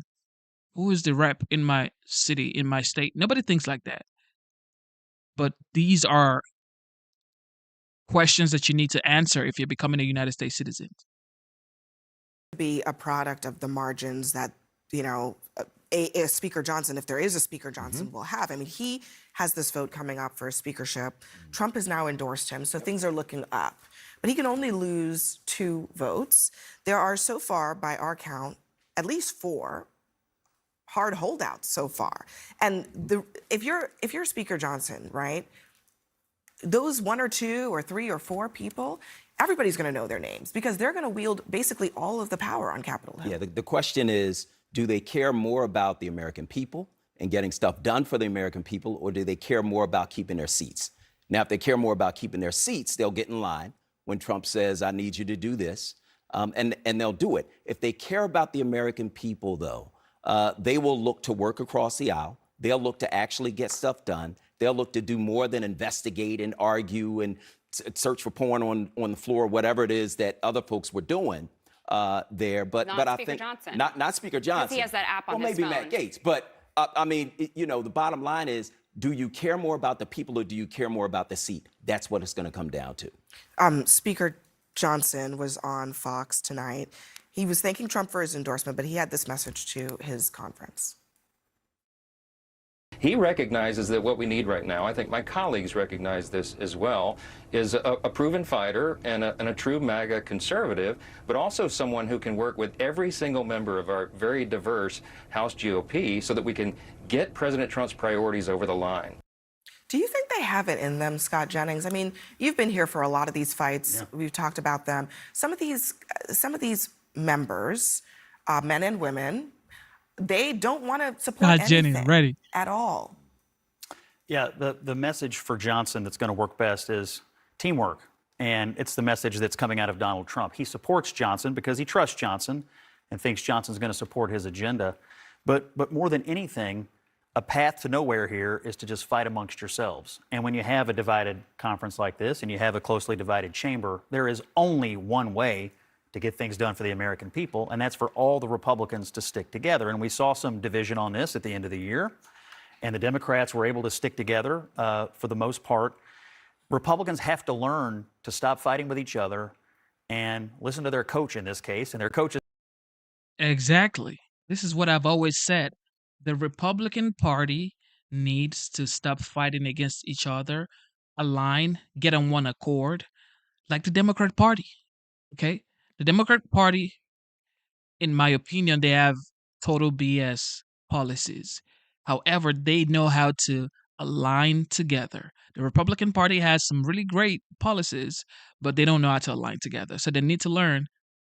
who is the rep in my city, in my state? Nobody thinks like that. But these are questions that you need to answer if you're becoming a United States citizen. Be a product of the margins that, a Speaker Johnson, if there is a Speaker Johnson, will have. I mean, he has this vote coming up for a speakership. Trump has now endorsed him, so things are looking up. But he can only lose 2 votes. There are so far, by our count, at least 4 hard holdouts so far. And if you're Speaker Johnson, right, those 1 or 2 or 3 or 4 people, everybody's going to know their names because they're going to wield basically all of the power on Capitol Hill. Yeah, the question is, do they care more about the American people and getting stuff done for the American people, or do they care more about keeping their seats? Now, if they care more about keeping their seats, they'll get in line when Trump says, I need you to do this, and they'll do it. If they care about the American people, though, they will look to work across the aisle. They'll look to actually get stuff done. They'll look to do more than investigate and argue and search for porn on the floor, whatever it is that other folks were doing there. But I think Johnson. Not Speaker Johnson. Because he has that app on well, his maybe phone. Matt Gaetz. But I mean, the bottom line is, do you care more about the people or do you care more about the seat? That's what it's going to come down to. Speaker Johnson was on Fox tonight. He was thanking Trump for his endorsement, but he had this message to his conference. He recognizes that what we need right now, I think my colleagues recognize this as well, is a proven fighter and a true MAGA conservative, but also someone who can work with every single member of our very diverse House GOP so that we can get President Trump's priorities over the line. Do you think they have it in them, Scott Jennings? I mean, you've been here for a lot of these fights. Yeah. We've talked about them. Some of these members, men and women, they don't want to support anything at all. Yeah, the message for Johnson that's going to work best is teamwork. And it's the message that's coming out of Donald Trump. He supports Johnson because he trusts Johnson and thinks Johnson's going to support his agenda. But more than anything, a path to nowhere here is to just fight amongst yourselves. And when you have a divided conference like this and you have a closely divided chamber, there is only one way to get things done for the American people, and that's for all the Republicans to stick together. And we saw some division on this at the end of the year, and the Democrats were able to stick together for the most part. Republicans have to learn to stop fighting with each other and listen to their coach in this case, and their coach is... Exactly. This is what I've always said. The Republican Party needs to stop fighting against each other, align, get on one accord, like the Democrat Party, okay? The Democrat Party, in my opinion, they have total BS policies. However, they know how to align together. The Republican Party has some really great policies, but they don't know how to align together. So they need to learn.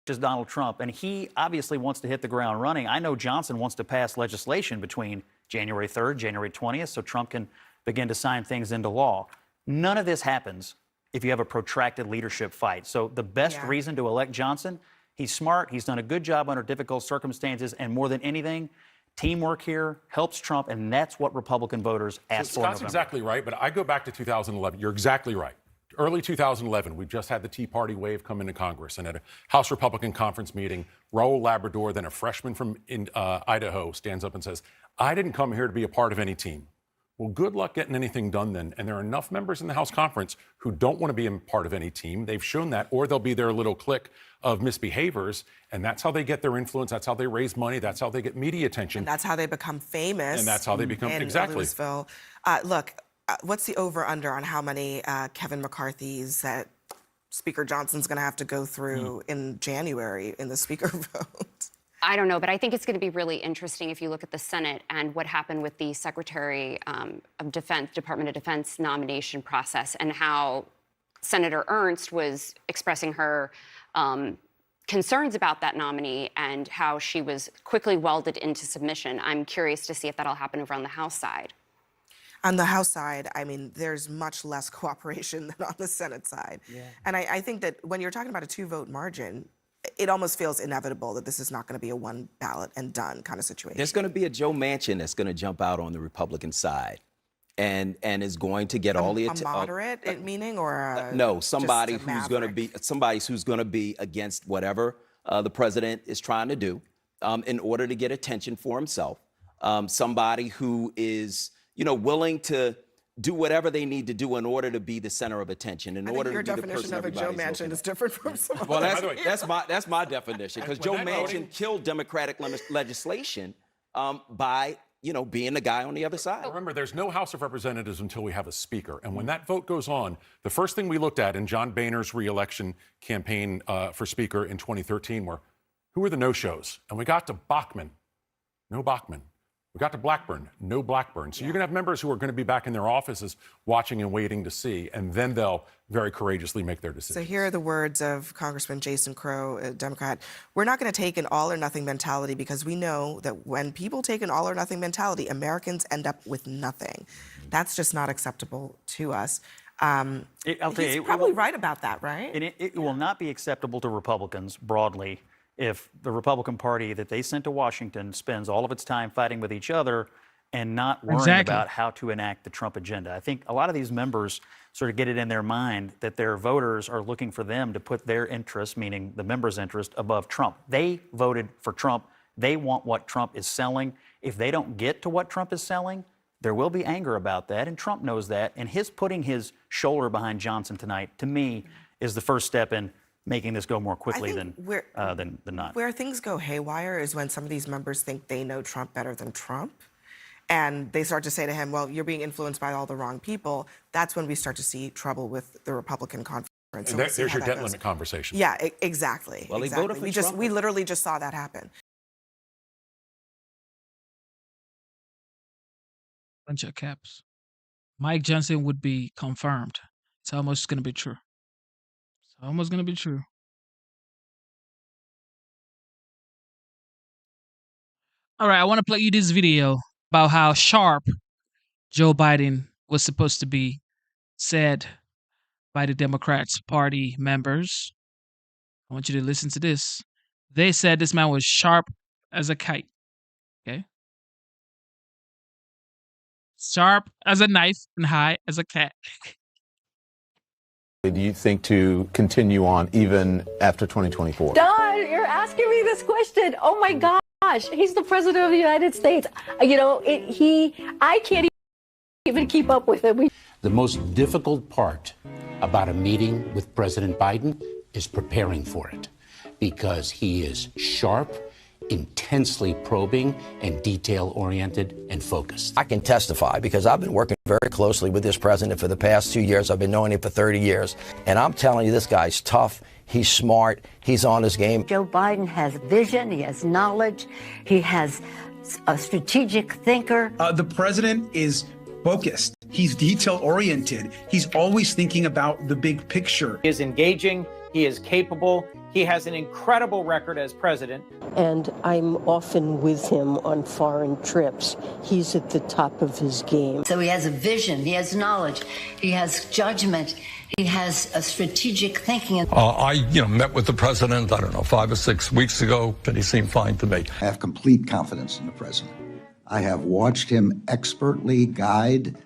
Is Donald Trump, and he obviously wants to hit the ground running. I know Johnson wants to pass legislation between January 3rd, January 20th, so Trump can begin to sign things into law. None of this happens if you have a protracted leadership fight. So the best reason to elect Johnson, he's smart, he's done a good job under difficult circumstances, and more than anything, teamwork here helps Trump, and that's what Republican voters asked for in Scott's November. exactly right, but I go back to 2011. You're exactly right. Early 2011, we just had the Tea Party wave come into Congress, and at a House Republican conference meeting, Raul Labrador, then a freshman from Idaho, stands up and says, "I didn't come here to be a part of any team." Well, good luck getting anything done then. And there are enough members in the House conference who don't want to be a part of any team. They've shown that, or they'll be their little clique of misbehaviors, and that's how they get their influence. That's how they raise money. That's how they get media attention. And that's how they become famous. And that's how they become, in exactly. Louisville. Look, what's the over-under on how many Kevin McCarthys that Speaker Johnson's going to have to go through in January in the Speaker vote? I don't know, but I think it's going to be really interesting if you look at the Senate and what happened with the Secretary of Defense, Department of Defense nomination process, and how Senator Ernst was expressing her concerns about that nominee and how she was quickly welded into submission. I'm curious to see if that'll happen over on the House side. On the House side, I mean, there's much less cooperation than on the Senate side. Yeah. And I think that when you're talking about a 2-vote margin, it almost feels inevitable that this is not going to be a one ballot and done kind of situation. There's going to be a Joe Manchin that's going to jump out on the Republican side and is going to get all the attention. A moderate meaning, or no, somebody who's going to be against whatever the president is trying to do in order to get attention for himself. Somebody who is, willing to do whatever they need to do in order to be the center of attention. In order your to be the definition person of a Joe Manchin is different from someone. Well, that's my definition, because Joe Manchin killed Democratic legislation by being the guy on the other side. Remember, there's no House of Representatives until we have a speaker. And when that vote goes on, the first thing we looked at in John Boehner's reelection campaign for speaker in 2013 were, who were the no-shows? And we got to Bachmann. No Bachmann. We got to Blackburn, no Blackburn. So you're going to have members who are going to be back in their offices watching and waiting to see, and then they'll very courageously make their decisions. So here are the words of Congressman Jason Crow, a Democrat. We're not going to take an all-or-nothing mentality, because we know that when people take an all-or-nothing mentality, Americans end up with nothing. That's just not acceptable to us. He's probably right about that, right? And it will not be acceptable to Republicans broadly if the Republican Party that they sent to Washington spends all of its time fighting with each other and not worrying Exactly. about how to enact the Trump agenda. I think a lot of these members sort of get it in their mind that their voters are looking for them to put their interest, meaning the members' interest, above Trump. They voted for Trump. They want what Trump is selling. If they don't get to what Trump is selling, there will be anger about that, and Trump knows that. And his putting his shoulder behind Johnson tonight, to me, is the first step in making this go more quickly than not. Where things go haywire is when some of these members think they know Trump better than Trump. And they start to say to him, well, you're being influenced by all the wrong people. That's when we start to see trouble with the Republican conference. And So there's your debt limit conversation. Yeah, exactly. Well, he exactly. voted for We literally just saw that happen. Bunch of caps. Mike Johnson would be confirmed. It's almost going to be true. It's almost going to be true. All right, I want to play you this video about how sharp Joe Biden was supposed to be, said by the Democrats Party members. I want you to listen to this. They said this man was sharp as a kite. Okay? Sharp as a knife and high as a cat. Do you think to continue on even after 2024? Don, you're asking me this question. Oh my gosh, he's the president of the United States. You know, I can't even keep up with it. The most difficult part about a meeting with President Biden is preparing for it, because he is sharp, intensely probing, and detail-oriented and focused. I can testify because I've been working very closely with this president for the past 2 years. I've been knowing him for 30 years. And I'm telling you, this guy's tough. He's smart. He's on his game. Joe Biden has vision. He has knowledge. He has a strategic thinker. The president is focused. He's detail-oriented. He's always thinking about the big picture. He is engaging. He is capable. He has an incredible record as president. And I'm often with him on foreign trips. He's at the top of his game. So he has a vision. He has knowledge. He has judgment. He has a strategic thinking. I met with the president, 5 or 6 weeks ago, and he seemed fine to me. I have complete confidence in the president. I have watched him expertly guide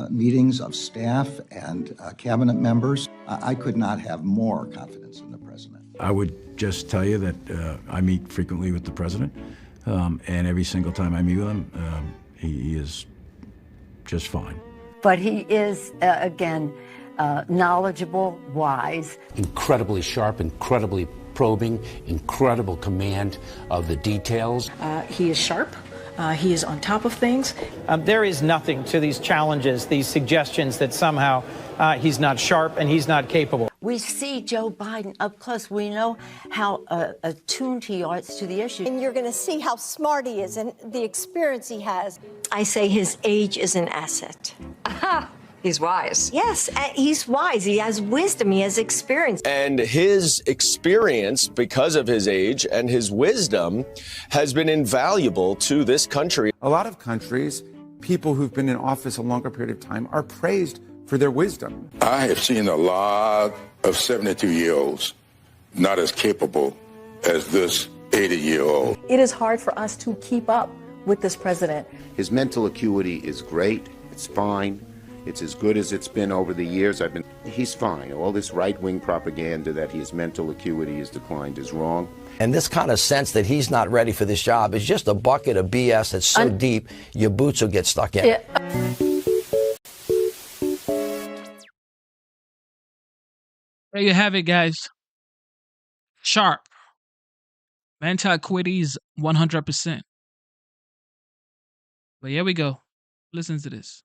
meetings of staff and cabinet members. I could not have more confidence in the president. I would just tell you that I meet frequently with the president, and every single time I meet with him, he is just fine. But he is, again, knowledgeable, wise. Incredibly sharp, incredibly probing, incredible command of the details. He is sharp. He is on top of things. There is nothing to these challenges, these suggestions that somehow he's not sharp and he's not capable. We see Joe Biden up close. We know how attuned he is to the issue. And you're going to see how smart he is and the experience he has. I say his age is an asset. Aha! He's wise. Yes, he's wise. He has wisdom. He has experience. And his experience, because of his age and his wisdom, has been invaluable to this country. A lot of countries, people who've been in office a longer period of time are praised for their wisdom. I have seen a lot of 72-year-olds not as capable as this 80-year-old. It is hard for us to keep up with this president. His mental acuity is great. It's fine. It's as good as it's been over the years. He's fine. All this right-wing propaganda that his mental acuity has declined is wrong. And this kind of sense that he's not ready for this job is just a bucket of BS that's so deep, your boots will get stuck in. Yeah. There you have it, guys. Sharp. Mental acuity is 100%. But here we go. Listen to this.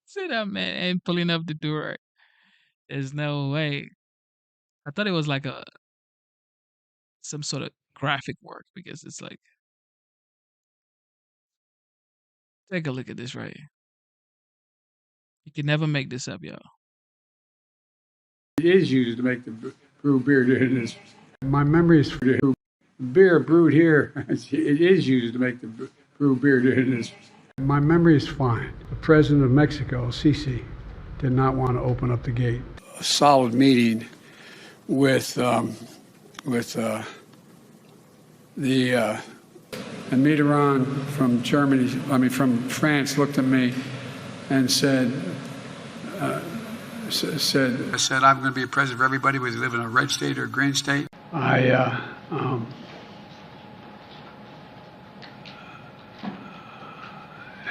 See that man ain't pulling up the door. There's no way. I thought it was like some sort of graphic work, because it's like, take a look at this right here. You can never make this up, y'all. It is used to make the brew beer in this. My memory is for the beer brewed here. It is used to make the brew beer in this. My memory is fine. The president of Mexico, Sisi, did not want to open up the gate. A solid meeting with And Mitterrand from from France looked at me and said, I said, I'm going to be a president for everybody, whether you live in a red state or a green state.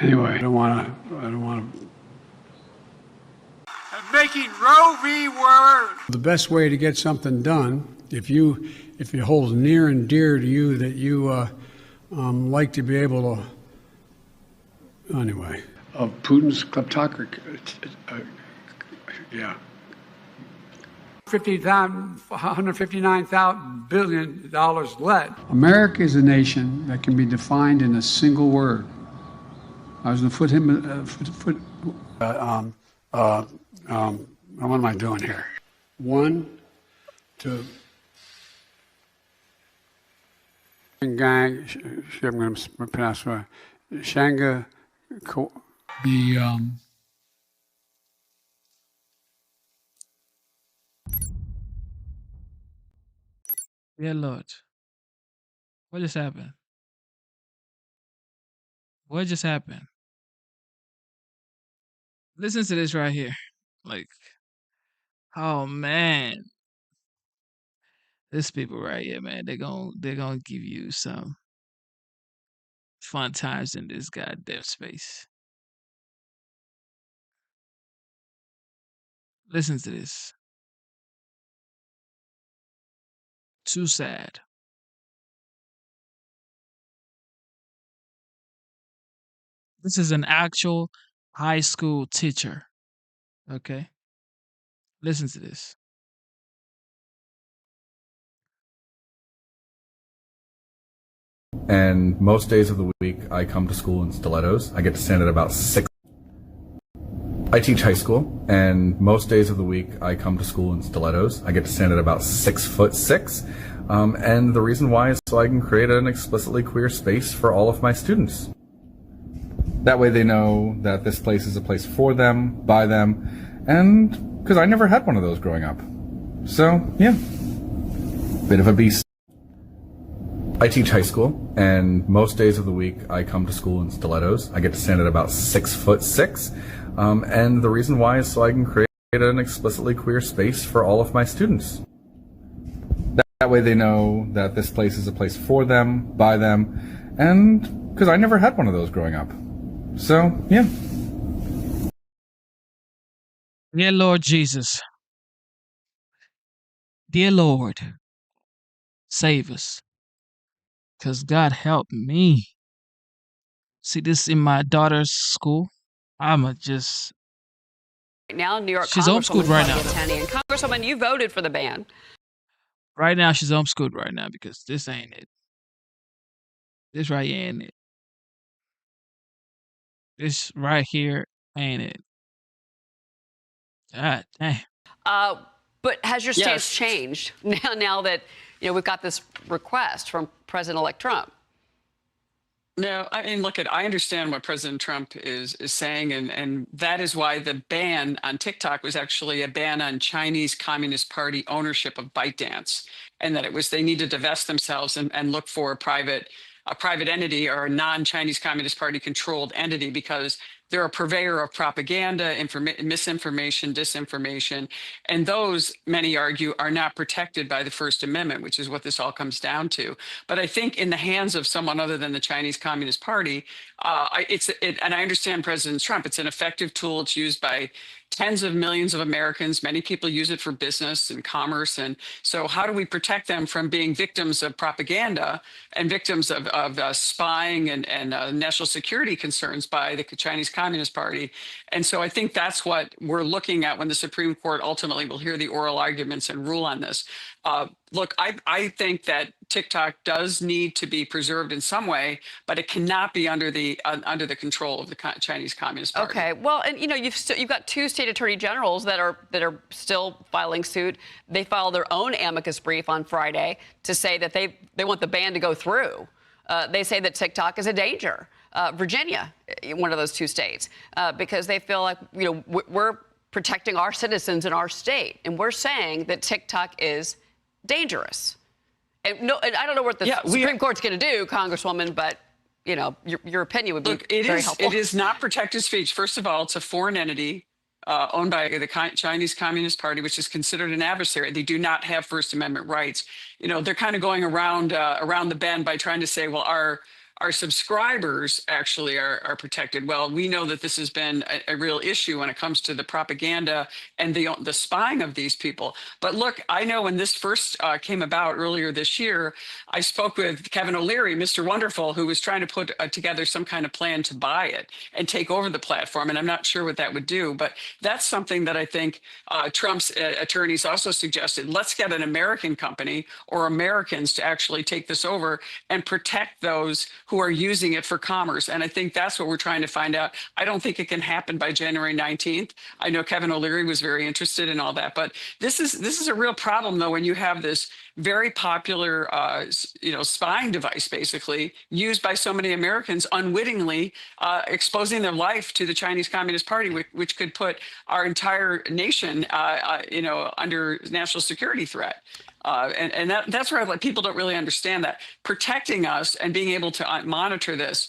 Anyway, I don't want to. Making Roe v. Wade. The best way to get something done, if it holds near and dear to you that you like to be able to, anyway, of Putin's kleptocracy, yeah. $159 billion left. America is a nation that can be defined in a single word. I was going to what am I doing here? One, to gang, I'm going to pronounce it. Shanga, Yeah, Lord. What just happened? What just happened? Listen to this right here. Like, oh man. This people right here, man, they're gonna give you some fun times in this goddamn space. Listen to this. Too sad. This is an actual high school teacher. Okay? Listen to this. And most days of the week, I come to school in stilettos. I get to stand at about 6. I teach high school, and most days of the week, I come to school in stilettos. I get to stand at about 6'6". And the reason why is so I can create an explicitly queer space for all of my students. That way they know that this place is a place for them, by them, and because I never had one of those growing up. So, yeah. Bit of a beast. I teach high school, and most days of the week I come to school in stilettos. I get to stand at about 6'6". And the reason why is so I can create an explicitly queer space for all of my students. That way they know that this place is a place for them, by them, and because I never had one of those growing up. So, yeah. Dear Lord Jesus. Dear Lord. Save us. Because God help me. See this in my daughter's school? I'ma just... Right now, New York She's homeschooled right now. And Congresswoman, you voted for the ban. Right now, she's homeschooled right now because this ain't it. This right here ain't it. This right here ain't it. God damn. But has your stance changed now that we've got this request from President-elect Trump? No, I mean, look, I understand what President Trump is saying, and that is why the ban on TikTok was actually a ban on Chinese Communist Party ownership of ByteDance, and that they need to divest themselves and look for a private entity or a non-Chinese Communist Party controlled entity, because they're a purveyor of propaganda, misinformation, disinformation, and those, many argue, are not protected by the First Amendment, which is what this all comes down to. But I think in the hands of someone other than the Chinese Communist Party, and I understand President Trump, it's an effective tool. It's used by tens of millions of Americans. Many people use it for business and commerce. And so how do we protect them from being victims of propaganda and victims of spying and national security concerns by the Chinese Communist Party? And so I think that's what we're looking at when the Supreme Court ultimately will hear the oral arguments and rule on this. Look, I think that TikTok does need to be preserved in some way, but it cannot be under the control of the Chinese Communist Party. Okay, well, and you've got two state attorney generals that are still filing suit. They filed their own amicus brief on Friday to say that they want the ban to go through. They say that TikTok is a danger. Virginia, one of those two states, because they feel like we're protecting our citizens in our state, and we're saying that TikTok is dangerous. And I don't know what the Supreme Court's going to do, Congresswoman, but your opinion would be very helpful. It is not protected speech. First of all, it's a foreign entity owned by the Chinese Communist Party, which is considered an adversary. They do not have First Amendment rights. They're kind of going around the bend by trying to say, well, our subscribers actually are protected. Well, we know that this has been a real issue when it comes to the propaganda and the spying of these people. But look, I know when this first came about earlier this year, I spoke with Kevin O'Leary, Mr. Wonderful, who was trying to put together some kind of plan to buy it and take over the platform. And I'm not sure what that would do, but that's something that I think Trump's attorneys also suggested. Let's get an American company or Americans to actually take this over and protect those who are using it for commerce. And I think that's what we're trying to find out. I don't think it can happen by January 19th. I know Kevin O'Leary was very interested in all that, but this is a real problem though, when you have this very popular, spying device, basically used by so many Americans unwittingly, exposing their life to the Chinese Communist Party, which could put our entire nation, under national security threat. And that's where people don't really understand that protecting us and being able to monitor this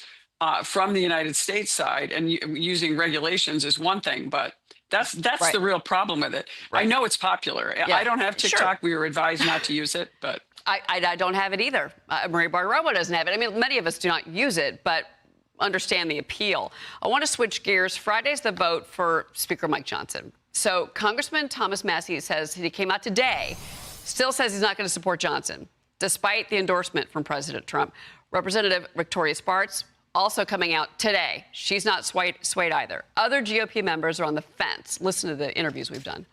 from the United States side and using regulations is one thing, but that's right. the real problem with it. Right. I know it's popular. Yeah. I don't have TikTok. Sure. We were advised not to use it, but I don't have it either. Marie Bartiromo doesn't have it. I mean, many of us do not use it, but understand the appeal. I want to switch gears. Friday's the vote for Speaker Mike Johnson. So Congressman Thomas Massie says he came out today, still says he's not going to support Johnson, despite the endorsement from President Trump. Representative Victoria Spartz also coming out today. She's not swayed either. Other GOP members are on the fence. Listen to the interviews we've done.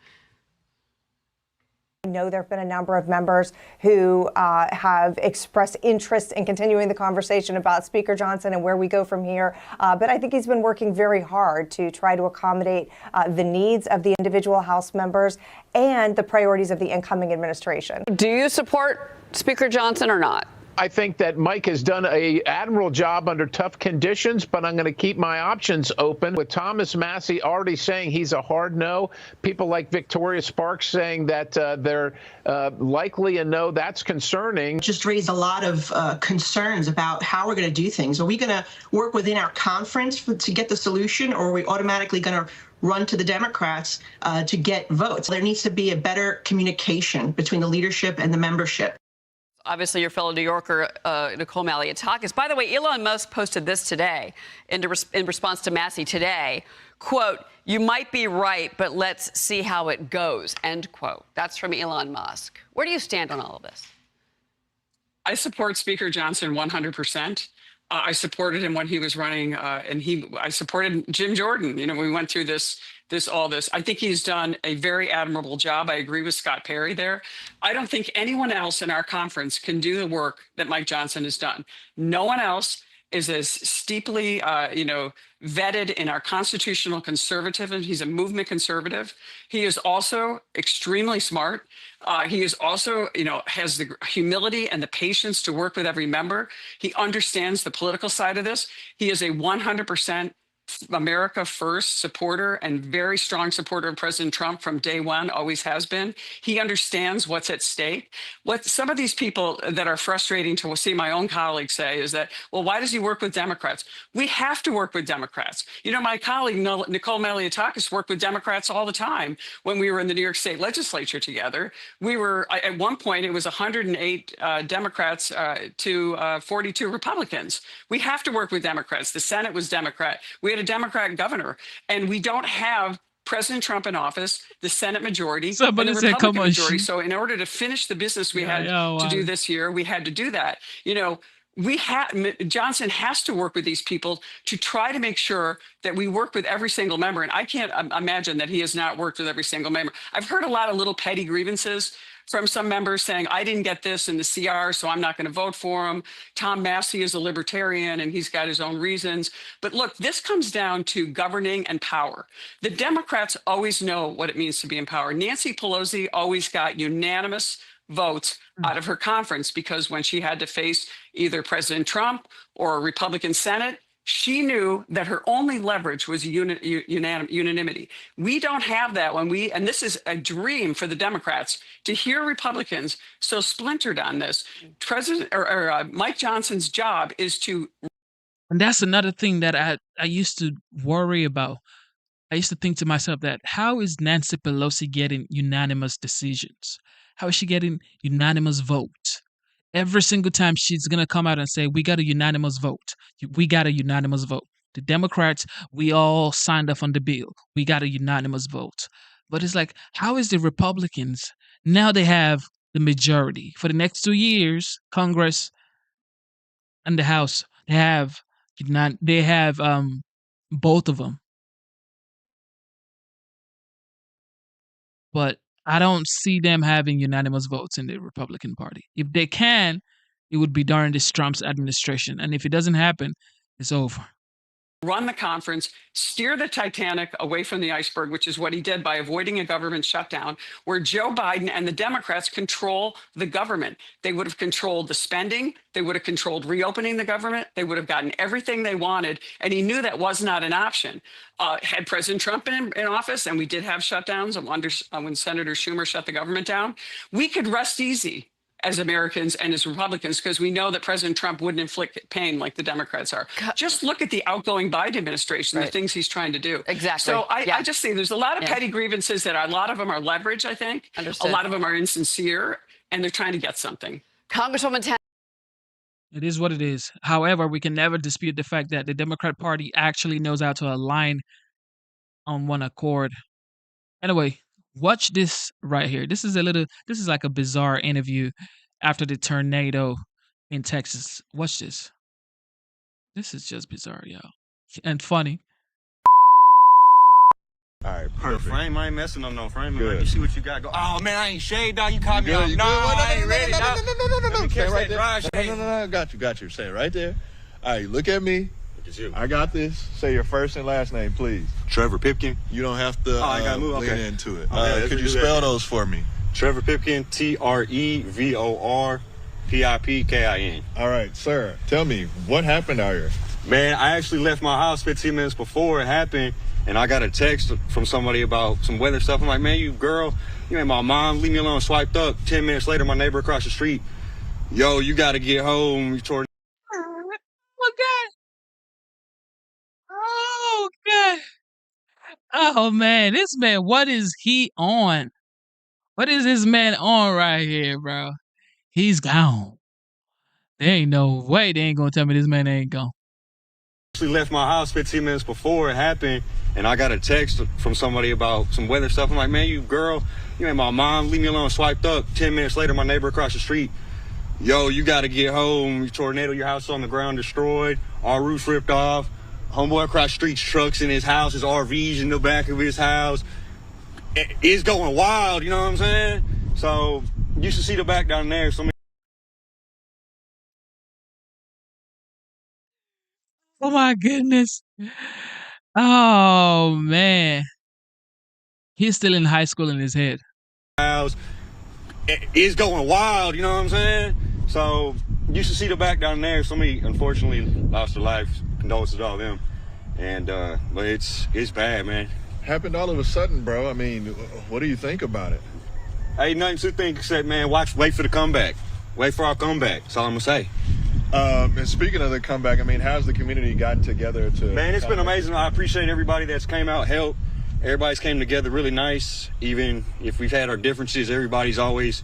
I know there have been a number of members who have expressed interest in continuing the conversation about Speaker Johnson and where we go from here. But I think he's been working very hard to try to accommodate the needs of the individual House members and the priorities of the incoming administration. Do you support Speaker Johnson or not? I think that Mike has done an admirable job under tough conditions, but I'm going to keep my options open. With Thomas Massie already saying he's a hard no, people like Victoria Sparks saying that they're likely a no, that's concerning. Just raised a lot of concerns about how we're going to do things. Are we going to work within our conference to get the solution, or are we automatically going to run to the Democrats to get votes? There needs to be a better communication between the leadership and the membership. Obviously, your fellow New Yorker, Nicole Malliotakis. By the way, Elon Musk posted this today in response to Massie today. Quote, "You might be right, but let's see how it goes," end quote. That's from Elon Musk. Where do you stand on all of this? I support Speaker Johnson 100%. I supported him when he was running, I supported Jim Jordan. We went through all this. I think he's done a very admirable job. I agree with Scott Perry there. I don't think anyone else in our conference can do the work that Mike Johnson has done. No one else is as steeply, vetted in our constitutional conservatism. He's a movement conservative. He is also extremely smart. He is also, has the humility and the patience to work with every member. He understands the political side of this. He is a 100% America First supporter and very strong supporter of President Trump from day one, always has been. He understands what's at stake. What some of these people that are frustrating to see my own colleagues say is that, well, why does he work with Democrats? We have to work with Democrats. My colleague Nicole Malliotakis worked with Democrats all the time when we were in the New York State legislature together. We were, at one point, it was 108 Democrats to 42 Republicans. We have to work with Democrats. The Senate was Democrat. We had a Democrat governor, and we don't have President Trump in office, the Senate majority, and the Republican majority. So in order to finish the business we had to do this year, we had to do that. Johnson has to work with these people to try to make sure that we work with every single member. And I can't imagine that he has not worked with every single member. I've heard a lot of little petty grievances from some members saying, I didn't get this in the CR, so I'm not going to vote for him. Tom Massie is a libertarian, and he's got his own reasons. But look, this comes down to governing and power. The Democrats always know what it means to be in power. Nancy Pelosi always got unanimous votes out of her conference, because when she had to face either President Trump or a Republican Senate, She knew that her only leverage was unanimity. We don't have that and this is a dream for the Democrats to hear Republicans so splintered on this. Mike Johnson's job is to. And that's another thing that I used to worry about. I used to think to myself that how is Nancy Pelosi getting unanimous decisions? How is she getting unanimous vote? Every single time she's going to come out and say, we got a unanimous vote. We got a unanimous vote. The Democrats, we all signed off on the bill. We got a unanimous vote. But it's like, how is the Republicans? Now they have the majority. For the next 2 years, Congress and the House, they have both of them. But I don't see them having unanimous votes in the Republican Party. If they can, it would be during this Trump's administration. And if it doesn't happen, it's over. Run the conference, steer the Titanic away from the iceberg, which is what he did by avoiding a government shutdown, where Joe Biden and the Democrats control the government. They would have controlled the spending. They would have controlled reopening the government. They would have gotten everything they wanted. And he knew that was not an option. Had President Trump been in office, and we did have shutdowns when Senator Schumer shut the government down, we could rest easy as Americans and as Republicans, because we know that President Trump wouldn't inflict pain like the Democrats are. Just look at the outgoing Biden administration, the things he's trying to do. Exactly. So I just think there's a lot of petty grievances that a lot of them are leverage, I think. Understood. A lot of them are insincere, and they're trying to get something. Congresswoman It is what it is. However, we can never dispute the fact that the Democrat Party actually knows how to align on one accord. Anyway, watch this right here. This is like a bizarre interview after the tornado in Texas. Watch this. This is just bizarre, y'all. And funny. All right, perfect. Frame, I ain't messing up no frame. Good. Like, you see what you got go. Oh man, I ain't shaved, dog. You caught me Good, off. you No, good? I ain't ready, dog. No. Stay right there. No. Got you. Say it right there. All right, look at me. Look at you. I got this. Say your first and last name, please. Trevor Pipkin. You don't have to I gotta move. lean Okay. into it. Okay, could you spell those for me? Trevor Pipkin, TREVORPIPKIN. All right, sir. Tell me, what happened out here? Man, I actually left my house 15 minutes before it happened, and I got a text from somebody about some weather stuff. I'm like, man, you girl, you ain't my mom. Leave me alone. Swiped up. 10 minutes later, my neighbor across the street. Yo, you got to get home. You tore. Oh, God. Oh, man. This man, what is he on? What is this man on right here, bro? He's gone. There ain't no way they ain't gonna tell me this man ain't gone. Actually left my house 15 minutes before it happened, and I got a text from somebody about some weather stuff. I'm like, man, you girl, you ain't my mom. Leave me alone. Swiped up. 10 minutes later, my neighbor across the street. Yo, you got to get home. You tornado, your house on the ground, destroyed. Our roof ripped off. Homeboy across the street's trucks in his house, his RVs in the back of his house. It's going wild, you know what I'm saying? So you should see the back down there. Oh my goodness. Oh man. He's still in high school in his head. House. It's going wild, you know what I'm saying? So you should see the back down there. Somebody unfortunately lost their life. Condolences to all of them. And but it's bad, man. Happened all of a sudden, bro. I mean, what do you think about it? Hey, nothing to think except, man, wait for the comeback. Wait for our comeback. That's all I'm gonna say. And speaking of the comeback, I mean, how's the community gotten together to? Man, it's been amazing. I appreciate everybody that's came out, helped. Everybody's came together really nice. Even if we've had our differences, everybody's always.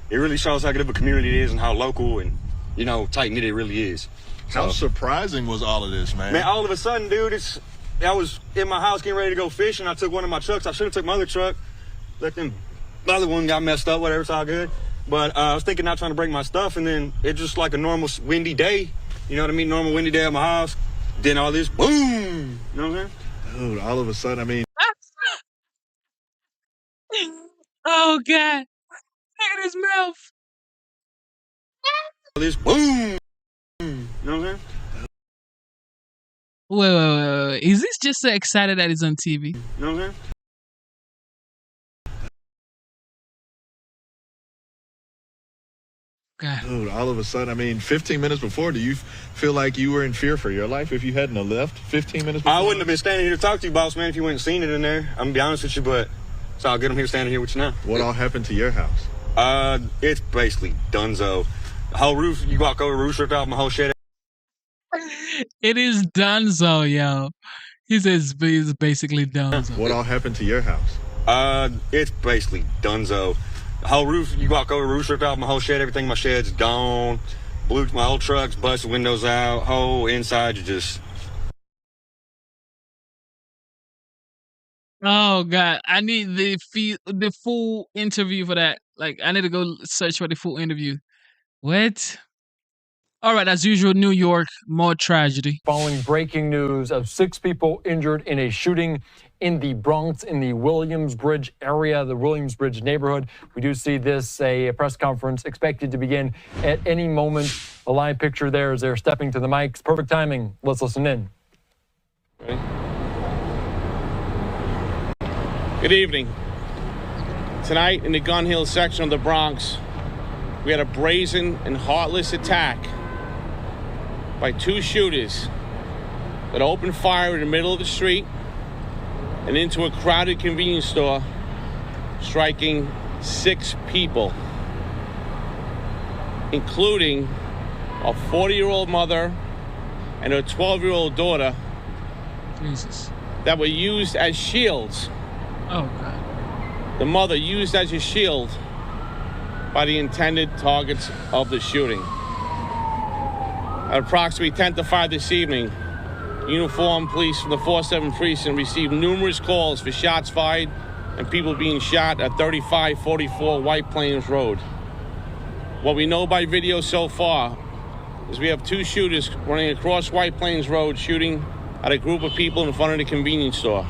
It really shows how good of a community it is and how local and, you know, tight knit it really is. How surprising was all of this, man? Man, all of a sudden, dude, I was in my house getting ready to go fishing. I took one of my trucks. I should have took my other truck. Let them. The other one got messed up. Whatever, it's all good. But I was thinking not trying to break my stuff, and then it just like a normal windy day. You know what I mean? Normal windy day at my house. Then all this boom. You know what I'm saying? Dude, all of a sudden, I mean. Oh God! Look at his mouth. All this boom. You know what I'm saying? Wait. Is this just so excited that he's on TV? You know what I'm saying? God. Dude, all of a sudden, I mean, 15 minutes before, do you feel like you were in fear for your life if you hadn't have left 15 minutes before? I wouldn't have been standing here to talk to you, boss man, if you wouldn't seen it in there. I'm gonna be honest with you, but it's all good. I'm here standing here with you now. What all happened to your house? It's basically donezo. The whole roof, you walk over, the roof ripped off my whole shed. It is donezo, yo. He says it's basically donezo. What all happened to your house? It's basically donezo. The whole roof, you walk over, the roof ripped off my whole shed. Everything in my shed's gone. Blew my whole trucks, busted windows out. Whole inside, you just... Oh God, I need the full interview for that. Like, I need to go search for the full interview. What? All right, as usual, New York, more tragedy. Following breaking news of 6 people injured in a shooting in the Bronx, in the Williamsbridge area, the Williamsbridge neighborhood. We do see this, a press conference expected to begin at any moment. A live picture there as they're stepping to the mics. Perfect timing. Let's listen in. Ready? Good evening. Tonight in the Gun Hill section of the Bronx, we had a brazen and heartless attack by 2 shooters that opened fire in the middle of the street and into a crowded convenience store, striking 6 people, including a 40-year-old mother and her 12-year-old daughter. Jesus. That were used as shields. Oh, God. The mother used as a shield by the intended targets of the shooting. At approximately 10 to 5 this evening, uniformed police from the 4-7 precinct received numerous calls for shots fired and people being shot at 3544 White Plains Road. What we know by video so far is we have 2 shooters running across White Plains Road shooting at a group of people in front of the convenience store.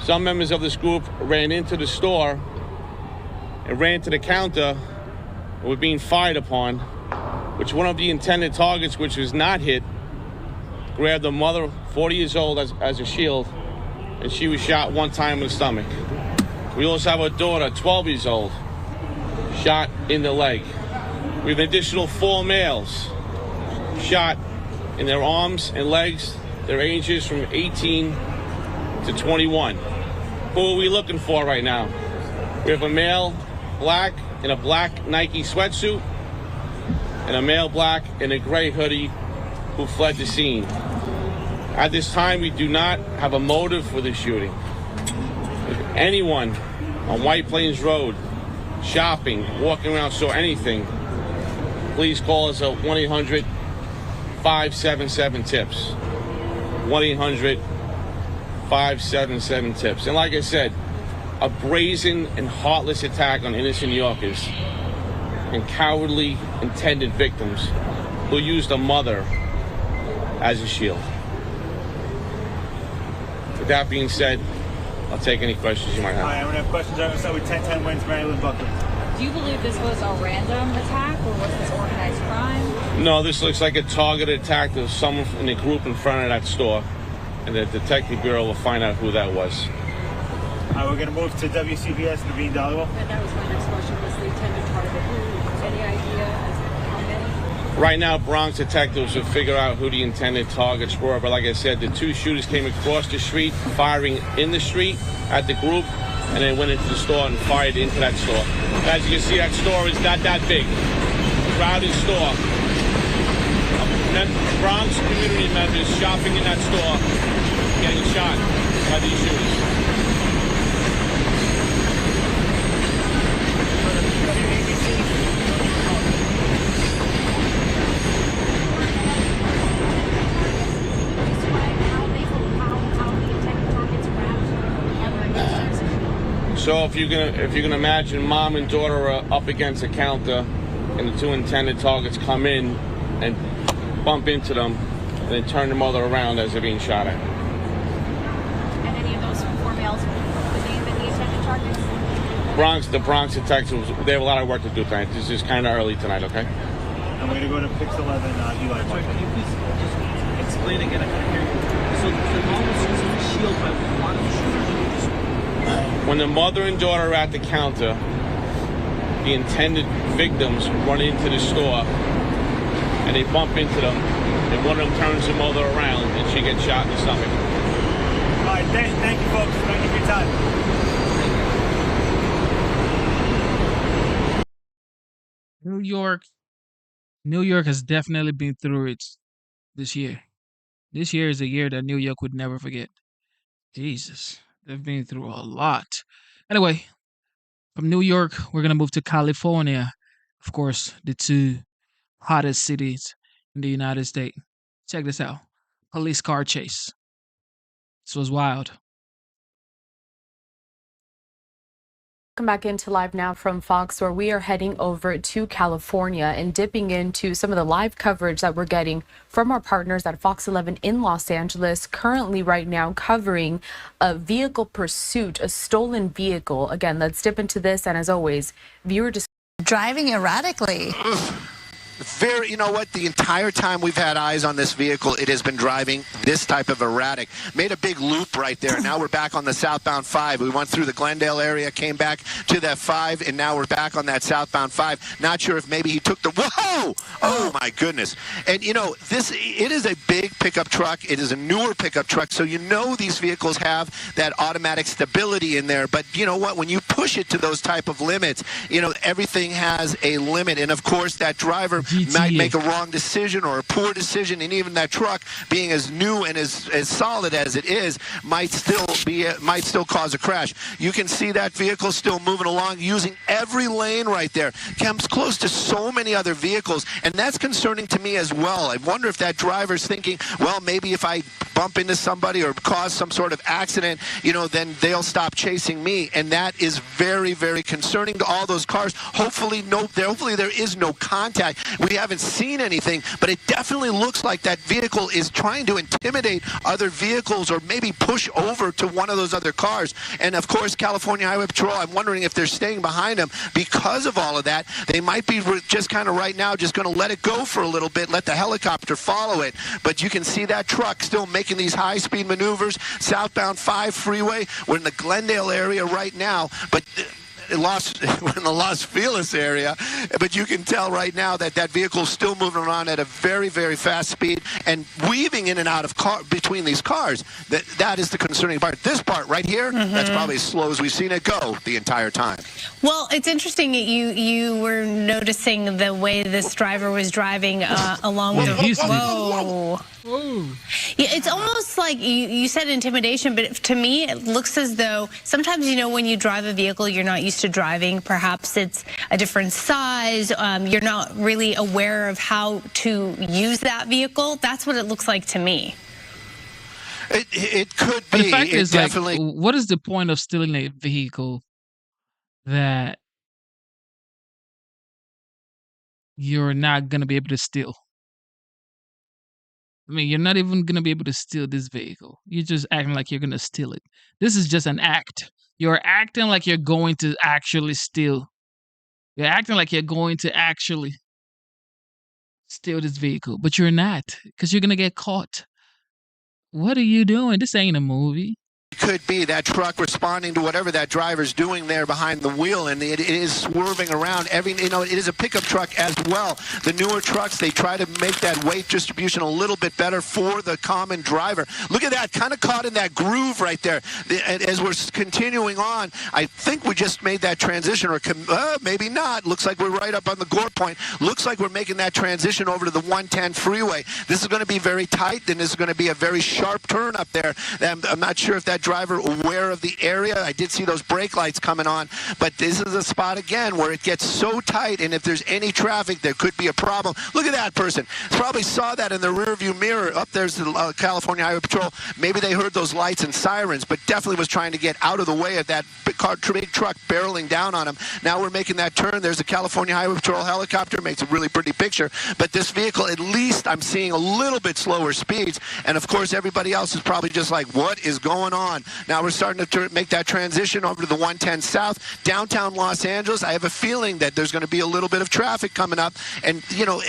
Some members of this group ran into the store and ran to the counter and were being fired upon, which one of the intended targets, which was not hit, grabbed the mother, 40 years old, as a shield, and she was shot 1 time in the stomach. We also have a daughter, 12 years old, shot in the leg. We have an additional 4 males shot in their arms and legs. Their ages from 18 to 21. Who are we looking for right now? We have a male black in a black Nike sweatsuit and a male black in a gray hoodie who fled the scene. At this time, we do not have a motive for the shooting. If anyone on White Plains Road, shopping, walking around, saw anything, please call us at 1-800-577-TIPS. 1-800-577-TIPS. And like I said, a brazen and heartless attack on innocent New Yorkers and cowardly intended victims who used a mother as a shield. With that being said, I'll take any questions you might have. Hi, I'm going to have questions. I'm going to start with 1010 Wins, Maryland, Buckley. Do you believe this was a random attack or was this organized crime? No, this looks like a targeted attack of someone in the group in front of that store. And the Detective Bureau will find out who that was. We're going to move to WCBS, Naveen Dhaliwal. And that was my next question, was the intended target who? Any idea as to how many? Right now, Bronx detectives will figure out who the intended targets were. But like I said, the 2 shooters came across the street, firing in the street at the group, and then went into the store and fired into that store. As you can see, that store is not that big. Crowded store. Bronx community members shopping in that store getting shot by these shooters. So if you can imagine, mom and daughter are up against a counter, and the 2 intended targets come in and bump into them, and then turn the mother around as they're being shot at. And any of those 4 males would name any intended targets? The Bronx detectives, they have a lot of work to do tonight. This is kind of early tonight, okay? And we're going to go to Pix 11, Eli. Sorry, can you please just explain again? I couldn't hear you. So the mom was using a shield by one of the shooters? When the mother and daughter are at the counter, the intended victims run into the store and they bump into them, and one of them turns the mother around and she gets shot in the stomach. All right, thank you, folks. Thank you for your time. New York has definitely been through it this year. This year is a year that New York would never forget. Jesus, they've been through a lot. Anyway, from New York, we're going to move to California. Of course, the two hottest cities in the United States. Check this out. Police car chase. This was wild. Welcome back into Live Now from Fox, where we are heading over to California and dipping into some of the live coverage that we're getting from our partners at Fox 11 in Los Angeles, currently right now covering a vehicle pursuit, a stolen vehicle. Again, let's dip into this, and as always, viewer discretion. Driving erratically. You know what? The entire time we've had eyes on this vehicle, it has been driving this type of erratic. Made a big loop right there. Now we're back on the southbound 5. We went through the Glendale area, came back to that 5, and now we're back on that southbound 5. Not sure if maybe he took the... Whoa! Oh, my goodness. And, you know, it is a big pickup truck. It is a newer pickup truck, so you know these vehicles have that automatic stability in there. But, you know what? When you push it to those type of limits, you know, everything has a limit. And, of course, that driver might make a wrong decision or a poor decision, and even that truck, being as new and as solid as it is, might still cause a crash. You can see that vehicle still moving along, using every lane right there. Comes close to so many other vehicles, and that's concerning to me as well. I wonder if that driver's thinking, well, maybe if I bump into somebody or cause some sort of accident, you know, then they'll stop chasing me, and that is very, very concerning to all those cars. Hopefully there is no contact. We haven't seen anything, but it definitely looks like that vehicle is trying to intimidate other vehicles or maybe push over to one of those other cars. And of course, California Highway Patrol, I'm wondering if they're staying behind them because of all of that. They might be just kind of right now just going to let it go for a little bit, let the helicopter follow it. But you can see that truck still making these high-speed maneuvers, southbound 5 freeway. We're in the Glendale area right now, but we're in the Los Feliz area, but you can tell right now that that vehicle is still moving around at a very, very fast speed and weaving in and out of between these cars. That is the concerning part. This part right here, that's probably as slow as we've seen it go the entire time. Well, it's interesting you were noticing the way this driver was driving along the... Whoa. Yeah, it's almost like you said intimidation, but to me it looks as though sometimes, you know, when you drive a vehicle you're not used to driving, perhaps it's a different size, you're not really aware of how to use that vehicle. That's what it looks like to me. It could be. But the fact is, like, what is the point of stealing a vehicle that you're not going to be able to steal? I mean, you're not even going to be able to steal this vehicle. You're just acting like you're going to steal it. This is just an act. You're acting like you're going to actually steal. You're acting like you're going to actually steal this vehicle, but you're not, because you're going to get caught. What are you doing? This ain't a movie. Could be that truck responding to whatever that driver's doing there behind the wheel, and it is swerving around. It is a pickup truck as well. The newer trucks, they try to make that weight distribution a little bit better for the common driver. Look at that, kind of caught in that groove right there. As we're continuing on, I think we just made that transition, or maybe not. Looks like we're right up on the gore point. Looks like we're making that transition over to the 110 freeway. This is going to be very tight, and this is going to be a very sharp turn up there. I'm not sure if that driver aware of the area. I did see those brake lights coming on, but this is a spot again where it gets so tight, and if there's any traffic, there could be a problem. Look at that person. Probably saw that in the rearview mirror. Up there's the California Highway Patrol. Maybe they heard those lights and sirens, but definitely was trying to get out of the way of that big truck barreling down on him. Now we're making that turn. There's a California Highway Patrol helicopter. Makes a really pretty picture, but this vehicle, at least I'm seeing a little bit slower speeds, and of course everybody else is probably just like, what is going on? on. Now we're starting to make that transition over to the 110 South, downtown Los Angeles. I have a feeling that there's going to be a little bit of traffic coming up. And, you know,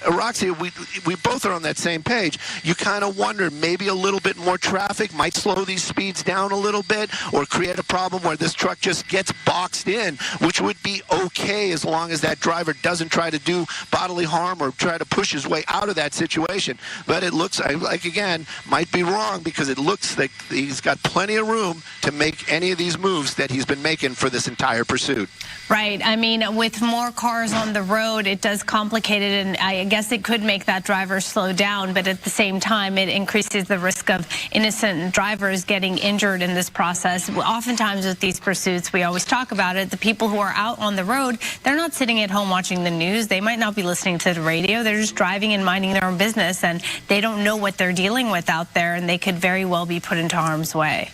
Roxy, we both are on that same page. You kind of wonder, maybe a little bit more traffic might slow these speeds down a little bit or create a problem where this truck just gets boxed in, which would be okay as long as that driver doesn't try to do bodily harm or try to push his way out of that situation. But it looks like, again, might be wrong, because it looks like he's got plenty of room to make any of these moves that he's been making for this entire pursuit. Right. I mean, with more cars on the road, it does complicate it, and I guess it could make that driver slow down, but at the same time, it increases the risk of innocent drivers getting injured in this process. Oftentimes with these pursuits, we always talk about it, the people who are out on the road, they're not sitting at home watching the news. They might not be listening to the radio. They're just driving and minding their own business, and they don't know what they're dealing with out there, and they could very well be put into harm's way.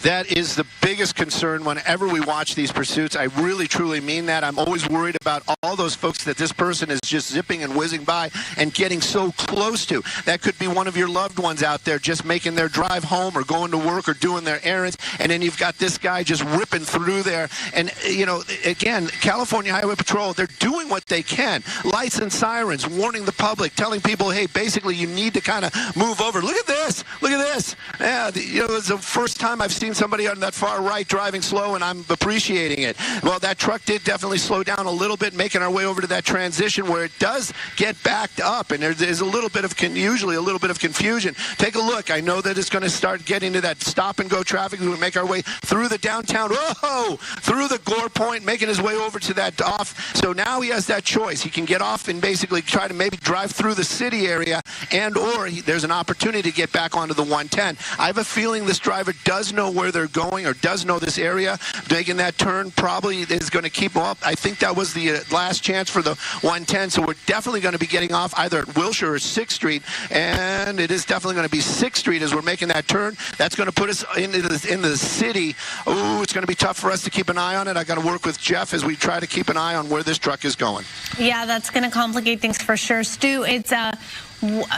That is the biggest concern whenever we watch these pursuits. I really, truly mean that. I'm always worried about all those folks that this person is just zipping and whizzing by and getting so close to. That could be one of your loved ones out there just making their drive home or going to work or doing their errands, and then you've got this guy just ripping through there. And, you know, again, California Highway Patrol, they're doing what they can. Lights and sirens, warning the public, telling people, hey, basically you need to kind of move over. Look at this. Look at this. Yeah, you know, it's the first time I've seen somebody on that far right driving slow, and I'm appreciating it. Well, that truck did definitely slow down a little bit, making our way over to that transition where it does get backed up, and there's a little bit of usually a little bit of confusion. Take a look. I know that it's going to start getting to that stop and go traffic. We make our way through the downtown, whoa, through the Gore Point, making his way over to that off. So now he has that choice. He can get off and basically try to maybe drive through the city area, and or there's an opportunity to get back onto the 110. I have a feeling this driver does know where they're going or does know this area. Making that turn probably is going to keep them up. I think that was the last chance for the 110, so we're definitely going to be getting off either at Wilshire or 6th Street, and it is definitely going to be 6th Street as we're making that turn. That's going to put us into the city. Oh, it's going to be tough for us to keep an eye on it. I got to work with Jeff as we try to keep an eye on where this truck is going. Yeah, that's going to complicate things for sure. Stu, it's a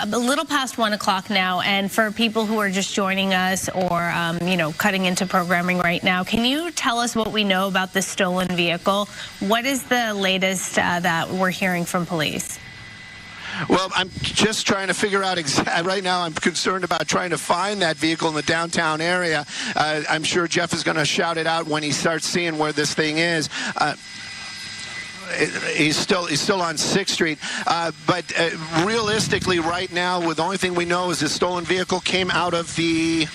little past 1 o'clock now, and for people who are just joining us or, you know, cutting into programming right now, can you tell us what we know about this stolen vehicle? What is the latest that we're hearing from police? Well, I'm just trying to figure out right now. I'm concerned about trying to find that vehicle in the downtown area. I'm sure Jeff is going to shout it out when he starts seeing where this thing is. He's still on 6th Street, but realistically, right now, the only thing we know is the stolen vehicle came out of the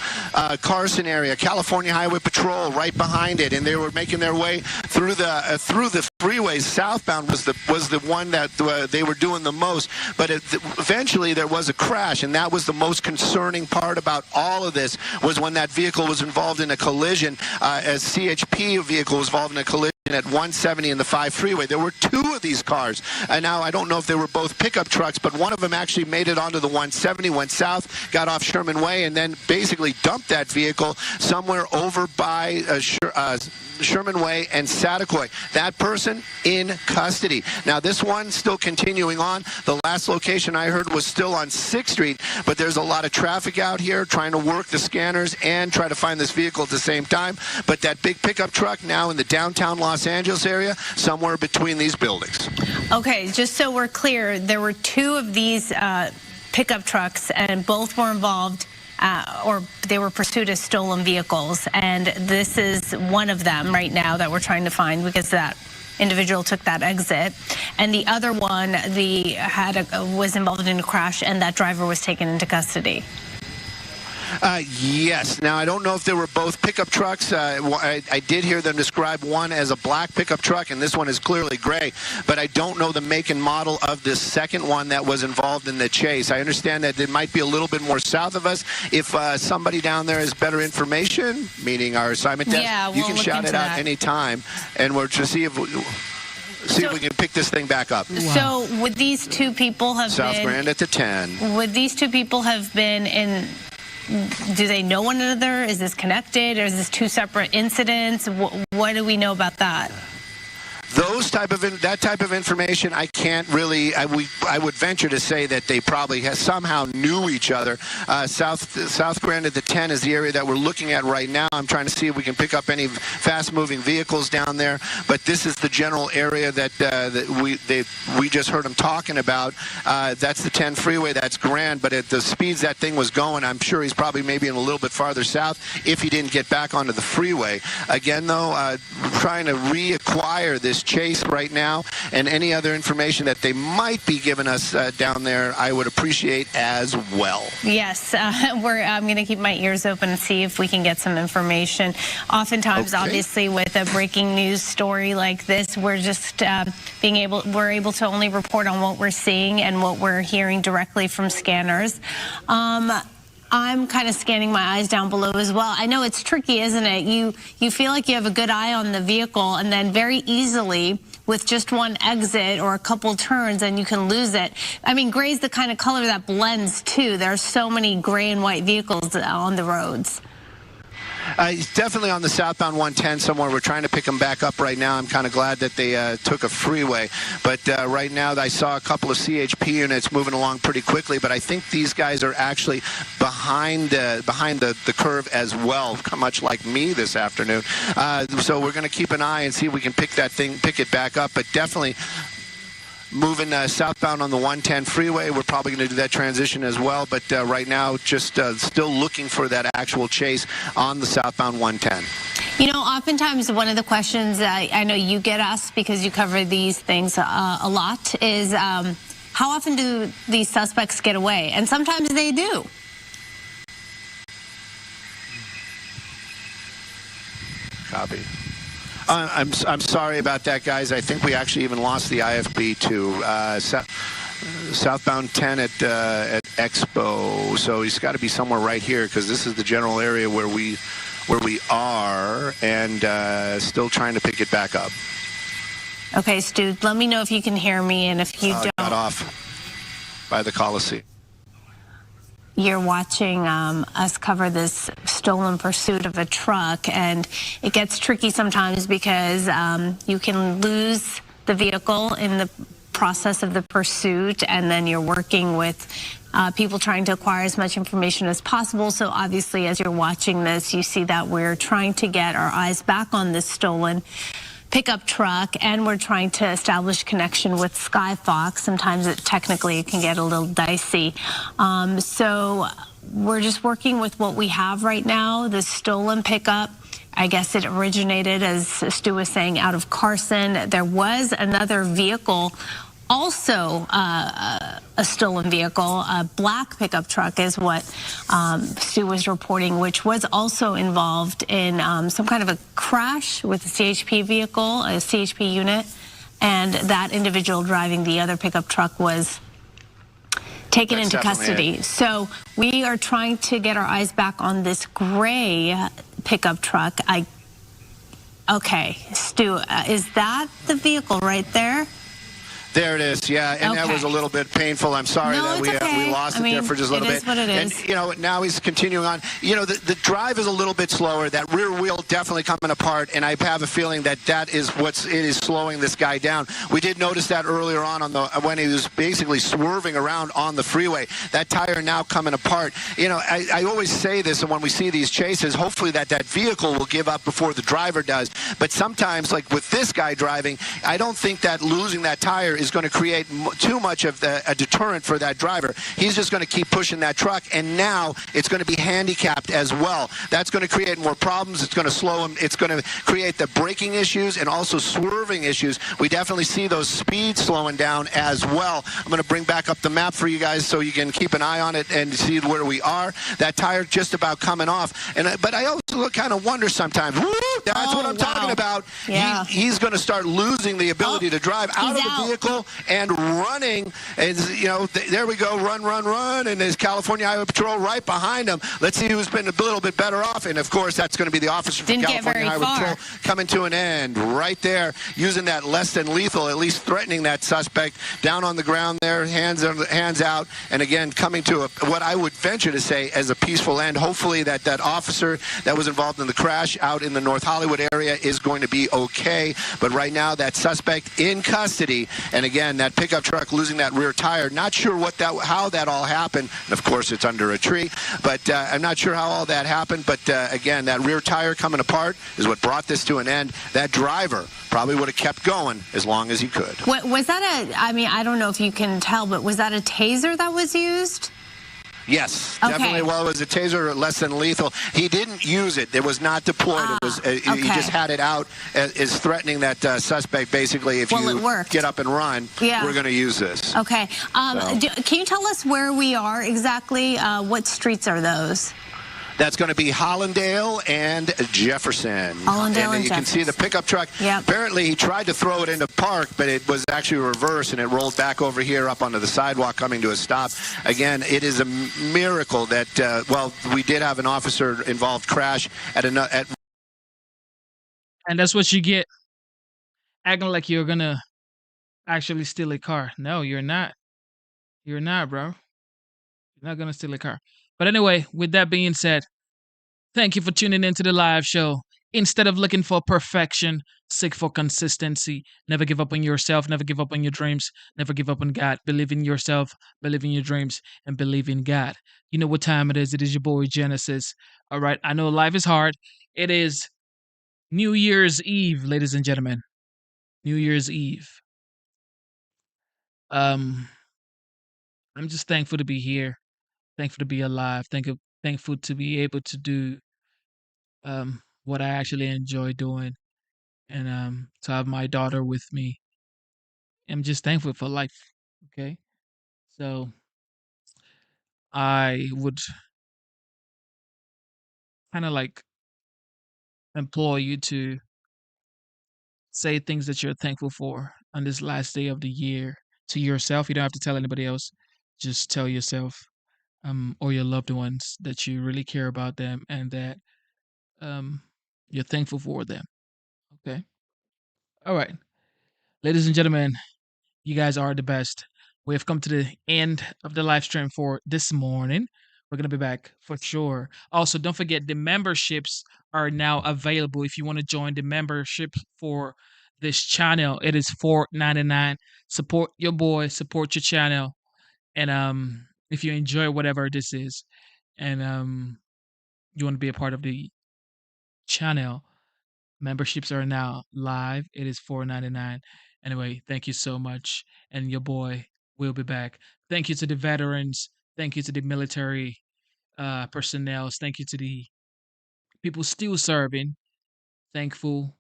Carson area. California Highway Patrol right behind it, and they were making their way through the freeways. Southbound was the one that they were doing the most, but eventually there was a crash, and that was the most concerning part about all of this, was when that vehicle was involved in a collision. A CHP vehicle was involved in a collision at 170 and the 5 freeway. There were 2 of these cars, and now I don't know if they were both pickup trucks, but one of them actually made it onto the 170, went south, got off Sherman Way, and then basically dumped that vehicle somewhere over by Sherman Way and Satakoy. That person in custody. Now this one still continuing on. The last location I heard was still on 6th Street, but there's a lot of traffic out here trying to work the scanners and try to find this vehicle at the same time. But that big pickup truck now in the downtown Los Angeles area, somewhere between these buildings. Okay, just so we're clear, there were 2 of these pickup trucks, and both were involved or they were pursued as stolen vehicles, and this is one of them right now that we're trying to find because that individual took that exit, and the other one was involved in a crash, and that driver was taken into custody. Yes. Now, I don't know if they were both pickup trucks. I did hear them describe one as a black pickup truck, and this one is clearly gray. But I don't know the make and model of this second one that was involved in the chase. I understand that it might be a little bit more south of us. If somebody down there has better information, meaning our assignment desk, you can shout it out any time, and we're to see if we can pick this thing back up. So would these 2 people have South Grand at the 10. Would these 2 people have been in... Do they know one another? Is this connected? Or is this 2 separate incidents? What do we know about that? that type of information, I can't really. I would venture to say that they probably somehow knew each other. South Grand at the 10 is the area that we're looking at right now. I'm trying to see if we can pick up any fast-moving vehicles down there. But this is the general area that we just heard them talking about. That's the 10 freeway. That's Grand. But at the speeds that thing was going, I'm sure he's probably maybe in a little bit farther south if he didn't get back onto the freeway. Again, though, trying to reacquire this chase right now, and any other information that they might be giving us down there, I would appreciate as well. Yes, I'm going to keep my ears open and see if we can get some information. Oftentimes, obviously, with a breaking news story like this, we're just we're able to only report on what we're seeing and what we're hearing directly from scanners. I'm kind of scanning my eyes down below as well. I know it's tricky, isn't it? You feel like you have a good eye on the vehicle, and then very easily, with just one exit or a couple turns, and you can lose it. I mean, gray's the kind of color that blends too. There are so many gray and white vehicles on the roads. He's definitely on the southbound 110 somewhere. We're trying to pick him back up right now. I'm kind of glad that they took a freeway. But right now, I saw a couple of CHP units moving along pretty quickly. But I think these guys are actually behind the curve as well, much like me this afternoon. So we're going to keep an eye and see if we can pick it back up. But definitely moving southbound on the 110 freeway. We're probably going to do that transition as well, but right now just still looking for that actual chase on the southbound 110. You know, oftentimes one of the questions I know you get asked, because you cover these things a lot, is how often do these suspects get away? And sometimes they do. Copy. I'm sorry about that, guys. I think we actually even lost the IFB to southbound 10 at Expo. So he's got to be somewhere right here, because this is the general area where we are, and still trying to pick it back up. Okay, Stu, let me know if you can hear me, and if you don't. Got off by the Coliseum. You're watching us cover this stolen pursuit of a truck, and it gets tricky sometimes because you can lose the vehicle in the process of the pursuit, and then you're working with people trying to acquire as much information as possible. So obviously, as you're watching this, you see that we're trying to get our eyes back on this stolen pickup truck, and we're trying to establish connection with Skyfox. Sometimes it can get a little dicey. So we're just working with what we have right now. The stolen pickup, I guess it originated, as Stu was saying, out of Carson. There was another vehicle, also a stolen vehicle, a black pickup truck is what Stu was reporting, which was also involved in some kind of a crash with a CHP vehicle, a CHP unit, and that individual driving the other pickup truck was taken into custody. So we are trying to get our eyes back on this gray pickup truck. Okay, Stu, is that the vehicle right there? There it is, yeah, and that was a little bit painful. I'm sorry that we lost it there for just a little bit. It is what it is. And, you know, now he's continuing on. You know, the drive is a little bit slower. That rear wheel definitely coming apart, and I have a feeling that is it is slowing this guy down. We did notice that earlier on when he was basically swerving around on the freeway. That tire now coming apart. You know, I always say this, and when we see these chases, hopefully that vehicle will give up before the driver does. But sometimes, like with this guy driving, I don't think that losing that tire is going to create too much of a deterrent for that driver. He's just going to keep pushing that truck, and now it's going to be handicapped as well. That's going to create more problems. It's going to slow him. It's going to create the braking issues and also swerving issues. We definitely see those speeds slowing down as well. I'm going to bring back up the map for you guys so you can keep an eye on it and see where we are. That tire just about coming off. But I also kind of wonder sometimes, that's what I'm talking about. Yeah. He's going to start losing the ability to drive out of the vehicle. vehicle and running. And, there we go, run. And there's California Highway Patrol right behind him. Let's see who's been a little bit better off. And, of course, that's going to be the officer from California Highway Patrol coming to an end right there, using that less than lethal, at least threatening that suspect down on the ground there, hands out. And, again, coming to what I would venture to say as a peaceful end. Hopefully that officer that was involved in the crash out in the North Hollywood area is going to be okay. But right now, that suspect in custody. And again, that pickup truck losing that rear tire. Not sure how that all happened. And of course, it's under a tree. But I'm not sure how all that happened. But again, that rear tire coming apart is what brought this to an end. That driver probably would have kept going as long as he could. Was that I don't know if you can tell, but was that a taser that was used? Yes, okay. Definitely. Well, it was a taser, less than lethal. He didn't use it. It was not deployed. He just had it out as threatening that suspect. Basically, if you get up and run, we're going to use this. Okay. Can you tell us where we are exactly? What streets are those? That's going to be Hollandale and Jefferson. Hollandale and you can see the pickup truck. Yep. Apparently, he tried to throw it into park, but it was actually reversed, and it rolled back over here up onto the sidewalk, coming to a stop. Again, it is a miracle that, we did have an officer-involved crash at. And that's what you get, acting like you're going to actually steal a car. No, you're not. You're not, bro. You're not going to steal a car. But anyway, with that being said, thank you for tuning into the live show. Instead of looking for perfection, seek for consistency. Never give up on yourself. Never give up on your dreams. Never give up on God. Believe in yourself. Believe in your dreams. And believe in God. You know what time it is. It is your boy Genesis. All right. I know life is hard. It is New Year's Eve, ladies and gentlemen. New Year's Eve. I'm just thankful to be here. Thankful to be alive. Thankful to be able to do what I actually enjoy doing, and to have my daughter with me. I'm just thankful for life. Okay, so I would kind of like implore you to say things that you're thankful for on this last day of the year to yourself. You don't have to tell anybody else. Just tell yourself or your loved ones that you really care about them and that you're thankful for them. Okay. All right. Ladies and gentlemen, you guys are the best. We have come to the end of the live stream for this morning. We're going to be back for sure. Also, don't forget the memberships are now available. If you want to join the membership for this channel, it is $4.99. Support your boy, support your channel. And if you enjoy whatever this is and you want to be a part of the channel, memberships are now live. It is $4.99. Anyway, thank you so much. And your boy will be back. Thank you to the veterans. Thank you to the military personnel. Thank you to the people still serving. Thankful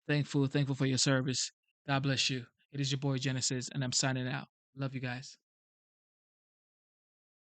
for your service. God bless you. It is your boy Genesis, and I'm signing out. Love you guys.